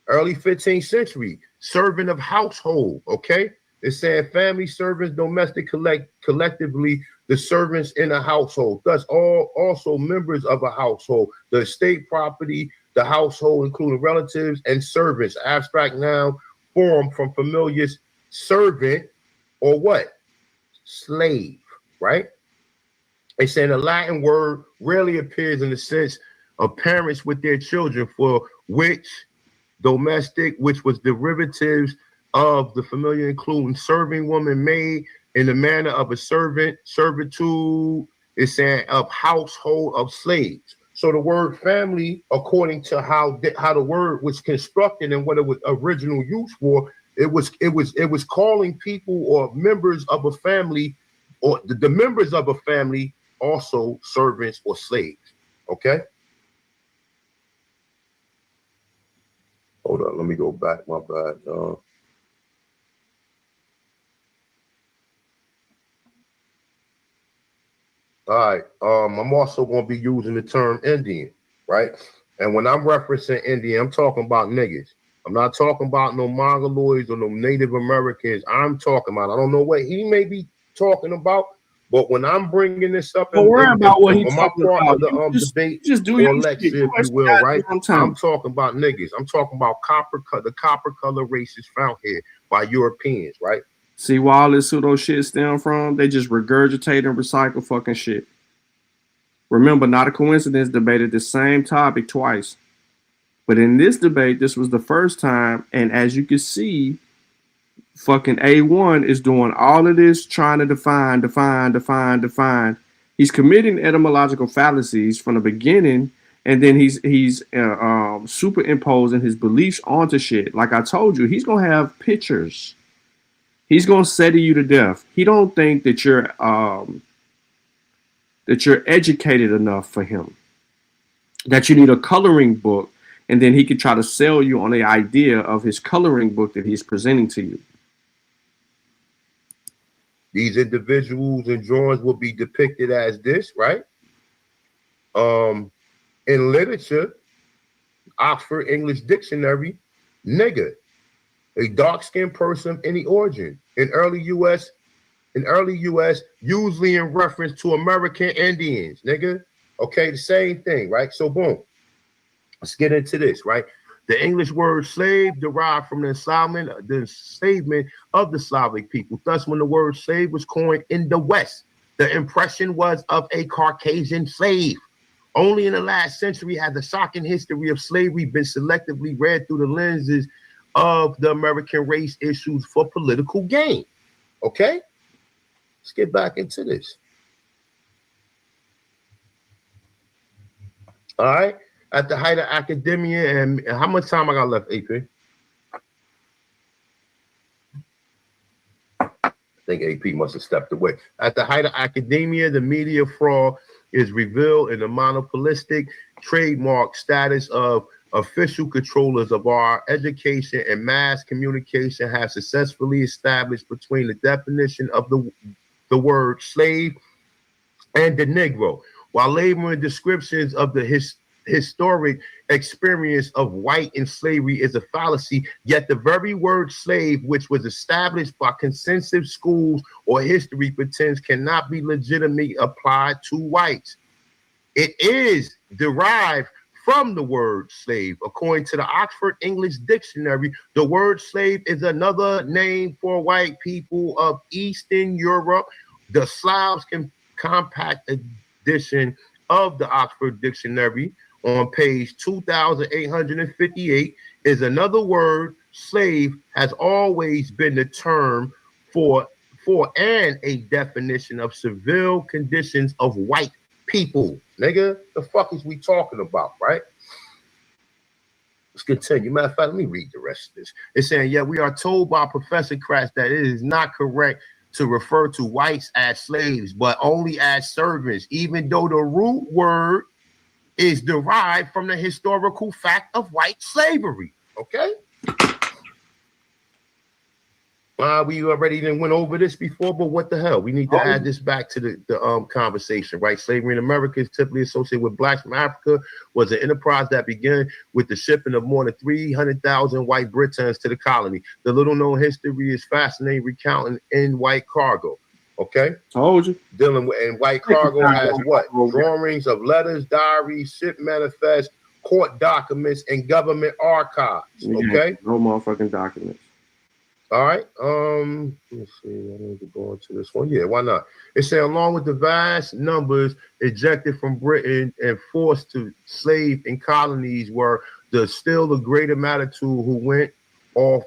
Early 15th century, servant of household. Okay? It's saying family servants, domestic collectively, the servants in a household. Thus, also members of a household, the estate property, the household, including relatives and servants. Abstract noun formed from familiar servant or what? Slave, right? It's saying a Latin word rarely appears in the sense of parents with their children, for which domestic, which was derivatives of the familiar, including serving woman, maid, in the manner of a servant, servitude, is saying of household of slaves. So the word family, according to how the word was constructed and what it was original use for, it was calling people or members of a family, or the members of a family, also servants or slaves. Okay. Hold on, let me go back. My bad. All right. I'm also going to be using the term Indian, right? And when I'm referencing Indian, I'm talking about niggas. I'm not talking about no Mongoloids or no Native Americans. I'm talking about, I don't know what he may be talking about, but when I'm bringing this up, don't worry about what he's on my talking part about. of the debate just do or your lecture, shit. if you will, right? I'm talking about niggas. I'm talking about the copper color races found here by Europeans, right? See where all this pseudo shit stem from? They just regurgitate and recycle fucking shit. Remember, Not a Coincidence debated the same topic twice. But in this debate, this was the first time, and as you can see, fucking A1 is doing all of this trying to define. He's committing etymological fallacies from the beginning, and then he's superimposing his beliefs onto shit. Like I told you, he's gonna have pictures. He's gonna study you to death. He don't think that you're educated enough for him. That you need a coloring book, and then he could try to sell you on the idea of his coloring book that he's presenting to you. These individuals and drawings will be depicted as this, right? In literature, Oxford English Dictionary, nigger, a dark-skinned person of any origin. In early U.S., usually in reference to American Indians, nigga. Okay, the same thing, right? So boom, let's get into this, right? The English word slave derived from the enslavement of the Slavic people. Thus, when the word slave was coined in the West, the impression was of a Caucasian slave. Only in the last century has the shocking history of slavery been selectively read through the lenses of the American race issues for political gain. Okay? Let's get back into this. All right? At the height of academia, and how much time I got left, AP? I think AP must have stepped away. At the height of academia, the media fraud is revealed in the monopolistic trademark status of official controllers of our education and mass communication have successfully established between the definition of the word slave and the Negro, while labeling descriptions of the historic experience of white in slavery is a fallacy, yet the very word slave, which was established by consensus schools or history pretends cannot be legitimately applied to whites. It is derived from the word slave. According to the Oxford English Dictionary, the word slave is another name for white people of Eastern Europe. The Slavs compact edition of the Oxford Dictionary on page 2858 is another word. Slave has always been the term for and a definition of severe conditions of white people. Nigga, the fuck is we talking about, right? Let's continue. Matter of fact, let me read the rest of this. It's saying, yeah, we are told by Professor Kratz that it is not correct to refer to whites as slaves, but only as servants, even though the root word is derived from the historical fact of white slavery. Okay? We already went over this before, but what the hell? We need to add this back to the conversation, right? Slavery in America is typically associated with blacks from Africa, was an enterprise that began with the shipping of more than 300,000 white Britons to the colony. The little-known history is fascinating, recounting in white cargo. Okay? Told you. Dealing with, and white cargo has what? Drawings of letters, diaries, ship manifests, court documents, and government archives. Okay? No motherfucking documents. All right. Let's see. I need to go into this one. Yeah, why not? It said, along with the vast numbers ejected from Britain and forced to slave in colonies, were still the greater multitude who went on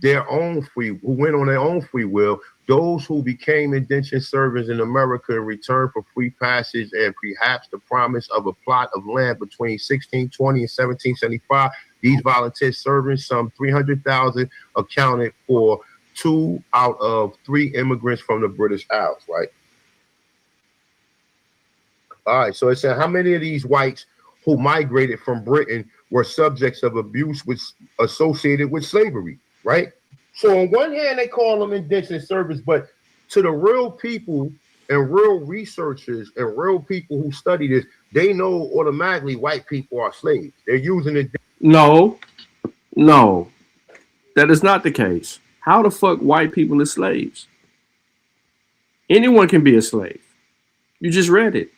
their own free will. Those who became indentured servants in America in return for free passage and perhaps the promise of a plot of land between 1620 and 1775. These volunteer servants, some 300,000, accounted for 2 out of 3 immigrants from the British Isles, right? All right, so it said how many of these whites who migrated from Britain were subjects of abuse associated with slavery, right? So on one hand, they call them indentured servants, but to the real people and real researchers and real people who study this, they know automatically white people are slaves. They're using it. No, that is not the case. How the fuck white people are slaves? Anyone can be a slave. You just read it.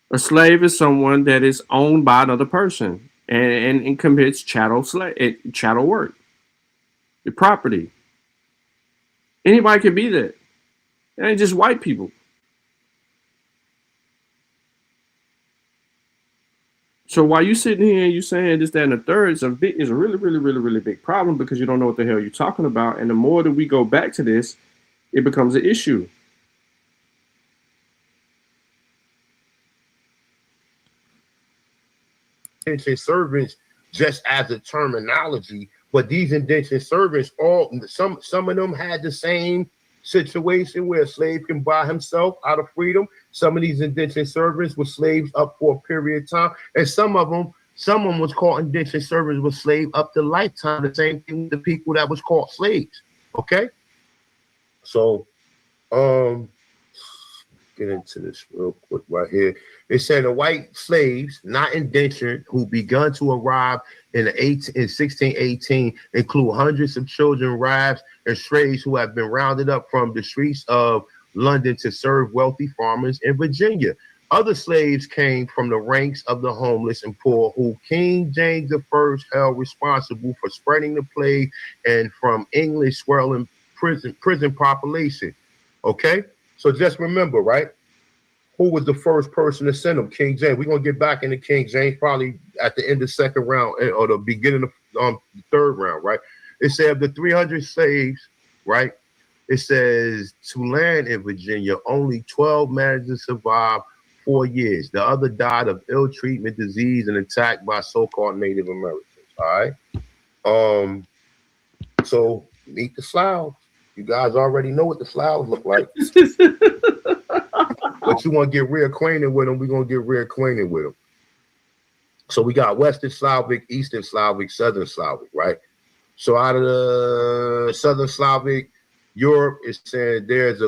A slave is someone that is owned by another person and commits chattel work. The property. Anybody can be that. It ain't just white people. So while you sitting here and you saying this, that, and the third is a really, really, really, really big problem because you don't know what the hell you're talking about. And the more that we go back to this, it becomes an issue. Indentured servants just as a terminology, but these indentured servants, some of them had the same situation where a slave can buy himself out of freedom. Some of these indentured servants were slaves up for a period of time, and someone was called indentured servants was slave up to lifetime. The same thing with the people that was called slaves. Okay, so get into this real quick right here. It said the white slaves, not indentured, who begun to arrive in 1618, include hundreds of children, wives, and slaves who have been rounded up from the streets of London to serve wealthy farmers in Virginia. Other slaves came from the ranks of the homeless and poor, who King James I held responsible for spreading the plague, and from English swirling prison population. Okay? So just remember, right? Who was the first person to send them? King James. We're going to get back into King James probably at the end of the second round or the beginning of the third round, right? It said of the 300 slaves, right? It says to land in Virginia, only 12 managed to survive 4 years. The other died of ill treatment, disease, and attack by so-called Native Americans, all right? So meet the Slavs. You guys already know what the Slavs look like. But you want to get reacquainted with them, we're going to get reacquainted with them. So we got Western Slavic, Eastern Slavic, Southern Slavic, right? So out of the Southern Slavic, Europe is saying there is a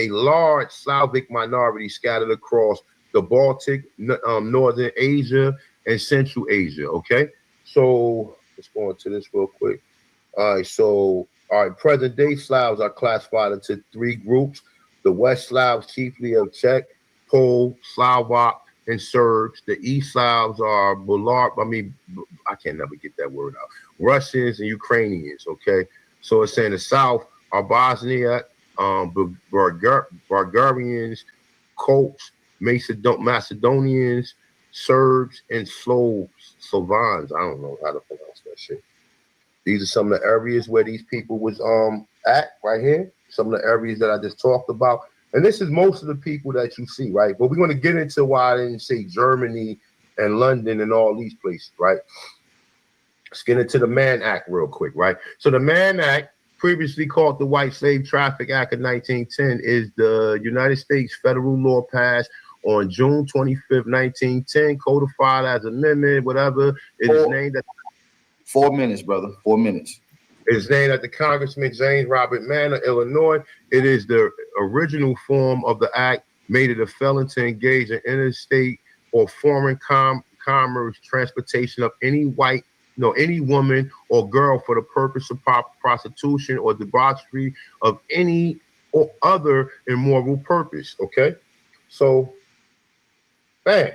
large Slavic minority scattered across the Baltic, Northern Asia, and Central Asia, okay? So let's go into this real quick. All right, present-day Slavs are classified into 3 groups. The West Slavs, chiefly of Czech, Pole, Slovak, and Serbs. The East Slavs are I can never get that word out. Russians and Ukrainians, okay? So it's saying the South are Bosnia, Bulgarians, Colts, Macedonians, Serbs, and Slovans. I don't know how to pronounce that shit. These are some of the areas where these people was at right here. Some of the areas that I just talked about. And this is most of the people that you see, right? But we're going to get into why I didn't say Germany and London and all these places, right? Let's get into the Mann Act real quick, right? So the Mann Act, previously called the White Slave Traffic Act of 1910, is the United States federal law passed on June 25th, 1910, codified as amendment, whatever. It is named at 4 minutes, brother. 4 minutes. It is named after Congressman James Robert Mann of Illinois. It is the original form of the act, made it a felon to engage in interstate or foreign commerce transportation of any woman or girl for the purpose of prostitution or debauchery of any or other immoral purpose. Okay, so, bam.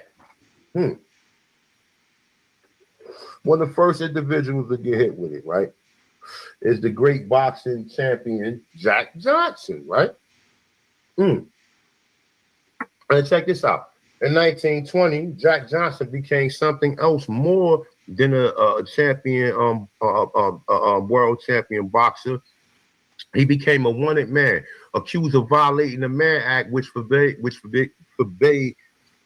One of the first individuals to get hit with it, right, is the great boxing champion Jack Johnson, right? And check this out. In 1920, Jack Johnson became something else more than a champion, world champion boxer. He became a wanted man, accused of violating the Mann Act, which forbade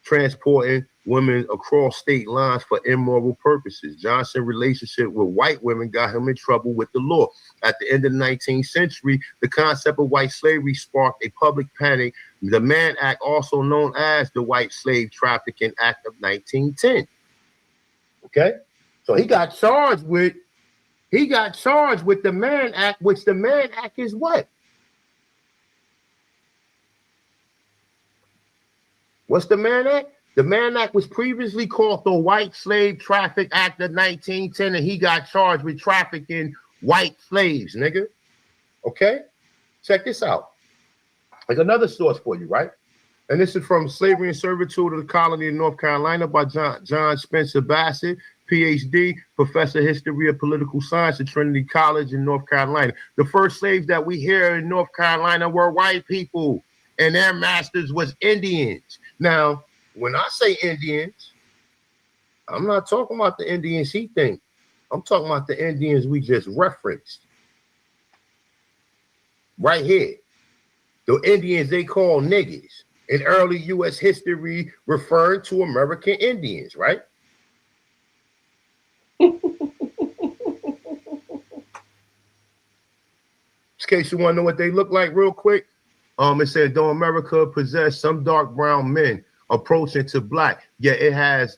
transporting women across state lines for immoral purposes. Johnson's relationship with white women got him in trouble with the law. At the end of the 19th century, the concept of white slavery sparked a public panic. The Mann Act, also known as the White Slave Trafficking Act of 1910. Okay? So he got charged with the Mann Act, which the Mann Act is what? What's the Mann Act? The Mann Act was previously called the White Slave Traffic Act of 1910, and he got charged with trafficking white slaves, nigga. Okay? Check this out. There's another source for you, right? And this is from Slavery and Servitude of the Colony of North Carolina by John Spencer Bassett, PhD, Professor of History of Political Science at Trinity College in North Carolina. The first slaves that we hear in North Carolina were white people, and their masters was Indians. Now, when I say Indians, I'm not talking about the Indians he think. I'm talking about the Indians we just referenced. Right here. The Indians they call niggas in early U.S. history referring to American Indians, right? In case you want to know what they look like real quick, it said, though America possessed some dark brown men approaching to black, yet it has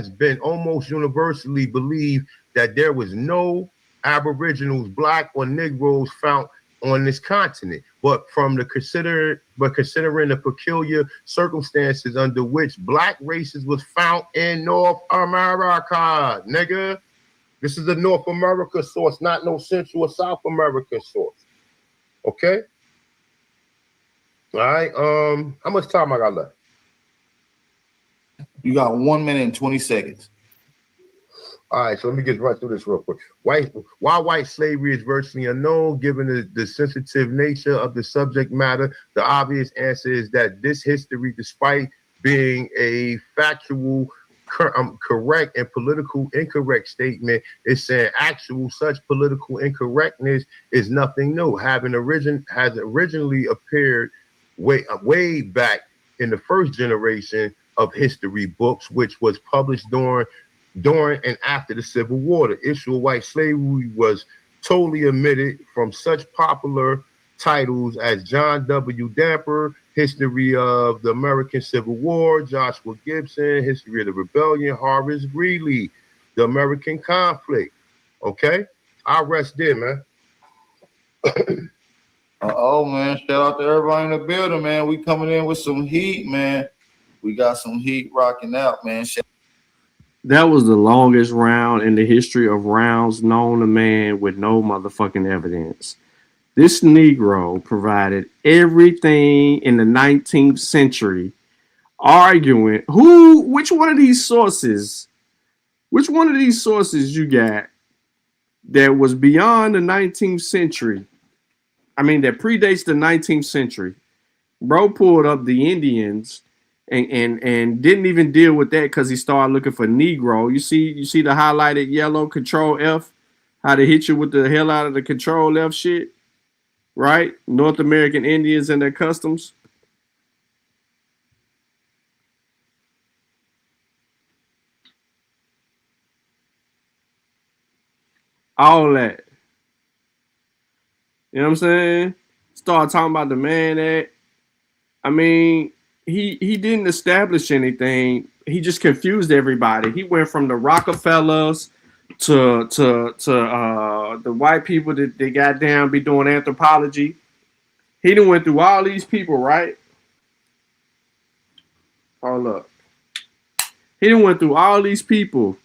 been almost universally believed that there was no aboriginals, black or Negroes found on this continent, but considering the peculiar circumstances under which black races was found in North America, nigga. This is a North America source, not no Central or South America source. Okay? All right. How much time I got left? You got 1 minute and 20 seconds. All right, so let me just run through this real quick. Why white slavery is virtually unknown, given the sensitive nature of the subject matter, the obvious answer is that this history, despite being a factual, correct and political incorrect statement, is saying actual such political incorrectness is nothing new, has originally appeared way back in the first generation of history books, which was published during and after the Civil War. The issue of white slavery was totally omitted from such popular titles as John W. Damper, History of the American Civil War, Joshua Gibson, History of the Rebellion, Horace Greeley, The American Conflict. Okay? I'll rest there, man. Man. Shout out to everybody in the building, man. We coming in with some heat, man. We got some heat rocking out, man. That was the longest round in the history of rounds known to man with no motherfucking evidence. This Negro provided everything in the 19th century, arguing which one of these sources you got that was beyond the 19th century? I mean, that predates the 19th century. Bro pulled up the Indians and didn't even deal with that because he started looking for Negro. You see the highlighted yellow Control F, how they hit you with the hell out of the Control F shit, right? North American Indians and their customs. All that. You know what I'm saying? Start talking about the Man Act. I mean, he didn't establish anything. He just confused everybody. He went from the Rockefellers to the white people that they got down be doing anthropology. He done went through all these people, right? Hold up. He done went through all these people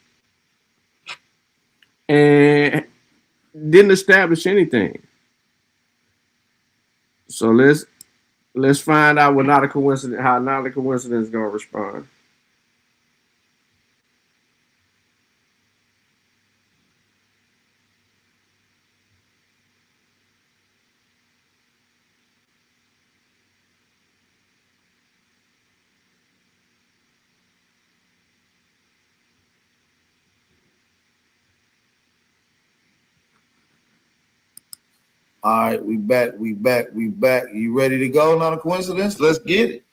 and didn't establish anything. So let's find out what Not a Coincidence, how Not a Coincidence is gonna respond. All right, we back. You ready to go? Not a coincidence. Let's get it.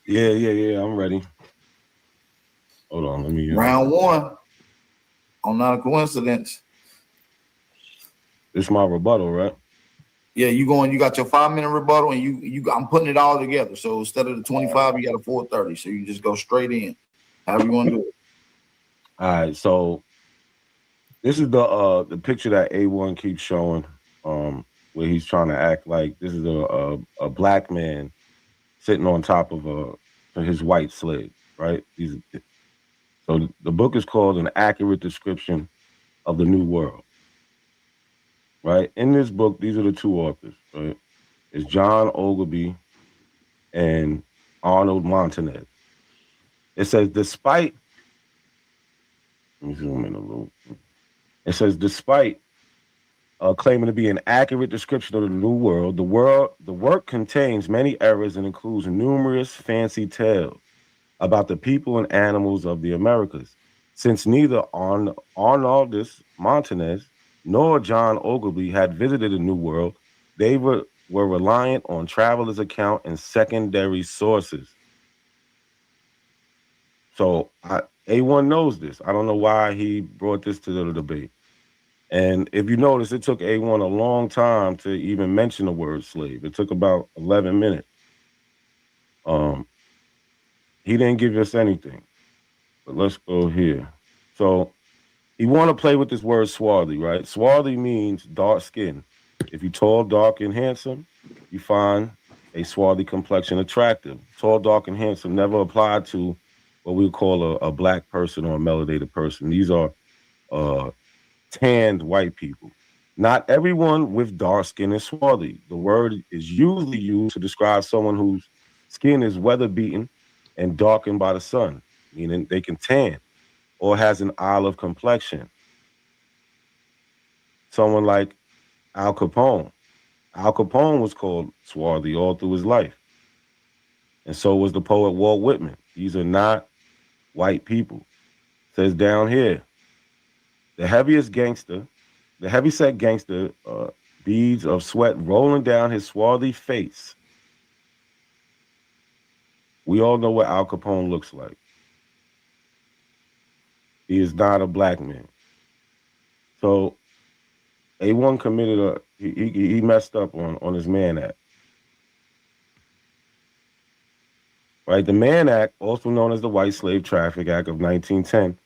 Yeah. I'm ready. Hold on, let me. Round one on Not a Coincidence. It's my rebuttal, right? Yeah, you got your 5-minute rebuttal, and I'm putting it all together. So instead of the 25, you got a 4:30. So you just go straight in. However you want to do it. All right, so this is the picture that A1 keeps showing, where he's trying to act like this is a black man sitting on top of his white slave, right? So the book is called An Accurate Description of the New World, right? In this book, these are the two authors, right? It's John Ogilvy and Arnold Montanez. It says, despite, let me zoom in a little. It says, despite claiming to be an accurate description of the New World, the work contains many errors and includes numerous fancy tales about the people and animals of the Americas. Since neither Arnoldus Montanez nor John Ogilvy had visited the New World, they were reliant on travelers' account and secondary sources. So A1 knows this. I don't know why he brought this to the debate. And if you notice, it took A1 a long time to even mention the word slave. It took about 11 minutes. He didn't give us anything. But let's go here. So you want to play with this word swarthy, right? Swarthy means dark skin. If you're tall, dark, and handsome, you find a swarthy complexion attractive. Tall, dark, and handsome never applied to what we call a black person or a melanated person. These are tanned white people. Not everyone with dark skin is swarthy. The word is usually used to describe someone whose skin is weather beaten and darkened by the sun, meaning they can tan, or has an olive complexion. Someone like Al Capone. Al Capone was called swarthy all through his life. And so was the poet Walt Whitman. These are not white people. It says down here, the heavyset gangster, beads of sweat rolling down his swarthy face. We all know what Al Capone looks like. He is not a black man. So A1 committed he messed up on his Mann Act. Right? The Mann Act, also known as the White Slave Traffic Act of 1910.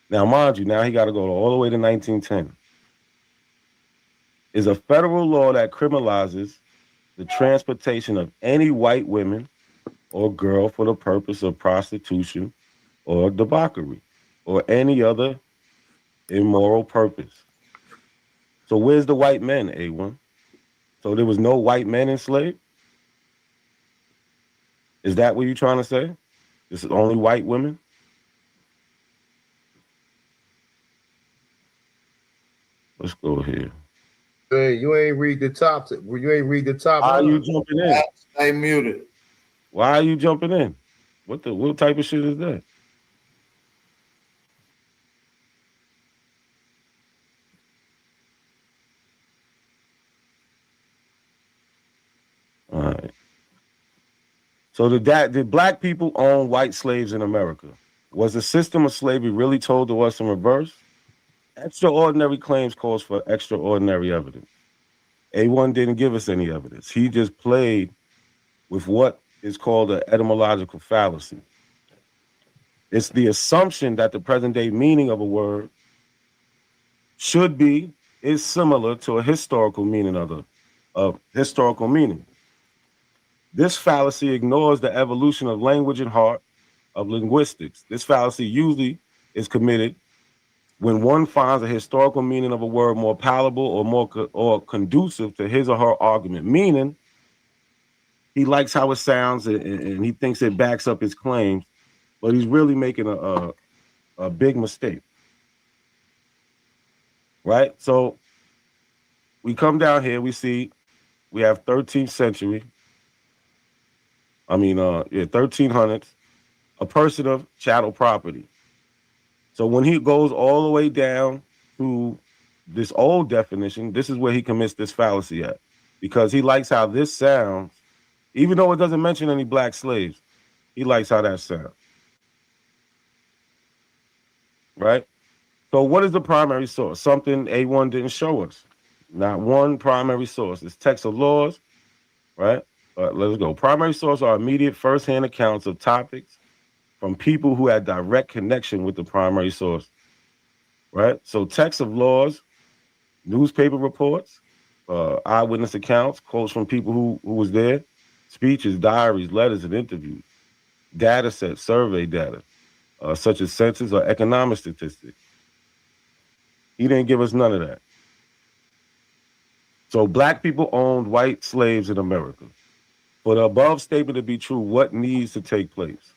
Now, mind you, now he got to go all the way to 1910. Is a federal law that criminalizes the transportation of any white women or girl for the purpose of prostitution or debauchery or any other immoral purpose. So where's the white men, A1? So there was no white men enslaved? Is that what you're trying to say? This is only white women? Let's go here. Hey, you ain't read the top. You ain't read the top. Why are you jumping in? Stay muted. Why are you jumping in? What type of shit is that? All right. So did black people own white slaves in America? Was the system of slavery really told to us in reverse? Extraordinary claims calls for extraordinary evidence. A1 didn't give us any evidence. He just played with what is called an etymological fallacy. It's the assumption that the present day meaning of a word is similar to a historical meaning of historical meaning. This fallacy ignores the evolution of language and heart of linguistics. This fallacy usually is committed when one finds a historical meaning of a word more palatable or conducive to his or her argument, meaning he likes how it sounds and he thinks it backs up his claims, but he's really making a big mistake. Right? So we come down here, we see we have 13th century. 1300s, a person of chattel property. So when he goes all the way down to this old definition, this is where he commits this fallacy at, because he likes how this sounds, even though it doesn't mention any black slaves. He likes how that sounds. Right? So what is the primary source? Something A1 didn't show us. Not one primary source. It's text of laws, right? Let's go. Primary source are immediate first-hand accounts of topics from people who had direct connection with the primary source, right? So text of laws, newspaper reports, eyewitness accounts, quotes from people who was there, speeches, diaries, letters, and interviews, data sets, survey data, such as census or economic statistics. He didn't give us none of that. So black people owned white slaves in America. For the above statement to be true, what needs to take place?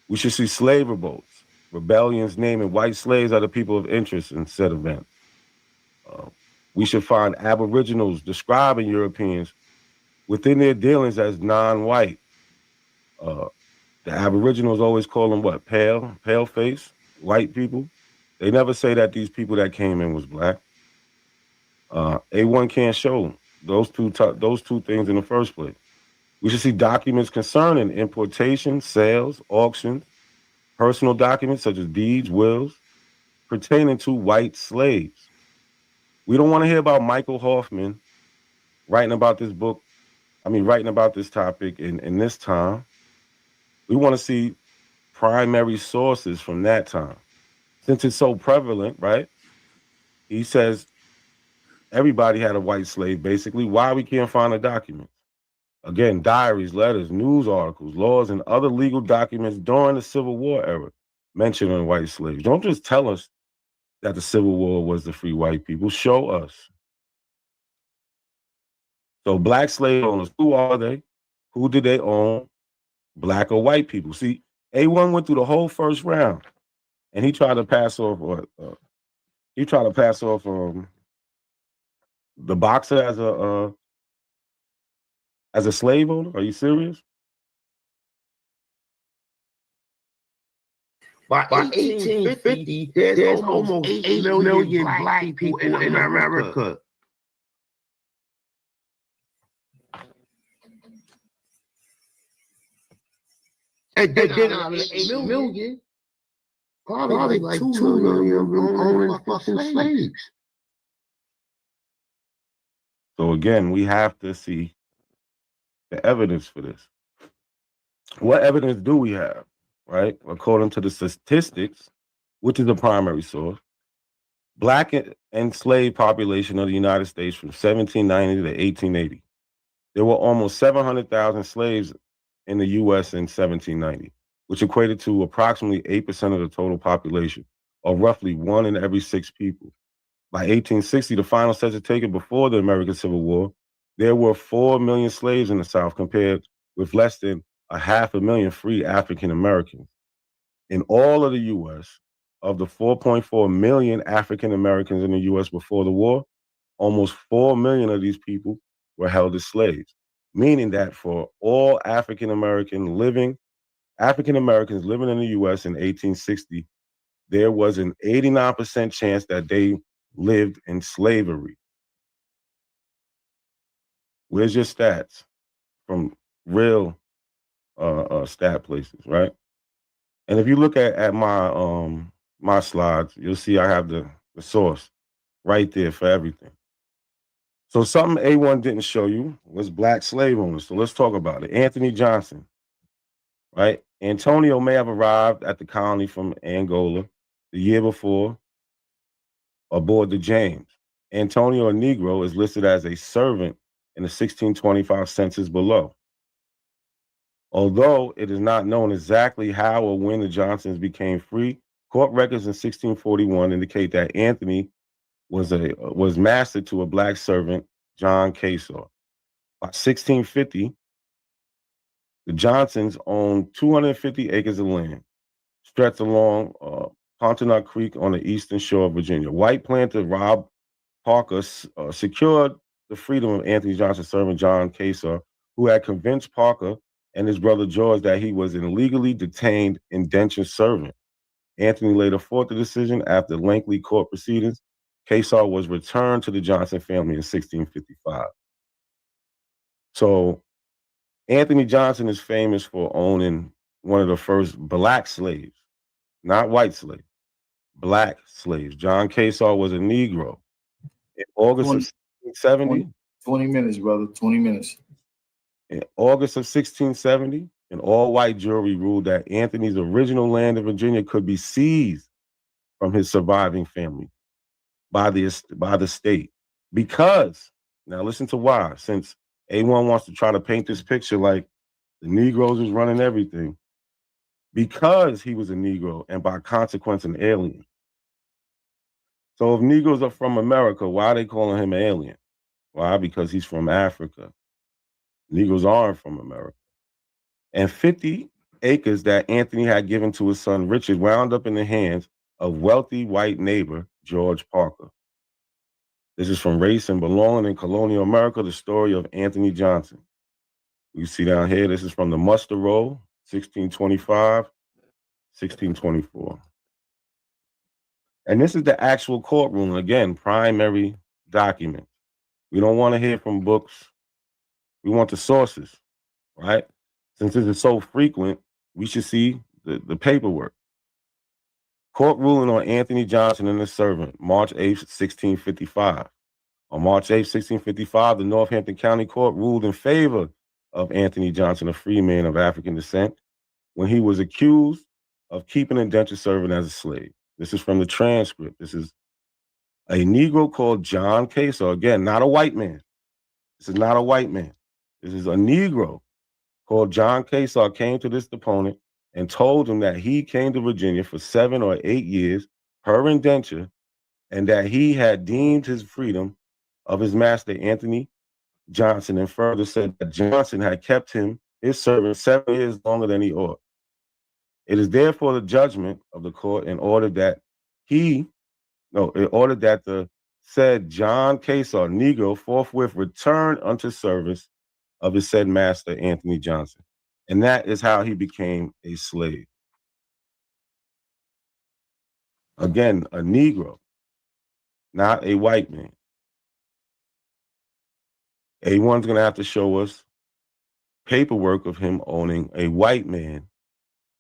We should see slave revolts, rebellions naming white slaves are the people of interest in said event. We should find aboriginals describing Europeans within their dealings as non-white. The aboriginals always call them what? Pale face, white people. They never say that these people that came in was black. A1 can't show those two things in the first place. We should see documents concerning importation, sales, auctions, personal documents such as deeds, wills, pertaining to white slaves. We don't want to hear about Michael Hoffman writing about this topic in this time. We want to see primary sources from that time. Since it's so prevalent, right? He says everybody had a white slave, basically. Why we can't find a document? Again, diaries, letters, news articles, laws, and other legal documents during the Civil War era mentioning white slaves. Don't just tell us that the Civil War was to free white people. Show us. So black slave owners, who are they? Who did they own? Black or white people? See, A1 went through the whole first round, and he tried to pass off the boxer as a slave owner. Are you serious? By 1850, there's almost 8 million black people in America. And then out of 8 million, probably like 2 million of them owning fucking slaves. So again, we have to see the evidence for this. What evidence do we have, right? According to the statistics, which is the primary source, black enslaved population of the United States from 1790 to 1880. There were almost 700,000 slaves in the U.S. in 1790, which equated to approximately 8% of the total population, or roughly 1 in every 6 people. By 1860, the final census taken before the American Civil War There were 4 million slaves in the South compared with less than 500,000 free African Americans. In all of the U.S., of the 4.4 million African Americans in the U.S. before the war, almost 4 million of these people were held as slaves, meaning that for all African Americans living in the U.S. in 1860, there was an 89% chance that they lived in slavery. Where's your stats from real stat places, right? And if you look at my my slides, you'll see I have the source right there for everything. So something A1 didn't show you was black slave owners. So let's talk about it. Anthony Johnson, right? Antonio may have arrived at the colony from Angola the year before aboard the James. Antonio, a Negro, is listed as a servant in the 1625 census below. Although it is not known exactly how or when the Johnsons became free, court records in 1641 indicate that Anthony was master to a black servant, John Casaw. By 1650, the Johnsons owned 250 acres of land stretched along Pontotoc Creek on the eastern shore of Virginia. White planter Rob Parker secured the freedom of Anthony Johnson's servant, John Casaw, who had convinced Parker and his brother George that he was an illegally detained indentured servant. Anthony later fought the decision after lengthy court proceedings. Casaw was returned to the Johnson family in 1655. So Anthony Johnson is famous for owning one of the first black slaves, not white slaves, black slaves. John Casaw was a Negro. In August of 1670, 20 minutes, brother. 20 minutes. In August of 1670, an all-white jury ruled that Anthony's original land in Virginia could be seized from his surviving family by the state. Because, now listen to why, since A1 wants to try to paint this picture like the Negroes is running everything, because he was a Negro and by consequence an alien. So if Negroes are from America, why are they calling him an alien? Why? Because he's from Africa. Negroes aren't from America. And 50 acres that Anthony had given to his son Richard wound up in the hands of wealthy white neighbor George Parker. This is from Race and Belonging in Colonial America, the story of Anthony Johnson. You see down here, this is from the Muster Roll, 1625, 1624. And this is the actual court ruling, again, primary document. We don't want to hear from books. We want the sources, right? Since this is so frequent, we should see the paperwork. Court ruling on Anthony Johnson and his servant, March 8th, 1655. On March 8th, 1655, the Northampton County Court ruled in favor of Anthony Johnson, a free man of African descent, when he was accused of keeping an indentured servant as a slave. This is from the transcript. This is a Negro called John Casaw. Again, not a white man. This is not a white man. This is a Negro called John Casaw came to this deponent and told him that he came to Virginia for 7 or 8 years per indenture and that he had deemed his freedom of his master, Anthony Johnson, and further said that Johnson had kept him, his servant, 7 years longer than he ought. It is therefore the judgment of the court in order that the said John Casaw, Negro, forthwith return unto service of his said master, Anthony Johnson. And that is how he became a slave. Again, a Negro, not a white man. A1's going to have to show us paperwork of him owning a white man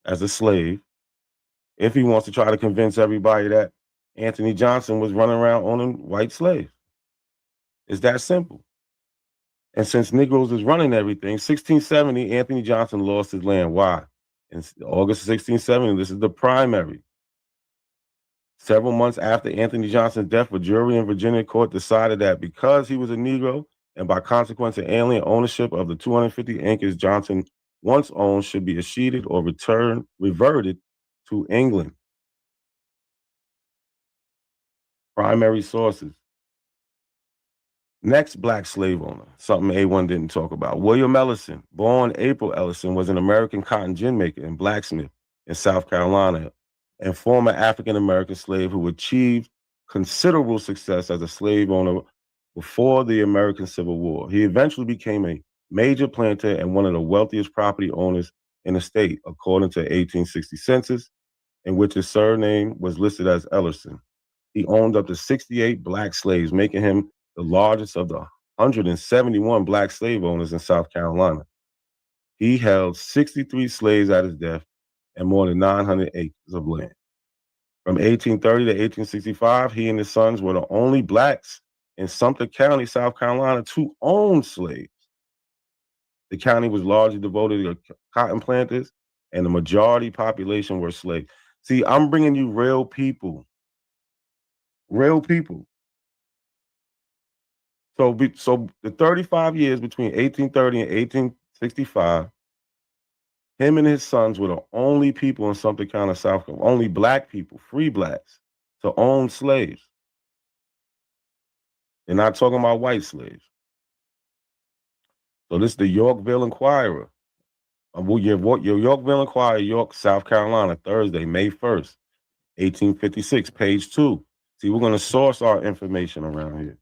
as a slave if he wants to try to convince everybody that Anthony Johnson was running around owning white slaves. It's that simple. And since Negroes is running everything, 1670, Anthony Johnson lost his land. Why? In August 1670, this is the primary. Several months after Anthony Johnson's death, a jury in Virginia court decided that because he was a Negro and by consequence an alien, ownership of the 250 acres Johnson once owned should be escheated or reverted to England. Primary sources. Next black slave owner, something A1 didn't talk about. William Ellison, born April Ellison, was an American cotton gin maker and blacksmith in South Carolina and former African-American slave who achieved considerable success as a slave owner before the American Civil War. He eventually became a major planter and one of the wealthiest property owners in the state, according to 1860 census, in which his surname was listed as Ellison. He owned up to 68 black slaves, making him the largest of the 171 black slave owners in South Carolina. He held 63 slaves at his death and more than 900 acres of land. From 1830 to 1865, he and his sons were the only blacks in Sumter County, South Carolina, to own slaves. The county was largely devoted to cotton planters, and the majority population were slaves. See, I'm bringing you real people. Real people. So the 35 years between 1830 and 1865, him and his sons were the only people in Sumter County, South Carolina, only black people, free blacks, to own slaves. They're not talking about white slaves. So this is the Yorkville Inquirer. Your Yorkville Inquirer, York, South Carolina, Thursday, May 1st, 1856, page 2. See, we're going to source our information around here.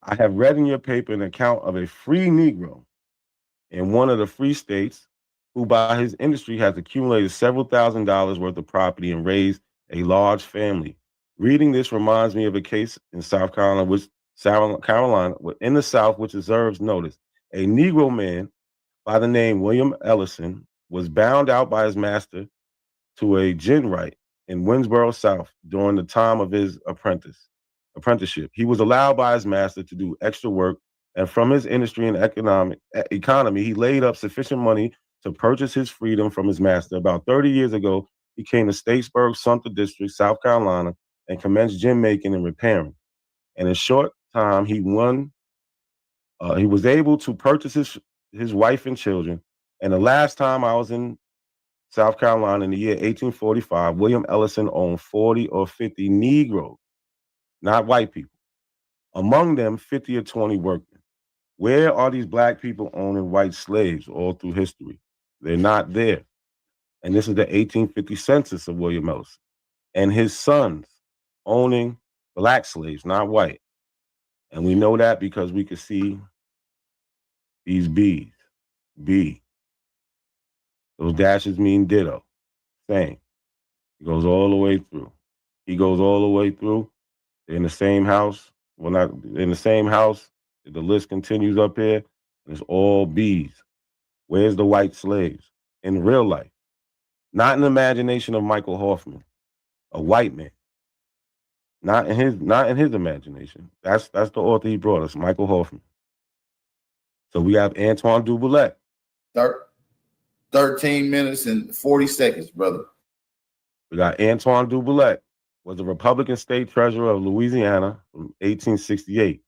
I have read in your paper an account of a free Negro in one of the free states who by his industry has accumulated several $1,000s worth of property and raised a large family. Reading this reminds me of a case in South Carolina, in the South, which deserves notice. A Negro man by the name William Ellison was bound out by his master to a gin right in Winsboro, South, during the time of his apprenticeship. He was allowed by his master to do extra work, and from his industry and economy, he laid up sufficient money to purchase his freedom from his master. About 30 years ago, he came to Statesburg, Sumter District, South Carolina, and commenced gin making and repairing. And in a short time, he was able to purchase his wife and children. And the last time I was in South Carolina in the year 1845, William Ellison owned 40 or 50 Negroes, not white people. Among them, 50 or 20 workmen. Where are these black people owning white slaves all through history? They're not there. And this is the 1850 census of William Ellison. And his sons owning black slaves, not white. And we know that because we could see these B's. B. Those dashes mean ditto. Same. It goes all the way through. He goes all the way through. They're in the same house. Well, not in the same house. The list continues up here. And it's all B's. Where's the white slaves? In real life. Not in the imagination of Michael Hoffman, a white man. Not in his imagination. That's the author he brought us, Michael Hoffman. So we have Antoine Duboulette. 13 minutes and 40 seconds, brother. We got Antoine Duboulette, was the Republican state treasurer of Louisiana from 1868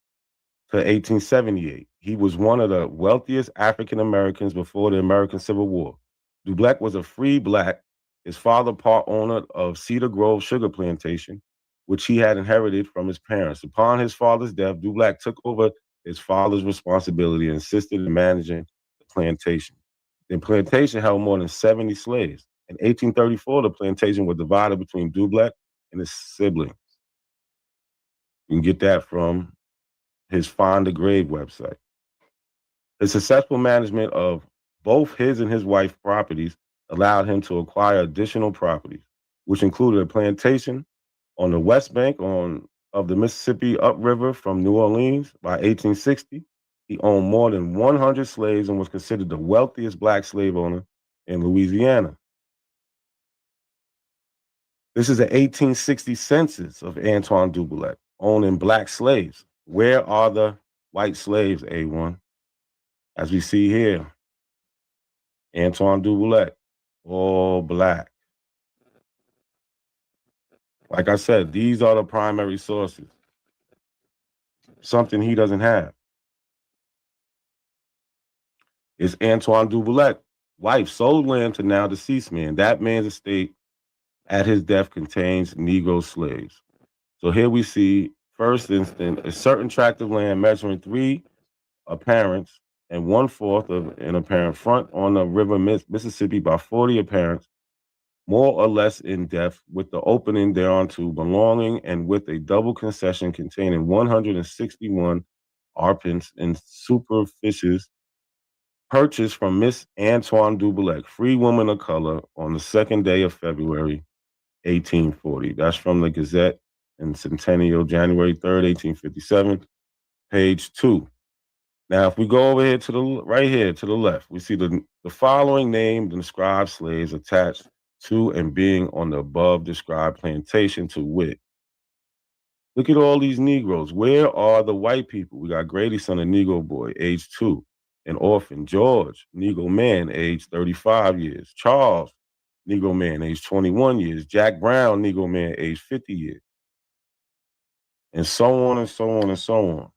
to 1878. He was one of the wealthiest African Americans before the American Civil War. Duboulette was a free black, his father part owner of Cedar Grove Sugar Plantation, which he had inherited from his parents. Upon his father's death, Duboulette took over his father's responsibility and assisted in managing the plantation. The plantation held more than 70 slaves. In 1834, the plantation was divided between Duboulette and his siblings. You can get that from his Find a Grave website. The successful management of both his and his wife's properties allowed him to acquire additional properties, which included a plantation on the west bank of the Mississippi upriver from New Orleans. By 1860, he owned more than 100 slaves and was considered the wealthiest black slave owner in Louisiana. This is an 1860 census of Antoine Duboulette owning black slaves. Where are the white slaves, A1? As we see here, Antoine Duboulette, all black. Like I said, these are the primary sources. Something he doesn't have. It's Antoine Duboulette, wife sold land to now deceased man. That man's estate at his death contains Negro slaves. So here we see, first instance, a certain tract of land measuring 3 apparents and 1/4 of an apparent front on the river Mississippi by 40 apparents, more or less in depth, with the opening thereunto belonging, and with a double concession containing 161 arpents and superficies, purchased from Miss Antoine Dubelec, free woman of color, on the 2nd day of February, 1840. That's from the Gazette and Centennial, January 3rd, 1857, page 2. Now, if we go over here to the right here to the left, we see the following named and described slaves attached to and being on the above described plantation, to wit. Look at all these Negroes. Where are the white people? We got Grady, son of Negro boy, age 2, an orphan. George, Negro man, age 35 years. Charles, Negro man, age 21 years. Jack Brown, Negro man, age 50 years. And so on and so on and so on.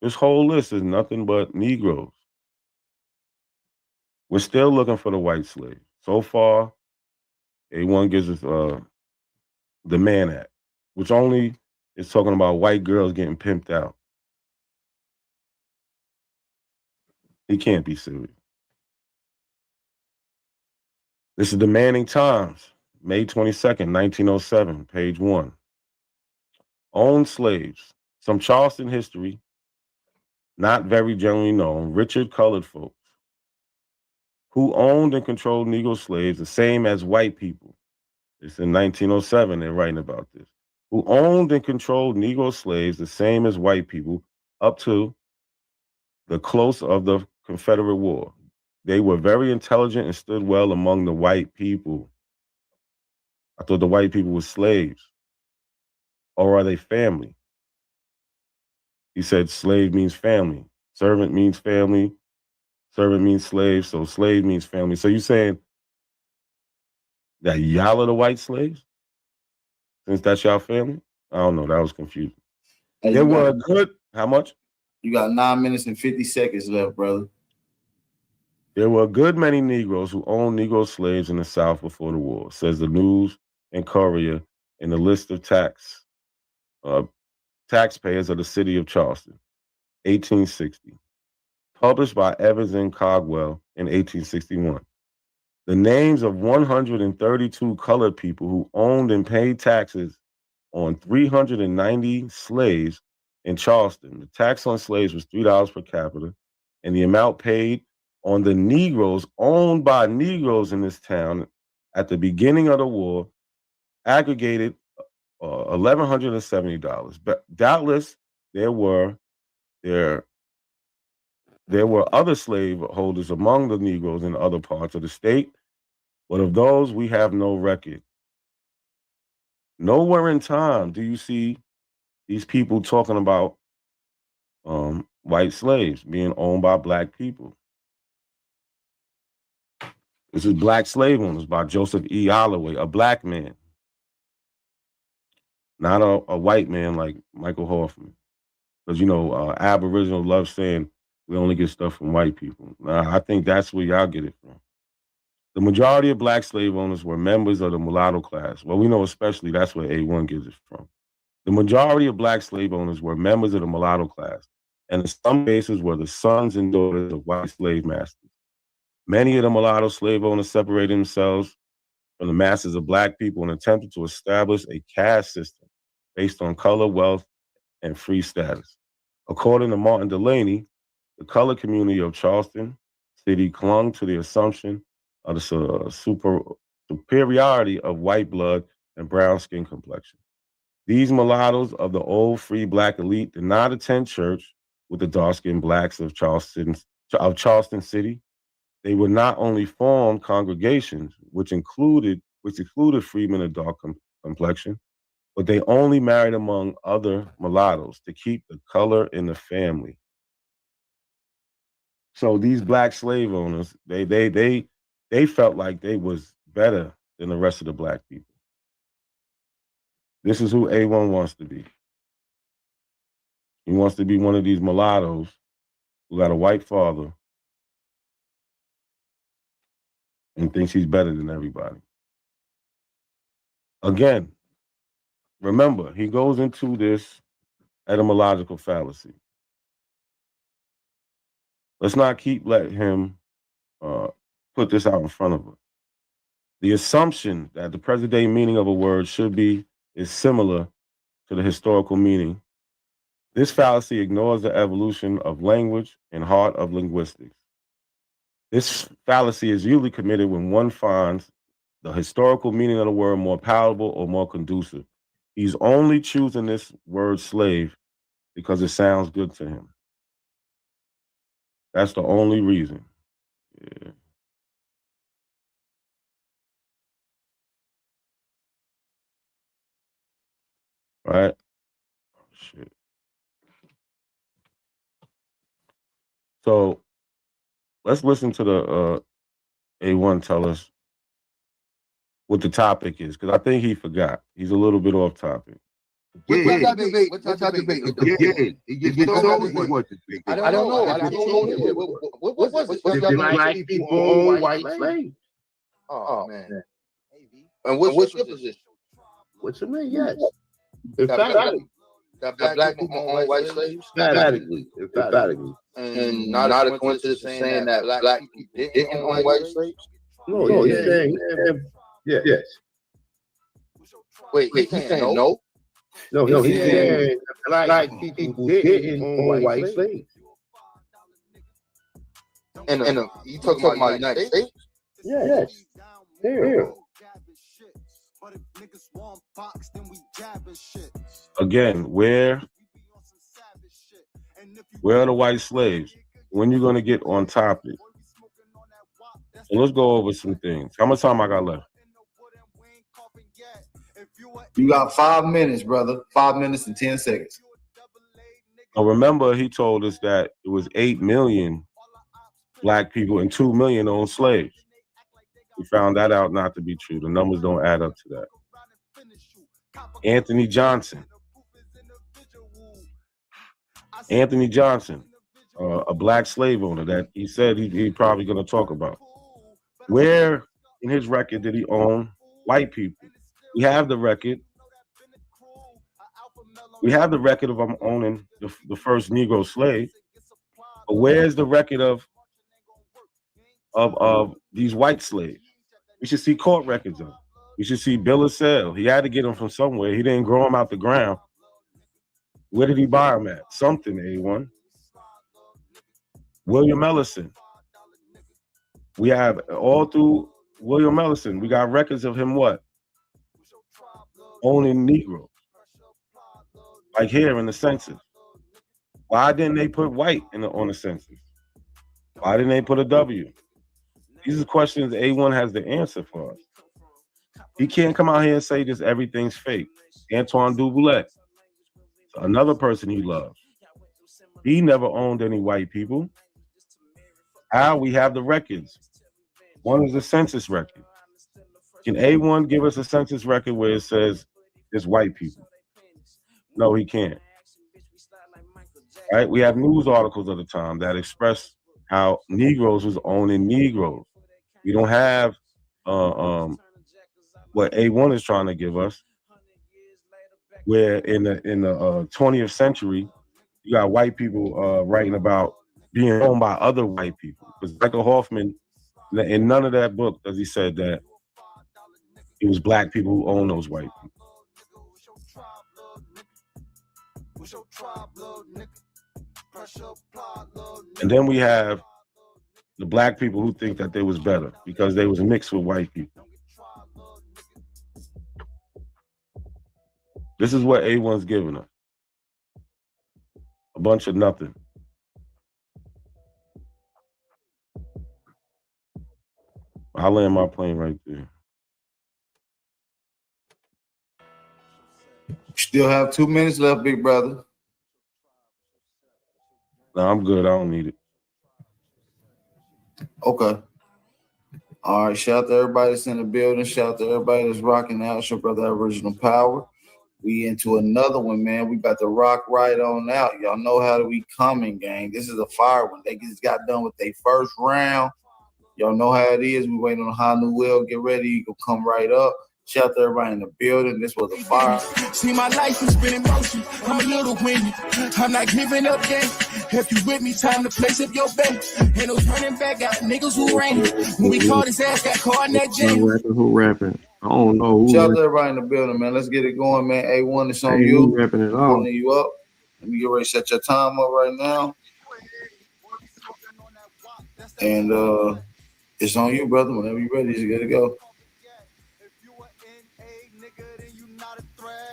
This whole list is nothing but Negroes. We're still looking for the white slave. So far, A1 gives us the Mann Act, which only is talking about white girls getting pimped out. He can't be serious. This is the Manning Times, May 22nd, 1907, page 1. Owned slaves. Some Charleston history, not very generally known. Richard colored folks who owned and controlled Negro slaves, the same as white people. It's in 1907, they're writing about this. Who owned and controlled Negro slaves, the same as white people, up to the close of the Confederate War. They were very intelligent and stood well among the white people. I thought the white people were slaves. Or are they family? He said slave means family. Servant means family. Servant means slave. So slave means family. So you saying that y'all are the white slaves? Since that's y'all family? I don't know. That was confusing. Hey, There were good, how much? You got 9 minutes and 50 seconds left, brother. There were a good many Negroes who owned Negro slaves in the South before the war, says the News and Courier in the list of taxpayers of the city of Charleston, 1860. Published by Evans and Cogwell in 1861. The names of 132 colored people who owned and paid taxes on 390 slaves in Charleston. The tax on slaves was $3 per capita, and the amount paid on the Negroes owned by Negroes in this town at the beginning of the war aggregated $1,170. But doubtless there were other slave holders among the Negroes in other parts of the state, but of those we have no record. Nowhere in time do you see these people talking about white slaves being owned by black people. This is Black Slave Owners by Joseph E. Holloway, a black man, not a white man like Michael Hoffman. Because, Aboriginal love saying we only get stuff from white people. I think that's where y'all get it from. The majority of black slave owners were members of the mulatto class. Well, we know especially that's where A1 gets it from. The majority of black slave owners were members of the mulatto class, and in some cases were the sons and daughters of white slave masters. Many of the mulatto slave owners separated themselves from the masses of black people and attempted to establish a caste system based on color, wealth, and free status. According to Martin Delaney, the colored community of Charleston City clung to the assumption of the superiority of white blood and brown skin complexion. These mulattoes of the old free black elite did not attend church with the dark-skinned blacks of Charleston City. They would not only form congregations, which excluded freedmen of dark complexion, but they only married among other mulattoes to keep the color in the family. So these black slave owners, they felt like they was better than the rest of the black people. This is who A1 wants to be. He wants to be one of these mulattoes who got a white father and thinks he's better than everybody. Again, Remember, he goes into this etymological fallacy. Let's not keep letting him put this out in front of us. The assumption that the present-day meaning of a word should be is similar to the historical meaning. This fallacy ignores the evolution of language and heart of linguistics. This fallacy is usually committed when one finds the historical meaning of the word more palatable or more conducive. He's only choosing this word slave because it sounds good to him. That's the only reason. Yeah. Right? Oh, shit. So let's listen to the A1 tell us what the topic is, because I think he forgot. He's a little bit off topic. What's that debate? It gets told what debate? I don't know. What was it? The black people own white slaves. Oh, man. And what's your position? What's your name? Yes. Emphatically. That black people own white slaves? Emphatically. And not a coincidence saying that black people didn't own white slaves? No, he's saying yes. Wait, he's saying no? No, he's saying black people didn't own white slaves. And you talking about the United States? Yes. Here. Again, where are the white slaves? When you gonna get on topic? So let's go over some things. How much time I got left? You got 5 minutes, brother. 5 minutes and 10 seconds. Now remember, he told us that it was 8 million black people and 2 million owned slaves. We found that out not to be true. The numbers don't add up to that. Anthony Johnson, a black slave owner that he said he probably going to talk about. Where in his record did he own white people? We have the record. We have the record of him owning the first Negro slave. But where's the record of these white slaves? We should see court records of them. We should see bill of sale. He had to get them from somewhere. He didn't grow them out the ground. Where did he buy them at? Something, A1. William Ellison. We have all through William Ellison, we got records of him what? Owning Negroes. Like here in the census. Why didn't they put white on the census? Why didn't they put a W? These are questions A1 has the answer for us. He can't come out here and say just everything's fake. Antoine Dubulet, another person he loves. He never owned any white people. How? We have the records. One is a census record. Can A1 give us a census record where it says there's white people? No, he can't. Right? We have news articles of the time that express how Negroes was owning Negroes. We don't have what A1 is trying to give us, where in the 20th century, you got white people writing about being owned by other white people. Because Michael Hoffman, in none of that book does he said that it was black people who own those white people. And then we have the black people who think that they was better because they was mixed with white people. This is what A1's giving us. A bunch of nothing. I'll land my plane right there. Still have 2 minutes left, big brother. No, I'm good. I don't need it. Okay. All right. Shout out to everybody that's in the building. Shout out to everybody that's rocking out. Your brother Original Power. We into another one, man. We about to rock right on out. Y'all know how we coming, gang. This is a fire one. They just got done with their first round. Y'all know how it is. We waiting on Hanuel. Get ready. You can come right up. Shout out to everybody in the building. This was a fire. See, my life has been in motion. I'm a little windy. I'm not giving up yet. If you with me, time to place up your bet. Ain't no turning back out. Niggas who ran. When we caught his ass, got caught in that jail. Who rapping? I don't know who. Shout out to everybody in the building, man. Let's get it going, man. A1, it's on you. Who rapping it all? Pulling you up. Let me get ready to set your time up right now. And it's on you, brother. Whenever you're ready, you gotta go.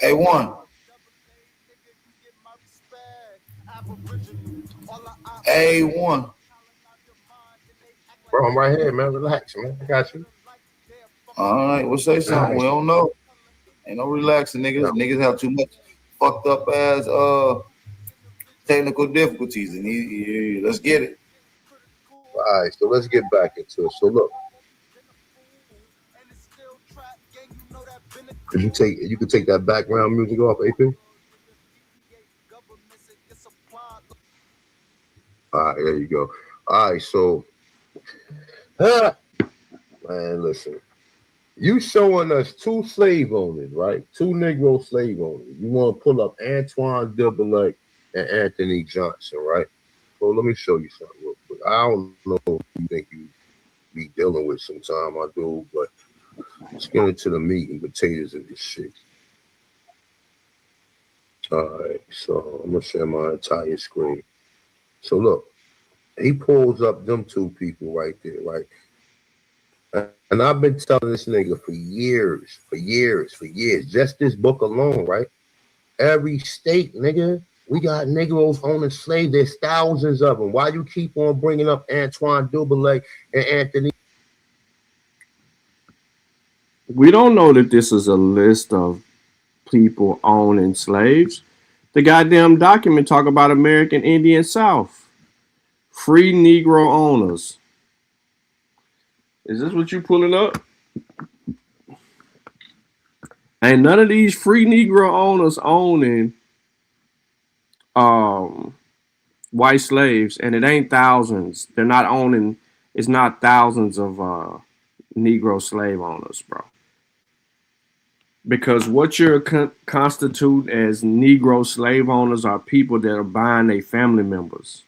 A1. A1. Bro, I'm right here, man. Relax, man. I got you. All right, we'll say something. We don't know. Ain't no relaxing, niggas. Niggas have too much fucked up ass technical difficulties, and let's get it. All right, so let's get back into it. So look, you could take that background music off, AP. All right, there you go. All right, so man, listen. You showing us two slave owners, right? Two Negro slave owners. You want to pull up Antoine Dubélec and Anthony Johnson, right? So let me show you something real quick. I don't know what you think you be dealing with sometime, I do, but let's get into the meat and potatoes of this shit. All right, so I'm gonna share my entire screen. So look, he pulls up them two people right there, right? And I've been telling this nigga for years, just this book alone, right? Every state, nigga, we got Negroes owning slaves. There's thousands of them. Why you keep on bringing up Antoine Dubélec and Anthony? We don't know that this is a list of people owning slaves. The goddamn document talk about American Indian South. Free Negro owners. Is this what you pulling up? Ain't none of these free Negro owners owning white slaves, and it ain't thousands. They're not owning. It's not thousands of Negro slave owners, bro. Because what you're constitute as Negro slave owners are people that are buying their family members.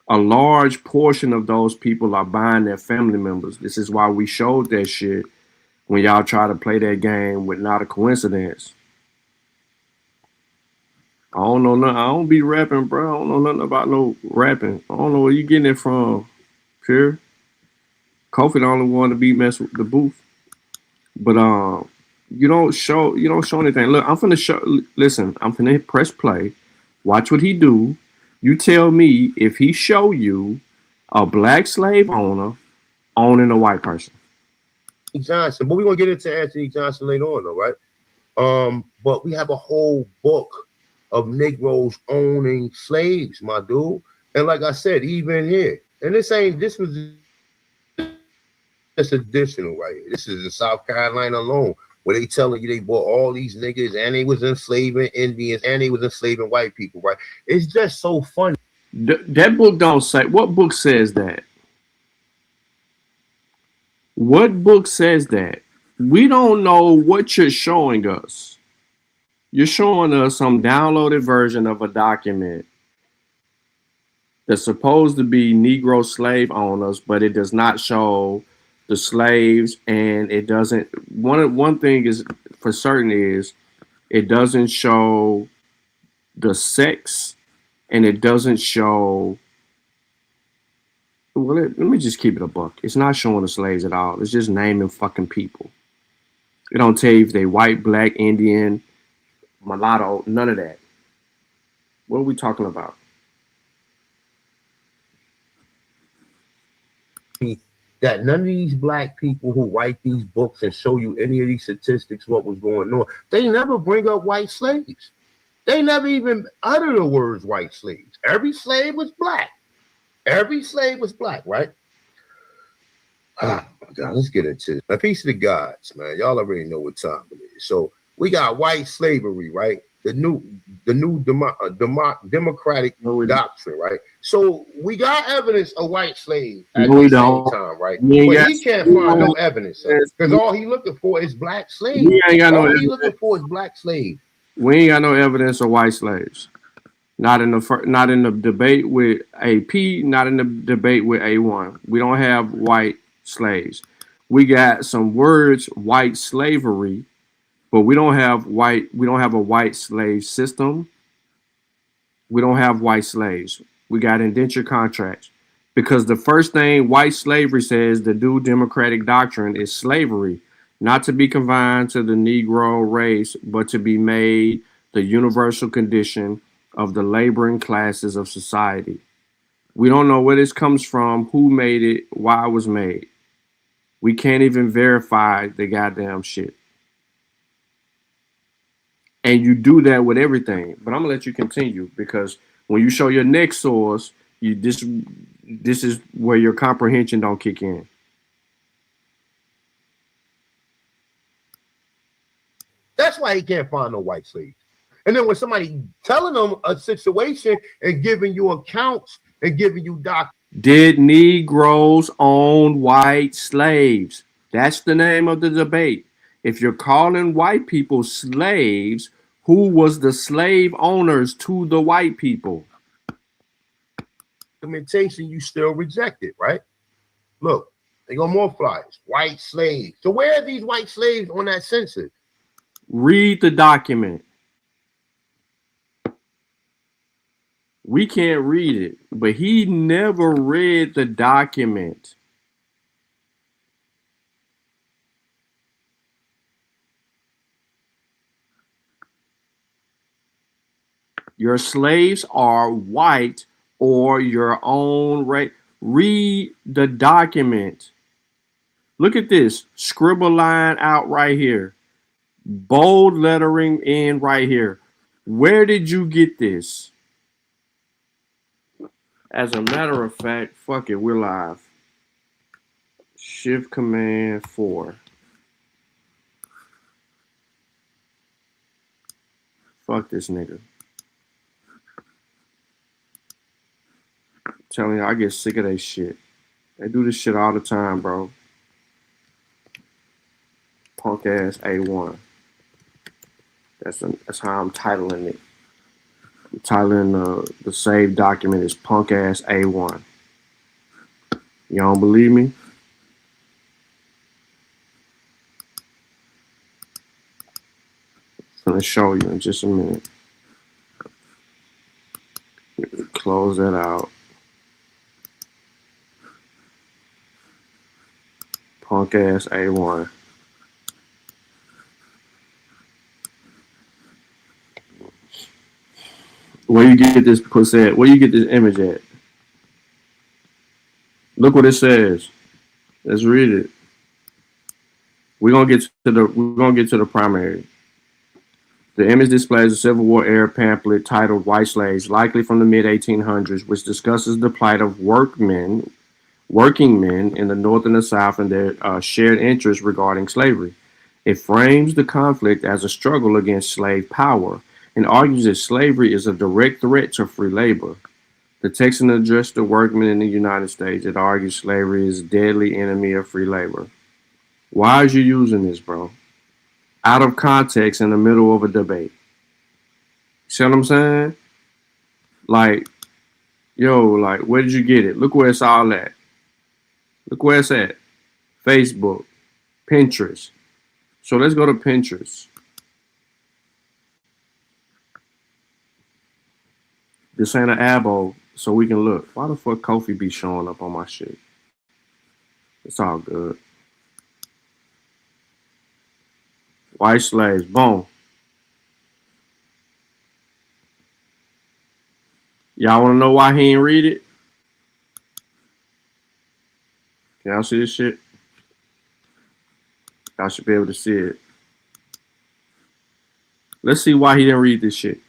A large portion of those people are buying their family members. This is why we showed that shit when y'all try to play that game with Not a Coincidence. I don't know nothing. I don't be rapping, bro. I don't know nothing about no rapping. I don't know where you getting it from, Pure. Kofi the only one to be mess with the booth. But you don't show anything. Look, I'm finna show. Listen, I'm finna press play. Watch what he do. You tell me if he show you a black slave owner owning a white person. Johnson, but we're gonna get into Anthony Johnson later on, though, right? But we have a whole book of Negroes owning slaves, my dude. And like I said, even here, and this was just additional, right? This is in South Carolina alone, where they telling you they bought all these niggas and they was enslaving Indians and they was enslaving white people, right? It's just so funny. That book don't say. What book says that? What book says that? We don't know what you're showing us. You're showing us some downloaded version of a document that's supposed to be Negro slave owners, but it does not show the slaves, and it doesn't. One thing is for certain is it doesn't show the sex, and it doesn't show. Well, let me just keep it a buck. It's not showing the slaves at all. It's just naming fucking people. It don't tell you if they white, black, Indian, mulatto, none of that. What are we talking about? That none of these black people who write these books and show you any of these statistics, what was going on, they never bring up white slaves. They never even utter the words white slaves. Every slave was black. Every slave was black, right? Oh my God, let's get into it. A piece of the gods, man. Y'all already know what time it is. So we got white slavery, right? The new democratic doctrine, right? So we got evidence of white slaves at No, we the same don't. time, right? We ain't But got- he can't find no evidence of it because all he looking for is black slaves. We ain't got no all he evidence. looking for is black slaves. We ain't got no evidence of white slaves. Not in the debate with AP, not in the debate with A1. We don't have white slaves. We got some words, white slavery, but we don't have a white slave system. We don't have white slaves. We got indentured contracts. Because the first thing white slavery says, the new democratic doctrine, is slavery, not to be confined to the Negro race, but to be made the universal condition of the laboring classes of society. We don't know where this comes from, who made it, why it was made. We can't even verify the goddamn shit. And you do that with everything. But I'm gonna let you continue because when you show your next source, this is where your comprehension don't kick in. That's why he can't find no white slaves. And then when somebody telling them a situation and giving you accounts and giving you documents. Did Negroes own white slaves? That's the name of the debate. If you're calling white people slaves, who was the slave owners to the white people? Documentation, you still reject it, right? Look, they got more flyers. White slaves. So where are these white slaves on that census? Read the document. We can't read it, but he never read the document. Your slaves are white or your own race. Read the document. Look at this. Scribble line out right here. Bold lettering in right here. Where did you get this? As a matter of fact, fuck it, we're live. Shift Command 4. Fuck this nigga. I'm telling you, I get sick of that shit. They do this shit all the time, bro. Punk ass A1. That's how I'm titling it. I'm titling the saved document is punk ass A1. You don't believe me? I'm gonna show you in just a minute. Close that out. Punk ass A1. Where you get this pussy at? Where you get this image at? Look what it says. Let's read it. We're gonna get to the primary. The image displays a Civil War era pamphlet titled White Slaves, likely from the mid-1800s, which discusses the plight of working men in the North and the South and their shared interests regarding slavery. It frames the conflict as a struggle against slave power and argues that slavery is a direct threat to free labor. The text addressed the workmen in the United States. It argues slavery is a deadly enemy of free labor. Why is you using this, bro? Out of context in the middle of a debate. See what I'm saying? Like, where did you get it? Look where it's all at. Look where it's at. Facebook, Pinterest. So let's go to Pinterest. This ain't an abo, so we can look. Why the fuck Kofi be showing up on my shit? It's all good. White slaves, boom. Y'all want to know why he ain't read it? Can y'all see this shit? Y'all should be able to see it. Let's see why he didn't read this shit.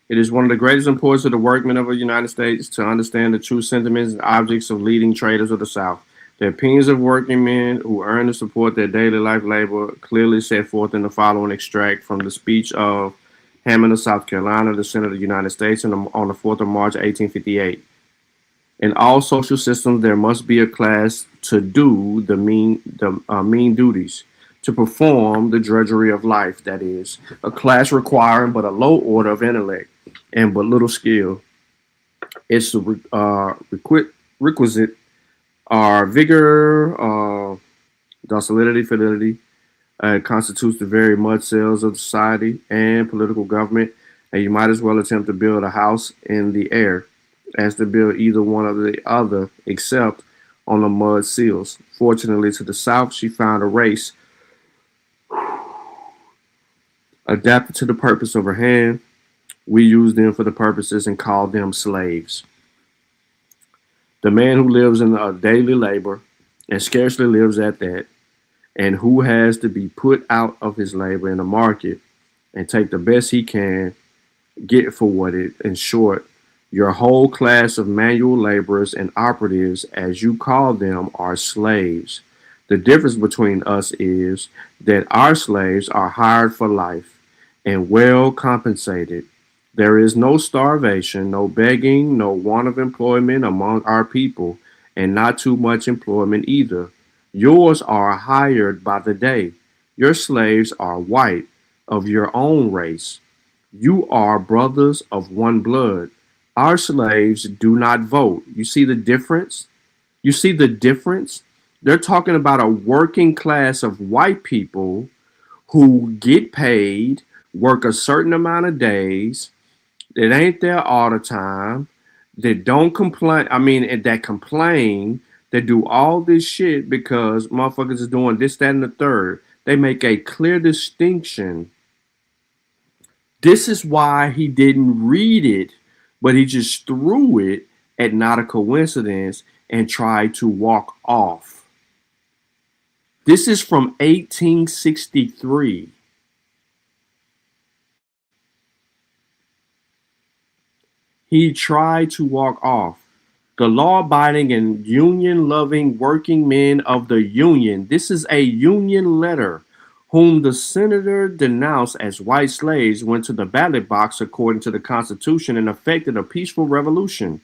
It is one of the greatest importance of the workmen of the United States to understand the true sentiments and objects of leading traders of the South. The opinions of working men who earn and support their daily life labor clearly set forth in the following extract from the speech of Hammond of South Carolina, the Senate of the United States, and on the 4th of March, 1858. In all social systems, there must be a class to do the mean duties, to perform the drudgery of life, that is, a class requiring but a low order of intellect and but little skill. Its requisite are vigor, docility, fidelity, constitutes the very mud cells of society and political government, and you might as well attempt to build a house in the air as to build either one of the other, except on the mud seals. Fortunately, to the south, she found a race adapted to the purpose of her hand. We use them for the purposes and call them slaves. The man who lives in a daily labor and scarcely lives at that, and who has to be put out of his labor in the market and take the best he can get for what it, in short, your whole class of manual laborers and operatives, as you call them, are slaves. The difference between us is that our slaves are hired for life and well compensated. There is no starvation, no begging, no want of employment among our people, and not too much employment either. Yours are hired by the day. Your slaves are white, of your own race. You are brothers of one blood. Our slaves do not vote. You see the difference? You see the difference? They're talking about a working class of white people who get paid, work a certain amount of days, that ain't there all the time, that don't complain. I mean, and that complain, that do all this shit because motherfuckers is doing this, that, and the third. They make a clear distinction. This is why he didn't read it, but he just threw it at not a coincidence and tried to walk off. This is from 1863. He tried to walk off. The law-abiding and union-loving working men of the Union. This is a Union letter, whom the senator denounced as white slaves, went to the ballot box according to the Constitution and effected a peaceful revolution.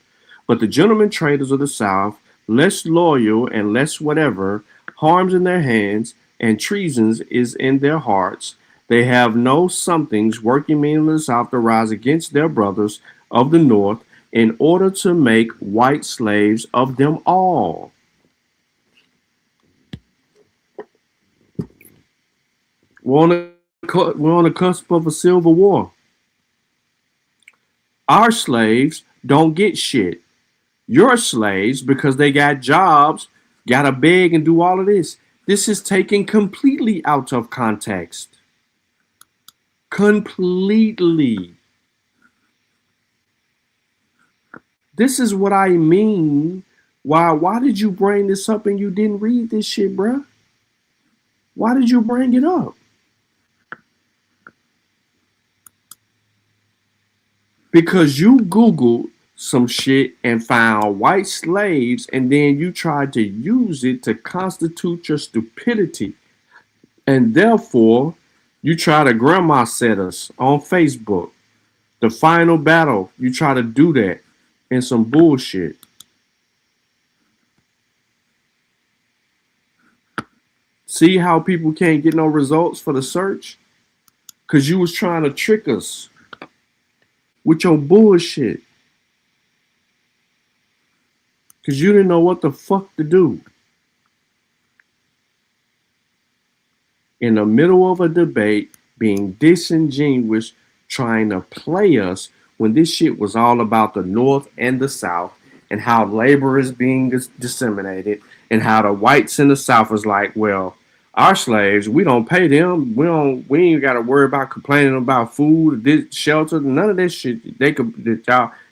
But the gentlemen traders of the South, less loyal and less whatever, harms in their hands and treasons is in their hearts. They have no somethings working men in the South to rise against their brothers of the North in order to make white slaves of them all. We're on the cusp of a civil war. Our slaves don't get shit. Your slaves, because they got jobs, gotta beg and do all of this. This is taken completely out of context. Completely. This is what I mean. Why did you bring this up and you didn't read this shit, bruh? Why did you bring it up? Because you Googled some shit and found white slaves, and then you tried to use it to constitute your stupidity. And therefore, you try to grandma set us on Facebook. The final battle, you try to do that in some bullshit. See how people can't get no results for the search? Because you was trying to trick us with your bullshit. Because you didn't know what the fuck to do. In the middle of a debate, being disingenuous, trying to play us when this shit was all about the North and the South and how labor is being disseminated and how the whites in the South is like, well, our slaves, we don't pay them. We ain't got to worry about complaining about food, this shelter, none of this shit. They could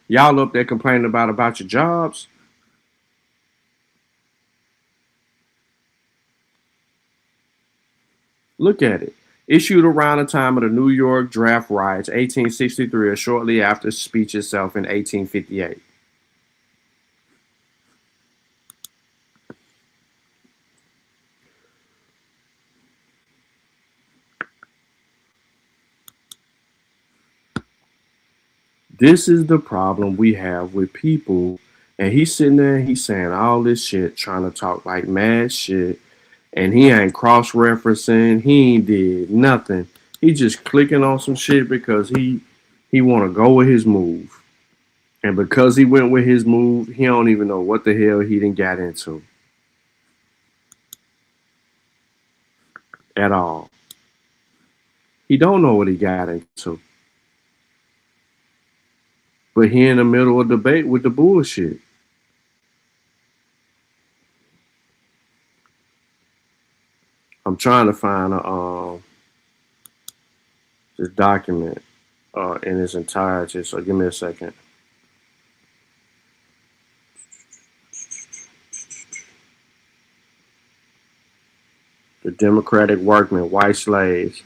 y'all up there complaining about your jobs. Look at it. Issued around the time of the New York draft riots, 1863, or shortly after the speech itself in 1858. This is the problem we have with people. And he's sitting there, he's saying all this shit, trying to talk like mad shit. And he ain't cross-referencing. He ain't did nothing. He just clicking on some shit because he want to go with his move. And because he went with his move, he don't even know what the hell he done got into. At all. He don't know what he got into. But he in the middle of debate with the bullshit. I'm trying to find this document in its entirety. So give me a second. The Democratic Workmen, White Slaves.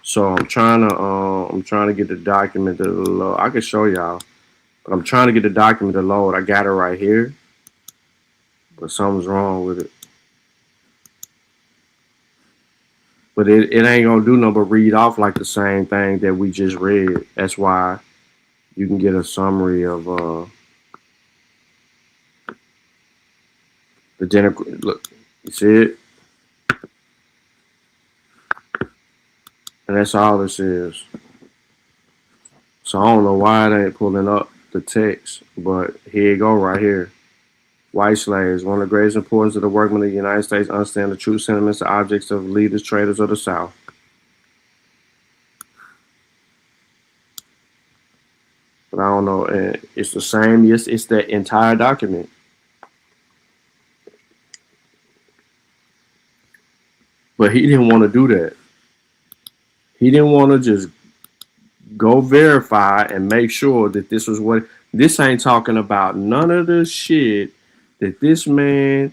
So I'm trying to get the document to load. I can show y'all, but I'm trying to get the document to load. I got it right here, but something's wrong with it. But it ain't gonna do no but read off like the same thing that we just read. That's why you can get a summary of the Democrat. Look, you see it? And that's all this is. So I don't know why it ain't pulling up the text, but here you go right here. White slaves, one of the greatest importance of the workmen of the United States understand the true sentiments and objects of leaders, traders of the South. But I don't know, it's the same, yes, it's that entire document. But he didn't want to do that. He didn't want to just go verify and make sure that this was what, this ain't talking about none of the shit that this man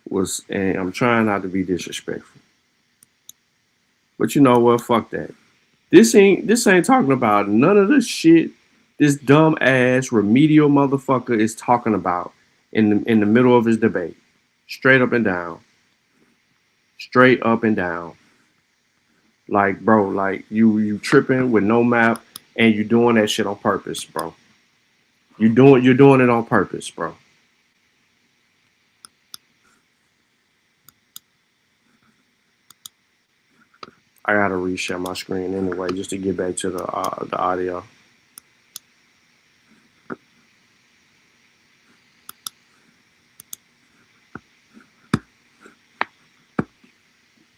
was, and I'm trying not to be disrespectful. But you know what? Fuck that. This ain't talking about none of the shit this dumb ass remedial motherfucker is talking about in the middle of his debate. Straight up and down. Straight up and down. Like, bro, like you tripping with no map and you doing that shit on purpose, bro. You're doing it on purpose, bro. I gotta reshare my screen anyway just to get back to the audio.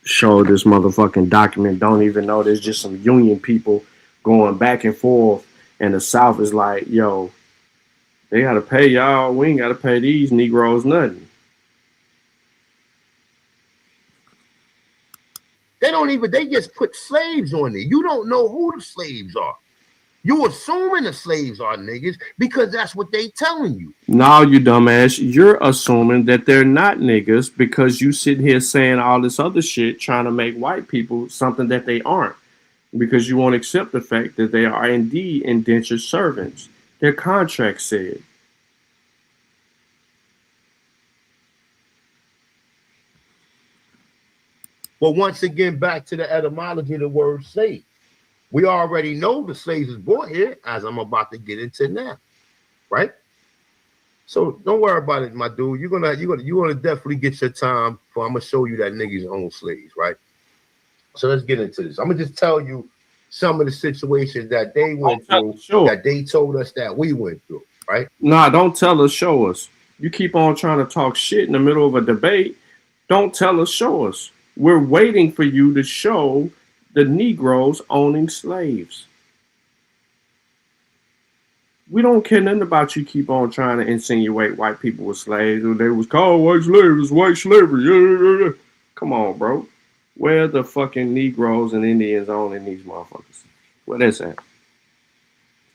Show this motherfucking document. Don't even know there's just some union people going back and forth, and the South is like, yo, they gotta pay y'all. We ain't gotta pay these Negroes nothing. They just put slaves on there. You don't know who the slaves are. You assuming the slaves are niggas because that's what they telling you. No, you dumbass. You're assuming that they're not niggas because you sitting here saying all this other shit trying to make white people something that they aren't. Because you won't accept the fact that they are indeed indentured servants. Their contract said. But once again, back to the etymology of the word slave. We already know the slaves was brought here, as I'm about to get into now, right? So don't worry about it, my dude. You're gonna definitely get your time. I'm gonna show you that niggas own slaves, right? So let's get into this. I'm gonna just tell you some of the situations that they went through, that they told us that we went through, right? Nah, don't tell us, show us. You keep on trying to talk shit in the middle of a debate. Don't tell us, show us. We're waiting for you to show the Negroes owning slaves. We don't care nothing about you keep on trying to insinuate white people were slaves or they was called white slaves, white slavery. Come on, bro. Where the fucking Negroes and Indians owning these motherfuckers? Where that's at?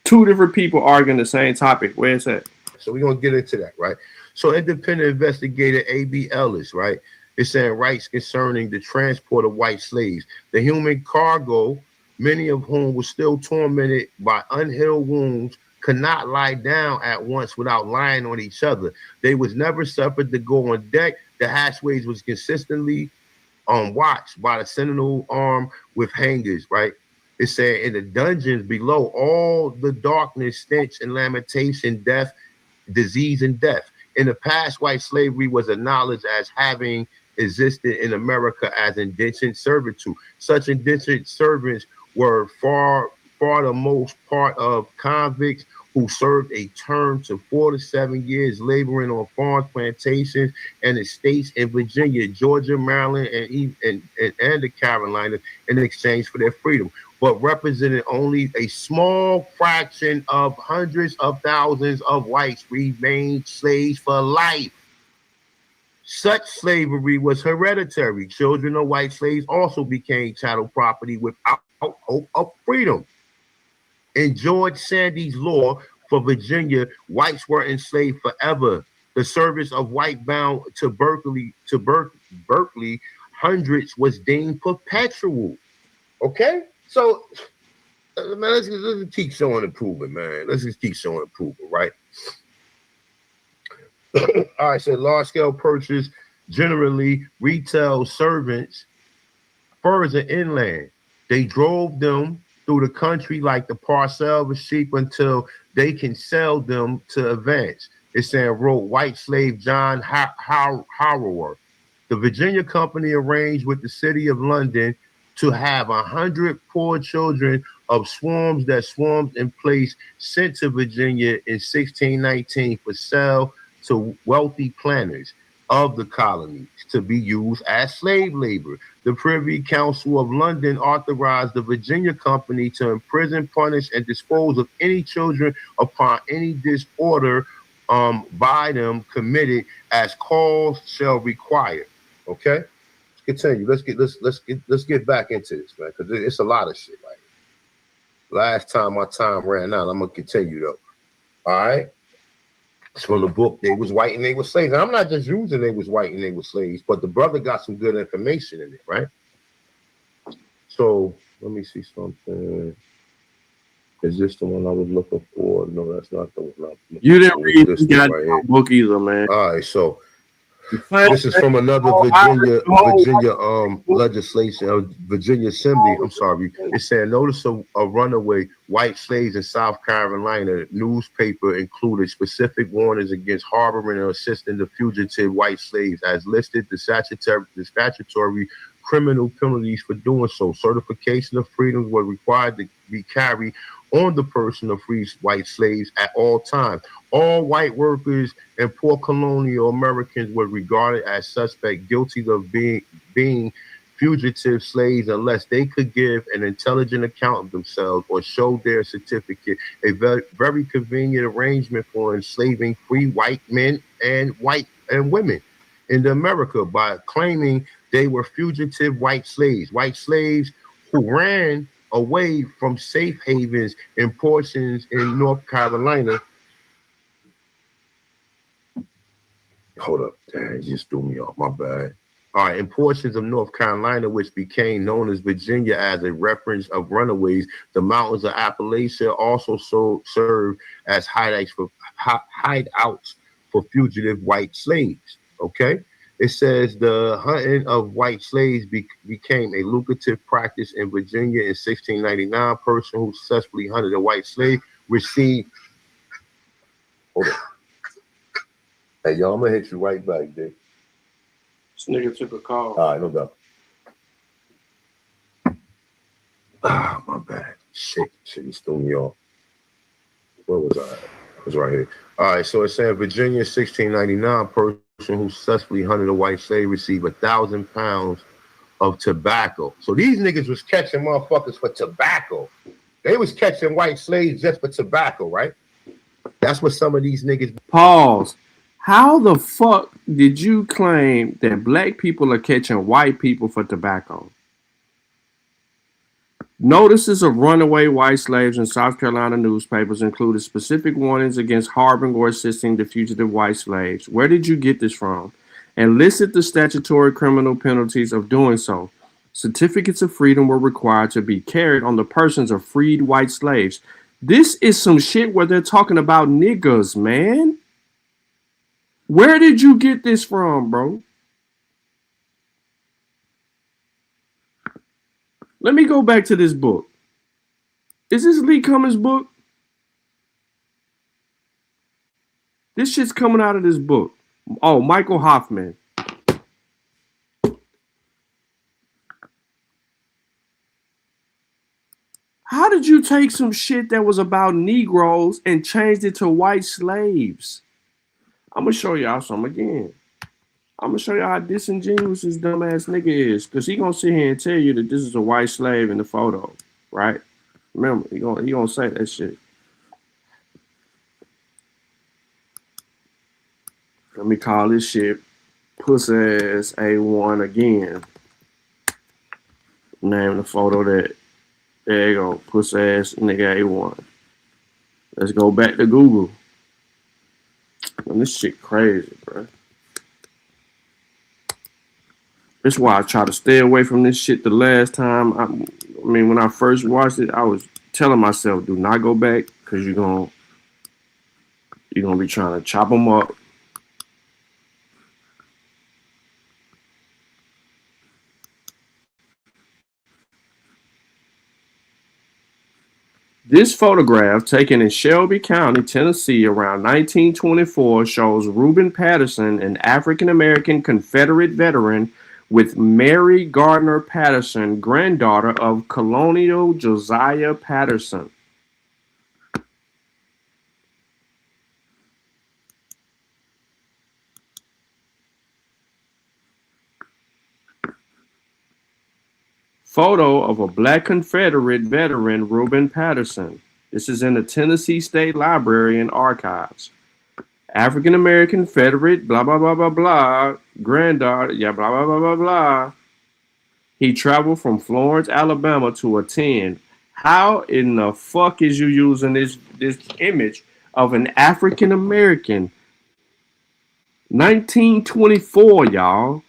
Two different people arguing the same topic. Where it's at? So we're going to get into that, right? So independent investigator A.B. Ellis, right? It's saying rights concerning the transport of white slaves. The human cargo, many of whom were still tormented by unhealed wounds, could not lie down at once without lying on each other. They was never suffered to go on deck. The hatchways was consistently watched by the sentinel armed with hangers, right? It said, in the dungeons below, all the darkness, stench, and lamentation, death, disease, and death. In the past, white slavery was acknowledged as having existed in America as indentured servitude. Such indentured servants were far the most part of convicts who served a term to 4 to 7 years laboring on farms, plantations, and estates in Virginia, Georgia, Maryland, and the Carolinas in exchange for their freedom, but represented only a small fraction of hundreds of thousands of whites remained slaves for life. Such slavery was hereditary. Children of white slaves also became chattel property without hope of freedom. In George Sandy's law for Virginia, whites were enslaved forever. The service of white bound to Berkeley, hundreds was deemed perpetual. Okay, so man, let's keep showing and proving, man. Let's just keep showing and proving, right? All right, so large-scale purchase, generally retail servants further inland. They drove them through the country like the parcel of a sheep until they can sell them to advance. It's saying, wrote white slave John Harrower. The Virginia Company arranged with the city of London to have 100 poor children of swarms in place sent to Virginia in 1619 for sale to wealthy planters of the colonies to be used as slave labor. The Privy Council of London authorized the Virginia Company to imprison, punish, and dispose of any children upon any disorder by them committed as cause shall require. Okay, let's continue. Let's get back into this, man, because it's a lot of shit. Like last time my time ran out, I'm gonna continue though. All right. It's from the book, They Was White and They Were Slaves. And I'm not just using They Was White and They Were Slaves, but the brother got some good information in it, right? So let me see something. Is this the one I was looking for? No, that's not the one. You didn't read this right book either, man. All right, so this is from another Virginia legislation, Virginia Assembly. I'm sorry. It said, notice of runaway white slaves in South Carolina. Newspaper included specific warnings against harboring or assisting the fugitive white slaves as listed. The statutory criminal penalties for doing so. Certification of freedoms were required to be carried on the person of free white slaves at all times. All white workers and poor colonial Americans were regarded as suspect, guilty of being fugitive slaves unless they could give an intelligent account of themselves or show their certificate. A very convenient arrangement for enslaving free white men and women in America by claiming they were fugitive white slaves. White slaves who ran away from safe havens in portions in North Carolina. Hold up, damn, you just threw me off, my bad. All right, in portions of North Carolina, which became known as Virginia as a reference of runaways, the mountains of Appalachia also served as hideouts for fugitive white slaves, okay? It says the hunting of white slaves became a lucrative practice in Virginia in 1699. Person who successfully hunted a white slave received. Hold on. Hey, y'all, I'm going to hit you right back, Dick. This nigga took a call. All right, no doubt. Ah, my bad. Shit, he threw me off. Where was I? I was right here. All right, so it's saying Virginia 1699 person who successfully hunted a white slave received 1,000 pounds of tobacco. So these niggas was catching motherfuckers for tobacco. They was catching white slaves just for tobacco, right? That's what some of these niggas. Pause. How the fuck did you claim that black people are catching white people for tobacco? Notices of runaway white slaves in South Carolina newspapers included specific warnings against harboring or assisting the fugitive white slaves. Where did you get this from? And listed the statutory criminal penalties of doing so. Certificates of freedom were required to be carried on the persons of freed white slaves. This is some shit where they're talking about niggas, man. Where did you get this from, bro? Let me go back to this book. Is this Lee Cummings' book? This shit's coming out of this book. Oh, Michael Hoffman. How did you take some shit that was about Negroes and changed it to white slaves? I'm gonna show y'all some again. I'm gonna show y'all how disingenuous this dumbass nigga is, cause he gonna sit here and tell you that this is a white slave in the photo, right? Remember, he gonna say that shit. Let me call this shit pussy ass A1 again. Name the photo that. There you go, pussy ass nigga A1. Let's go back to Google. Man, this shit crazy, bro. That's why I try to stay away from this shit the last time. I mean, when I first watched it, I was telling myself, do not go back, because you're gonna be trying to chop them up. This photograph, taken in Shelby County, Tennessee, around 1924, shows Reuben Patterson, an African-American Confederate veteran, with Mary Gardner Patterson, granddaughter of Colonel Josiah Patterson. Photo of a black Confederate veteran, Reuben Patterson. This is in the Tennessee State Library and Archives. African American Confederate, blah, blah, blah, blah, blah. Granddaughter, yeah, blah, blah, blah, blah, blah. He traveled from Florence, Alabama to attend. How in the fuck is you using this image of an African American? 1924, y'all.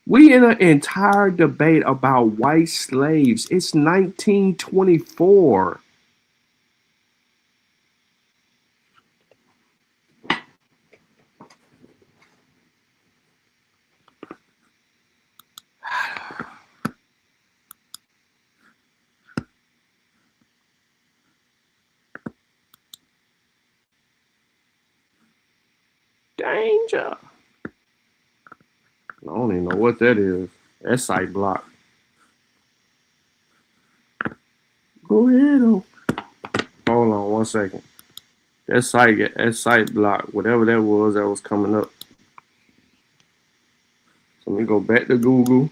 We in an entire debate about white slaves. It's 1924. Danger. I don't even know what that is. That site blocked. Go ahead, though. Hold on 1 second. That site blocked. Whatever that was coming up. So let me go back to Google.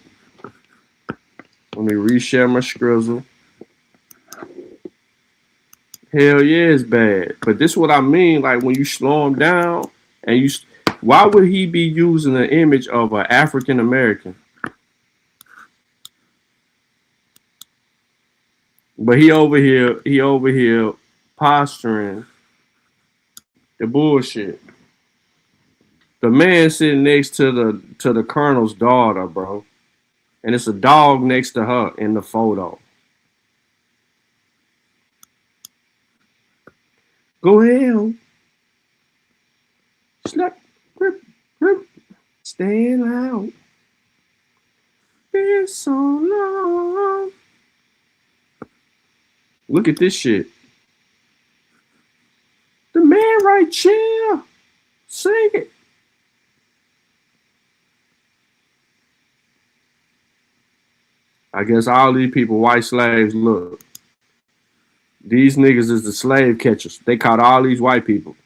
Let me reshare my scrizzle. Hell yeah, it's bad. But this is what I mean. Like when you slow him down and you, why would he be using an image of an African American? But he over here posturing the bullshit. The man sitting next to the colonel's daughter, bro. And it's a dog next to her in the photo. Go ahead. Slap, grip, grip. Stand out. Been so long. Look at this shit. The man right here. Sing it. I guess all these people, white slaves, look. These niggas is the slave catchers. They caught all these white people.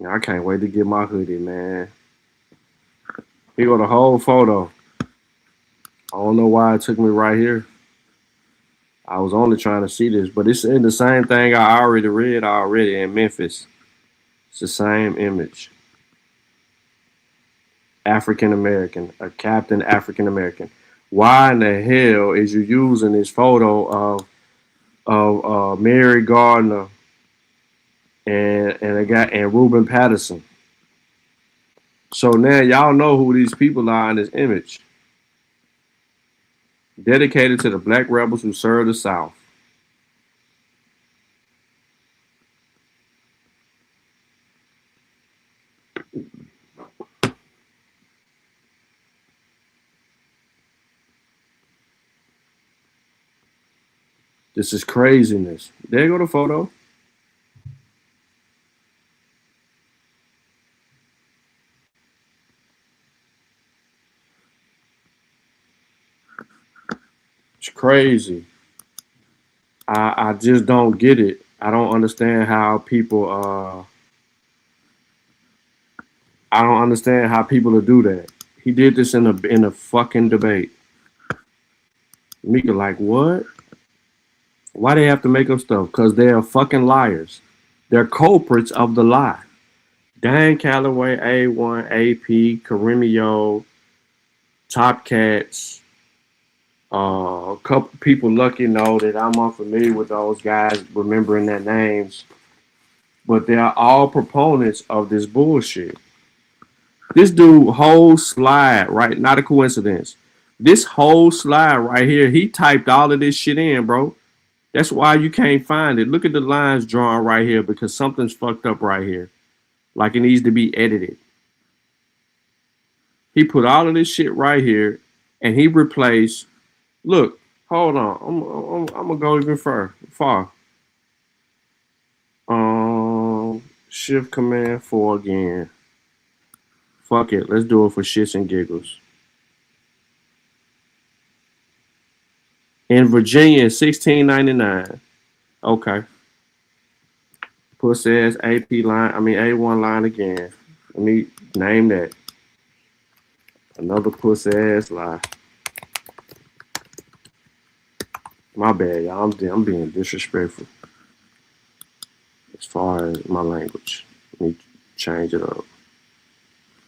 I can't wait to get my hoodie, man. Here go the whole photo. I don't know why it took me right here. I was only trying to see this, but it's in the same thing I already read in Memphis. It's the same image. African American, a Captain African American. Why in the hell is you using this photo of Mary Gardner and Reuben Patterson? So now y'all know who these people are in this image. Dedicated to the black rebels who served the South. This is craziness. There you go the photo. It's crazy. I just don't get it. I don't understand how people I don't understand how people will do that. He did this in a fucking debate. Mika like, what? Why they have to make up stuff? Because they are fucking liars. They're culprits of the lie. Dan Calloway, A1, AP, Karimio, Top Cats, a couple people lucky know that I'm unfamiliar with those guys, remembering their names. But they are all proponents of this bullshit. This dude whole slide, right? Not a coincidence. This whole slide right here, he typed all of this shit in, bro. That's why you can't find it. Look at the lines drawn right here because something's fucked up right here. Like it needs to be edited. He put all of this shit right here and he replaced. Look, hold on. I'm gonna go even far. Shift Command 4 again. Fuck it. Let's do it for shits and giggles. In Virginia, $16.99. Okay. Pussy ass AP line. I mean A1 line again. Let me name that. Another pussy ass lie. My bad, y'all. I'm being disrespectful as far as my language. Let me change it up.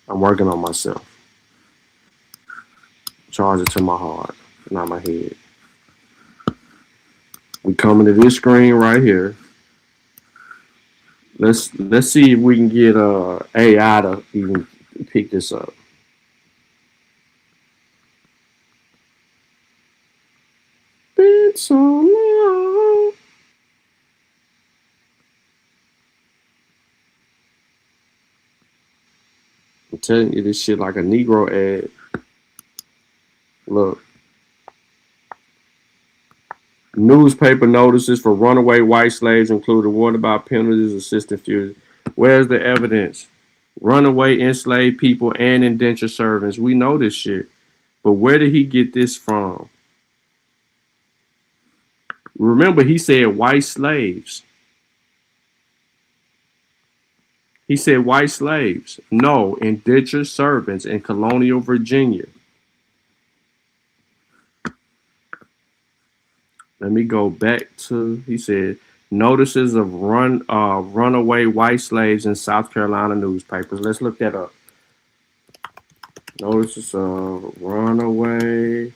I'm working on myself. Charge it to my heart, not my head. We coming to this screen right here. Let's see if we can get AI to even pick this up. Been so long. I'm telling you, this shit like a Negro ad. Look. Newspaper notices for runaway white slaves included warning about penalties, assistant fugitive. Where's the evidence? Runaway enslaved people and indentured servants. We know this shit. But where did he get this from? Remember, he said white slaves. He said white slaves. No, indentured servants in colonial Virginia. Let me go back to, he said, notices of runaway white slaves in South Carolina newspapers. Let's look that up. Notices of runaway.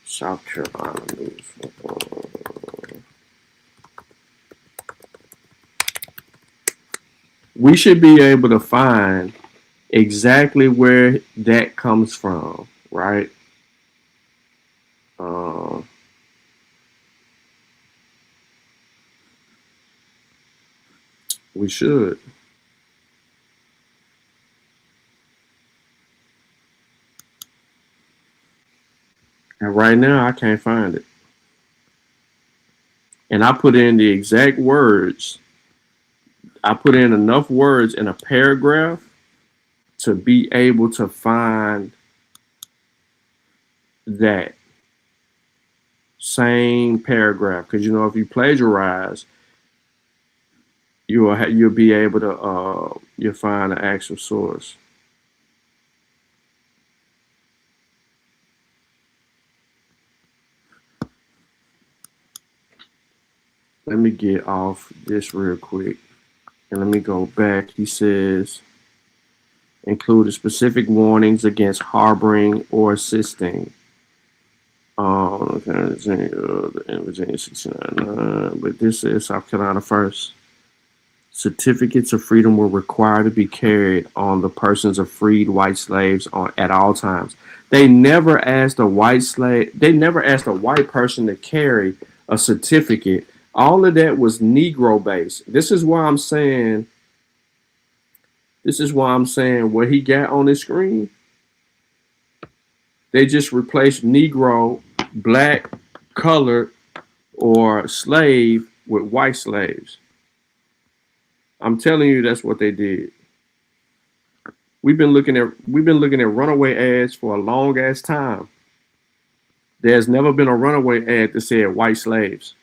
South Carolina news. We should be able to find exactly where that comes from, right? We should. And right now, I can't find it. And I put in the exact words. I put in enough words in a paragraph to be able to find that same paragraph. Because, you know, if you plagiarize, you'll be able to you'll find the actual source. Let me get off this real quick. And let me go back. He says, included specific warnings against harboring or assisting. Virginia 69, but this is South Carolina first. Certificates of freedom were required to be carried on the persons of freed white slaves at all times. They never asked a white slave. They never asked a white person to carry a certificate. All of that was Negro based. This is why I'm saying. This is why I'm saying what he got on his screen. They just replaced Negro, black, colored, or slave with white slaves. I'm telling you, that's what they did. We've been looking at runaway ads for a long ass time. There's never been a runaway ad that said white slaves.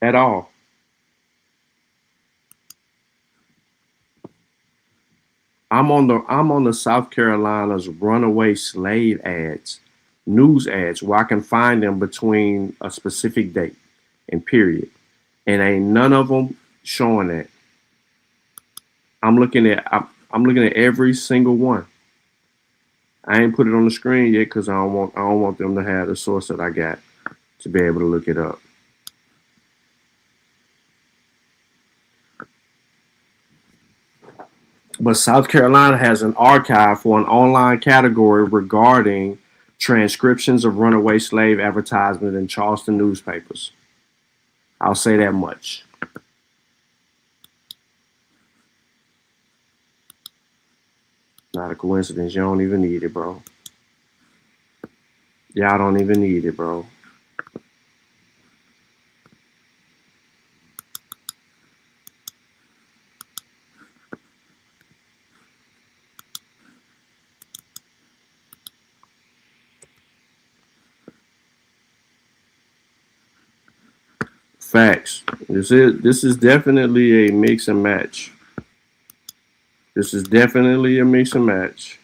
At all. I'm on the South Carolina's runaway slave ads, news ads, where I can find them between a specific date and period. And ain't none of them showing that. I'm looking at every single one. I ain't put it on the screen yet because I don't want them to have the source that I got to be able to look it up. But South Carolina has an archive for an online category regarding transcriptions of runaway slave advertisements in Charleston newspapers. I'll say that much. Not a coincidence. You don't even need it, bro. Y'all don't even need it, bro. Facts. This is definitely a mix and match. This is definitely a mix and match.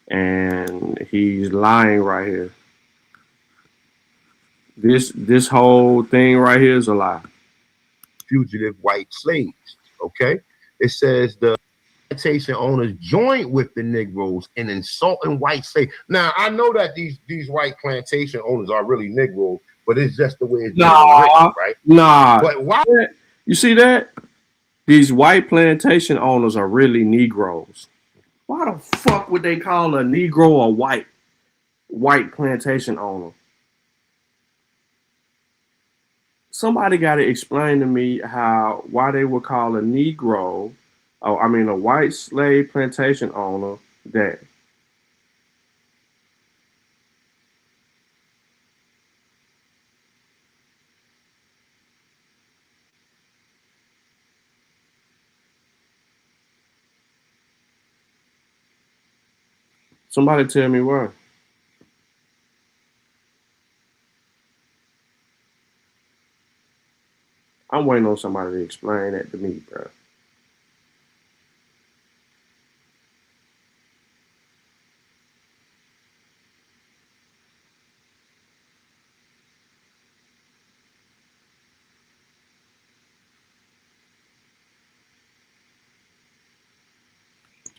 And he's lying right here. This whole thing right here is a lie. Fugitive white slaves. Okay, it says the plantation owners joined with the Negroes in insulting white slaves. Now I know that these white plantation owners are really Negroes, but it's just the way it's written, right? Nah. But why? You see that? These white plantation owners are really Negroes. Why the fuck would they call a Negro a white plantation owner? Somebody got to explain to me why they would call a Negro, a white slave plantation owner that. Somebody tell me why. I'm waiting on somebody to explain that to me, bro.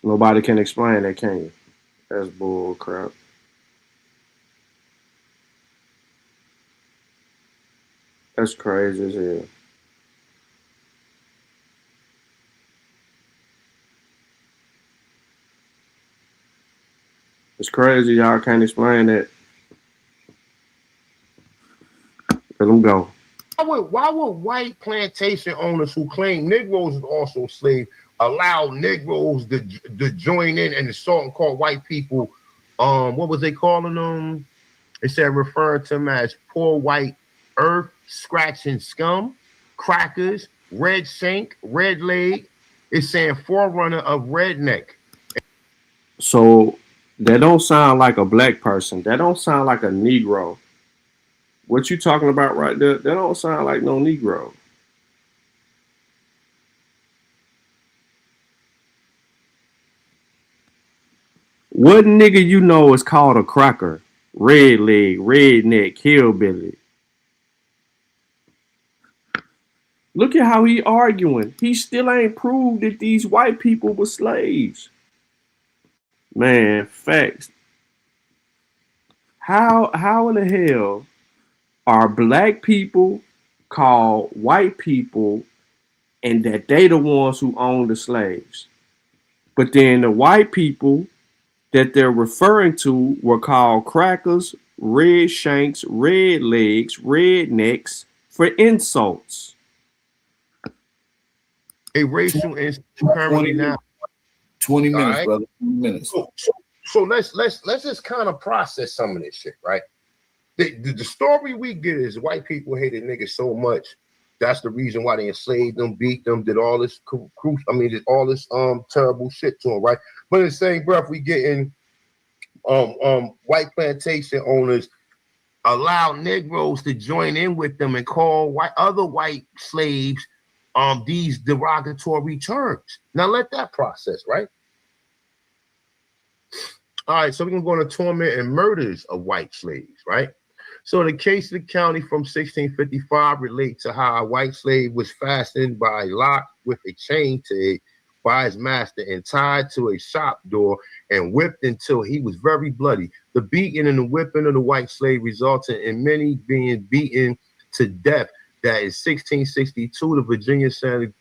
Nobody can explain that, can you? That's bull crap. That's crazy as hell. It's crazy y'all can't explain that. Let them go. Why would white plantation owners who claim Negroes is also slaves allow Negroes to join in and assault and call white people, what was they calling them? They said referring to them as poor white earth scratching scum, crackers, red sink, red leg. It's saying forerunner of redneck. So that don't sound like a black person. That don't sound like a Negro. What you talking about right there, that don't sound like no Negro. What nigga you know is called a cracker? Red leg, redneck, hillbilly. Look at how he arguing. He still ain't proved that these white people were slaves. Man, facts. How in the hell are black people called white people and that they the ones who own the slaves. But then the white people that they're referring to were called crackers, red shanks, red legs, rednecks for insults. A racial issue currently now. 20 minutes, right? brother. 20 minutes. So let's just kind of process some of this shit, right? The story we get is white people hated niggas so much. That's the reason why they enslaved them, beat them, did all this did all this terrible shit to them, right? But in the same breath, we getting white plantation owners allow Negroes to join in with them and call other white slaves these derogatory terms. Now let that process, right? All right, so we're gonna go into torment and murders of white slaves, right? So the case of the county from 1655 relates to how a white slave was fastened by a lock with a chain by his master and tied to a shop door and whipped until he was very bloody. The beating and the whipping of the white slave resulted in many being beaten to death. That in 1662, the Virginia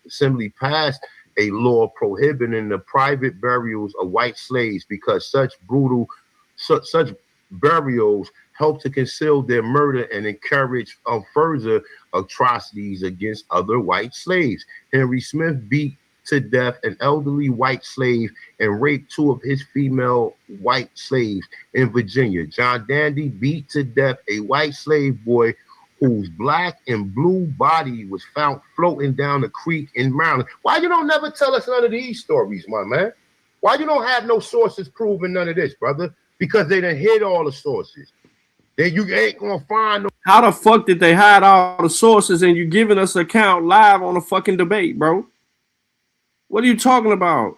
Assembly passed a law prohibiting the private burials of white slaves because such burials help to conceal their murder and encourage further atrocities against other white slaves. Henry Smith beat to death an elderly white slave and raped 2 of his female white slaves in Virginia. John Dandy beat to death a white slave boy whose black and blue body was found floating down the creek in Maryland. Why you don't never tell us none of these stories, my man? Why you don't have no sources proving none of this, brother? Because they done hid all the sources. Then you ain't gonna find no. How the fuck did they hide all the sources and you giving us an account live on a fucking debate, bro? What are you talking about?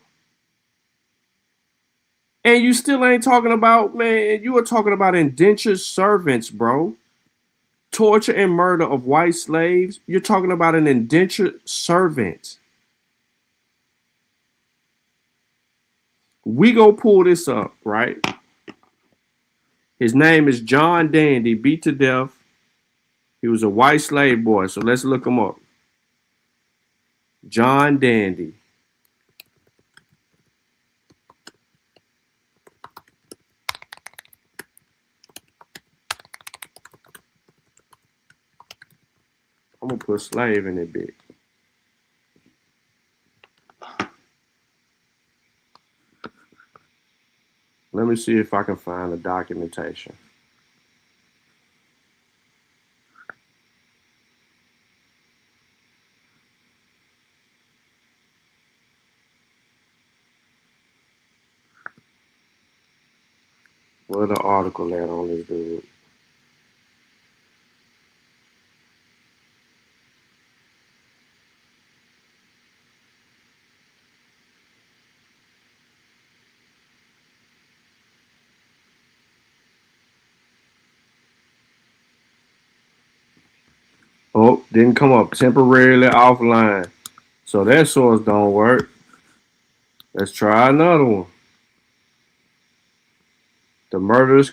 And you still ain't talking about, man, you are talking about indentured servants, bro. Torture and murder of white slaves. You're talking about an indentured servant. We go pull this up, right? His name is John Dandy, beat to death. He was a white slave boy, so let's look him up. John Dandy. I'm gonna put slave in it bit. Let me see if I can find the documentation. Where the article at on this dude? Oh, didn't come up. Temporarily offline. So that source don't work. Let's try another one. The murderous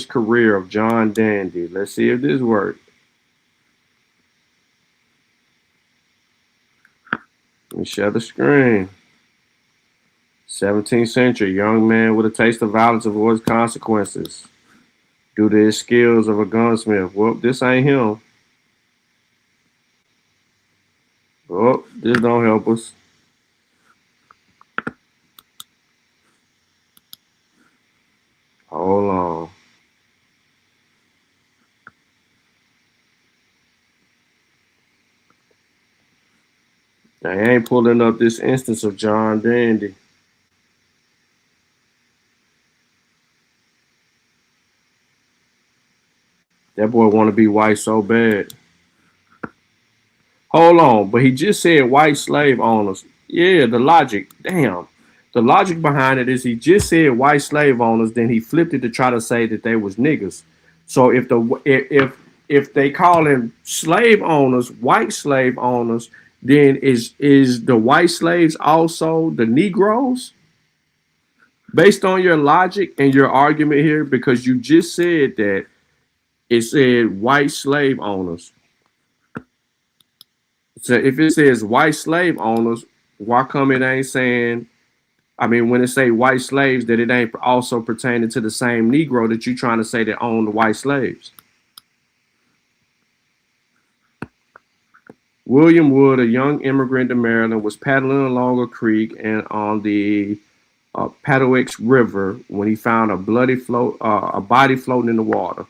career of John Dandy. Let's see if this works. Let me share the screen. 17th century, young man with a taste of violence avoids consequences due to his skills of a gunsmith. Well, this ain't him. Oh, this don't help us. Hold on. They ain't pulling up this instance of John Dandy. That boy want to be white so bad. Hold on, but he just said white slave owners. Yeah, the logic. Damn. The logic behind it is he just said white slave owners, then he flipped it to try to say that they was niggas. So if they call him slave owners, white slave owners, then is the white slaves also the Negroes? Based on your logic and your argument here, because you just said that it said white slave owners. So if it says white slave owners, why come it ain't saying? I mean, when it say white slaves, that it ain't also pertaining to the same Negro that you trying to say that owned the white slaves. William Wood, a young immigrant to Maryland, was paddling along a creek and on the Patox River when he found a body floating in the water.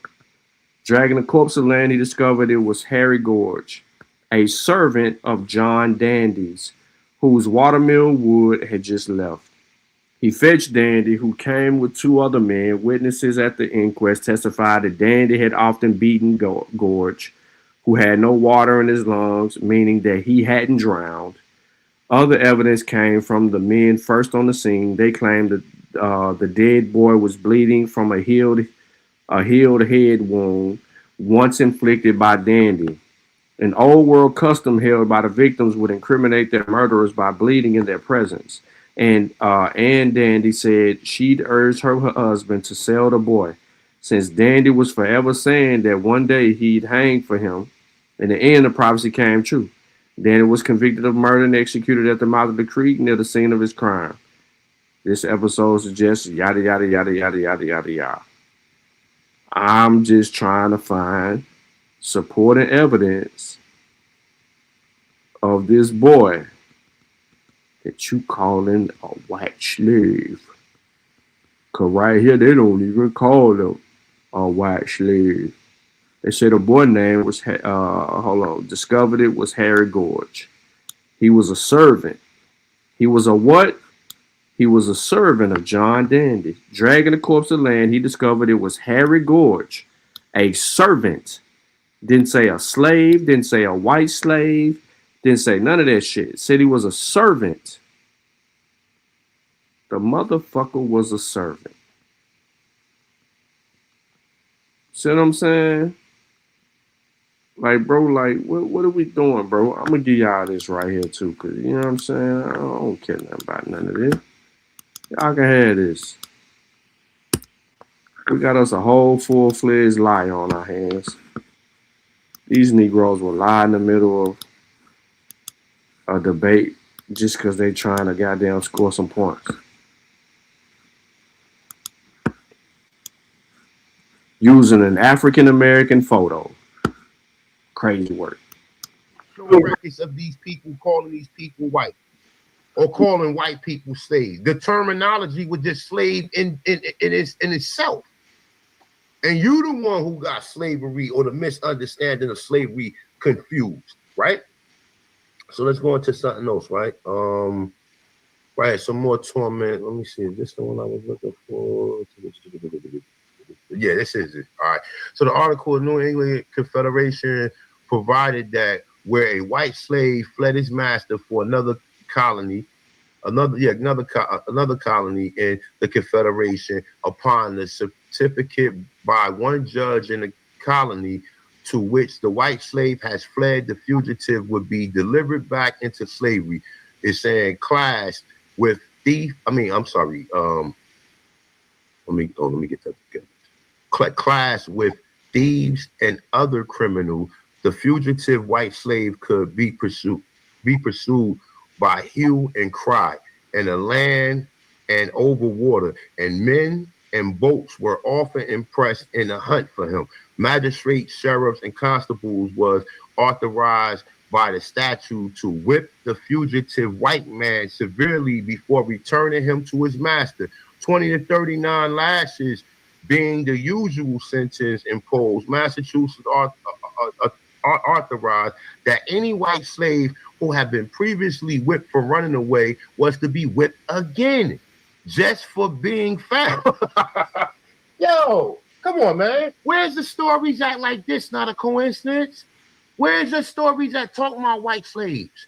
Dragging the corpse of land, he discovered it was Harry Gorge, a servant of John Dandy's, whose watermill Wood had just left. He fetched Dandy, who came with two other men. Witnesses at the inquest testified that Dandy had often beaten Gorge, who had no water in his lungs, meaning that he hadn't drowned. Other evidence came from the men first on the scene. They claimed that the dead boy was bleeding from a healed head wound once inflicted by Dandy. An old world custom held by the victims would incriminate their murderers by bleeding in their presence. And Ann Dandy said she'd urged her husband to sell the boy, since Dandy was forever saying that one day he'd hang for him. In the end, the prophecy came true. Dandy was convicted of murder and executed at the mouth of the creek near the scene of his crime. This episode suggests yada, yada, yada, yada, yada, yada, yada. I'm just trying to find supporting evidence of this boy that you calling a white slave. Cause right here they don't even call him a white slave. They said the boy name was discovered it was Harry Gorge. He was a servant. He was a what? He was a servant of John Dandy. Dragging the corpse of land, he discovered it was Harry Gorge, a servant. Didn't say a slave, didn't say a white slave, didn't say none of that shit. Said he was a servant. The motherfucker was a servant. See what I'm saying? Like, bro, like, what are we doing, bro? I'm gonna give y'all this right here, too, because, you know what I'm saying? I don't care nothing about none of this. Y'all can have this. We got us a whole full-fledged lie on our hands. These Negroes will lie in the middle of a debate just because they trying to goddamn score some points. Using an African-American photo. Crazy work. No records of these people calling these people white or calling white people slaves. The terminology was just slave in itself. And you the one who got slavery or the misunderstanding of slavery confused, right? So let's go into something else, right? Right, some more torment. Let me see. Is this the one I was looking for? Yeah, this is it. All right. So the article of New England Confederation provided that where a white slave fled his master for another colony, another colony in the Confederation, upon the certificate by one judge in the colony to which the white slave has fled, the fugitive would be delivered back into slavery. It's saying class with thief. Let me get that together. Class with thieves and other criminals, the fugitive white slave could be pursued by hue and cry, and the land and over water, and men and boats were often impressed in the hunt for him. Magistrates, sheriffs, and constables was authorized by the statute to whip the fugitive white man severely before returning him to his master. 20 to 39 lashes being the usual sentence imposed. Massachusetts authorized that any white slave who had been previously whipped for running away was to be whipped again just for being found. Yo, come on, man. Where's the stories at like this? Not a coincidence. Where's the stories that talk about white slaves?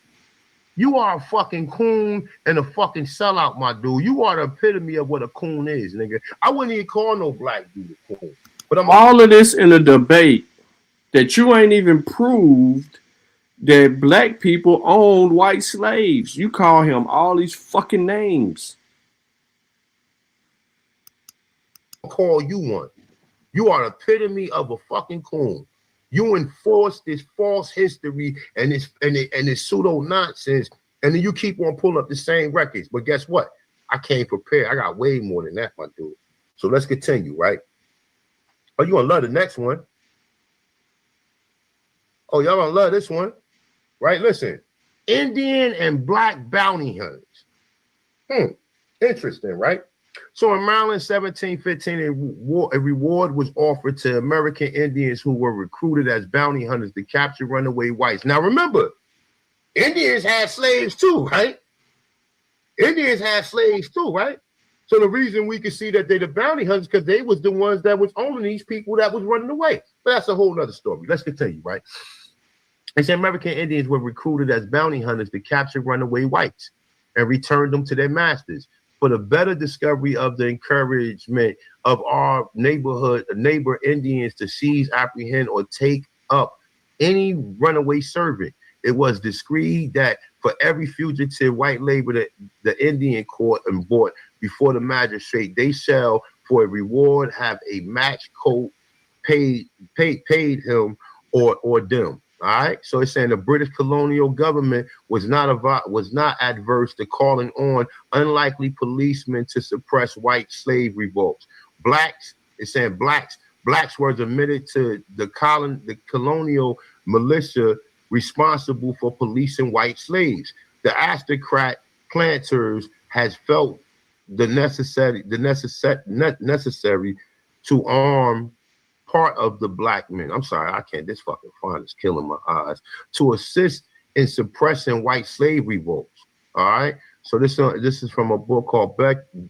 You are a fucking coon and a fucking sellout, my dude. You are the epitome of what a coon is, nigga. I wouldn't even call no black dude a coon. But all of this in a debate that you ain't even proved that black people owned white slaves. You call him all these fucking names. I'll call you one. You are the epitome of a fucking coon. You enforce this false history and this pseudo nonsense, and then you keep on pulling up the same records. But guess what? I came prepared. I got way more than that, my dude. So let's continue, right? Oh, you gonna love the next one? Oh, y'all gonna love this one, right? Listen, Indian and Black bounty hunters. Interesting, right? So in Maryland, 1715, a reward was offered to American Indians who were recruited as bounty hunters to capture runaway whites. Now remember, Indians had slaves too, right? Indians had slaves too, right? So the reason we can see that they're the bounty hunters because they was the ones that was owning these people that was running away. But that's a whole nother story. Let's continue, right? They said American Indians were recruited as bounty hunters to capture runaway whites and return them to their masters. For the better discovery of the encouragement of our neighbor Indians to seize, apprehend, or take up any runaway servant, it was decreed that for every fugitive white labor that the Indian court and brought before the magistrate, they shall, for a reward, have a match coat paid him or them. All right, so it's saying the British colonial government was not adverse to calling on unlikely policemen to suppress white slave revolts. Blacks, it's saying blacks were admitted to the colonial militia responsible for policing white slaves. The aristocrat planters has felt the necessary to arm part of the black men. I'm sorry, I can't. This fucking font is killing my eyes. To assist in suppressing white slave revolts. All right. So this is from a book called Beckwith's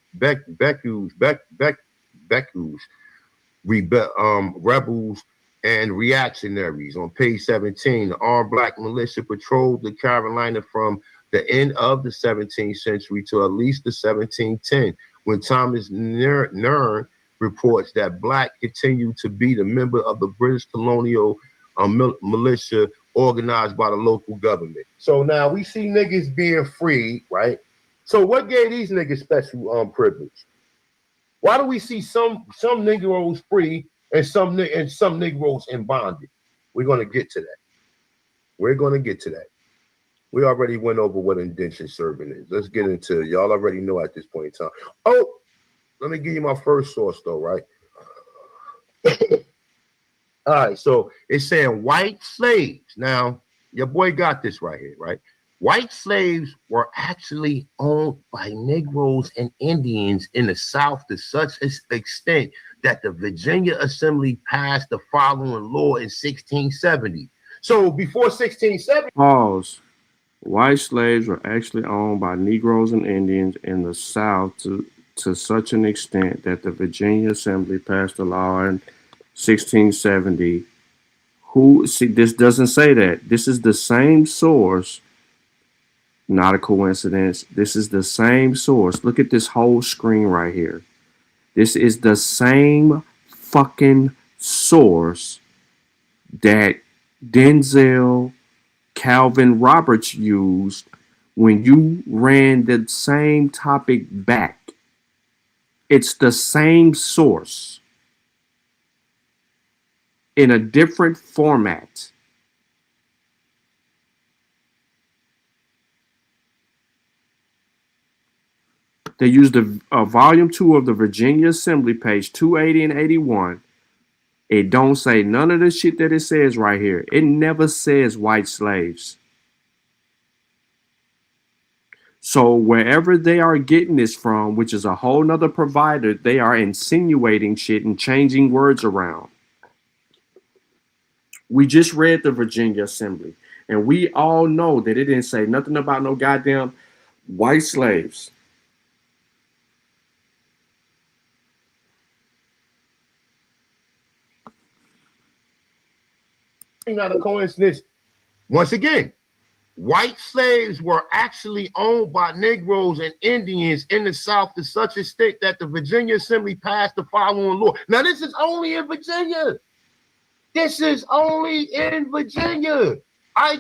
Rebels and Reactionaries. On page 17, the armed black militia patrolled the Carolina from the end of the 17th century to at least the 1710, when Thomas Nern reports that black continued to be the member of the British colonial militia organized by the local government. So now we see niggas being free, right? So what gave these niggas special privilege? Why do we see some Negroes free and some Negroes in bondage? We're gonna get to that. We already went over what indentured servant is. Let's get into it. Y'all already know at this point in time. Oh, let me give you my first source though, right? All right, so it's saying white slaves. Now, your boy got this right here, right? White slaves were actually owned by Negroes and Indians in the South to such an extent that the Virginia Assembly passed the following law in 1670. So before 1670. Pause. White slaves were actually owned by Negroes and Indians in the South to such an extent that the Virginia Assembly passed a law in 1670. See, this doesn't say that. This is the same source. Not a coincidence. This is the same source. Look at this whole screen right here. This is the same fucking source that Denzel Calvin Roberts used when you ran the same topic back. It's the same source in a different format. They used a volume 2 of the Virginia Assembly, page 280 and 81. It don't say none of the shit that it says right here. It never says white slaves. So wherever they are getting this from, which is a whole nother provider, they are insinuating shit and changing words around. We just read the Virginia Assembly, and we all know that it didn't say nothing about no goddamn white slaves. Not a coincidence. Once again, white slaves were actually owned by Negroes and Indians in the South to such a extent that the Virginia Assembly passed the following law. Now, this is only in Virginia. I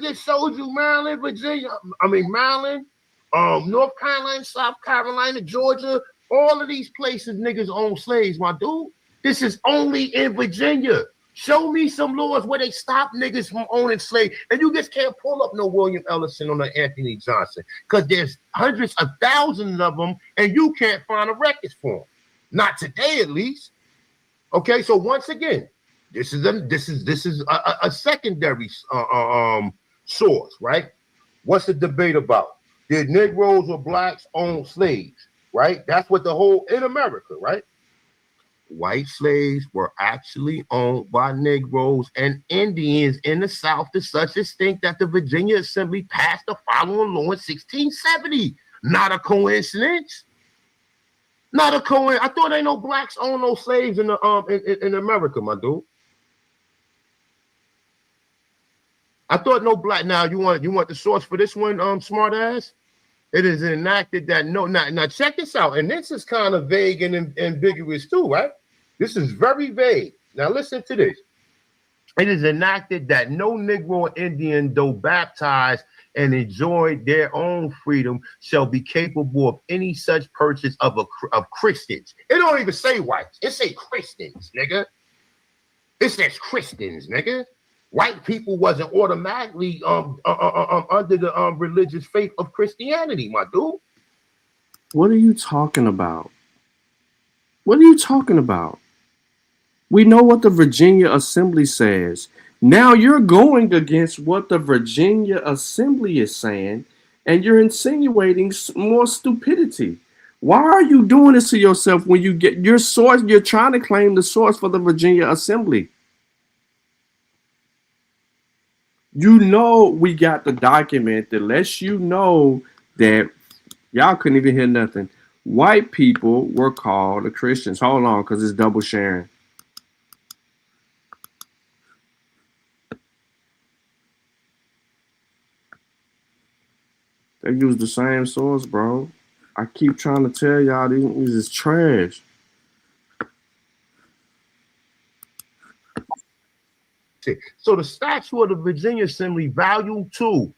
just showed you Maryland, Maryland, North Carolina, South Carolina, Georgia. All of these places niggas own slaves, my dude. This is only in Virginia. Show me some laws where they stop niggas from owning slaves. And you just can't pull up no William Ellison or no Anthony Johnson because there's hundreds of thousands of them and you can't find a record for them. Not today, at least. Okay, so once again, this is a secondary source, right? What's the debate about? Did Negroes or blacks own slaves, right? That's what the whole in America, right? White slaves were actually owned by Negroes and Indians in the South to such extent that the Virginia Assembly passed the following law in 1670. Not a coincidence. Not a coincidence. I thought ain't no blacks own no slaves in America, my dude. I thought no black. Now you want the source for this one, smart ass? It is enacted that now check this out, and this is kind of vague and ambiguous too, right? This is very vague. Now listen to this. It is enacted that no Negro or Indian, though baptized and enjoyed their own freedom, shall be capable of any such purchase of Christians. It don't even say whites. It say Christians, nigga. It says Christians, nigga. White people wasn't automatically under the religious faith of Christianity, my dude. What are you talking about? What are you talking about? We know what the Virginia Assembly says. Now you're going against what the Virginia Assembly is saying, and you're insinuating more stupidity. Why are you doing this to yourself when you get your source? You're trying to claim the source for the Virginia Assembly. You know we got the document that lets you know that y'all couldn't even hear nothing. White people were called the Christians. Hold on, because it's double sharing. They use the same source, bro. I keep trying to tell y'all these is trash. So the statute of the Virginia Assembly, Volume 2,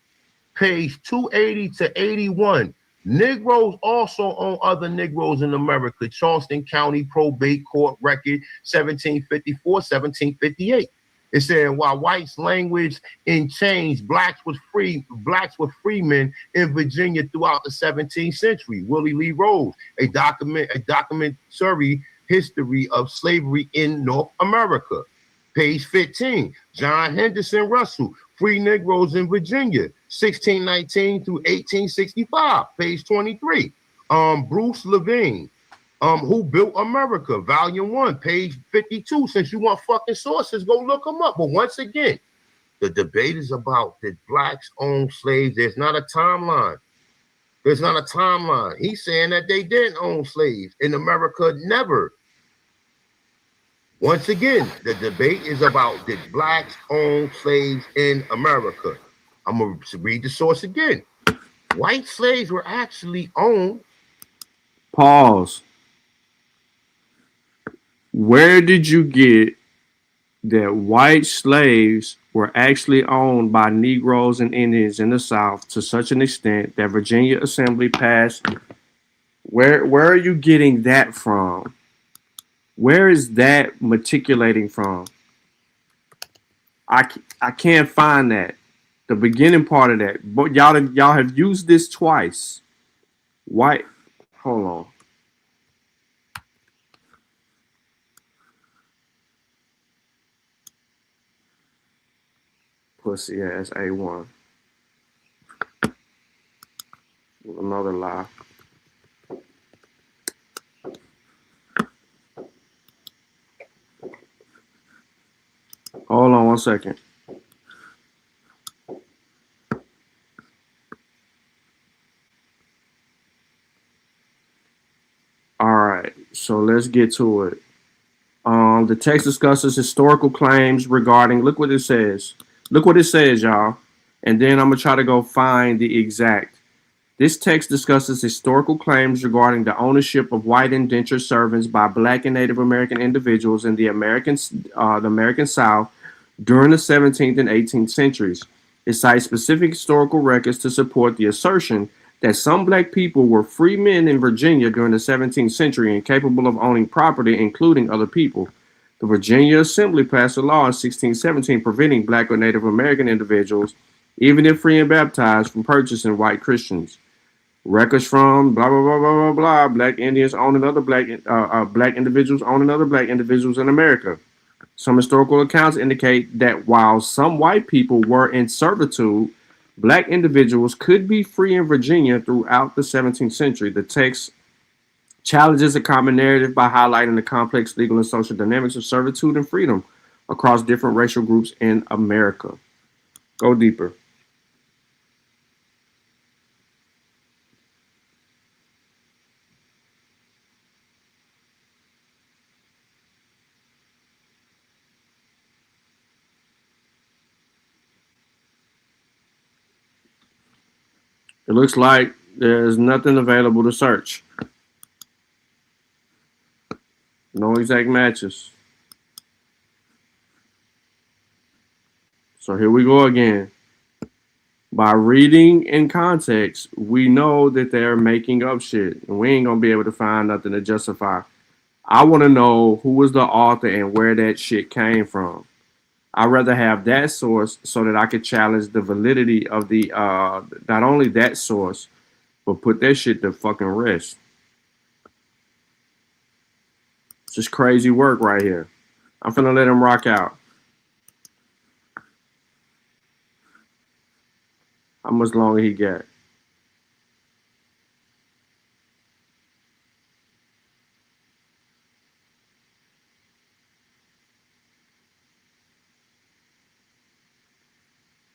page 280 to 81. Negroes also own other Negroes in America. Charleston County Probate Court Record 1754-1758. It said while whites language in chains, blacks were freemen in Virginia throughout the 17th century. Willie Lee Rose, a documentary history of slavery in North America. Page 15, John Henderson Russell, Free Negroes in Virginia, 1619 through 1865. Page 23. Bruce Levine, Who Built America, Volume 1, page 52. Since you want fucking sources, go look them up. But once again, the debate is about did blacks own slaves. There's not a timeline. There's not a timeline. He's saying that they didn't own slaves. In America, never. Once again, the debate is about did blacks own slaves in America. I'm going to read the source again. White slaves were actually owned. Pause. Where did you get that white slaves were actually owned by Negroes and Indians in the South to such an extent that Virginia Assembly passed? Where are you getting that from? Where is that matriculating from? I can't find that. The beginning part of that. But y'all have used this twice. White. Hold on. Pussy ass A1. Another lie. Hold on 1 second. All right, so let's get to it. The text discusses historical claims regarding, look what it says. Look what it says, y'all. And then I'm going to try to go find the exact. This text discusses historical claims regarding the ownership of white indentured servants by Black and Native American individuals in the American South during the 17th and 18th centuries. It cites specific historical records to support the assertion that some Black people were free men in Virginia during the 17th century and capable of owning property, including other people. The Virginia Assembly passed a law in 1617 preventing Black or Native American individuals, even if free and baptized, from purchasing white Christians. Records from blah blah blah blah blah blah. Black Indians owning other black individuals owning other black individuals in America. Some historical accounts indicate that while some white people were in servitude, black individuals could be free in Virginia throughout the 17th century. The text challenges a common narrative by highlighting the complex legal and social dynamics of servitude and freedom across different racial groups in America. Go deeper. It looks like there's nothing available to search. No exact matches. So here we go again. By reading in context, we know that they're making up shit. And we ain't going to be able to find nothing to justify. I want to know who was the author and where that shit came from. I'd rather have that source so that I could challenge the validity of the, not only that source, but put that shit to fucking rest. It's just crazy work right here. I'm finna let him rock out. How much longer he got?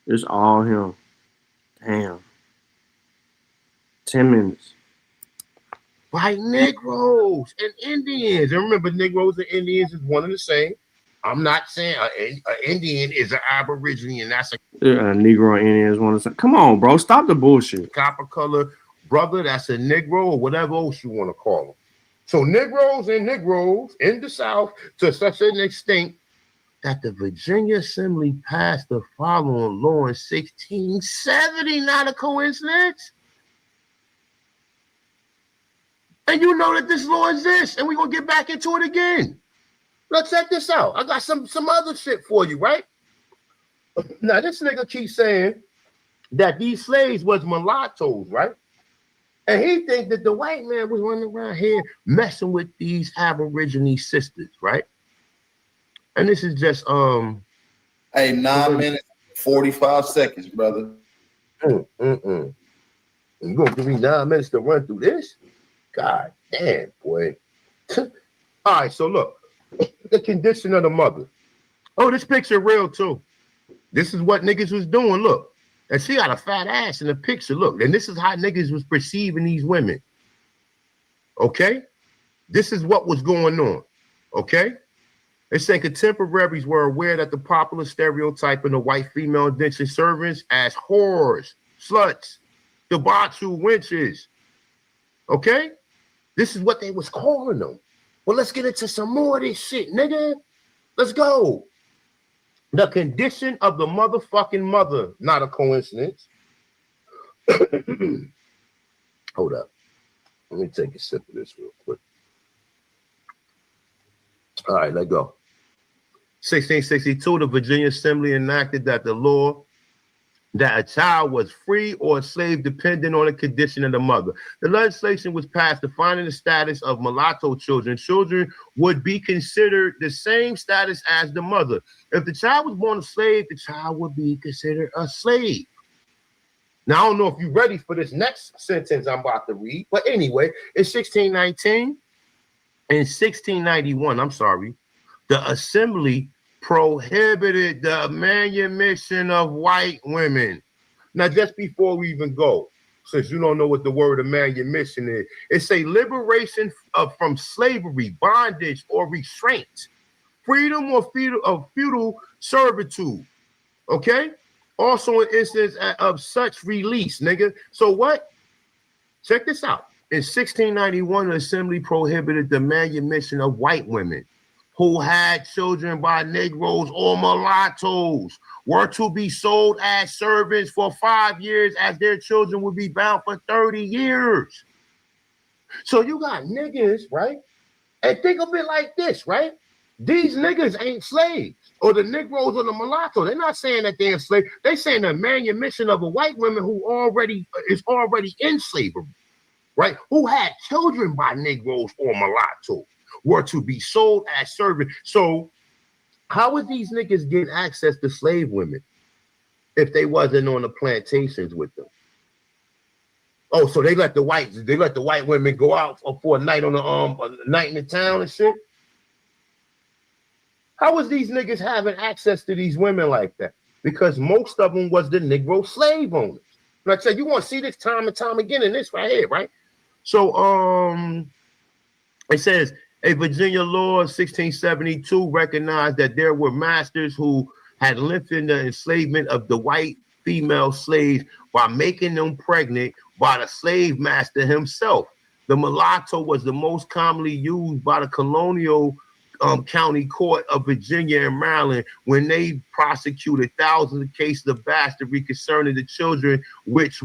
It's all him. Damn. 10 minutes. White Negroes and Indians. And remember, Negroes and Indians is one and the same. I'm not saying an Indian is an Aborigine and that's a Negro and Indian is one of the same. Come on, bro. Stop the bullshit. copper color brother. That's a Negro or whatever else you want to call them. So Negroes and Negroes in the South to such an extent that the Virginia Assembly passed the following law in 1670. Not a coincidence. And you know that this law exists, and we're going to get back into it again. Let's check this out. I got some other shit for you, right? Now, this nigga keeps saying that these slaves was mulattoes, right? And he thinks that the white man was running around here messing with these Aborigine sisters, right? And this is just Hey, 9 minutes, 45 seconds, brother. You gonna give me 9 minutes to run through this? God damn, boy. All right, so look, the condition of the mother. Oh, this picture real too. This is what niggas was doing. Look, and she got a fat ass in the picture. Look, and this is how niggas was perceiving these women. Okay, this is what was going on. Okay. They say contemporaries were aware that the popular stereotype in the white female indentured servants as whores, sluts, debauchee wenches. Okay? This is what they was calling them. Well, let's get into some more of this shit, nigga. Let's go. The condition of the motherfucking mother, not a coincidence. Hold up. Let me take a sip of this real quick. All right, let's go. 1662, the Virginia Assembly enacted that the law that a child was free or a slave depending on the condition of the mother. The legislation was passed defining the status of mulatto children. Children would be considered the same status as the mother. If the child was born a slave, the child would be considered a slave. Now, I don't know if you're ready for this next sentence I'm about to read, but anyway, in 1619, in 1691, I'm sorry, the Assembly prohibited the manumission of white women. Now, just before we even go, since you don't know what the word of manumission is, it's a liberation from slavery, bondage, or restraint, freedom or feudal servitude. Okay? Also an instance of such release, nigga. So what? Check this out. In 1691, the Assembly prohibited the manumission of white women who had children by Negroes or mulattoes were to be sold as servants for 5 years, as their children would be bound for 30 years. So you got niggas, right? And think of it like this, right? These niggas ain't slaves, or the Negroes or the mulatto. They're not saying that they're enslaved. They're saying the manumission of a white woman who is already in slavery, right? Who had children by Negroes or mulatto were to be sold as servants. So how are these niggas getting access to slave women if they wasn't on the plantations with them? Oh, so they let the white women go out for a night on a night in the town and shit? How was these niggas having access to these women like that? Because most of them was the Negro slave owners. Like I said, you want to see this time and time again in this right here, right? So it says a Virginia law of 1672 recognized that there were masters who had lengthened the enslavement of the white female slaves by making them pregnant by the slave master himself. The mulatto was the most commonly used by the colonial county court of Virginia and Maryland when they prosecuted thousands of cases of bastardy concerning the children which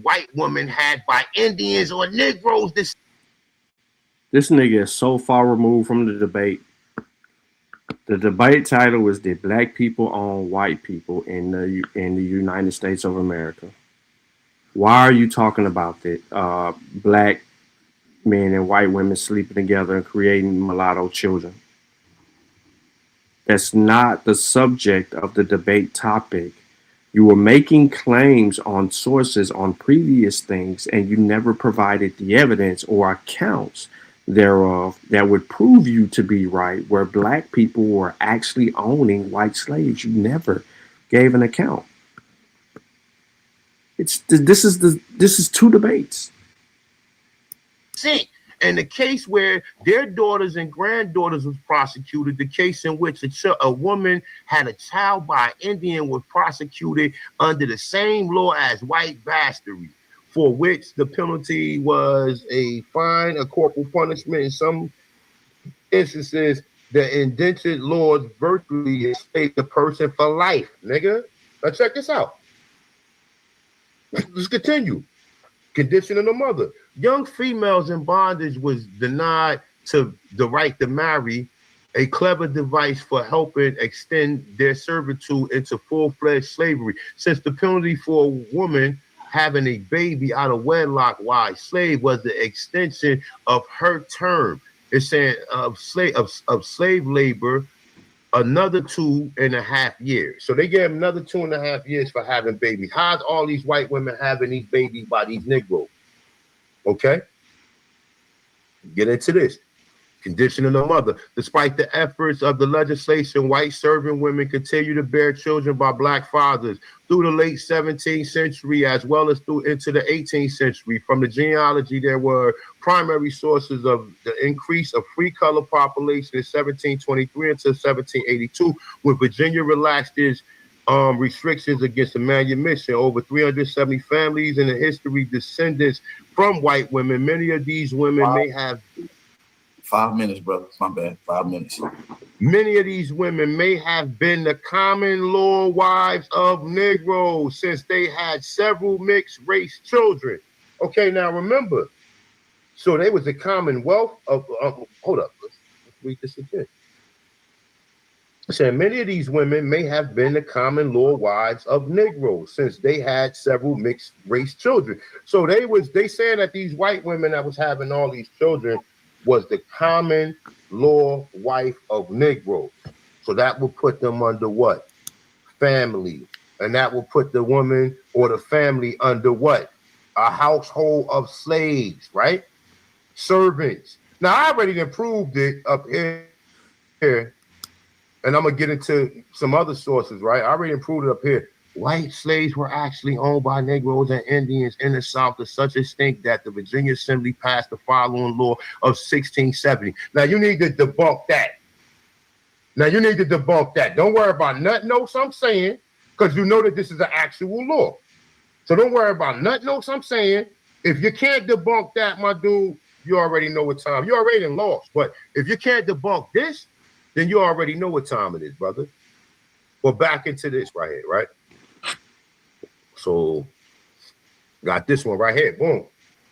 white women had by Indians or Negroes. This nigga is so far removed from the debate. The debate title is "Did Black People Own White People in the United States of America?" Why are you talking about that? Black men and white women sleeping together and creating mulatto children. That's not the subject of the debate topic. You were making claims on sources on previous things, and you never provided the evidence or accounts thereof that would prove you to be right, where black people were actually owning white slaves. You never gave an account. This is two debates. And the case where their daughters and granddaughters was prosecuted, the case in which a woman had a child by an Indian was prosecuted under the same law as white bastardy, for which the penalty was a fine, a corporal punishment. In some instances, the indentured laws virtually enslaved the person for life, nigga. Now check this out. Let's continue. Condition of the mother. Young females in bondage was denied to the right to marry, a clever device for helping extend their servitude into full-fledged slavery. Since the penalty for a woman having a baby out of wedlock while a slave was the extension of her term. It's saying of slave labor, another 2.5 years. So they gave him another 2.5 years for having babies. How's all these white women having these babies by these Negroes? Okay. Get into this. Condition of the mother. Despite the efforts of the legislation, white serving women continue to bear children by black fathers through the late 17th century as well as through into the 18th century. From the genealogy, there were primary sources of the increase of free color population in 1723 until 1782, when Virginia relaxed its restrictions against the manumission. Over 370 families in the history descendants from white women. Many of these women may have 5 minutes, brother. My bad. 5 minutes. Many of these women may have been the common law wives of Negroes since they had several mixed race children. Okay, now remember, so they was the commonwealth of, hold up, let's read this again. It said many of these women may have been the common law wives of Negroes since they had several mixed race children. So they saying that these white women that was having all these children was the common law wife of Negroes. So that will put them under what? Family. And that will put the woman or the family under what? A household of slaves, right? Servants. Now, I already proved it up here, and I'm going to get into some other sources, right? I already proved it up here. White slaves were actually owned by Negroes and Indians in the South to such extent that the Virginia Assembly passed the following law of 1670. Now, you need to debunk that. Don't worry about nothing else I'm saying, because you know that this is an actual law. So don't worry about nothing else I'm saying. If you can't debunk that, my dude, you already know what time. You already lost. But if you can't debunk this, then you already know what time it is, brother. Well, back into this right here, right? So got this one right here. Boom.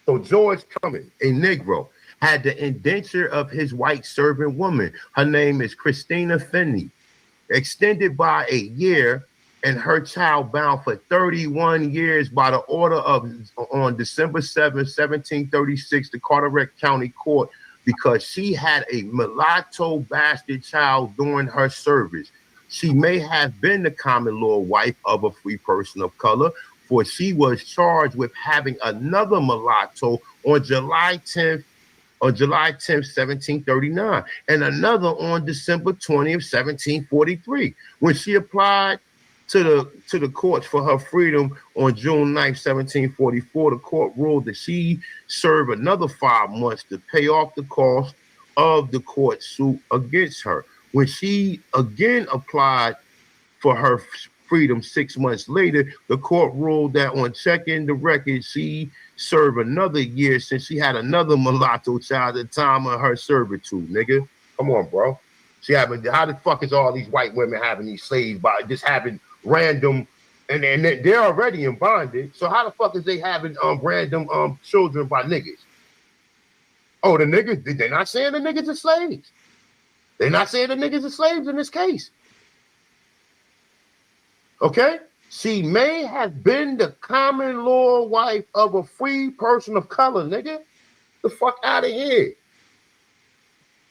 So George Cummings, a Negro, had the indenture of his white servant woman. Her name is Christina Finney, extended by a year, and her child bound for 31 years by the order of on December 7, 1736, the Carteret County Court, because she had a mulatto bastard child during her service. She may have been the common law wife of a free person of color, for she was charged with having another mulatto on July 10th, 1739, and another on December 20th, 1743. When she applied to the courts for her freedom on June 9th, 1744, the court ruled that she serve another 5 months to pay off the cost of the court suit against her. When she again applied for her freedom 6 months later, the court ruled that on checking the record, she served another year since she had another mulatto child at the time of her servitude, nigga. Come on, bro. How the fuck is all these white women having these slaves by just having random, and they're already in bondage, so how the fuck is they having random children by niggas? Oh, the niggas, they're not saying the niggas are slaves. They're not saying the niggas are slaves in this case. Okay? She may have been the common law wife of a free person of color, nigga. The fuck out of here.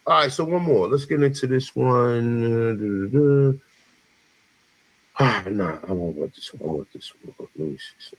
All right, so one more. Let's get into this one. Nah, I don't want this one. I want this one. Let me see.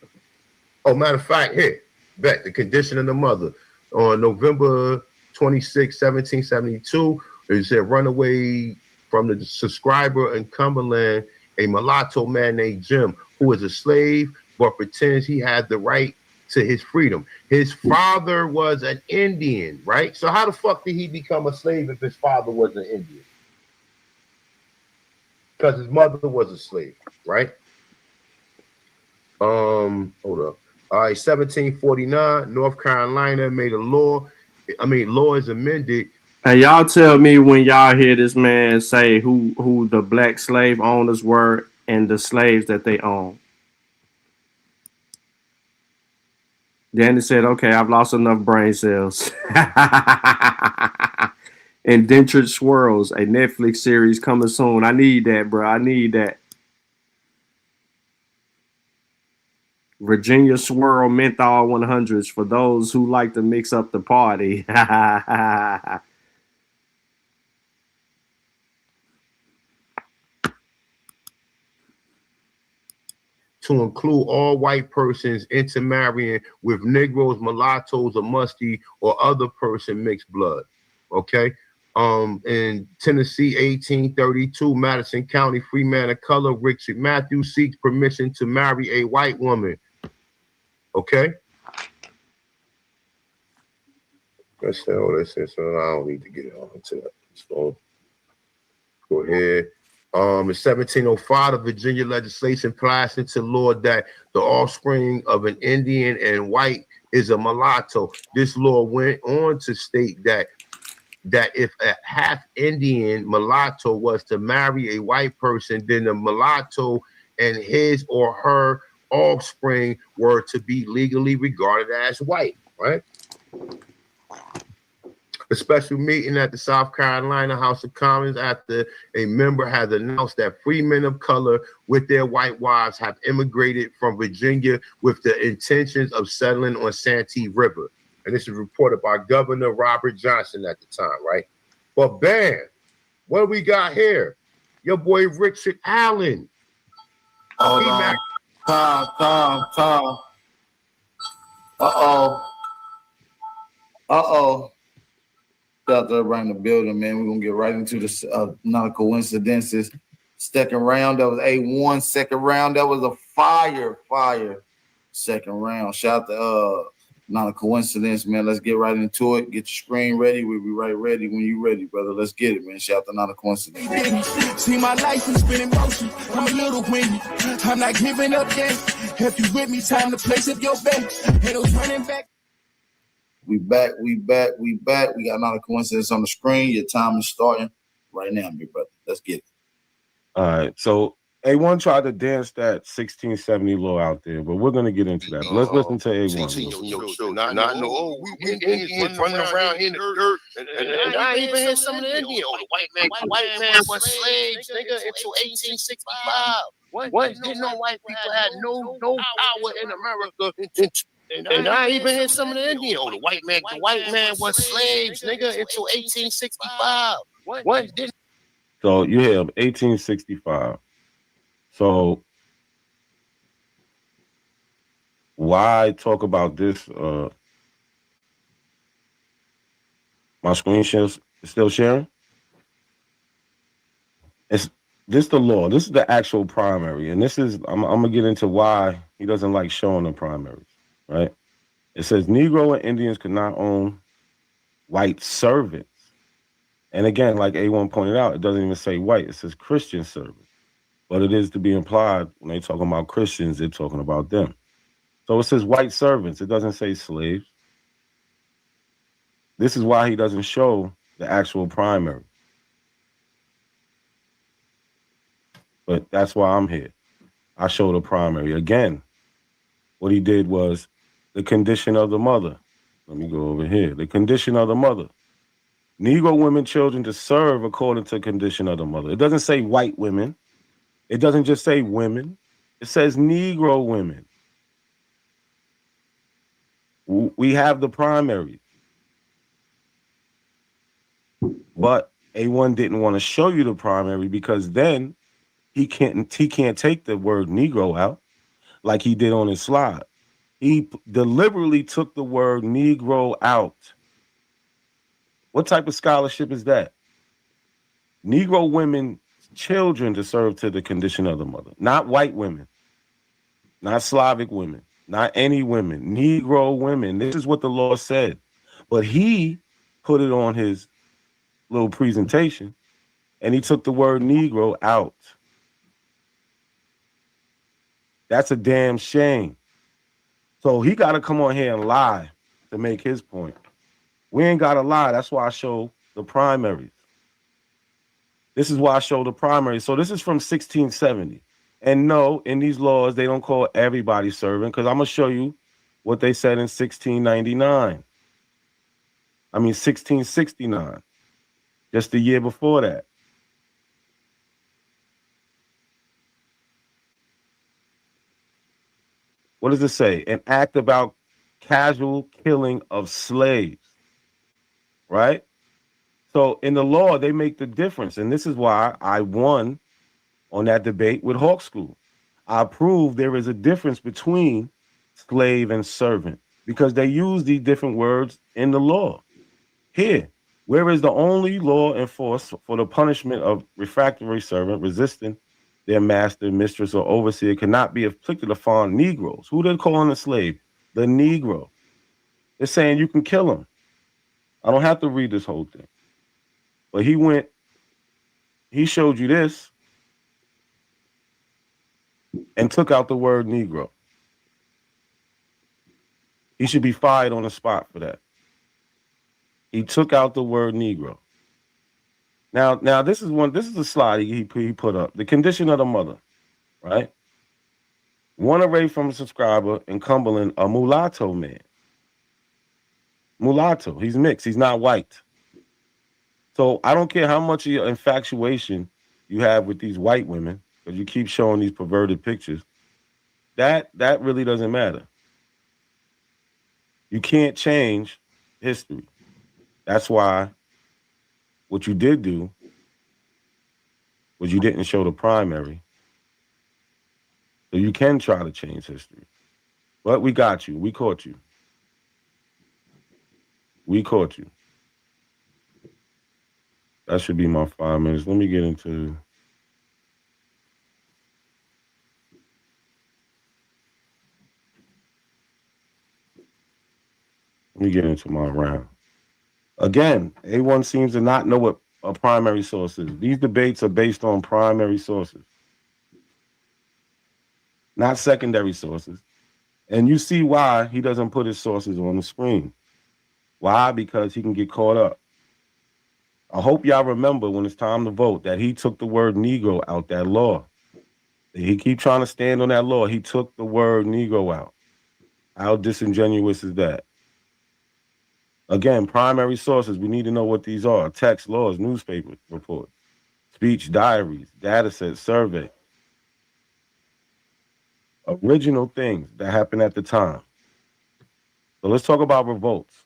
Oh, matter of fact, here, bet the condition of the mother. On November 26, 1772, it said runaway from the subscriber in Cumberland, a mulatto man named Jim, who is a slave but pretends he had the right to his freedom. His father was an Indian, right? So how the fuck did he become a slave if his father was an Indian? Because his mother was a slave, right? Hold up. All right, 1749, North Carolina made a law. Law is amended. Hey, y'all tell me when y'all hear this man say who the black slave owners were and the slaves that they own. Danny said, okay, I've lost enough brain cells. Indentured Swirls, a Netflix series coming soon. I need that, bro. I need that. Virginia Swirl Menthol 100s for those who like to mix up the party. To include all white persons intermarrying with Negroes, mulattoes, or musty, or other person mixed blood. Okay. In Tennessee, 1832, Madison County, free man of color Richard Matthews seeks permission to marry a white woman. Okay. That's all this is. So I don't need to get into that. So go ahead. In 1705, the Virginia legislation passed into law that the offspring of an Indian and white is a mulatto. This law went on to state that if a half Indian mulatto was to marry a white person, then the mulatto and his or her offspring were to be legally regarded as white, right? A special meeting at the South Carolina House of Commons after a member has announced that free men of color with their white wives have immigrated from Virginia with the intentions of settling on Santee River. And this is reported by Governor Robert Johnson at the time, right? But bam, what do we got here? Your boy Richard Allen. Hold on. Tom. Uh-oh. Out there around the building, man. We're going to get right into this not coincidences. Second round, that was A1. Second round, that was a fire second round. Shout out to not a coincidence, man. Let's get right into it. Get your screen ready. We'll be right ready when you're ready, brother. Let's get it, man. Shout out to not a coincidence. See, my life has been in motion. I'm a little windy. I'm not giving up yet. If you with me, time to place up your bet. Headles running back. We back. We got not a coincidence on the screen. Your time is starting right now, big brother. Let's get it. All right. So A1 tried to dance that 1670 law out there, but we're gonna get into that. But let's listen to A1. Not no, oh, we Indians running around in the dirt, and I even hear some of the Indians. Oh, the white man was slaves, nigga, until 1865. What? Didn't no white people had no power in America. And I even hear some of the Indians. Oh, the white man was slaves, nigga, until 1865. What? Didn't So you hear 1865. So why talk about this? My screen shares still sharing. It's this the law. This is the actual primary, and this is I'm gonna get into why he doesn't like showing the primaries. Right? It says Negro and Indians could not own white servants, and again, like A1 pointed out, it doesn't even say white. It says Christian servants. But it is to be implied when they talking about Christians, they're talking about them. So it says white servants. It doesn't say slaves. This is why he doesn't show the actual primary. But that's why I'm here. I show the primary. Again, what he did was the condition of the mother. Let me go over here. The condition of the mother. Negro women, children to serve according to condition of the mother. It doesn't say white women. It doesn't just say women. It says Negro women. We have the primary. But A1 didn't want to show you the primary because then he can't take the word Negro out like he did on his slide. He deliberately took the word Negro out. What type of scholarship is that? Negro women, children to serve to the condition of the mother, not white women, not Slavic women, not any women, Negro women. This is what the law said. But he put it on his little presentation and he took the word Negro out. That's a damn shame. So he got to come on here and lie to make his point. We ain't got to lie. That's why I show the primaries. This is why I show the primary. So this is from 1670. And no, in these laws, they don't call everybody servant because I'm going to show you what they said in 1699. 1669. Just the year before that. What does it say? An act about casual killing of slaves. Right? So in the law, they make the difference. And this is why I won on that debate with Hawk School. I proved there is a difference between slave and servant because they use these different words in the law. Here, where is the only law enforced for the punishment of refractory servant resisting their master, mistress, or overseer cannot be inflicted upon Negroes. Who they're calling a slave? The Negro. They're saying you can kill him. I don't have to read this whole thing. But he showed you this and took out the word Negro. He should be fired on the spot for that. He took out the word Negro. Now this is a slide he put up. The condition of the mother, right? One array from a subscriber in Cumberland, a mulatto man. Mulatto, he's mixed, he's not white. So I don't care how much of your infatuation you have with these white women, because you keep showing these perverted pictures. That really doesn't matter. You can't change history. That's why what you did do was you didn't show the primary. So you can try to change history. But we got you. We caught you. We caught you. That should be my 5 minutes. Let me get into... my round. Again, A1 seems to not know what a primary source is. These debates are based on primary sources, not secondary sources. And you see why he doesn't put his sources on the screen. Why? Because he can get caught up. I hope y'all remember when it's time to vote that he took the word Negro out that law. He keep trying to stand on that law. He took the word Negro out. How disingenuous is that? Again, primary sources, we need to know what these are. Text, laws, newspaper reports, speech, diaries, data sets, survey. Original things that happened at the time. So let's talk about revolts.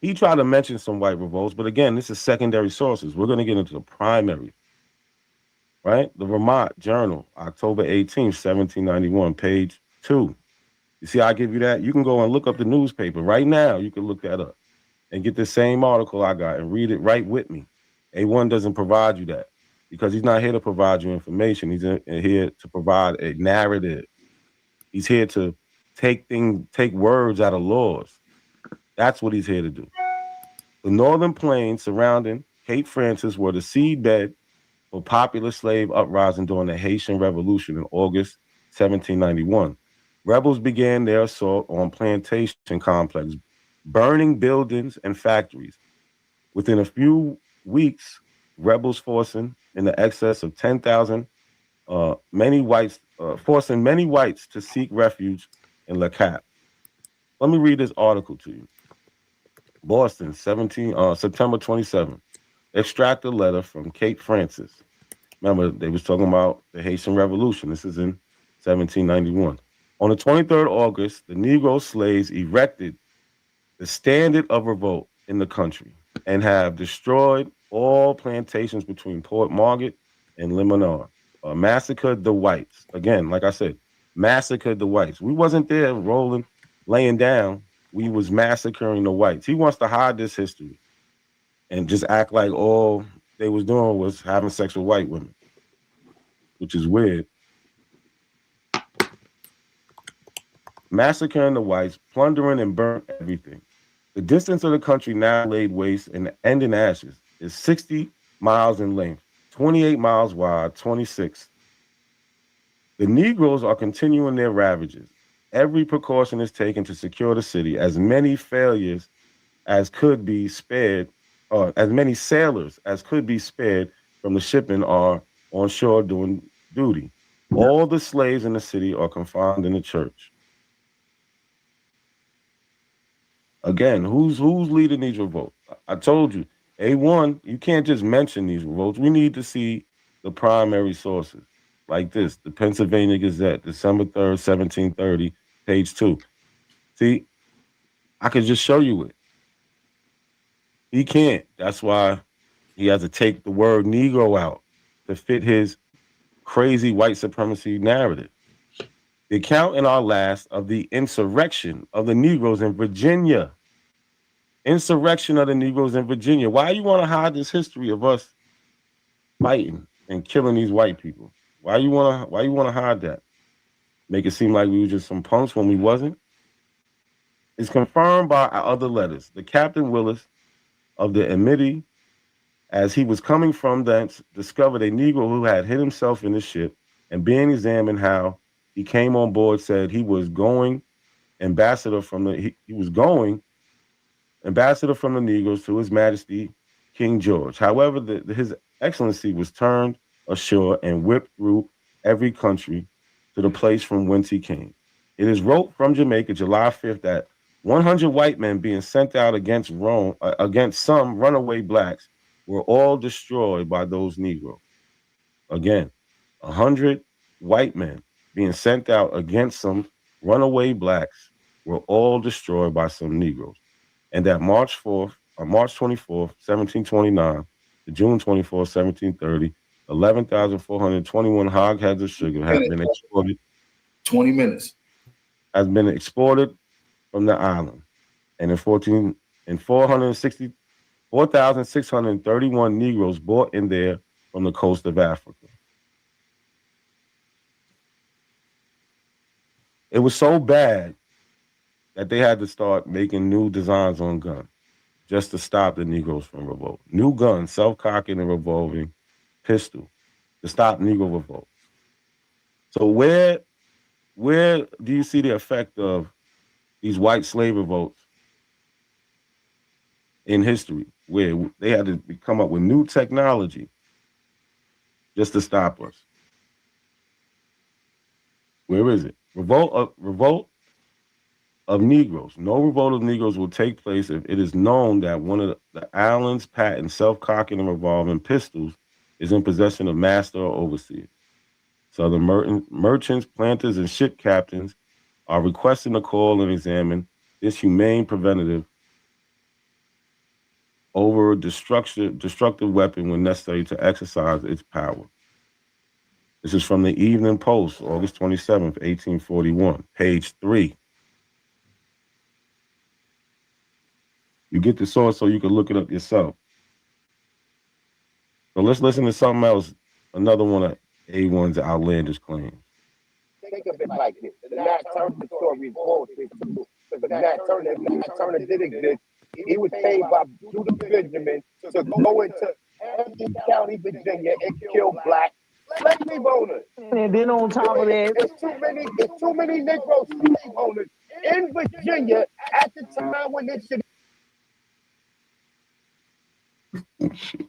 He tried to mention some white revolts, but again, this is secondary sources. We're going to get into the primary, right? The Vermont Journal, October 18th, 1791, page 2. You see, I give you that. You can go and look up the newspaper right now. You can look that up and get the same article I got and read it right with me. A1 doesn't provide you that because he's not here to provide you information. He's here to provide a narrative. He's here to take words out of laws. That's what he's here to do. The northern plains surrounding Cape Francis were the seedbed for popular slave uprising during the Haitian Revolution in August 1791. Rebels began their assault on plantation complexes, burning buildings and factories. Within a few weeks, rebels forcing in the excess of 10,000 forcing many whites to seek refuge in Le Cap. Let me read this article to you. Boston, September 27. Extract a letter from Cape Francis. Remember, they was talking about the Haitian Revolution. This is in 1791. On the 23rd of August, the Negro slaves erected the standard of revolt in the country and have destroyed all plantations between Port Margaret and Limonard. Massacred the whites. Again, like I said, massacred the whites. We wasn't there laying down. We was massacring the whites. He wants to hide this history and just act like all they was doing was having sex with white women, which is weird. Massacring the whites, plundering and burnt everything. The distance of the country now laid waste and in ashes is 60 miles in length, 28 miles wide, 26. The Negroes are continuing their ravages. Every precaution is taken to secure the city. As many failures as could be spared, or as many sailors as could be spared from the shipping are on shore doing duty. All the slaves in the city are confined in the church. Again, who's leading these revolts? I told you, A1, you can't just mention these revolts. We need to see the primary sources. Like this, the Pennsylvania Gazette, December 3rd, 1730, page 2. See, I could just show you it. He can't. That's why he has to take the word Negro out to fit his crazy white supremacy narrative. The account in our last of the insurrection of the Negroes in Virginia. Insurrection of the Negroes in Virginia. Why you want to hide this history of us fighting and killing these white people? Why you want to hide that? Make it seem like we were just some punks when we wasn't? It's confirmed by our other letters. The Captain Willis of the Amity, as he was coming from thence, discovered a Negro who had hid himself in the ship, and being examined how he came on board, said he was going ambassador from the Negroes to His Majesty King George. However, His Excellency was turned ashore and whipped through every country to the place from whence he came. It is wrote from Jamaica, July 5th, that 100 white men being sent out against some runaway blacks were all destroyed by those Negroes. Again, 100 white men being sent out against some runaway blacks were all destroyed by some Negroes. And that March 24th, 1729, to June 24th, 1730, 11,421 hogsheads of sugar have been exported. 20 minutes. Has been exported from the island. And in 4,631 Negroes brought in there from the coast of Africa. It was so bad that they had to start making new designs on guns just to stop the Negroes from revolt. New guns, self-cocking and revolving pistol to stop Negro revolts. So where do you see the effect of these white slave revolts in history, where they had to come up with new technology just to stop us? Where is it? Revolt of Negroes. No revolt of Negroes will take place if it is known that one of the Allen's patent self-cocking and revolving pistols is in possession of master or overseer. Southern merchants, planters, and ship captains are requesting to call and examine this humane preventative over a destructive weapon when necessary to exercise its power. This is from the Evening Post, August 27th, 1841, page 3. You get the source so you can look it up yourself. So let's listen to something else, another one of A1's outlandish claims. Think of it like this. The Nat Turner story is bullshit. The Nat Turner did exist. He was paid by Judah Benjamin to go into Hampton County, Virginia, and kill black slave owners. And then on top of that, there's too many Negro slave owners in Virginia at the time when this shit.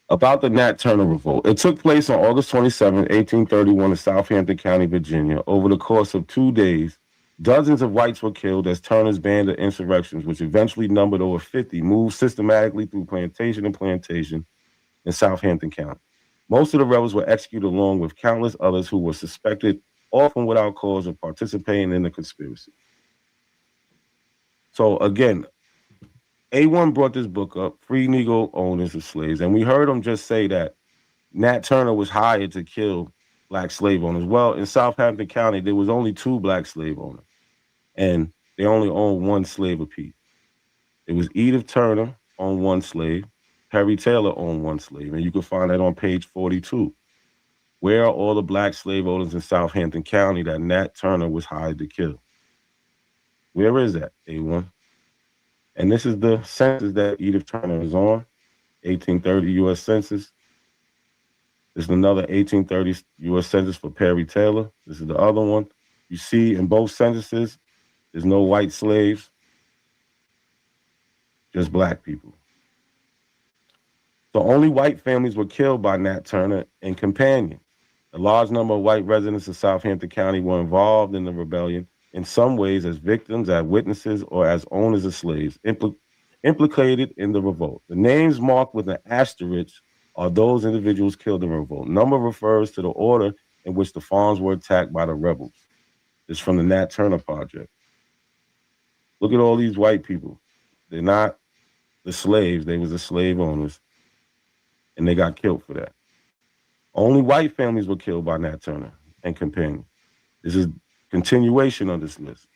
About the Nat Turner Revolt. It took place on August 27, 1831 in Southampton County, Virginia. Over the course of 2 days, dozens of whites were killed as Turner's band of insurrections, which eventually numbered over 50, moved systematically through plantation and plantation in Southampton County. Most of the rebels were executed along with countless others who were suspected, often without cause, of participating in the conspiracy. So again, A1 brought this book up, Free Negro Owners of Slaves, and we heard him just say that Nat Turner was hired to kill black slave owners. Well, in Southampton County, there was only 2 black slave owners, and they only owned 1 slave apiece. It was Edith Turner owned 1 slave, Perry Taylor owned 1 slave, and you can find that on page 42. Where are all the black slave owners in Southampton County that Nat Turner was hired to kill? Where is that, A1? And this is the census that Edith Turner is on, 1830 U.S. Census. This is another 1830 U.S. Census for Perry Taylor. This is the other one. You see in both censuses, there's no white slaves, just black people. So only white families were killed by Nat Turner and companions. A large number of white residents of Southampton County were involved in the rebellion, in some ways as victims, as witnesses, or as owners of slaves, implicated in the revolt. The names marked with an asterisk are those individuals killed in the revolt. Number refers to the order in which the farms were attacked by the rebels. It's from the Nat Turner Project. Look at all these white people. They're not the slaves, they was the slave owners, and they got killed for that. Only white families were killed by Nat Turner and companions. This is continuation of this list.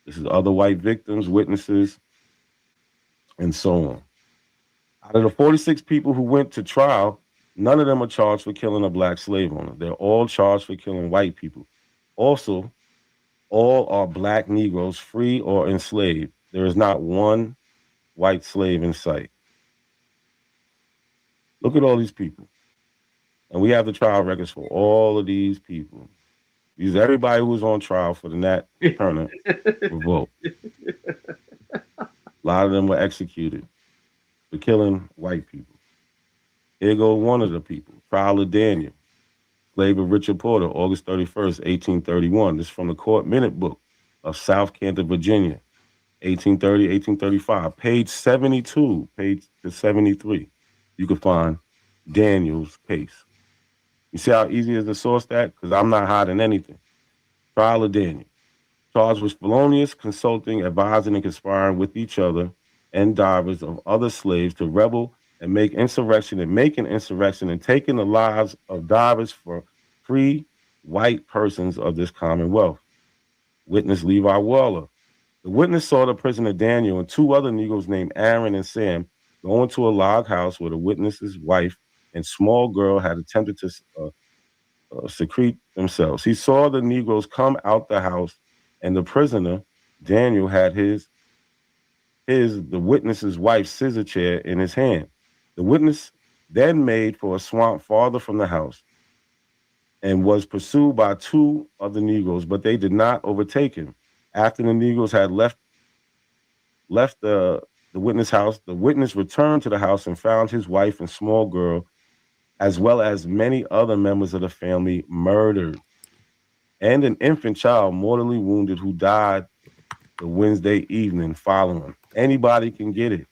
This is other white victims, witnesses, and so on. Out of the 46 people who went to trial, none of them are charged for killing a black slave owner. They're all charged for killing white people. Also, all are black Negroes, free or enslaved. There is not one white slave in sight. Look at all these people. And we have the trial records for all of these people. These everybody who was on trial for the Nat Turner revolt. A lot of them were executed for killing white people. Here goes one of the people, trial of Daniel, slave of Richard Porter, August 31st, 1831. This is from the Court Minute Book of South Canton, Virginia, 1830, 1835. Page 72, page 73. You can find Daniel's case. You see how easy it is to source that? Because I'm not hiding anything. Trial of Daniel. Charged with felonious consulting, advising, and conspiring with each other and divers of other slaves to rebel and make insurrection and making insurrection and taking the lives of divers for free white persons of this commonwealth. Witness Levi Waller. The witness saw the prisoner Daniel and 2 other Negroes named Aaron and Sam go into a log house where the witness's wife and small girl had attempted to secrete themselves. He saw the Negroes come out the house, and the prisoner, Daniel, had the witness's wife's scissor chair in his hand. The witness then made for a swamp farther from the house and was pursued by 2 of the Negroes, but they did not overtake him. After the Negroes had left the witness house, the witness returned to the house and found his wife and small girl, as well as many other members of the family, murdered. and an infant child mortally wounded who died the Wednesday evening following. Anybody can get it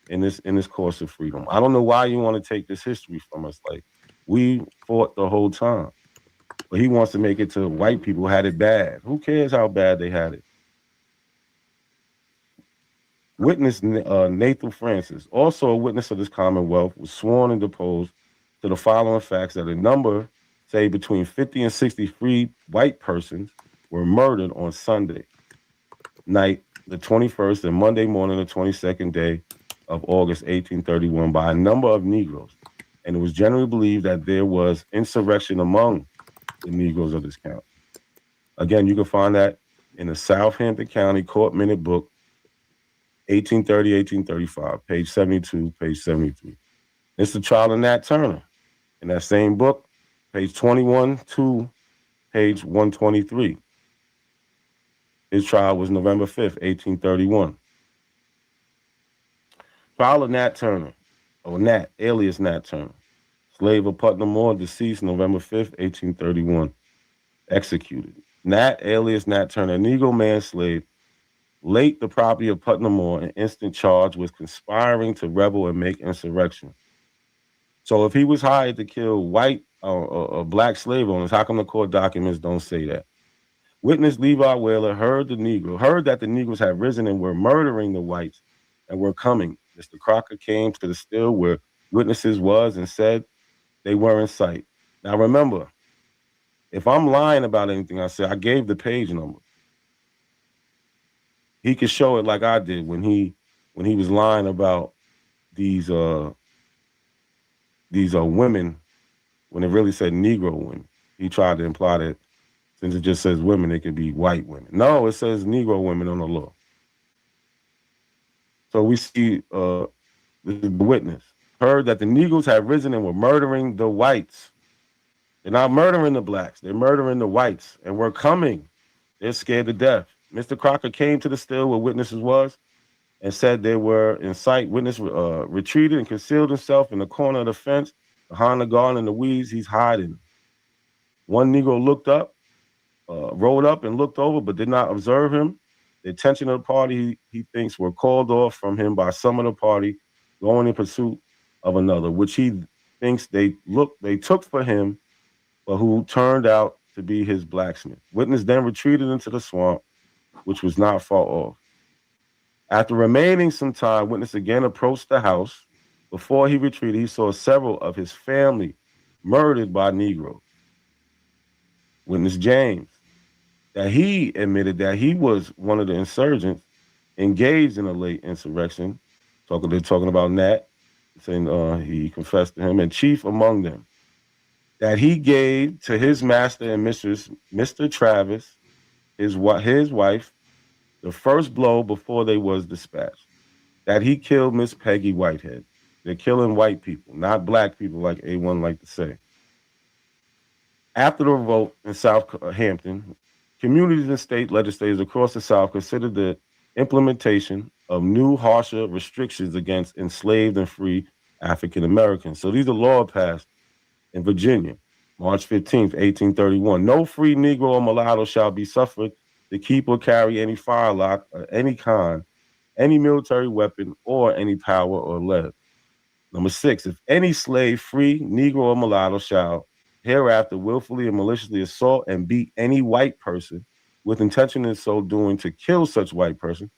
in this course of freedom. I don't know why you want to take this history from us. Like, we fought the whole time. But he wants to make it to white people had it bad. Who cares how bad they had it? Witness Nathan Francis, also a witness of this Commonwealth, was sworn and deposed to the following facts: that a number, say between 50 and 60 free white persons, were murdered on Sunday night, the 21st, and Monday morning, the 22nd day of August 1831, by a number of Negroes. And it was generally believed that there was insurrection among the Negroes of this county. Again, you can find that in the Southampton County Court Minute Book, 1830, 1835, page 72, page 73. It's the trial of Nat Turner. In that same book, page 21 to page 123. His trial was November 5th, 1831. Trial of Nat Turner, or Nat, alias Nat Turner. Slave of Putnam Moore, deceased November 5th, 1831. Executed. Nat, alias Nat Turner, Negro man slave, late the property of Putnam Moore, an instant charge with conspiring to rebel and make insurrection. So if he was hired to kill white or black slave owners, how come the court documents don't say that? Witness Levi Whaler heard that the Negroes had risen and were murdering the whites and were coming. Mr. Crocker came to the still where witnesses was and said they were in sight. Now remember, if I'm lying about anything I said, I gave the page number. He could show it like I did when he was lying about these women when it really said Negro women. He tried to imply that since it just says women, it could be white women. No, it says Negro women on the law. So we see the witness heard that the Negroes had risen and were murdering the whites. They're not murdering the blacks. They're murdering the whites, and we're coming. They're scared to death. Mr. Crocker came to the still where witnesses was and said they were in sight. Witness retreated and concealed himself in the corner of the fence behind the garden and the weeds. He's hiding. One Negro looked up, rolled up and looked over, but did not observe him. The attention of the party, he thinks, were called off from him by some of the party going in pursuit of another, which he thinks they took for him, but who turned out to be his blacksmith. Witness then retreated into the swamp, which was not far off. After remaining some time, witness again approached the house. Before he retreated, he saw several of his family murdered by Negroes. Witness James, that he admitted that he was one of the insurgents engaged in a late insurrection. They're talking about Nat, saying he confessed to him, and chief among them, that he gave to his master and mistress, Mr. Travis, his wife, the first blow before they was dispatched, that he killed Miss Peggy Whitehead. They're killing white people, not black people like A1 like to say. After the revolt in Southampton, communities and state legislators across the South considered the implementation of new, harsher restrictions against enslaved and free African Americans. So these are laws passed in Virginia, March 15th, 1831. No free Negro or mulatto shall be suffered to keep or carry any firelock of any kind, any military weapon, or any power or lead. Number 6, if any slave, free, Negro, or mulatto shall hereafter willfully and maliciously assault and beat any white person with intention in so doing to kill such white person,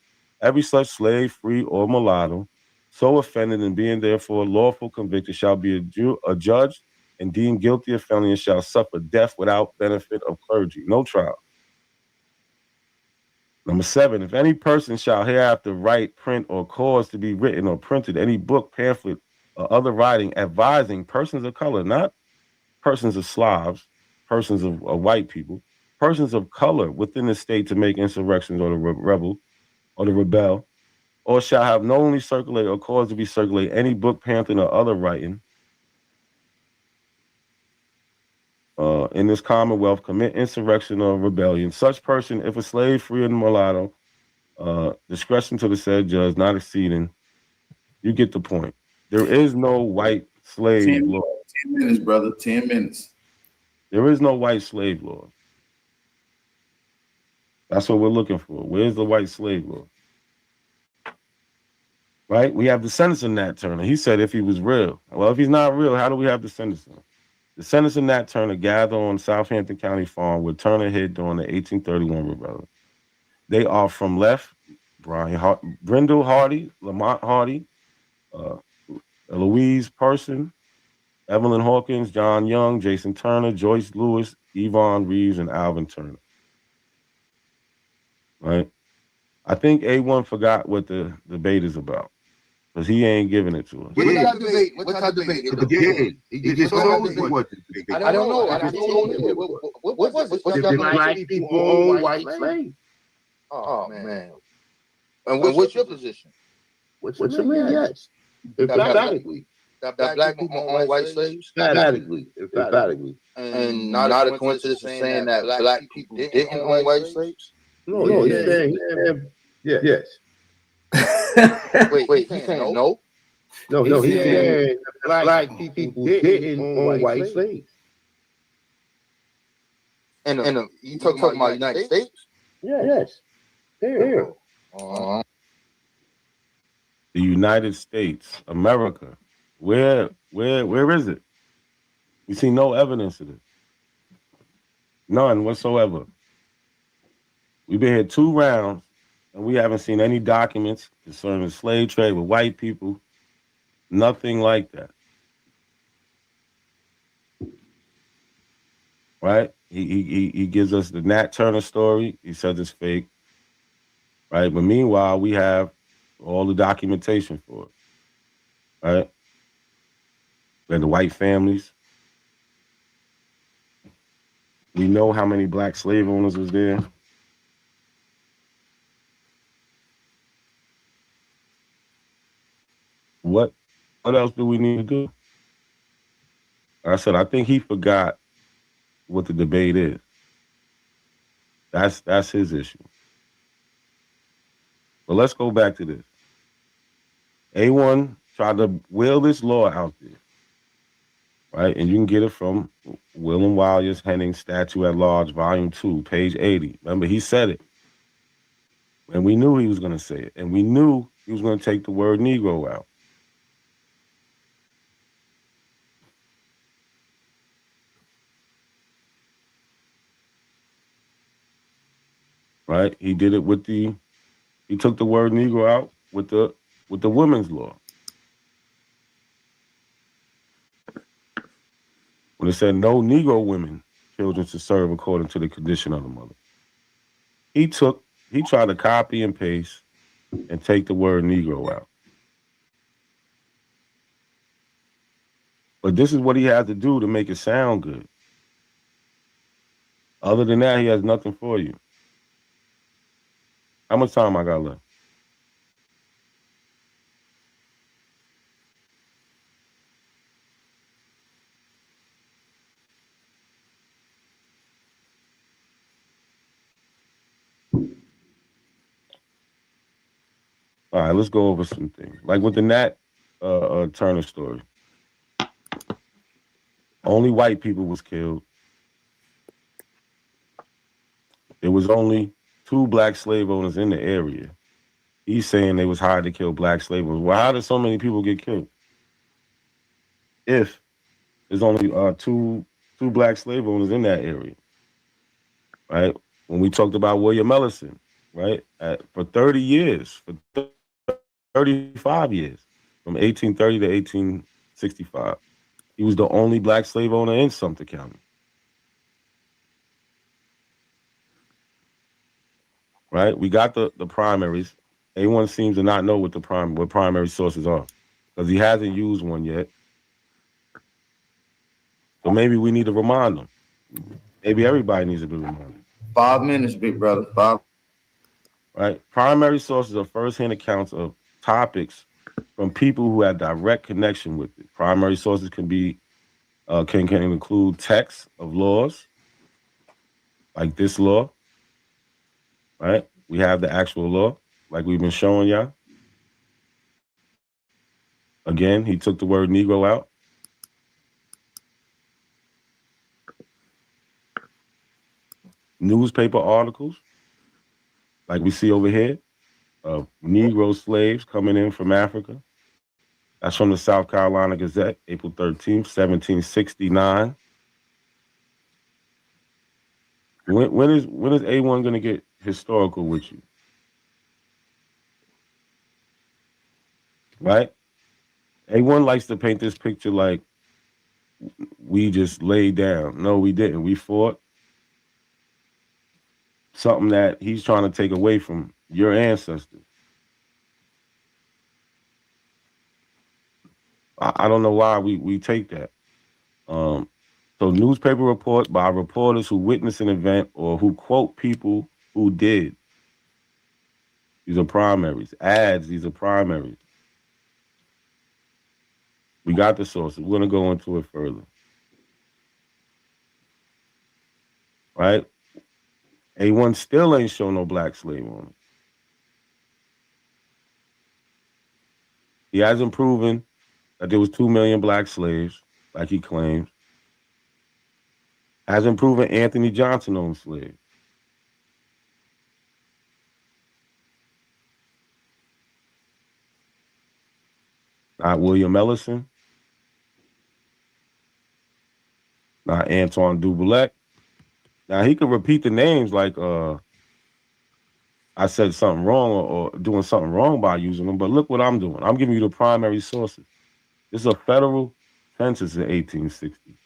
every such slave, free, or mulatto, so offended and being therefore lawful convicted, shall be adjudged and deemed guilty of felony and shall suffer death without benefit of clergy, no trial. Number 7, if any person shall hereafter write, print, or cause to be written or printed any book, pamphlet, or other writing advising persons of color, not persons of Slavs, persons of white people, persons of color within the state to make insurrections or to rebel, or shall have knowingly circulate or cause to be circulate any book, pamphlet, or other writing in this Commonwealth, commit insurrection or rebellion. Such person, if a slave, free, and mulatto, discretion to the said judge not exceeding, you get the point. There is no white slave law. 10 minutes, brother. 10 minutes. There is no white slave law. That's what we're looking for. Where's the white slave law? Right? We have descendants of Nat Turner. He said if he was real. Well, if he's not real, how do we have descendants of him? Descendants of Nat Turner gather on Southampton County farm where Turner hid during the 1831 rebellion. They are from left, Brindle Hardy, Lamont Hardy, Louise Person, Evelyn Hawkins, John Young, Jason Turner, Joyce Lewis, Yvonne Reeves, and Alvin Turner. Right? I think A1 forgot what the debate is about because he ain't giving it to us. What type of debate? What type of debate? Again, he just told us what the debate. I don't know. I just told him. What was it? The black people own white slaves. Oh, man. And what's your position? What's your man? Yes. Emphatically. That black people own white slaves? Emphatically. And not a coincidence saying that black people didn't own white slaves? No, he's saying yes. Wait, he's saying no? No, he's saying black people didn't own white slaves. And you talking about United States? Yes. Here. The United States, America. Where is it? We see no evidence of it. None whatsoever. We've been here 2 rounds, and we haven't seen any documents concerning the slave trade with white people. Nothing like that. Right? He gives us the Nat Turner story. He says it's fake. Right? But meanwhile, we have all the documentation for it. Right? We have the white families. We know how many black slave owners was there. What else do we need to do? Like I said, I think he forgot what the debate is. That's his issue. But let's go back to this. A1 tried to wheel this law out there, right? And you can get it from William Wyler's Henning Statute at Large, Volume 2, page 80. Remember, he said it. And we knew he was going to say it. And we knew he was going to take the word Negro out. Right? He did it with he took the word Negro out with the women's law. When it said no Negro women, children to serve according to the condition of the mother. He tried to copy and paste and take the word Negro out. But this is what he had to do to make it sound good. Other than that, he has nothing for you. How much time I got left? All right, let's go over some things. Like with the Nat Turner story. Only white people was killed. There was only 2 black slave owners in the area. He's saying they was hired to kill black slave owners. Well, how did so many people get killed? If there's only two black slave owners in that area, right? When we talked about William Ellison, right? For 30 years, for 35 years, from 1830 to 1865. He was the only black slave owner in Sumter County. Right? We got the primaries. A1 seems to not know what primary sources are because he hasn't used one yet. So maybe we need to remind them. Maybe everybody needs to be reminded. 5 minutes, big brother. 5. Right? Primary sources are first-hand accounts of topics from people who have direct connection with it. Primary sources can be can include texts of laws, like this law. Right? We have the actual law, like we've been showing y'all. Again, he took the word Negro out. Newspaper articles, like we see over here, of Negro slaves coming in from Africa. That's from the South Carolina Gazette, April 13th, 1769. When is A1 going to get historical with you? Right? A1 likes to paint this picture like we just laid down. No, we didn't. We fought something that he's trying to take away from your ancestors. I don't know why we take that. So newspaper report by reporters who witnessed an event or who quote people who did. These are primaries. Ads, these are primaries. We got the sources. We're going to go into it further. Right? A1 still ain't show no black slave on it. He hasn't proven that there was 2 million black slaves, like he claims. Hasn't proven Anthony Johnson owned slaves. Not William Ellison. Not Antoine Dubulet. Now, he could repeat the names like I said something wrong or doing something wrong by using them, but look what I'm doing. I'm giving you the primary sources. This is a federal census in 1860.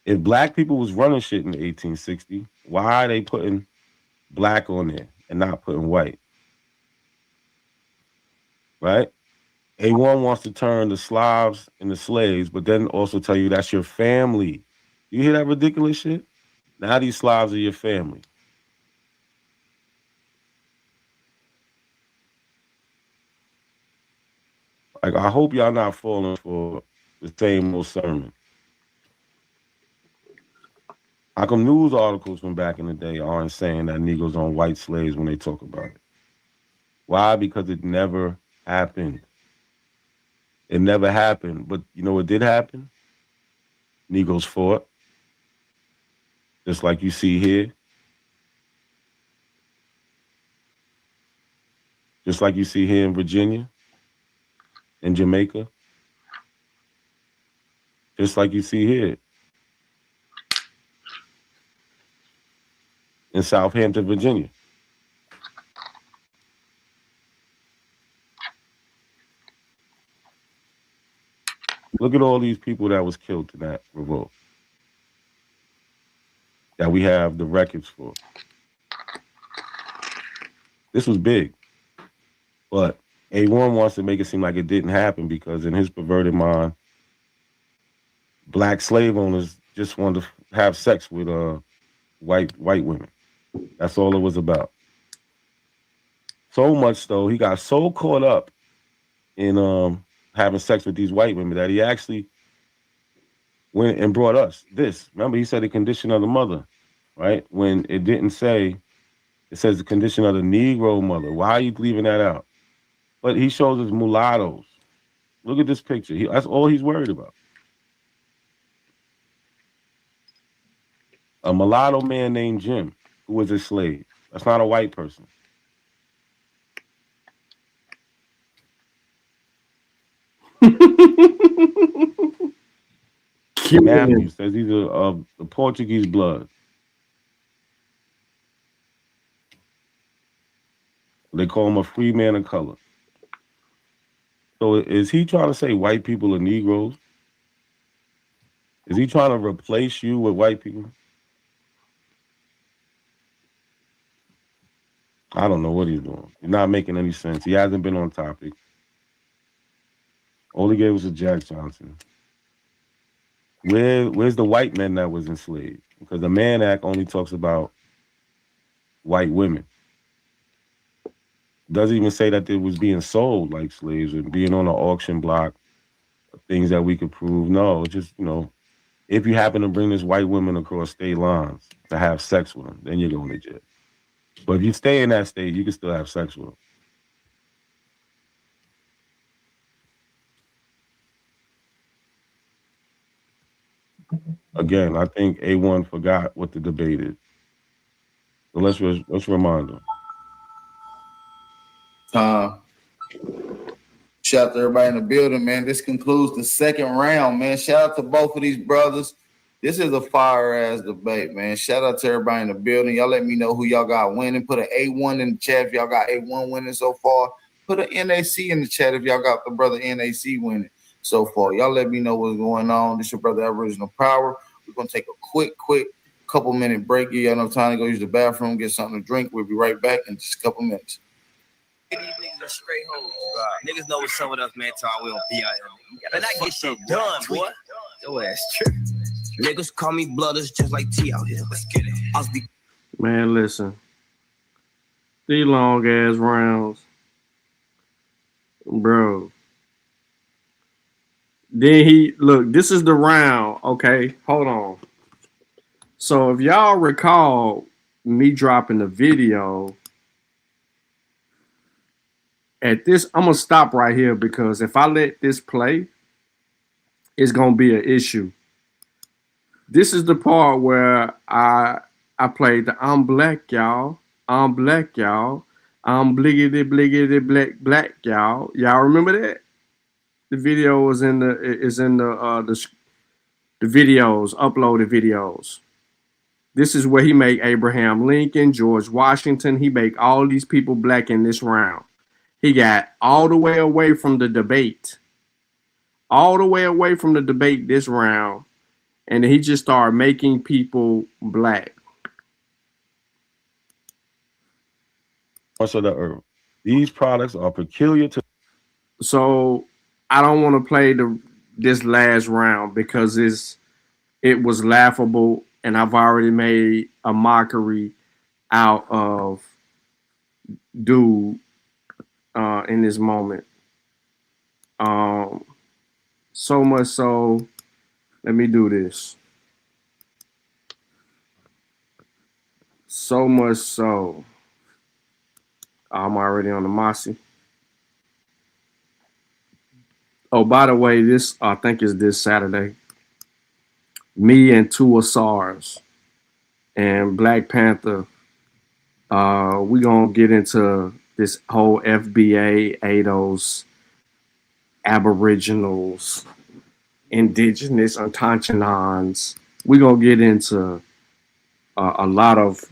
If black people was running shit in 1860, why are they putting black on there and not putting white? Right? A1 wants to turn the Slavs into slaves, but then also tell you that's your family. You hear that ridiculous shit? Now these Slavs are your family. Like, I hope y'all not falling for the same old sermon. How come news articles from back in the day aren't saying that Negroes own white slaves when they talk about it? Why? Because it never happened. It never happened. But you know what did happen? Negroes fought. Just like you see here. Just like you see here in Virginia, in Jamaica. Just like you see here in Southampton, Virginia. Look at all these people that was killed in that revolt that we have the records for. This was big. But A1 wants to make it seem like it didn't happen because in his perverted mind, black slave owners just wanted to have sex with white women. That's all it was about. So much though, he got so caught up in having sex with these white women that he actually went and brought us this. Remember, he said the condition of the mother, right? When it didn't say, it says the condition of the Negro mother. Why are you leaving that out? But he shows us mulattoes. Look at this picture. That's all he's worried about. A mulatto man named Jim, who was a slave. That's not a white person. Matthew says these are of the Portuguese blood. They call him a free man of color. So is he trying to say white people are Negroes? Is he trying to replace you with white people? I don't know what he's doing. He's not making any sense. He hasn't been on topic. All he gave was a Jack Johnson. Where's the white men that was enslaved? Because the Mann Act only talks about white women. Doesn't even say that they was being sold like slaves and being on an auction block, things that we could prove. No, just, if you happen to bring this white woman across state lines to have sex with them, then you're going to jail. But if you stay in that state, you can still have sex with them. Again, I think A1 forgot what the debate is. So let's remind them. Shout out to everybody in the building, man. This concludes the second round, man. Shout out to both of these brothers. This is a fire-ass debate, man. Shout out to everybody in the building. Y'all let me know who y'all got winning. Put an A1 in the chat if y'all got A1 winning so far. Put an NAC in the chat if y'all got the brother NAC winning so far. Y'all let me know what's going on. This your brother Aboriginal Power. We're going to take a quick couple minute break. Give y'all enough time to go use the bathroom, get something to drink. We'll be right back in just a couple minutes. These niggas are straight hoes. Niggas know what's up with us, man. Talk, we don't be out here. And I get shit done, boy. Your ass tripping. Niggas call me blooders just like T out here. Let's get it. Man, listen. These long ass rounds. Bro. Then look, this is the round. Okay, hold on. So if y'all recall me dropping the video at this, I'm gonna stop right here because if I let this play, it's gonna be an issue. This is the part where I played the I'm black, y'all. I'm black, y'all. I'm bliggity bliggity black, y'all. Y'all remember that? The video was in the videos, uploaded videos. This is where he make Abraham Lincoln, George Washington. He make all these people black in this round. He got all the way away from the debate. All the way away from the debate this round. And he just started making people black. Parts of the earth. These products are peculiar to. So I don't want to play this last round because it was laughable, and I've already made a mockery out of dude in this moment. So much so, let me do this. So much so, I'm already on the Mossy. Oh, by the way, this I think is this Saturday. Me and Tua SARS and Black Panther. We gonna get into this whole FBA, ADOS, Aboriginals, Indigenous, Untouchanons. We gonna get into a lot of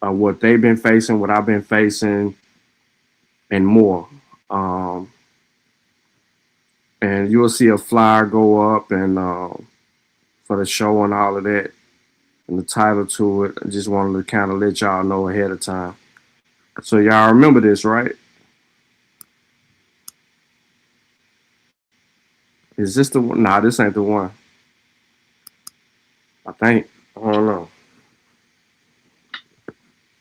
what they've been facing, what I've been facing, and more. And you'll see a flyer go up and for the show and all of that, and the title to it. I just wanted to kind of let y'all know ahead of time. So y'all remember this, right? Is this the one? Nah, this ain't the one. I think. I don't know.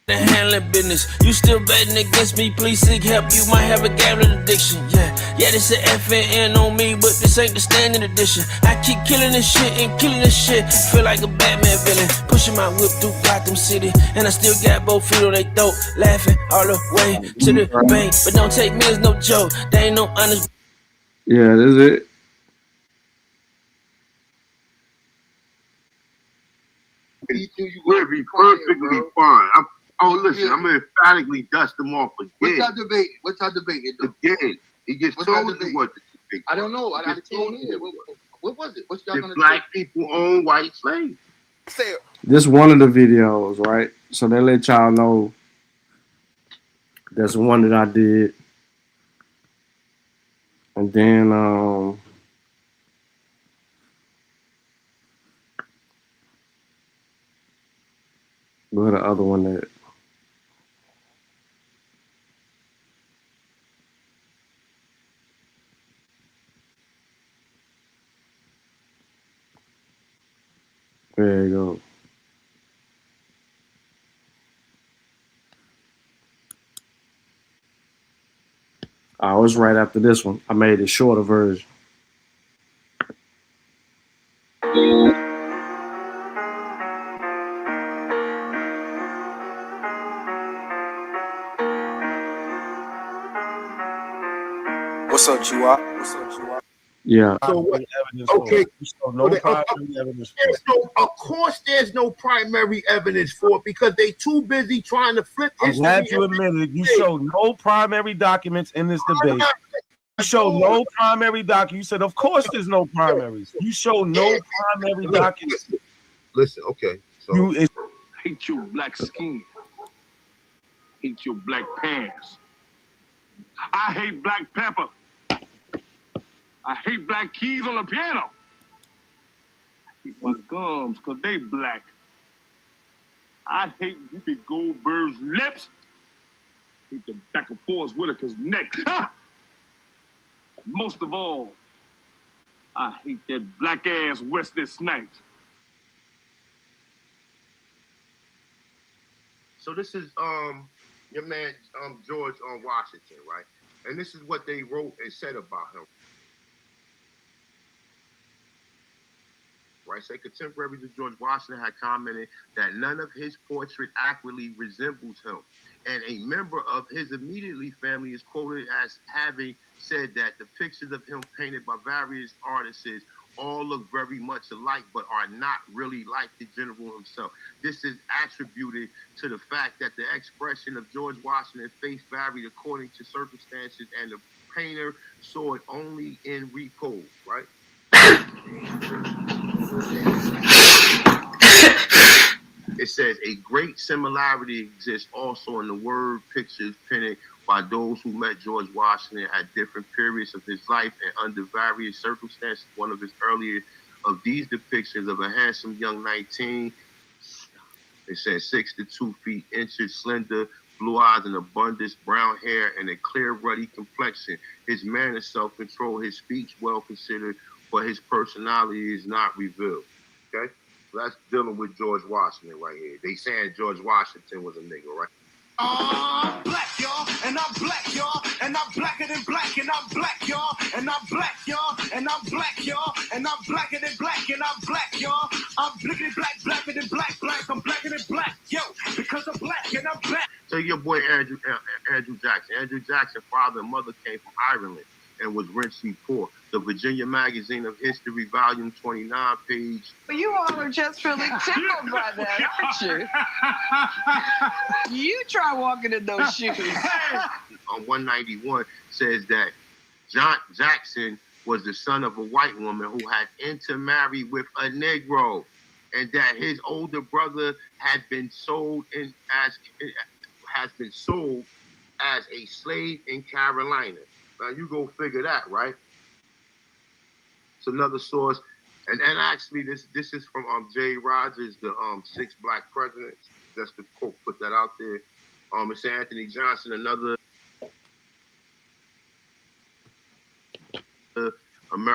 The handling business, you still betting against me? Please seek help. You might have a gambling addiction. Yeah, this an FNN on me, but this ain't the standard edition. I keep killing this shit and killing this shit. Feel like a Batman villain, pushing my whip through Gotham City, and I still got both feet on their throat, laughing all the way to the bank. But don't take me as no joke. They ain't no honest. Yeah, this is it. You would be perfectly fine. Listen, I'm gonna emphatically dust them off again. What's our debate? What's our debate? Again, he just told you what the debate. I don't know. I just told you. What was it? What's y'all gonna do? Black people own white slaves. This one of the videos, right? So they let y'all know that's one that I did. And then where the other one at? There you go. I was right after this one. I made a shorter version. What's up, Chihuahua? What's up, Chihuahua? Yeah. So what? Evidence Okay. For it. You show no primary evidence for it. Of course, there's no primary evidence for it because they too busy trying to flip I'm history. glad you admitted you show no primary documents in this debate. You show no primary document. You said, of course, there's no primaries. You show no primary documents. Listen, okay. So you hate your black skin. Hate your black pants. I hate black pepper. I hate black keys on the piano. I hate my gums because they black. I hate Whoopi Goldberg's lips. I hate the back of Forrest Whitaker's neck. Most of all, I hate that black ass Wesley Snipes. So this is your man George Washington, right? And this is what they wrote and said about him. Right, say contemporaries of George Washington had commented that none of his portrait accurately resembles him, and a member of his immediately family is quoted as having said that the pictures of him painted by various artists all look very much alike, but are not really like the general himself. This is attributed to the fact that the expression of George Washington's face varied according to circumstances, and the painter saw it only in repose, right? It says a great similarity exists also in the word pictures painted by those who met George Washington at different periods of his life and under various circumstances. One of his earlier of these depictions of a handsome young 19, it says 6 to 2 feet inches, slender, blue eyes and abundance, brown hair, and a clear, ruddy complexion. His manner, self-control, his speech well considered, but his personality is not revealed. Okay? So that's dealing with George Washington right here. They saying George Washington was a nigga, right? I'm black, y'all, and I'm black, y'all, and I'm blacker than black, and I'm black, y'all, and I'm black, y'all, and I'm black, y'all, and I'm blacker than black, and I'm black, y'all. I'm blickety black, blacker than black, black, I'm blacker than black, yo, because I'm black, and I'm black. So your boy Andrew Jackson. Andrew Jackson's father and mother came from Ireland and was richly poor. The Virginia Magazine of History, volume 29, page. Well, you all are just really tickled by that, aren't you? You try walking in those shoes. On 191 says that John Jackson was the son of a white woman who had intermarried with a Negro, and that his older brother had been sold as a slave in Carolina. Now you go figure that, right? It's another source, and actually this is from Jay Rogers, the 6 Black Presidents. Just to quote, put that out there. It's Anthony Johnson, another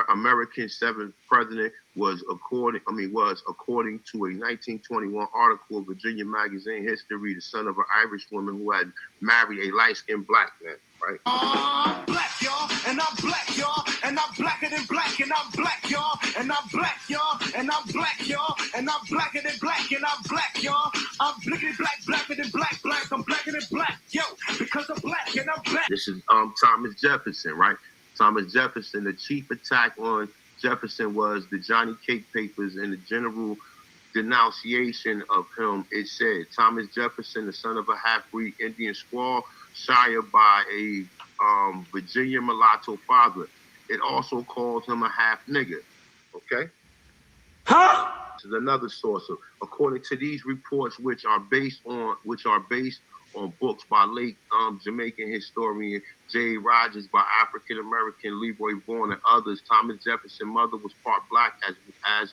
American 7th president, was according to a 1921 article of Virginia Magazine History, the son of an Irish woman who had married a light-skinned black man, right? I'm black, y'all, and I'm black, y'all, and I'm blacker than black, and I'm black, y'all, and I'm black, y'all, and I'm black, y'all, and I'm blacker than black, and I'm black, y'all. I'm blickety black, blacker than black, black, I'm blacker than black, yo, because I'm black, and I'm black. This is Thomas Jefferson, right? Thomas Jefferson, the chief attack on Jefferson was the Johnny Cake Papers and the general denunciation of him. It said, Thomas Jefferson, the son of a half-breed Indian squaw, sired by a Virginia mulatto father. It also calls him a half-nigger, okay? Huh? This is another source of, according to these reports, which are based on books by late Jamaican historian Jay Rogers, by African American Leroy Vaughan and others. Thomas Jefferson's mother was part black, as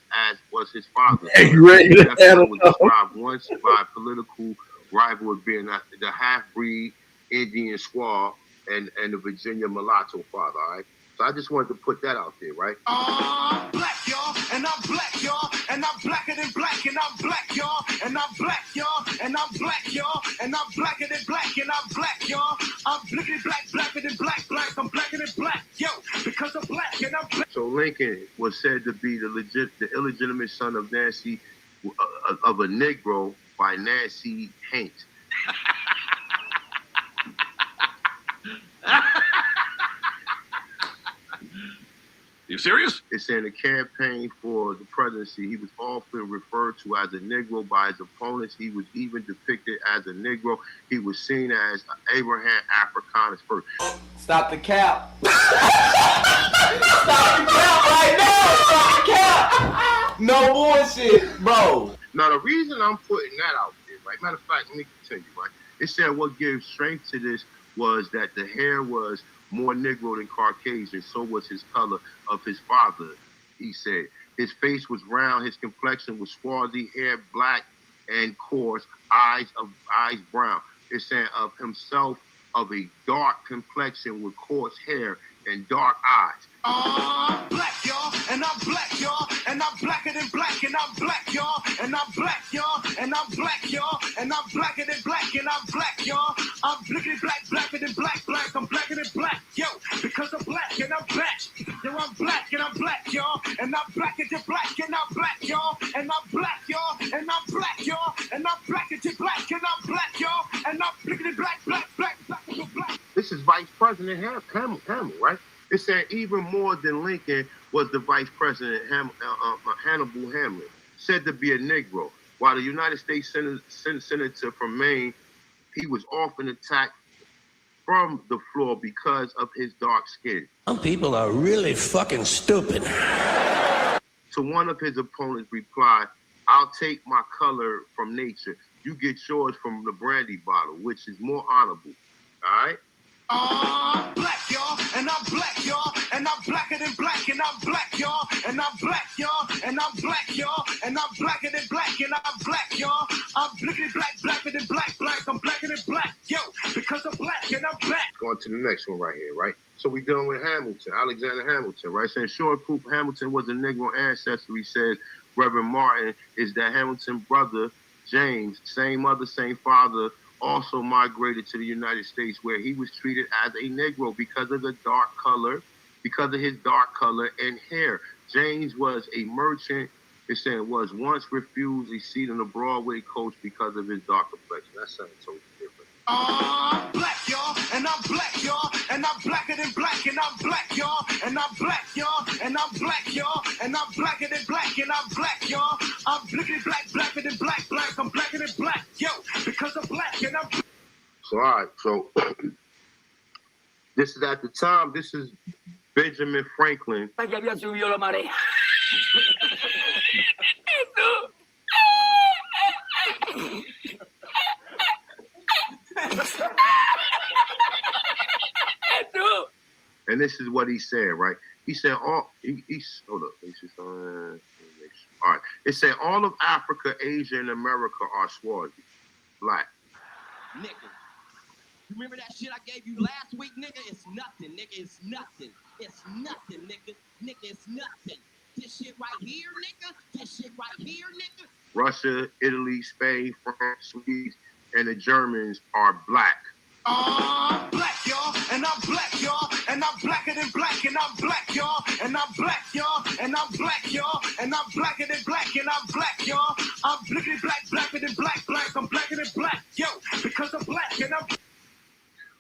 was his father. Jefferson was described once by a political rival as being the half-breed Indian squaw and the Virginia mulatto father. All right. So I just wanted to put that out there, right? I'm black, y'all, and I'm black, y'all, and I'm blacker than black, and I'm black, y'all, and I'm black, y'all, and I'm black, y'all, and I'm blacker than black, and I'm black, y'all. I'm blickety black, blacker than black, black, I'm blacker than black, yo, because I'm black, and I'm black. So Lincoln was said to be the illegitimate son of Nancy, of a Negro by Nancy Haint. If serious? It's in the campaign for the presidency. He was often referred to as a Negro by his opponents. He was even depicted as a Negro. He was seen as Abraham Africanus first. Stop the cap. Stop the cap right now. Stop the cap. No bullshit, bro. Now, the reason I'm putting that out there, right? Matter of fact, let me continue, right? It said what gives strength to this was that the hair was more Negro than Caucasian. So was his color of his father, he said. His face was round. His complexion was swarthy, hair black and coarse, eyes brown. It said of himself of a dark complexion with coarse hair and dark eyes. I'm black, y'all, and I'm black, y'all, and I'm blacker than black, and I'm black, y'all, and I'm black, y'all, and I'm black, y'all, and I'm blacker than black, and I'm black, y'all. I'm blickety black, blacker than black, black, I'm blacker than black, yo, because I'm black and I'm black. Yo, I'm black and I'm black, y'all, and I'm blacker than black, and I'm black, y'all, and I'm black, y'all, and I'm black, y'all, and I'm blacker than black, and I'm black, y'all, and I'm blickety black, black, black, black, black. This is Vice President Hamill, right? It said even more than Lincoln was the Vice President Hannibal Hamlin, said to be a Negro. While the United States Senator from Maine, he was often attacked from the floor because of his dark skin. Some people are really fucking stupid. To one of his opponents replied, "I'll take my color from nature. You get yours from the brandy bottle, which is more honorable." All right? I'm black, y'all, and I'm black, y'all, and I'm blacker than black, and I'm black, y'all, and I'm black, y'all, and I'm black, y'all, and I'm blacker than black, and I'm black, y'all. I'm blickety black, blacker than black, black, I'm blacker than black, yo, because I'm black and I'm black. Going to the next one right here, right? So we dealing with Hamilton, Alexander Hamilton, right? Saying short proof Hamilton was a Negro ancestor. He says Reverend Martin is that Hamilton brother, James, same mother, same father, also migrated to the United States where he was treated as a Negro because of his dark color and hair. James was a merchant. It said was once refused a seat on the Broadway coach because of his dark complexion. That sounds totally different. I'm black, y'all, and I'm black, y'all, and I'm blacker than black, and I'm black, y'all, and I'm black, y'all, and I'm black, y'all, and I'm blacker than black, and I'm black, y'all. I'm blickety black, blacker than black, black, I'm blacker than black, yo, because I'm black and I'm black. So, all right, so this is at the time, this is Benjamin Franklin. And this is what he said, right? He said, hold up. All right. It said, all of Africa, Asia, and America are swarthy, black. Nigga, you remember that shit I gave you last week, nigga? It's nothing, nigga. It's nothing. It's nothing, nigga. Nigga, it's nothing. This shit right here, nigga. This shit right here, nigga. Russia, Italy, Spain, France, Swedes, and the Germans are black. I'm black, y'all, and I'm black, y'all, and I'm blacker than black, and I'm black, y'all, and I'm black, y'all, and I'm black, y'all, and I'm blacker than black, and I'm black, y'all. I'm blickety black, blacker than black, black, I'm blacker than black, yo, because I'm black and I'm.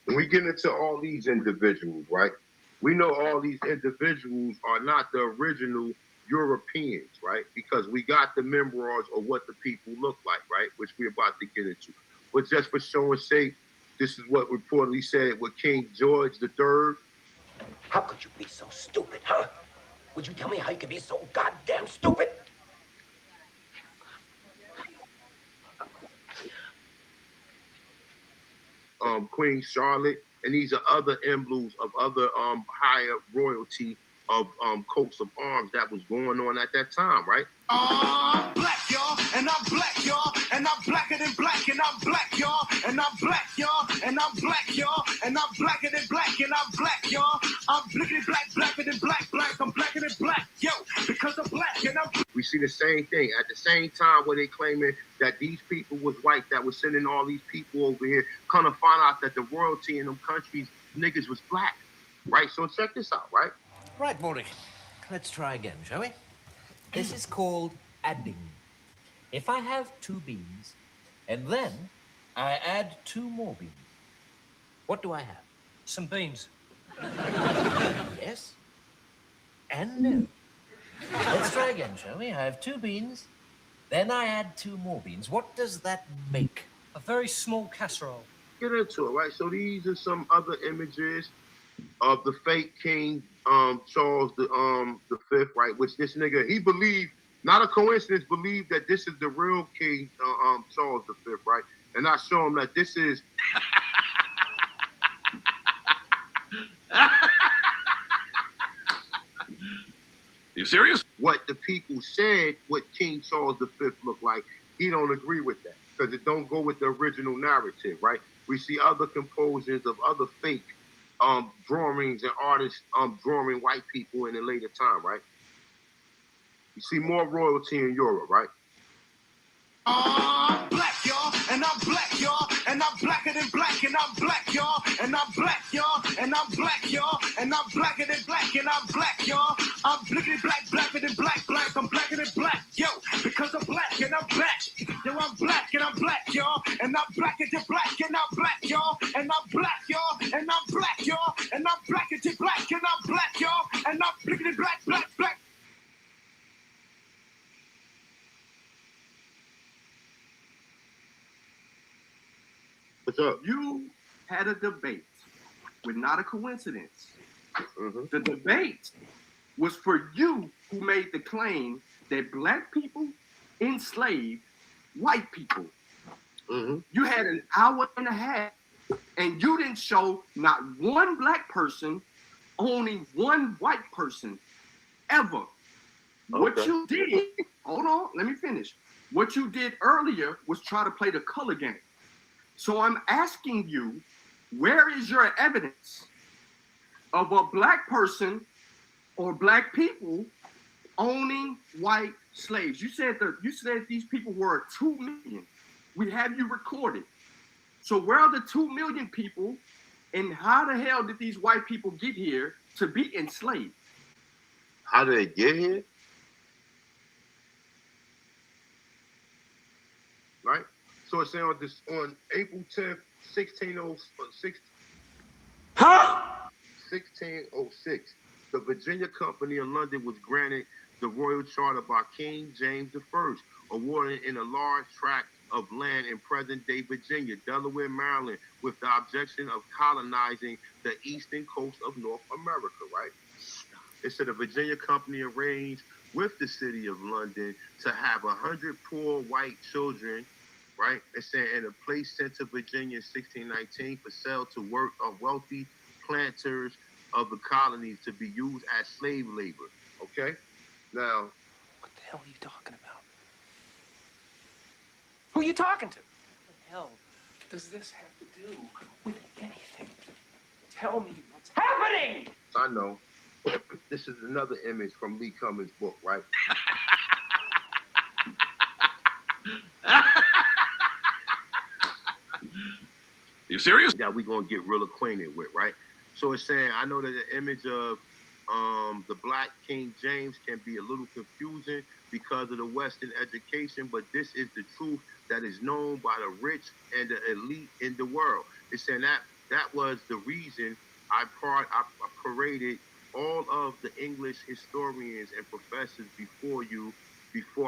When we get into all these individuals, right? We know all these individuals are not the original Europeans, right? Because we got the memoirs of what the people look like, right? Which we're about to get into. But just for showing sake, this is what reportedly said with King George III. How could you be so stupid, huh? Would you tell me how you could be so goddamn stupid? Queen Charlotte, and these are other emblems of other higher royalty of coats of arms that was going on at that time, right? I'm black, y'all, and I'm black, y'all, and I'm blacker than black, and I'm black, y'all, and I'm black, y'all, and I'm black, y'all, and I'm blacker than black, and I'm black, y'all. I'm blickety black, blacker than black, black, I'm blacker than black, yo, because I'm black and I'm. We see the same thing at the same time where they claiming that these people was white that was sending all these people over here, kind of find out that the royalty in them countries, niggas was black, right? So check this out, right? Right, Maury. Let's try again, shall we? This is called adding. If I have 2 beans, and then I add 2 more beans, what do I have? Some beans. Yes. and no. Let's try again, shall we? I have 2 beans, then I add 2 more beans. What does that make? A very small casserole. Get into it, right? So these are some other images of the fake King Charles the Fifth, right? Which this nigga, he believed, not a coincidence, believed that this is the real King Charles the Fifth, right? And I show him that this is You serious? What the people said, what King Charles V looked like, he don't agree with that because it don't go with the original narrative, right? We see other composers of other fake drawings and artists drawing white people in a later time, right? You see more royalty in Europe, right? I'm black, y'all, and I'm black, y'all, and I'm blacker than black, and I'm black, y'all, and I'm black, y'all, and I'm black, y'all, and I'm blacker than black, and I'm black, y'all. I'm blickety black, blacker than black, black, I'm blacker than black, yo, because I'm black and I'm black. Yo, I'm black and I'm black, y'all, and I'm blacker than black, and I'm black, y'all, and I'm black, y'all, and I'm black, y'all, and I'm blacker than black, and I'm black, y'all, and I'm blickety black, black, black. What's up? You had a debate with Not a Coincidence. Mm-hmm. The debate was for you who made the claim that black people enslaved white people. Mm-hmm. You had an hour and a half, and you didn't show not one black person owning one white person ever. Okay. What you did, hold on, let me finish. What you did earlier was try to play the color game. So I'm asking you, where is your evidence of a black person or black people owning white slaves? You said these people were 2 million. We have you recorded. So where are the 2 million people, and how the hell did these white people get here to be enslaved? How did they get here? Right? So it's saying on April 10th, 1606. Huh? 1606, the Virginia Company in London was granted the royal charter by King James I, awarded in a large tract of land in present-day Virginia, Delaware, Maryland, with the objection of colonizing the eastern coast of North America, right? It said the Virginia Company arranged with the city of London to have 100 poor white children, right? It's saying in a place sent to Virginia in 1619 for sale to work on wealthy planters of the colonies to be used as slave labor. Okay? Now, What the hell are you talking about? Who are you talking to? What the hell does this have to do with anything? Tell me what's happening! I know. This is another image from Lee Cummings' book, right? You serious? That we're going to get real acquainted with, right? So it's saying, I know that the image of the black King James can be a little confusing because of the Western education, but this is the truth that is known by the rich and the elite in the world. It's saying that was the reason I paraded all of the English historians and professors before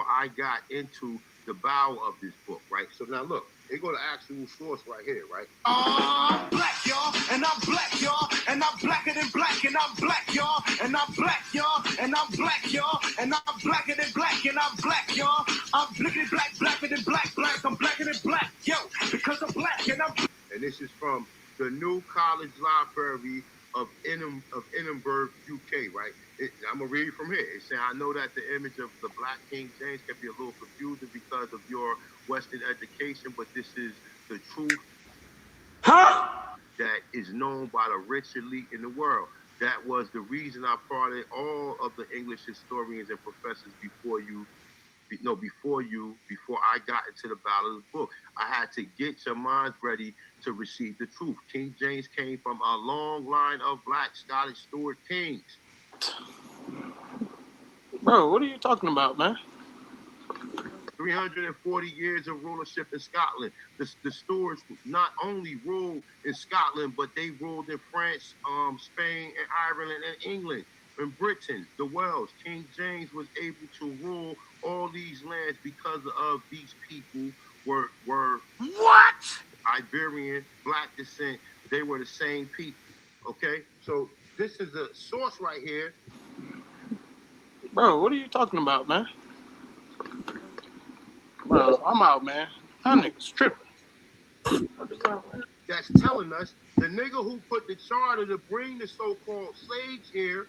I got into the bow of this book, right? So now look, they go to actual source right here, right? I'm black, y'all, and I'm black, y'all, and I'm blacker than black, and I'm black, y'all, and I'm black, y'all, and I'm black, y'all, and I'm blacker than black, and I'm black, y'all. I'm blickety black, blacker than black, black, I'm blacker than black, yo, because I'm black, and I'm. And this is from the New College Library of Edinburgh, UK, right? I'm gonna read from here. It's saying, I know that the image of the black King James can be a little confusing because of your Western education, but this is the truth that is known by the rich elite in the world. That was the reason I parted all of the English historians and professors before I got into the battle of the book. I had to get your minds ready to receive the truth. King James came from a long line of black Scottish Stuart kings. Bro, what are you talking about, man? 340 years of rulership in Scotland. The Stuarts not only ruled in Scotland, but they ruled in France, Spain, and Ireland, and England. in Britain, the Welsh, King James was able to rule all these lands because of these people were what? Iberian, black descent. They were the same people. Okay, so this is a source right here. Bro, what are you talking about, man? Bro, I'm out, man. That nigga's tripping. That's telling us the nigga who put the charter to bring the so-called slaves here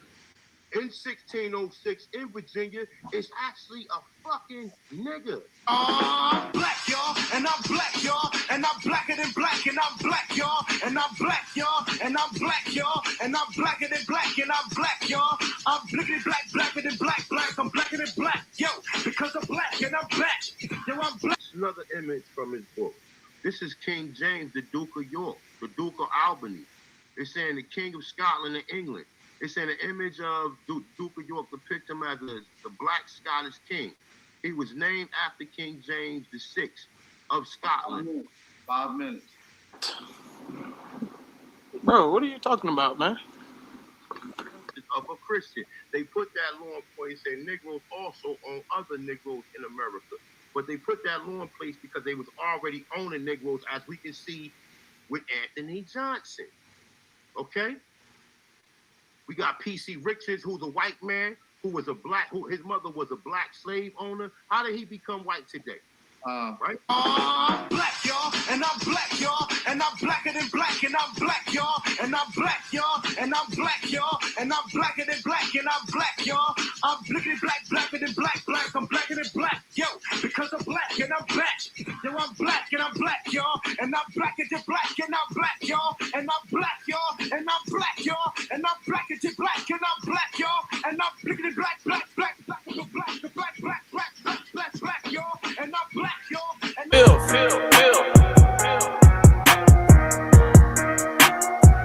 in 1606 in Virginia is actually a fucking nigga. I'm black, y'all, and I'm black, y'all, and I'm blacker than black, and I'm black, y'all, and I'm black, y'all, and I'm black, y'all, and I'm blacker than black, and I'm black, y'all. I'm blickety black, blacker than black, black, I'm blacker than black, yo, because I'm black, and I'm black, yo, I'm black. Another image from his book. This is King James, the Duke of York, the Duke of Albany. It's saying the King of Scotland and England. It's saying an image of Duke of York depict him as the black Scottish king. He was named after King James VI of Scotland. 5 minutes. Bro, what are you talking about, man? Of a Christian. They put that law in place, and Negroes also own other Negroes in America. But they put that law in place because they was already owning Negroes, as we can see with Anthony Johnson. Okay? We got P.C. Richards, who's a white man, who his mother was a black slave owner. How did he become white today? Right? I'm black, y'all, and I'm black, y'all, and I'm blacker than black, and I'm black, y'all, and I'm black, y'all, and I'm black, y'all, and I'm blacker than black, and I'm black, y'all. I'm blickety black, blacker than black, black, I'm blacker than black, yo, because I'm black, and I'm black, yo, I'm black, and I'm black, y'all, and I'm blacker than black, and I'm black, y'all, and I'm black, y'all, and I'm black, y'all, and I'm blacker than black, and I'm black, y'all, and I'm blickety black, black, black, black, black, black, black, black, black, black, black, black, y'all, and I'm black. Feel.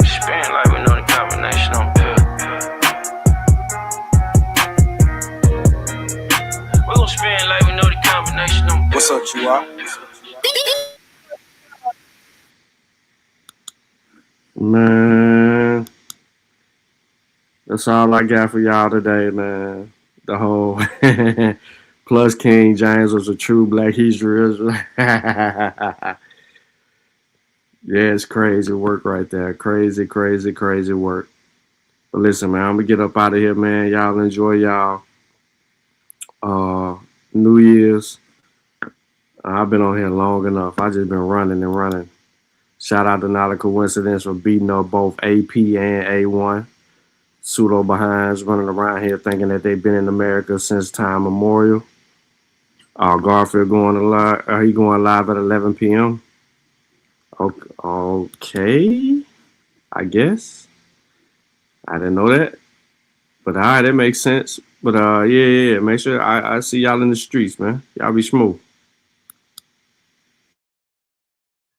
Spin like we know the combination on pill. We gon' spin like we know the combination on pill. What's up, Chihuahua? Man, that's all I got for y'all today, man. The whole plus King James was a true Black Hebrew. Yeah, it's crazy work right there. Crazy work. But listen, man, I'm gonna get up out of here, man. Y'all enjoy y'all New Year's. I've been on here long enough. I just been running. Shout out to Not a Coincidence for beating up both AP and A1. Pseudo behinds running around here thinking that they've been in America since time memorial. Garfield going live. He going live at 11 p.m. Okay, I guess. I didn't know that. But all right, that makes sense. But yeah. Make sure I see y'all in the streets, man. Y'all be smooth.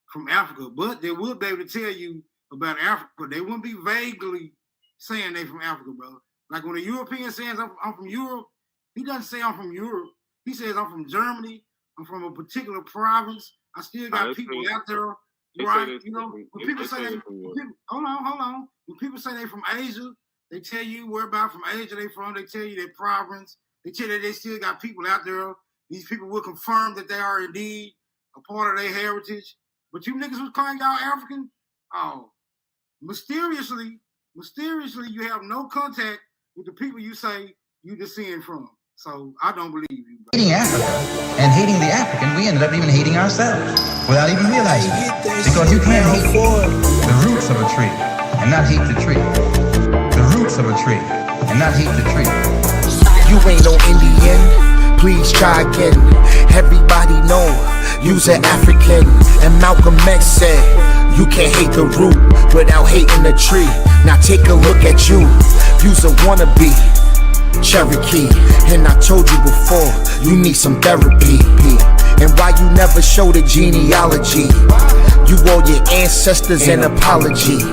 From Africa, but they will be able to tell you about Africa. They wouldn't be vaguely saying they from Africa, brother. Like when a European says I'm from Europe, he doesn't say I'm from Europe. He says I'm from Germany. I'm from a particular province. I still got people out there, right? You know, when people say hold on. When people say they from Asia, they tell you whereabouts from Asia they from. They tell you their province. They tell you they still got people out there. These people will confirm that they are indeed a part of their heritage. But you niggas was calling y'all African? Oh, mysteriously, you have no contact with the people you say you descend from. So I don't believe you. Bro. Hating Africa and hating the African, we ended up even hating ourselves without even realizing it. Because you can't hate the roots of a tree and not hate the tree. The roots of a tree and not hate the tree. You ain't no Indian, please try again. Everybody know you's an African. And Malcolm X said, you can't hate the root without hating the tree. Now take a look at you, you's a wannabe Cherokee. And I told you before, you need some therapy. And why you never show the genealogy? You owe your ancestors an apology.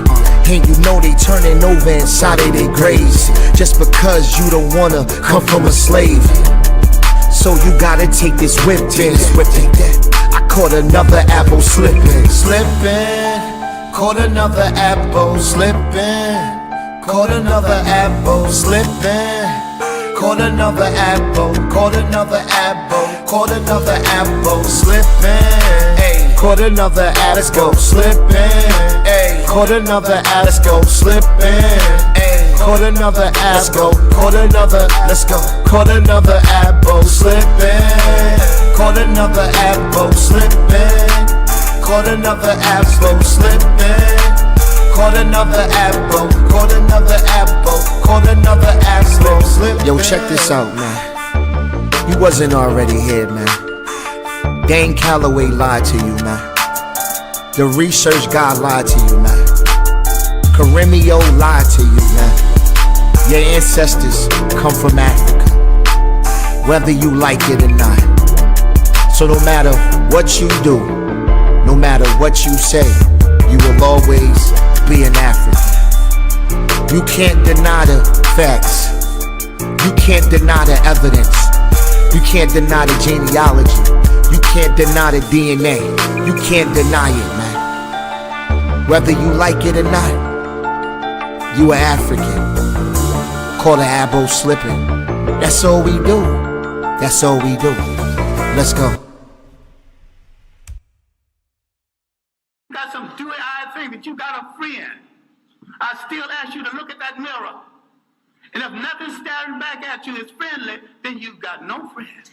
And you know they turning over inside of their graves just because you don't wanna come from a slave. So you gotta take this whip in. I caught another apple slipping. Caught another apple slipping. caught another apple slipping. Caught another apple, caught another apple, caught another apple slipping. Ay, caught another apple slipping. Ay, caught another apple slipping. Ay, caught another apple, caught another, let's go. Caught another apple slipping. Caught another apple slipping. Caught another apple slipping. Caught another apple, caught another apple, caught another apple slip. Yo, check this out, man. You wasn't already here, man. Dane Calloway lied to you, man. The research guy lied to you, man. Karimio lied to you, man. Your ancestors come from Africa, whether you like it or not. So no matter what you do, no matter what you say, you will always be an African. You can't deny the facts. You can't deny the evidence. You can't deny the genealogy. You can't deny the DNA. You can't deny it, man. Whether you like it or not, you are African. Caught an apple slipping. That's all we do. That's all we do. Let's go. Got some dewy-eyed thing that you got a friend. I still ask you to look at that mirror. And if nothing's staring back at you is friendly, then you've got no friend.